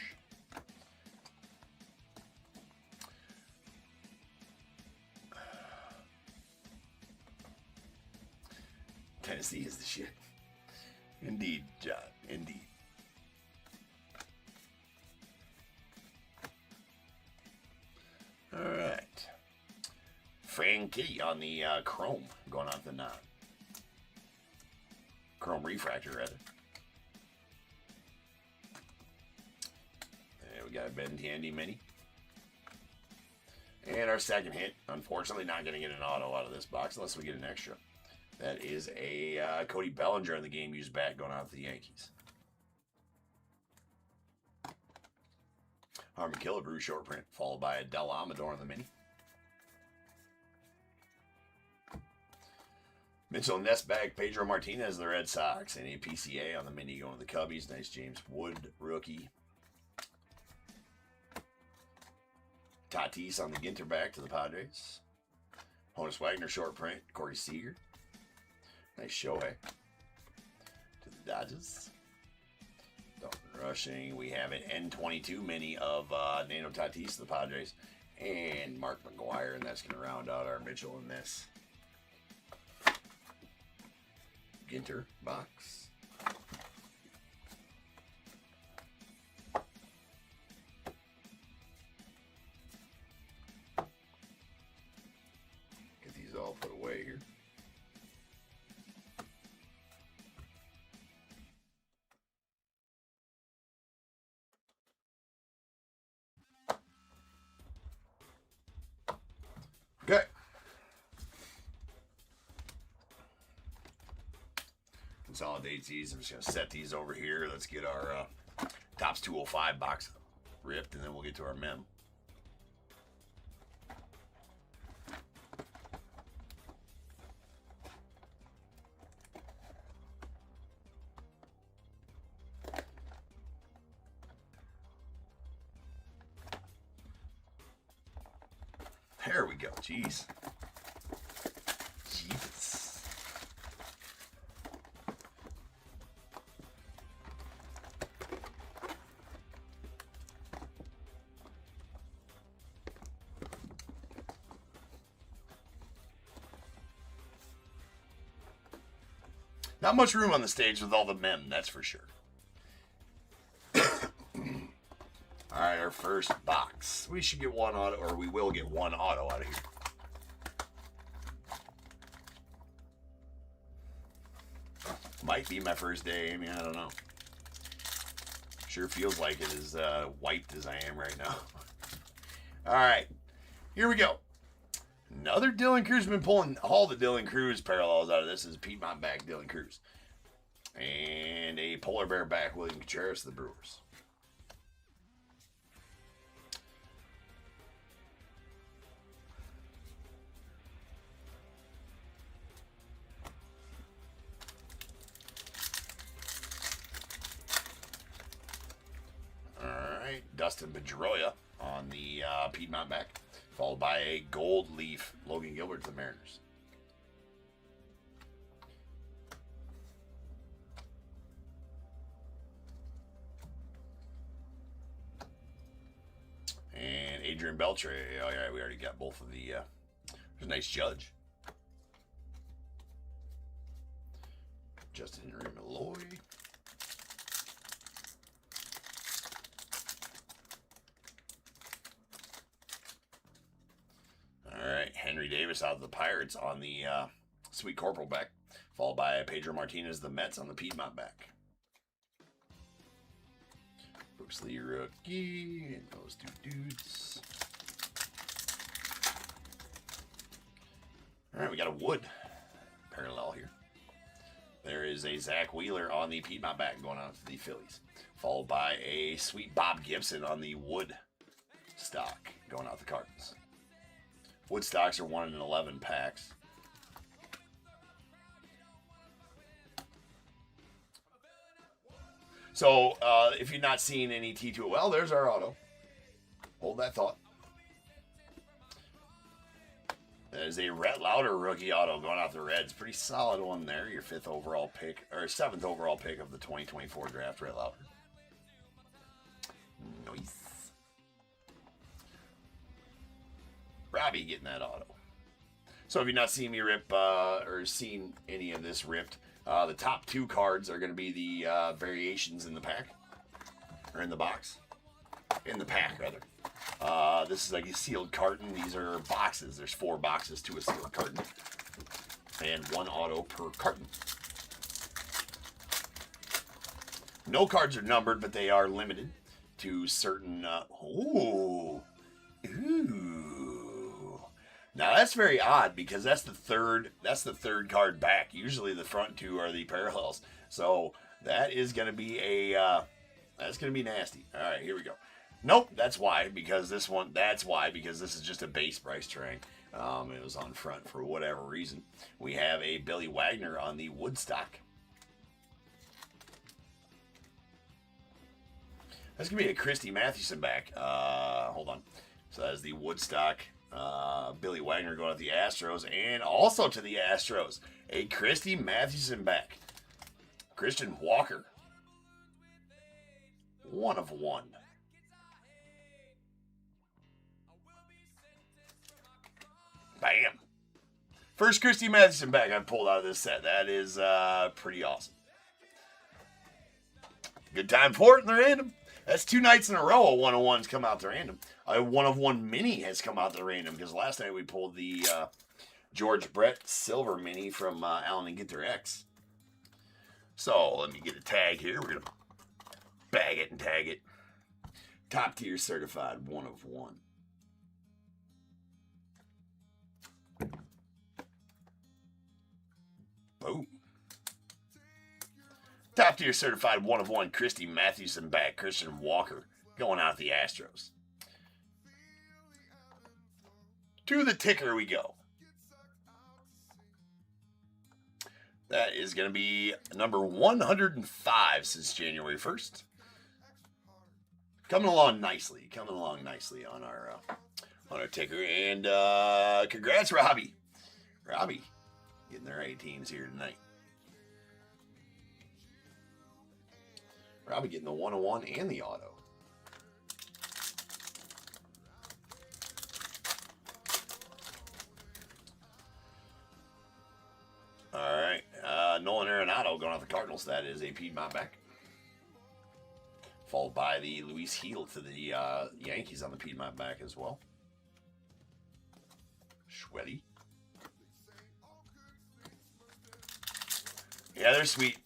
Tennessee is the shit. Indeed, John. Indeed. All right. Frankie on the Chrome going on the nod. Chrome refractor, rather. And we got a Ben Tandy mini. And our second hit, unfortunately, not going to get an auto out of this box unless we get an extra. That is a Cody Bellinger on the game used bat going out to the Yankees. Harmon Killebrew short print, followed by a Del Amador on the mini. Mitchell and Ness bag, Pedro Martinez, the Red Sox, and a PCA on the mini going to the Cubbies. Nice James Wood rookie. Tatis on the Ginter back to the Padres. Honus Wagner short print, Corey Seager. Nice Shohei to the Dodgers. Dalton Rushing. We have an N22 mini of Nano Tatis to the Padres. And Mark McGuire, and that's going to round out our Mitchell and Ness Ginter box. Get these all put away here. Okay. Consolidate these. I'm just going to set these over here. Let's get our Topps 205 box ripped, and then we'll get to our mem. There we go. Jeez. Jesus. Not much room on the stage with all the mem, that's for sure. Alright, our first box. We should get one auto, or we will get one auto out of here. Might be my first day. I mean, I don't know. Sure feels like it is wiped as I am right now. Alright, here we go. Another Dylan Cruz. Been pulling all the Dylan Cruz parallels out of this. Is Piedmont back Dylan Cruz. And a Polar Bear back William Contreras, the Brewers. Alright, Dustin Pedroia on the Piedmont back. Followed by a gold leaf, Logan Gilbert to the Mariners. And Adrian Beltre. Oh, yeah, we already got both of the... there's a nice Judge. Justin Henry Malloy. Davis out of the Pirates on the Sweet Corporal back, followed by Pedro Martinez, the Mets on the Piedmont back. Brooks Lee rookie, and those two dudes. All right, we got a Wood parallel here. There is a Zach Wheeler on the Piedmont back going out to the Phillies, followed by a sweet Bob Gibson on the Wood stock going out the Cardinals. Wood stocks are 1 in 11 packs. So, if you're not seeing any T2, well, there's our auto. Hold that thought. There's a Rhett Lauder rookie auto going out the Reds. Pretty solid one there. Your 5th overall pick, or 7th overall pick of the 2024 draft, Rhett Lauder. Nice. Robbie getting that auto. So if you've not seen me rip, or seen any of this ripped, the top 2 cards are going to be the variations in the pack. Or in the box. In the pack, rather. This is like a sealed carton. These are boxes. There's 4 boxes to a sealed carton. And 1 auto per carton. No cards are numbered, but they are limited to certain... Ooh. Now that's very odd because that's the third card back. Usually the front 2 are the parallels. So that is going to be that's going to be nasty. All right, here we go. Nope, that's why, because this is just a base price terrain. It was on front for whatever reason. We have a Billy Wagner on the Woodstock. That's going to be a Christy Mathewson back. Hold on. So that is the Woodstock. Billy Wagner going to the Astros, and also to the Astros, a Christy Mathewson back. Christian Walker. 1 of 1. Bam. First Christy Mathewson back I've pulled out of this set. That is pretty awesome. Good time for it in the random. That's 2 nights in a row a 1-of-1's come out the random. A 1-of-1 mini has come out the random because last night we pulled the George Brett Silver mini from Allen and Ginter X. So let me get a tag here. We're going to bag it and tag it. Top tier certified 1-of-1. Boom. Top tier certified 1-of-1 Christy Mathewson back. Christian Walker going out the Astros. To the ticker we go. That is going to be number 105 since January 1st. Coming along nicely on our ticker. And congrats, Robbie. Robbie getting their 18s here tonight. Robbie getting the 1-of-1 and the auto. All right. Nolan Arenado going off the Cardinals. That is a Piedmont back. Followed by the Luis Heel to the Yankees on the Piedmont back as well. Schweddy. Yeah, they're sweet.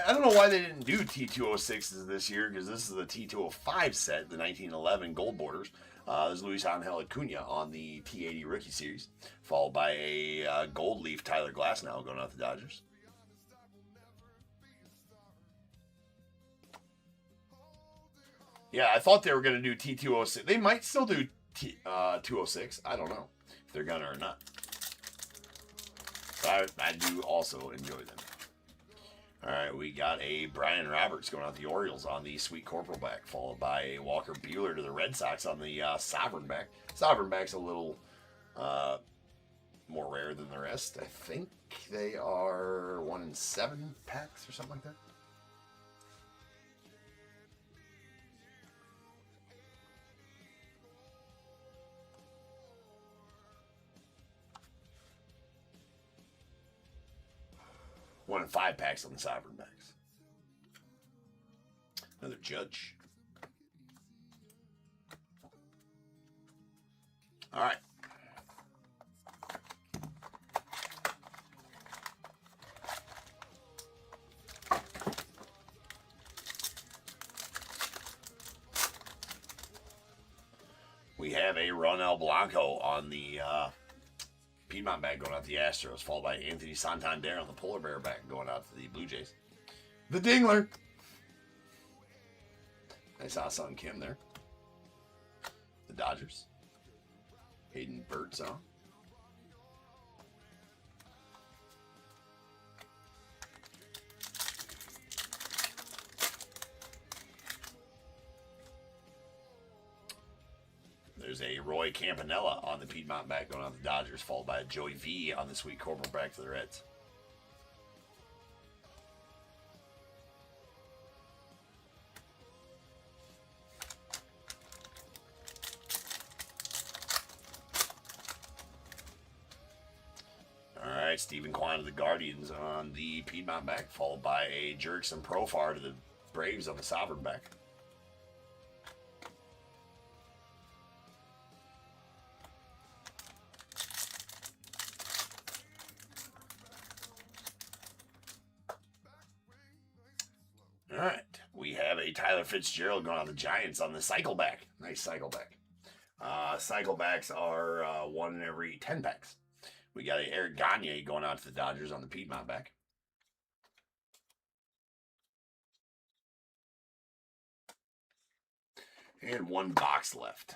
I don't know why they didn't do T206s this year, because this is the T205 set, the 1911 gold borders. There's Luis Angel Acuna on the T80 rookie series, followed by a gold leaf Tyler Glasnow going out the Dodgers. Yeah, I thought they were going to do T206. They might still do 206. I don't know if they're going to or not. But I do also enjoy them. All right, we got a Brian Roberts going out the Orioles on the Sweet Corporal back, followed by a Walker Buehler to the Red Sox on the Sovereign back. Sovereign back's a little more rare than the rest. I think they are 1 in 7 packs or something like that. One in 5 packs on the Sovereign backs. Another Judge. All right. have a Ronel Blanco on the Piedmont back going out to the Astros, followed by Anthony Santander on the Polar Bear back going out to the Blue Jays. The Dingler. I saw Sun Kim there. The Dodgers. Hayden Birdsong. There's a Roy Campanella on the Piedmont back going on the Dodgers, followed by a Joey V on the Sweet Corporal back to the Reds. All right, Stephen Kwan of the Guardians on the Piedmont back, followed by a Jurickson Profar to the Braves on the Sovereign back. All right, we have a Tyler Fitzgerald going on the Giants on the Cycleback. Nice Cycleback. Cyclebacks are 1 in every 10 packs. We got a Eric Gagne going out to the Dodgers on the Piedmont back. And 1 box left.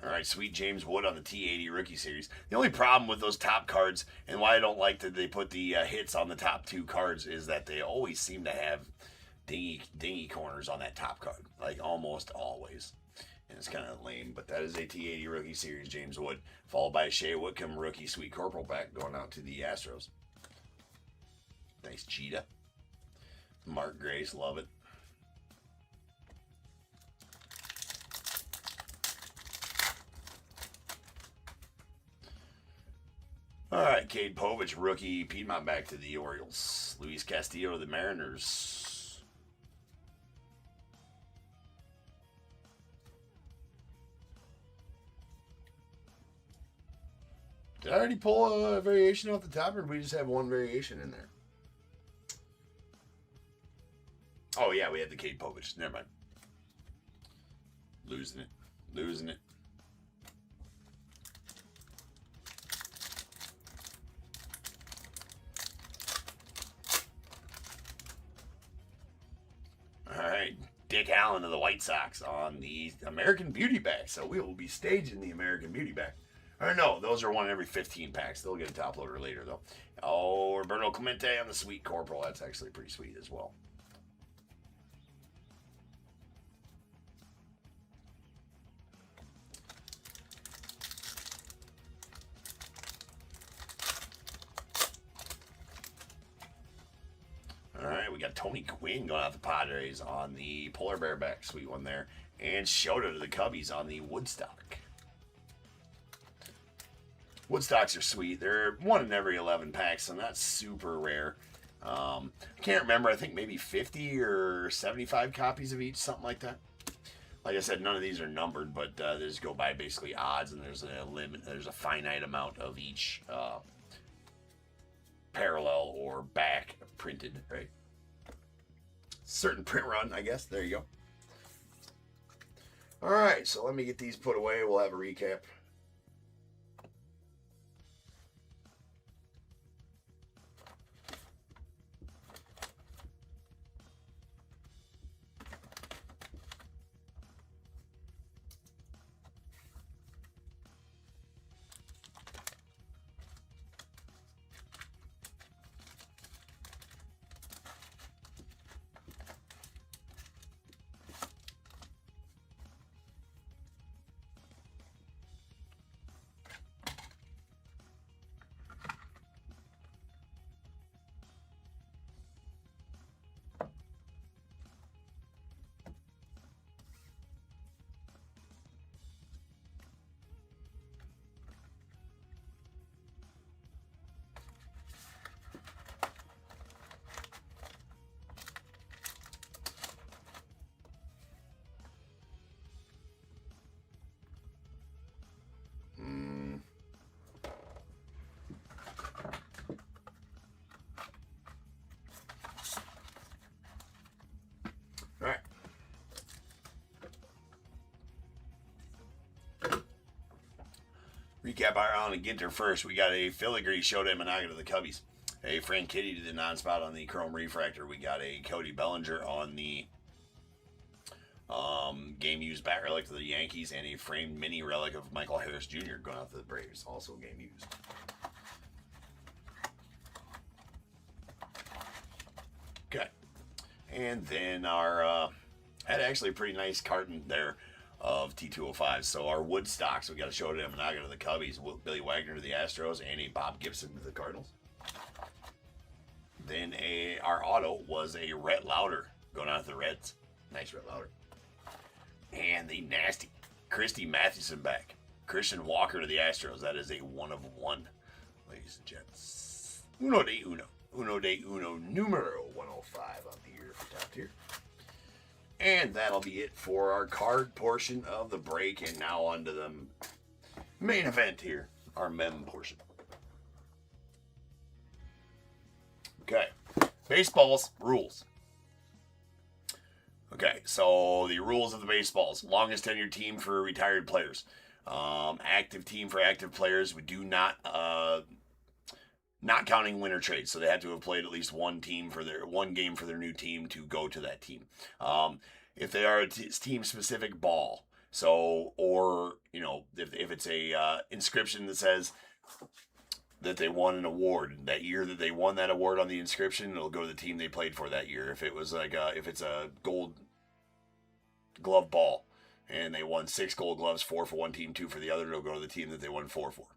All right, Sweet James Wood on the T80 Rookie Series. The only problem with those top cards, and why I don't like that they put the hits on the top 2 cards, is that they always seem to have dingy corners on that top card. Like, almost always. And it's kind of lame, but that is a T80 Rookie Series James Wood, followed by a Shea Whitcomb Rookie Sweet Corporal pack going out to the Astros. Nice Cheetah. Mark Grace, love it. All right, Cade Povich, rookie Piedmont back to the Orioles. Luis Castillo to the Mariners. Did I already pull a variation off the top, or did we just have 1 variation in there? Oh, yeah, we had the Cade Povich. Never mind. Losing it. Losing it. All right, Dick Allen of the White Sox on the American Beauty bag. So we will be staging the American Beauty bag. Or no, those are 1 every 15 packs. They'll get a top loader later, though. Oh, Roberto Clemente on the Sweet Corporal. That's actually pretty sweet as well. All right, we got Tony Gwynn going out the Padres on the Polar Bear back. Sweet one there. And Shota to the Cubbies on the Woodstock. Woodstocks are sweet. They're 1 in every 11 packs, so not super rare. I can't remember. I think maybe 50 or 75 copies of each, something like that. Like I said, none of these are numbered, but they just go by basically odds, and there's a limit. There's a finite amount of each parallel or back printed, right? Certain print run, I guess. There you go. All right, so let me get these put away. We'll have a recap. Recap our on a Ginter first. We got a filigree Shota Imanaga to the Cubbies. A Frank Kitty to the non-spot on the Chrome Refractor. We got a Cody Bellinger on the game-used bat relic to the Yankees. And a framed mini relic of Michael Harris Jr. going out to the Braves. Also game-used. Okay. And then our... had actually a pretty nice carton there of T205. So our wood stocks, we got a Shota Imanaga to the Cubbies, Billy Wagner to the Astros, and a Bob Gibson to the Cardinals. Then our auto was a Rhett Lauder going out to the Reds. Nice Rhett Lauder. And the nasty Christy Mathewson back. Christian Walker to the Astros. That is a 1 of 1, ladies and gents. Uno de uno. Uno de uno numero 105 on the year for top tier. And that'll be it for our card portion of the break. And now on to the main event here, our mem portion. Okay, baseballs rules. Okay, so the rules of the baseballs. Longest tenured team for retired players. Active team for active players. We do not counting winter trades, so they have to have played at least one game for their new team to go to that team. If they are a team specific ball, so or if it's a inscription that says that they won an award that year that they won that award on the inscription, it'll go to the team they played for that year. If it was if it's a gold glove ball and they won 6 gold gloves, 4 for one team, 2 for the other, it'll go to the team that they won 4 for.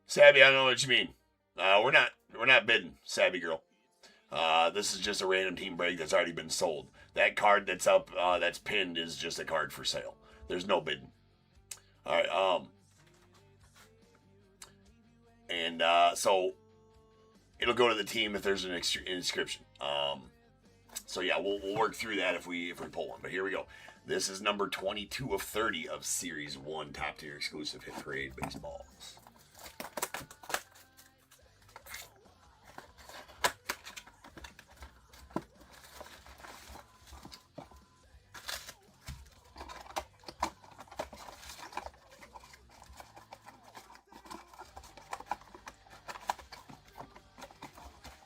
Sabby, I don't know what you mean. We're not bidding, Sabby girl. This is just a random team break that's already been sold. That card that's up, that's pinned, is just a card for sale. There's no bidding. All right. So it'll go to the team if there's an inscription. So yeah, we'll work through that if we pull one. But here we go. This is number 22 of 30 of Series 1 Top Tier Exclusive Hit Parade Baseballs.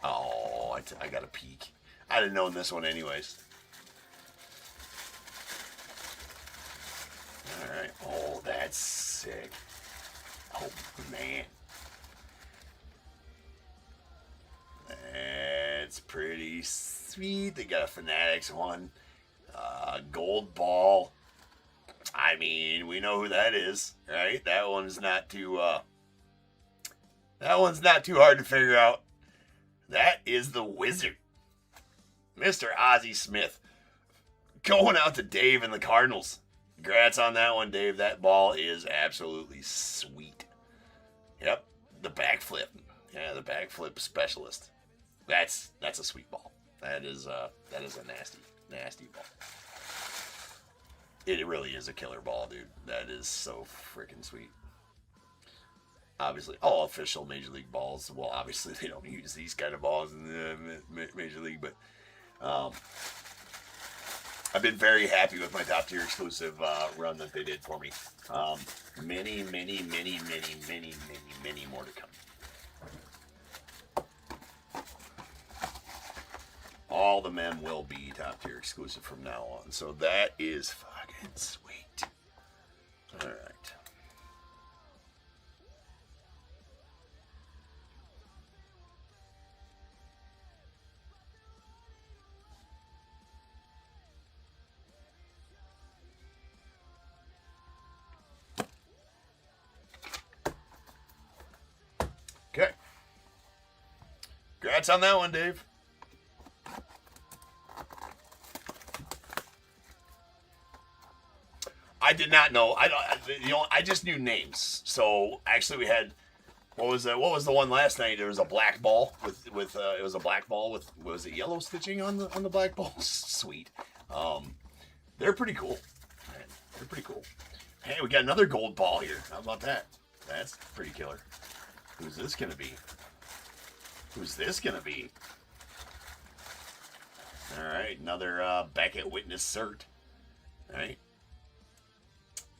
Oh, I got a peek. I'd have known this one anyways. Alright. Oh, that's sick. Oh, man. That's pretty sweet. They got a Fanatics one. Gold ball. I mean, we know who that is, right? That one's not too hard to figure out. That is the Wizard. Mr. Ozzie Smith. Going out to Dave and the Cardinals. Congrats on that one, Dave. That ball is absolutely sweet. Yep, the backflip. Yeah, the backflip specialist. That's a sweet ball. That is a nasty ball. It really is a killer ball, dude. That is so freaking sweet. Obviously, all official Major League balls. Well, obviously they don't use these kind of balls in the Major League, but I've been very happy with my Top Tier Exclusive run that they did for me. Many more to come. All the men will be Top Tier Exclusive from now on. So that is fucking sweet. All right. Okay. Congrats on that one, Dave. I did not know. I just knew names. So actually, we had what was the one last night? There was a black ball with it was a black ball with was it yellow stitching on the black ball? Sweet. They're pretty cool. Man, they're pretty cool. Hey, we got another gold ball here. How about that? That's pretty killer. Who's this gonna be? Who's this gonna be? All right, another Beckett Witness cert. All right.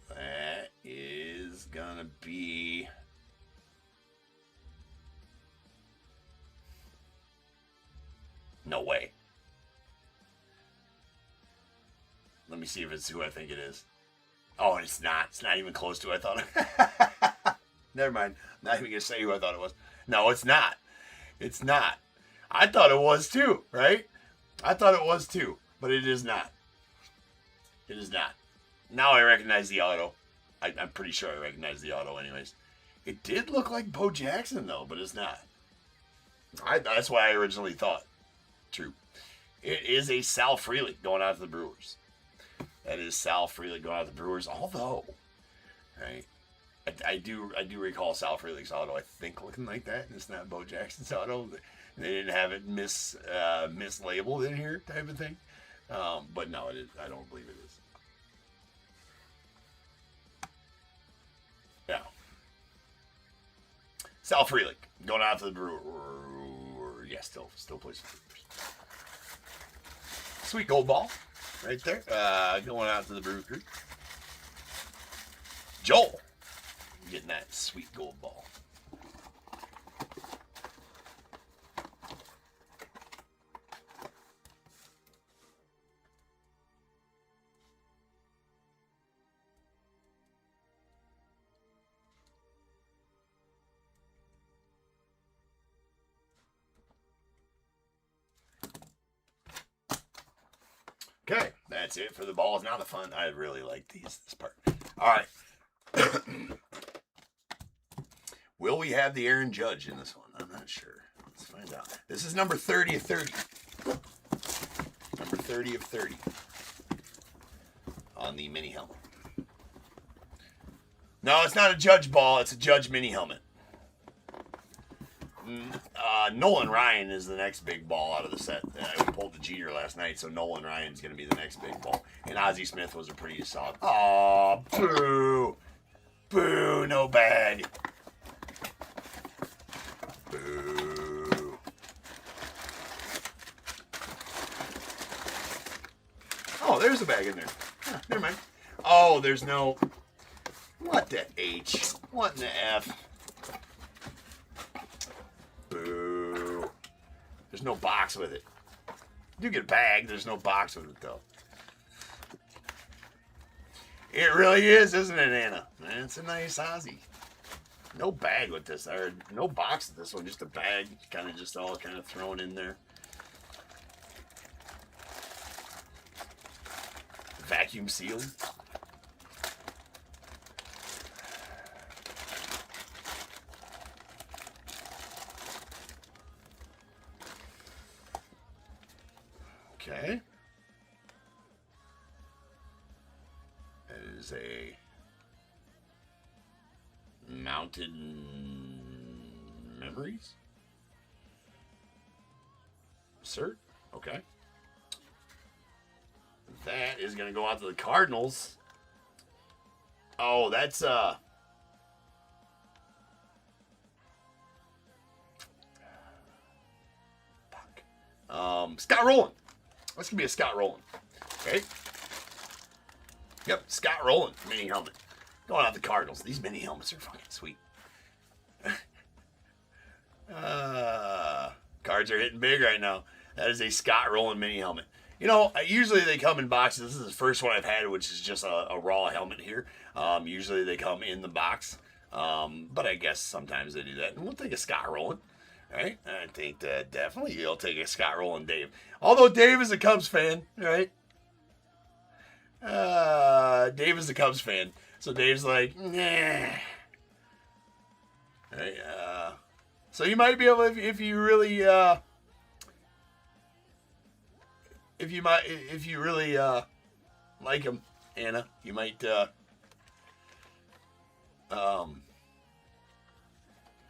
That is going to be... No way. Let me see if it's who I think it is. Oh, it's not. It's not even close to who I thought. Never mind. I'm not even going to say who I thought it was. No, it's not. It's not. I thought it was too, right? I thought it was too, but it is not. It is not. Now I recognize the auto. I'm pretty sure I recognize the auto anyways. It did look like Bo Jackson, though, but it's not. That's what I originally thought. True. It is a Sal Frelick going out to the Brewers. That is Sal Frelick going out to the Brewers, although, right, I do recall Sal Frelick's auto, I think, looking like that, and it's not Bo Jackson's auto. They didn't have it mislabeled in here, type of thing. But no, it is. I don't believe it is. Yeah. Sal Frelick going out to the Brewers. Yeah, still plays for the Brewers. Sweet gold ball, right there. Going out to the Brewers group. Joel getting that sweet gold ball. Okay, that's it for the balls. Now the fun. I really like this part. All right. Will we have the Aaron Judge in this one? I'm not sure. Let's find out. This is number 30 of 30. Number 30 of 30 on the mini helmet. No, it's not a Judge ball. It's a Judge mini helmet. Nolan Ryan is the next big ball out of the set. We pulled the Ginter last night, so Nolan Ryan's going to be the next big ball. And Ozzie Smith was a pretty solid. Aw, boo. Boo, no bag. Boo. Oh, there's a bag in there. Huh, never mind. Oh, there's no... What the H? What in the F? Boo. There's no box with it. You get a bag, there's no box with it, though. It really is, isn't it, Anna? Man, it's a nice Ozzy. No bag with this, or no box with this one, just a bag, kind of just all kind of thrown in there. Vacuum sealed. Okay. That is a Mountain Memories cert. Okay. That is going to go out to the Cardinals. Oh, that's Fuck. Scott Rowland. That's going to be a Scott Rowland. Okay. Yep, Scott Rowland mini helmet. Going out the Cardinals. These mini helmets are fucking sweet. Cards are hitting big right now. That is a Scott Rowland mini helmet. You know, usually they come in boxes. This is the first one I've had, which is just a raw helmet here. Usually they come in the box. But I guess sometimes they do that. And we'll take a Scott Rowland. Right? I think that definitely you'll take a Scott Rowland Dave. Although Dave is a Cubs fan, right? Dave is a Cubs fan. So Dave's like, nah. Right, so you might be able, if you really, like him, Anna, you might,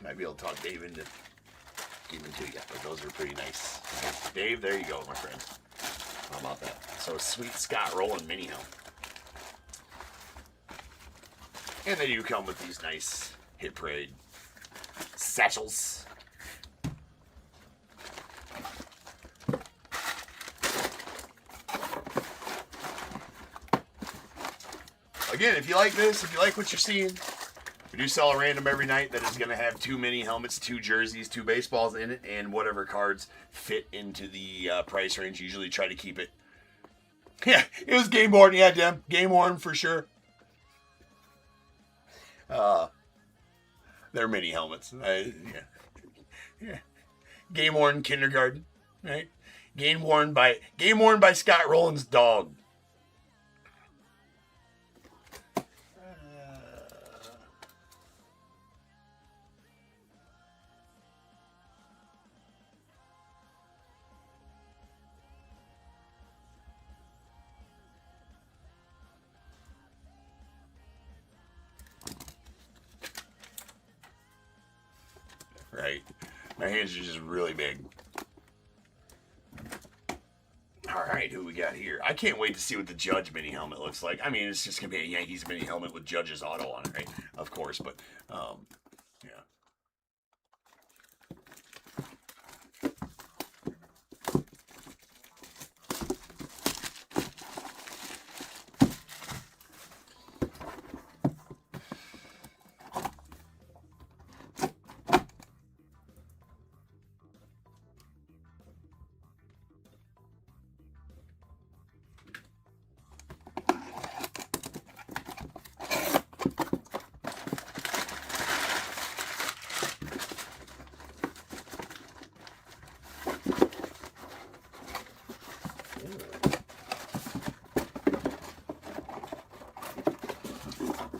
might be able to talk Dave into giving to you. But those are pretty nice. Dave, there you go, my friend. How about that? So sweet Scott Rowland mini helmet. And they do come with these nice Hit Parade satchels. again, if you like this, if you like what you're seeing, we do sell a random every night that is going to have 2 mini helmets, 2 jerseys, 2 baseballs in it, and whatever cards fit into the price range. Usually try to keep it. Yeah, it was game worn. Yeah, Dem. Game worn for sure. They're mini helmets. Yeah. Game worn kindergarten, right? Game worn by Scott Rowland's dog. Right. My hands are just really big. All right, who we got here? I can't wait to see what the Judge mini helmet looks like. I mean, it's just going to be a Yankees mini helmet with Judge's auto on it, right? Of course, but, yeah.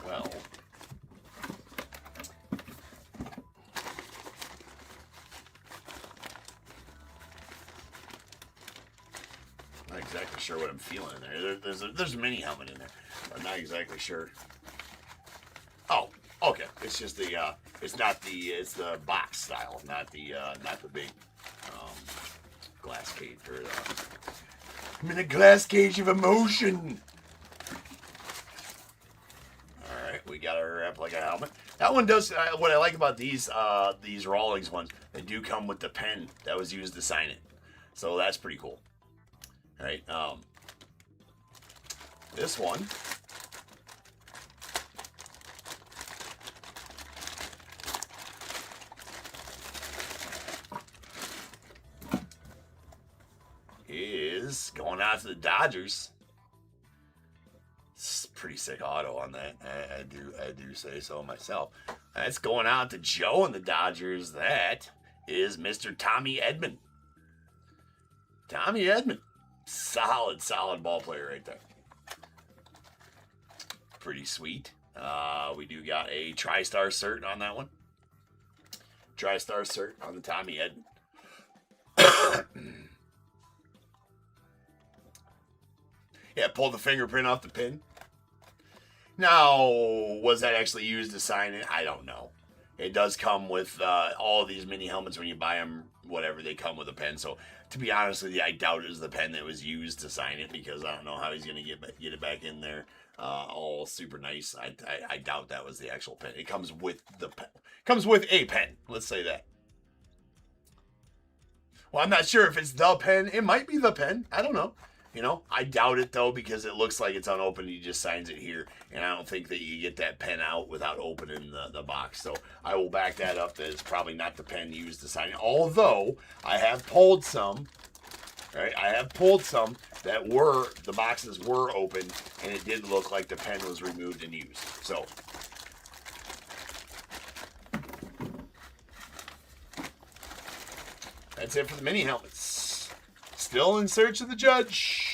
Well, not exactly sure what I'm feeling in there. There's a mini helmet in there. I'm not exactly sure. Oh, okay. It's just the it's the box style, not the big glass cage or I'm in a glass cage of emotion. All right, we got our replica helmet. That one does. What I like about these Rawlings ones, they do come with the pen that was used to sign it, so that's pretty cool. All right, this one. Is going out to the Dodgers. It's pretty sick auto on that. I do say so myself. That's going out to Joe and the Dodgers. That is Mr. Tommy Edman. Tommy Edman. Solid ball player right there. Pretty sweet. We do got a TriStar cert on that one. TriStar cert on the Tommy Edman. Yeah, pull the fingerprint off the pin. Now, was that actually used to sign it? I don't know. It does come with all of these mini helmets when you buy them, whatever, they come with a pen. So, to be honest with you, I doubt it was the pen that was used to sign it because I don't know how he's going to get it back in there all super nice. I doubt that was the actual pen. It comes with the pen. Comes with a pen. Let's say that. Well, I'm not sure if it's the pen. It might be the pen. I don't know. You know, I doubt it, though, because it looks like it's unopened. He just signs it here, and I don't think that you get that pen out without opening the box. So I will back that up that it's probably not the pen used to sign it. Although, I have pulled some, right? I have pulled some that the boxes were open, and it did look like the pen was removed and used. So that's it for the mini helmets. Still in search of the Judge.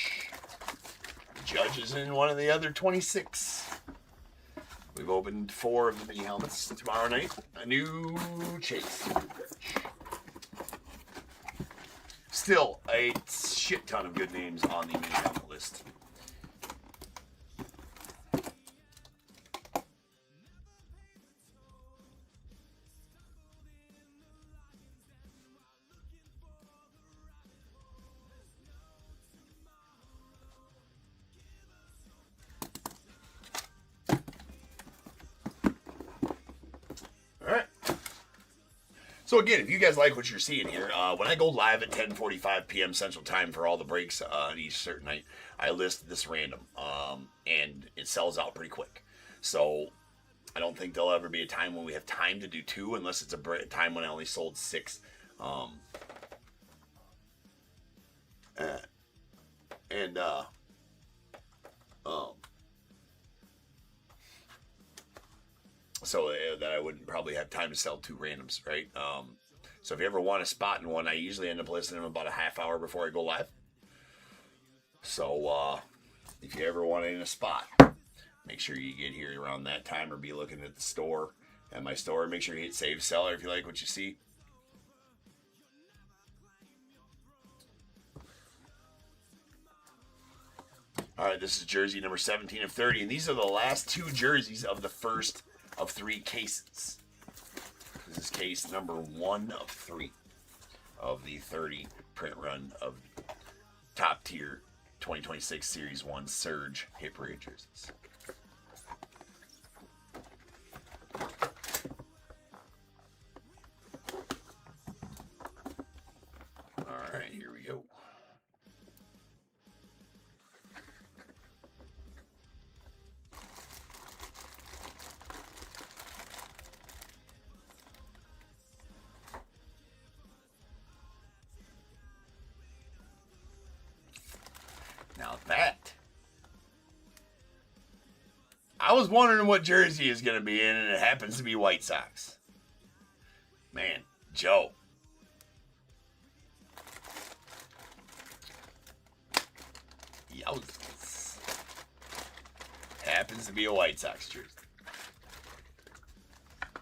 Judge is in one of the other 26. We've opened 4 of the mini helmets. Tomorrow night, a new chase. Still a shit ton of good names on the mini helmet list. So again, if you guys like what you're seeing here, when I go live at 10:45 p.m. Central Time for all the breaks on each certain night, I list this random, and it sells out pretty quick. So I don't think there'll ever be a time when we have time to do 2, unless it's a time when I only sold 6. So that I wouldn't probably have time to sell 2 randoms, right? So if you ever want a spot in one, I usually end up listing them about a half hour before I go live. So if you ever want it in a spot, make sure you get here around that time, or be looking at the store, at my store. Make sure you hit save seller if you like what you see. All right, this is jersey number 17 of 30, and these are the last 2 jerseys of the first of 3 cases. This is case number 1 of 3 of the 30 print run of top tier 2026 Series 1 Surge hit parade jerseys. All right, here we go. Now that, I was wondering what jersey is going to be in, and it happens to be White Sox. Man, Joe. Yowzers. Happens to be a White Sox jersey.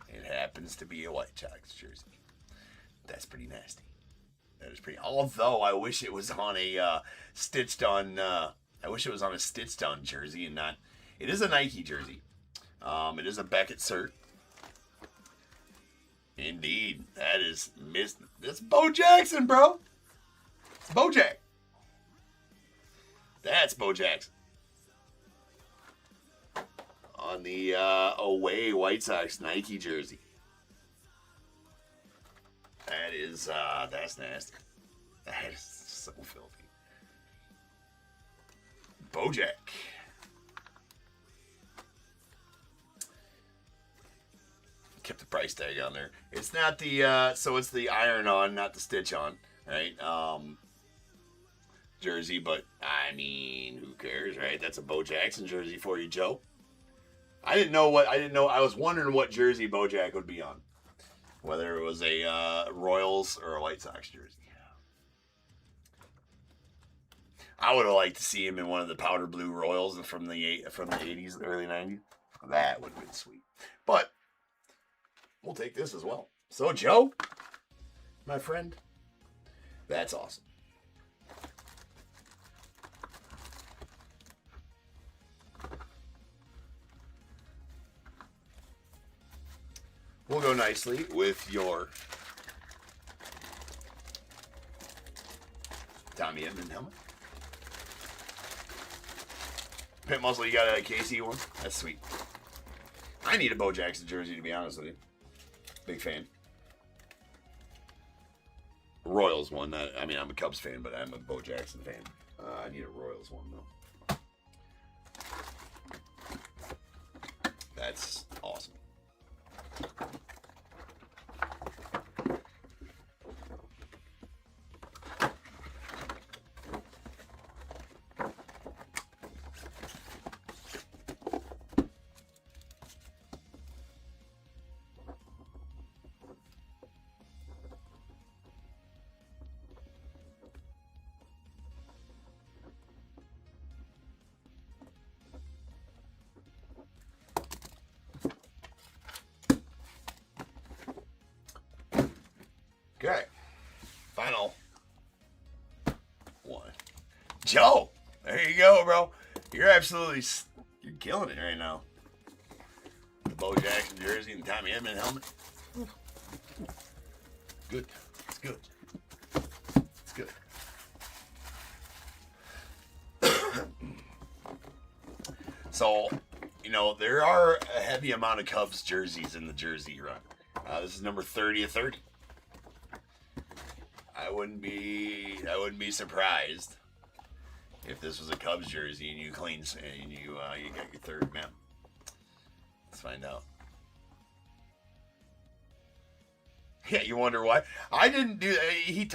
It happens to be a White Sox jersey. That's pretty nasty. That is pretty. Although I wish it was on a stitched on. I wish it was on a stitched on jersey and not. It is a Nike jersey. It is a Beckett cert. Indeed, that is That's Bo Jackson, bro. It's Bojack. That's Bo Jackson. On the away White Sox Nike jersey. That is, that's nasty. That is so filthy. Bojack. Kept the price tag on there. It's not the, so it's the iron on, not the stitch on, right? Jersey, but I mean, who cares, right? That's a Bo Jackson jersey for you, Joe. I didn't know. I was wondering what jersey Bojack would be on. Whether it was a Royals or a White Sox jersey. I would have liked to see him in one of the powder blue Royals from the 80s, early 90s. That would have been sweet. But we'll take this as well. So, Joe, my friend, that's awesome. We'll go nicely with your Tommy Edman helmet. Pit Muscle, you got a KC one? That's sweet. I need a Bo Jackson jersey, to be honest with you. Big fan. Royals one. I mean, I'm a Cubs fan, but I'm a Bo Jackson fan. I need a Royals one, though. That's awesome. Okay, final one. Joe, there you go, bro. You're killing it right now. The Bo Jackson jersey and Tommy Edman helmet. Good. It's good. It's good. So, there are a heavy amount of Cubs jerseys in the jersey run. This is number 30 of 30. I wouldn't be surprised if this was a Cubs jersey and you you got your third man. Let's find out. Yeah, you wonder why? I didn't do. He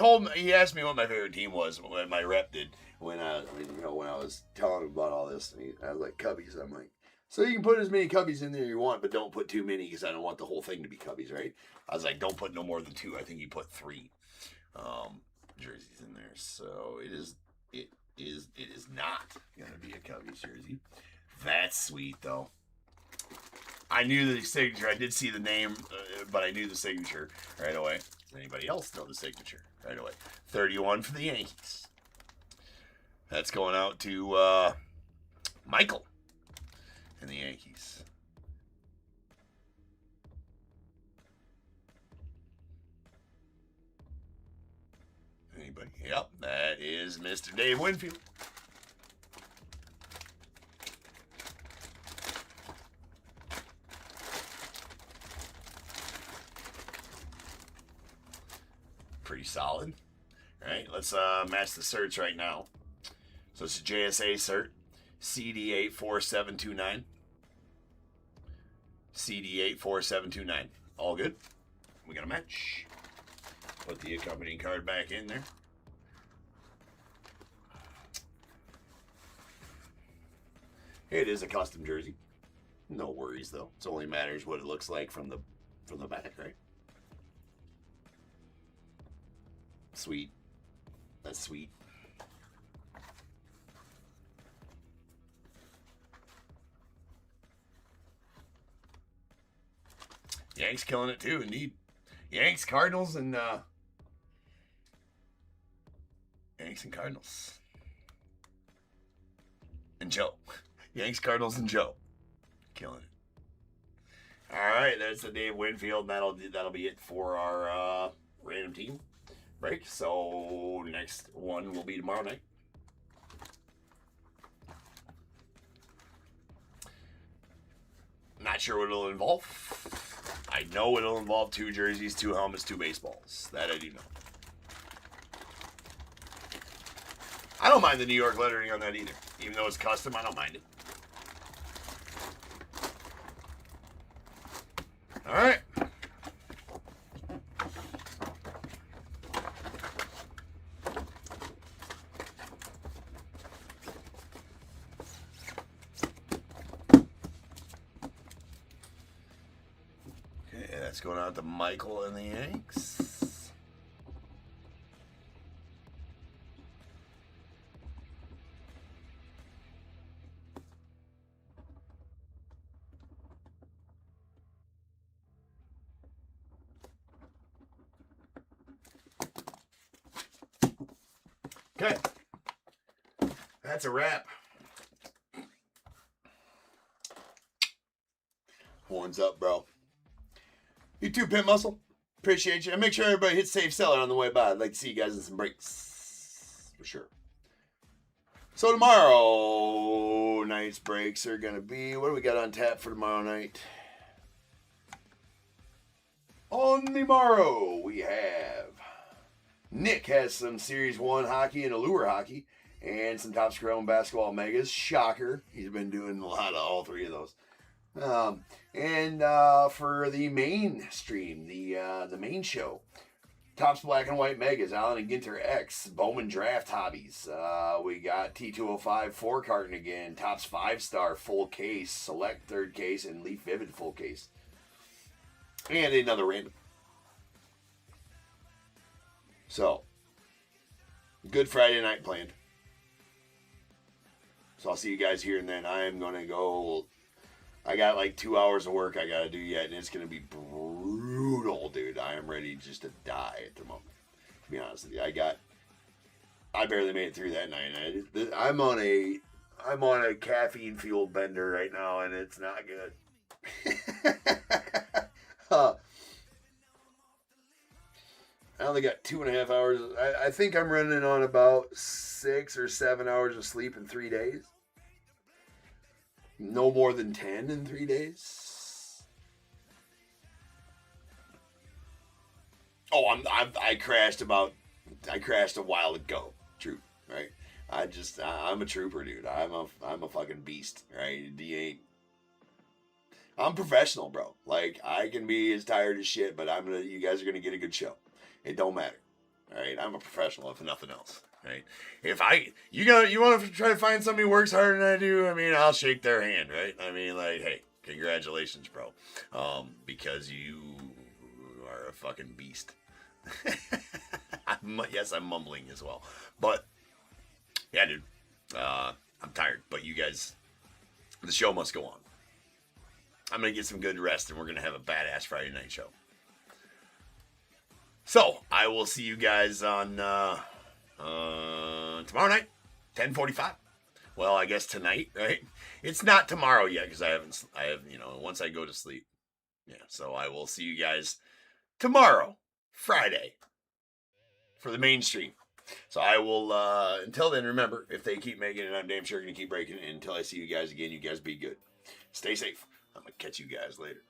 asked me what my favorite team was. When my rep did when I was telling him about all this, and I was like Cubbies. I'm like, so you can put as many Cubbies in there you want, but don't put too many because I don't want the whole thing to be Cubbies, right? I was like, don't put no more than 2. I think he put 3 jerseys in there, so it is not gonna be a Cubbies jersey. That's sweet though. I knew the signature. I did see the name, but I knew the signature right away. Does anybody else know the signature right away? 31 for the Yankees. That's going out to Michael and the Yankees. Anybody? Yep, that is Mr. Dave Winfield. Pretty solid. All right, let's match the certs right now. So it's a JSA cert, CD84729. CD84729. All good. We got a match. Put the accompanying card back in there. It is a custom jersey. No worries though. It only matters what it looks like from the back, right? Sweet. That's sweet. Yanks killing it too, indeed. Yanks, Cardinals, and Yanks and Cardinals. And Joe. Yanks, Cardinals, and Joe. Killing it. Alright, that's the Dave Winfield. That'll be it for our random team break. So next one will be tomorrow night. Not sure what it'll involve. I know it'll involve 2 jerseys, 2 helmets, 2 baseballs. That I do know. I don't mind the New York lettering on that either. Even though it's custom, I don't mind it. All right. That's going out to Michael and the Yanks. Okay. That's a wrap. Horns up, bro. You too, Pimp Muscle. Appreciate you. And make sure everybody hits save seller on the way by. I'd like to see you guys in some breaks. For sure. So tomorrow night's breaks are going to be... What do we got on tap for tomorrow night? On the morrow, we have... Nick has some Series 1 hockey and Allure hockey. And some Top Scrum basketball megas. Shocker. He's been doing a lot of all 3 of those. And for the main stream, the main show, Topps Black and White Megas, Allen and Ginter X, Bowman Draft Hobbies. We got T205 4 carton again, Topps 5-star full case, Select third case, and Leaf Vivid full case. And another random. So, good Friday night planned. So I'll see you guys here and then. I am going to go... I got like 2 hours of work I got to do yet, and it's going to be brutal, dude. I am ready just to die at the moment, to be honest with you. I barely made it through that night. I'm on a caffeine fueled bender right now, and it's not good. I only got 2.5 hours. I think I'm running on about 6 or 7 hours of sleep in 3 days. No more than 10 in 3 days. Oh, I crashed about I crashed a while ago. True, right? I'm a trooper, dude. I'm a fucking beast, right? I'm professional, bro. Like, I can be as tired as shit, but you guys are gonna get a good show. It don't matter. All right, I'm a professional if nothing else. Right? If you want to try to find somebody who works harder than I do, I mean, I'll shake their hand, right? I mean, like, hey, congratulations, bro, because you are a fucking beast. Yes, I'm mumbling as well, but yeah, dude, I'm tired. But you guys, the show must go on. I'm gonna get some good rest, and we're gonna have a badass Friday night show. So I will see you guys on tomorrow night, 10:45. Well, I guess tonight, right? It's not tomorrow yet because I have once I go to sleep. Yeah, so I will see you guys tomorrow, Friday, for the mainstream. So I will, until then, remember, if they keep making it, I'm damn sure going to keep breaking it. Until I see you guys again, you guys be good. Stay safe. I'm going to catch you guys later.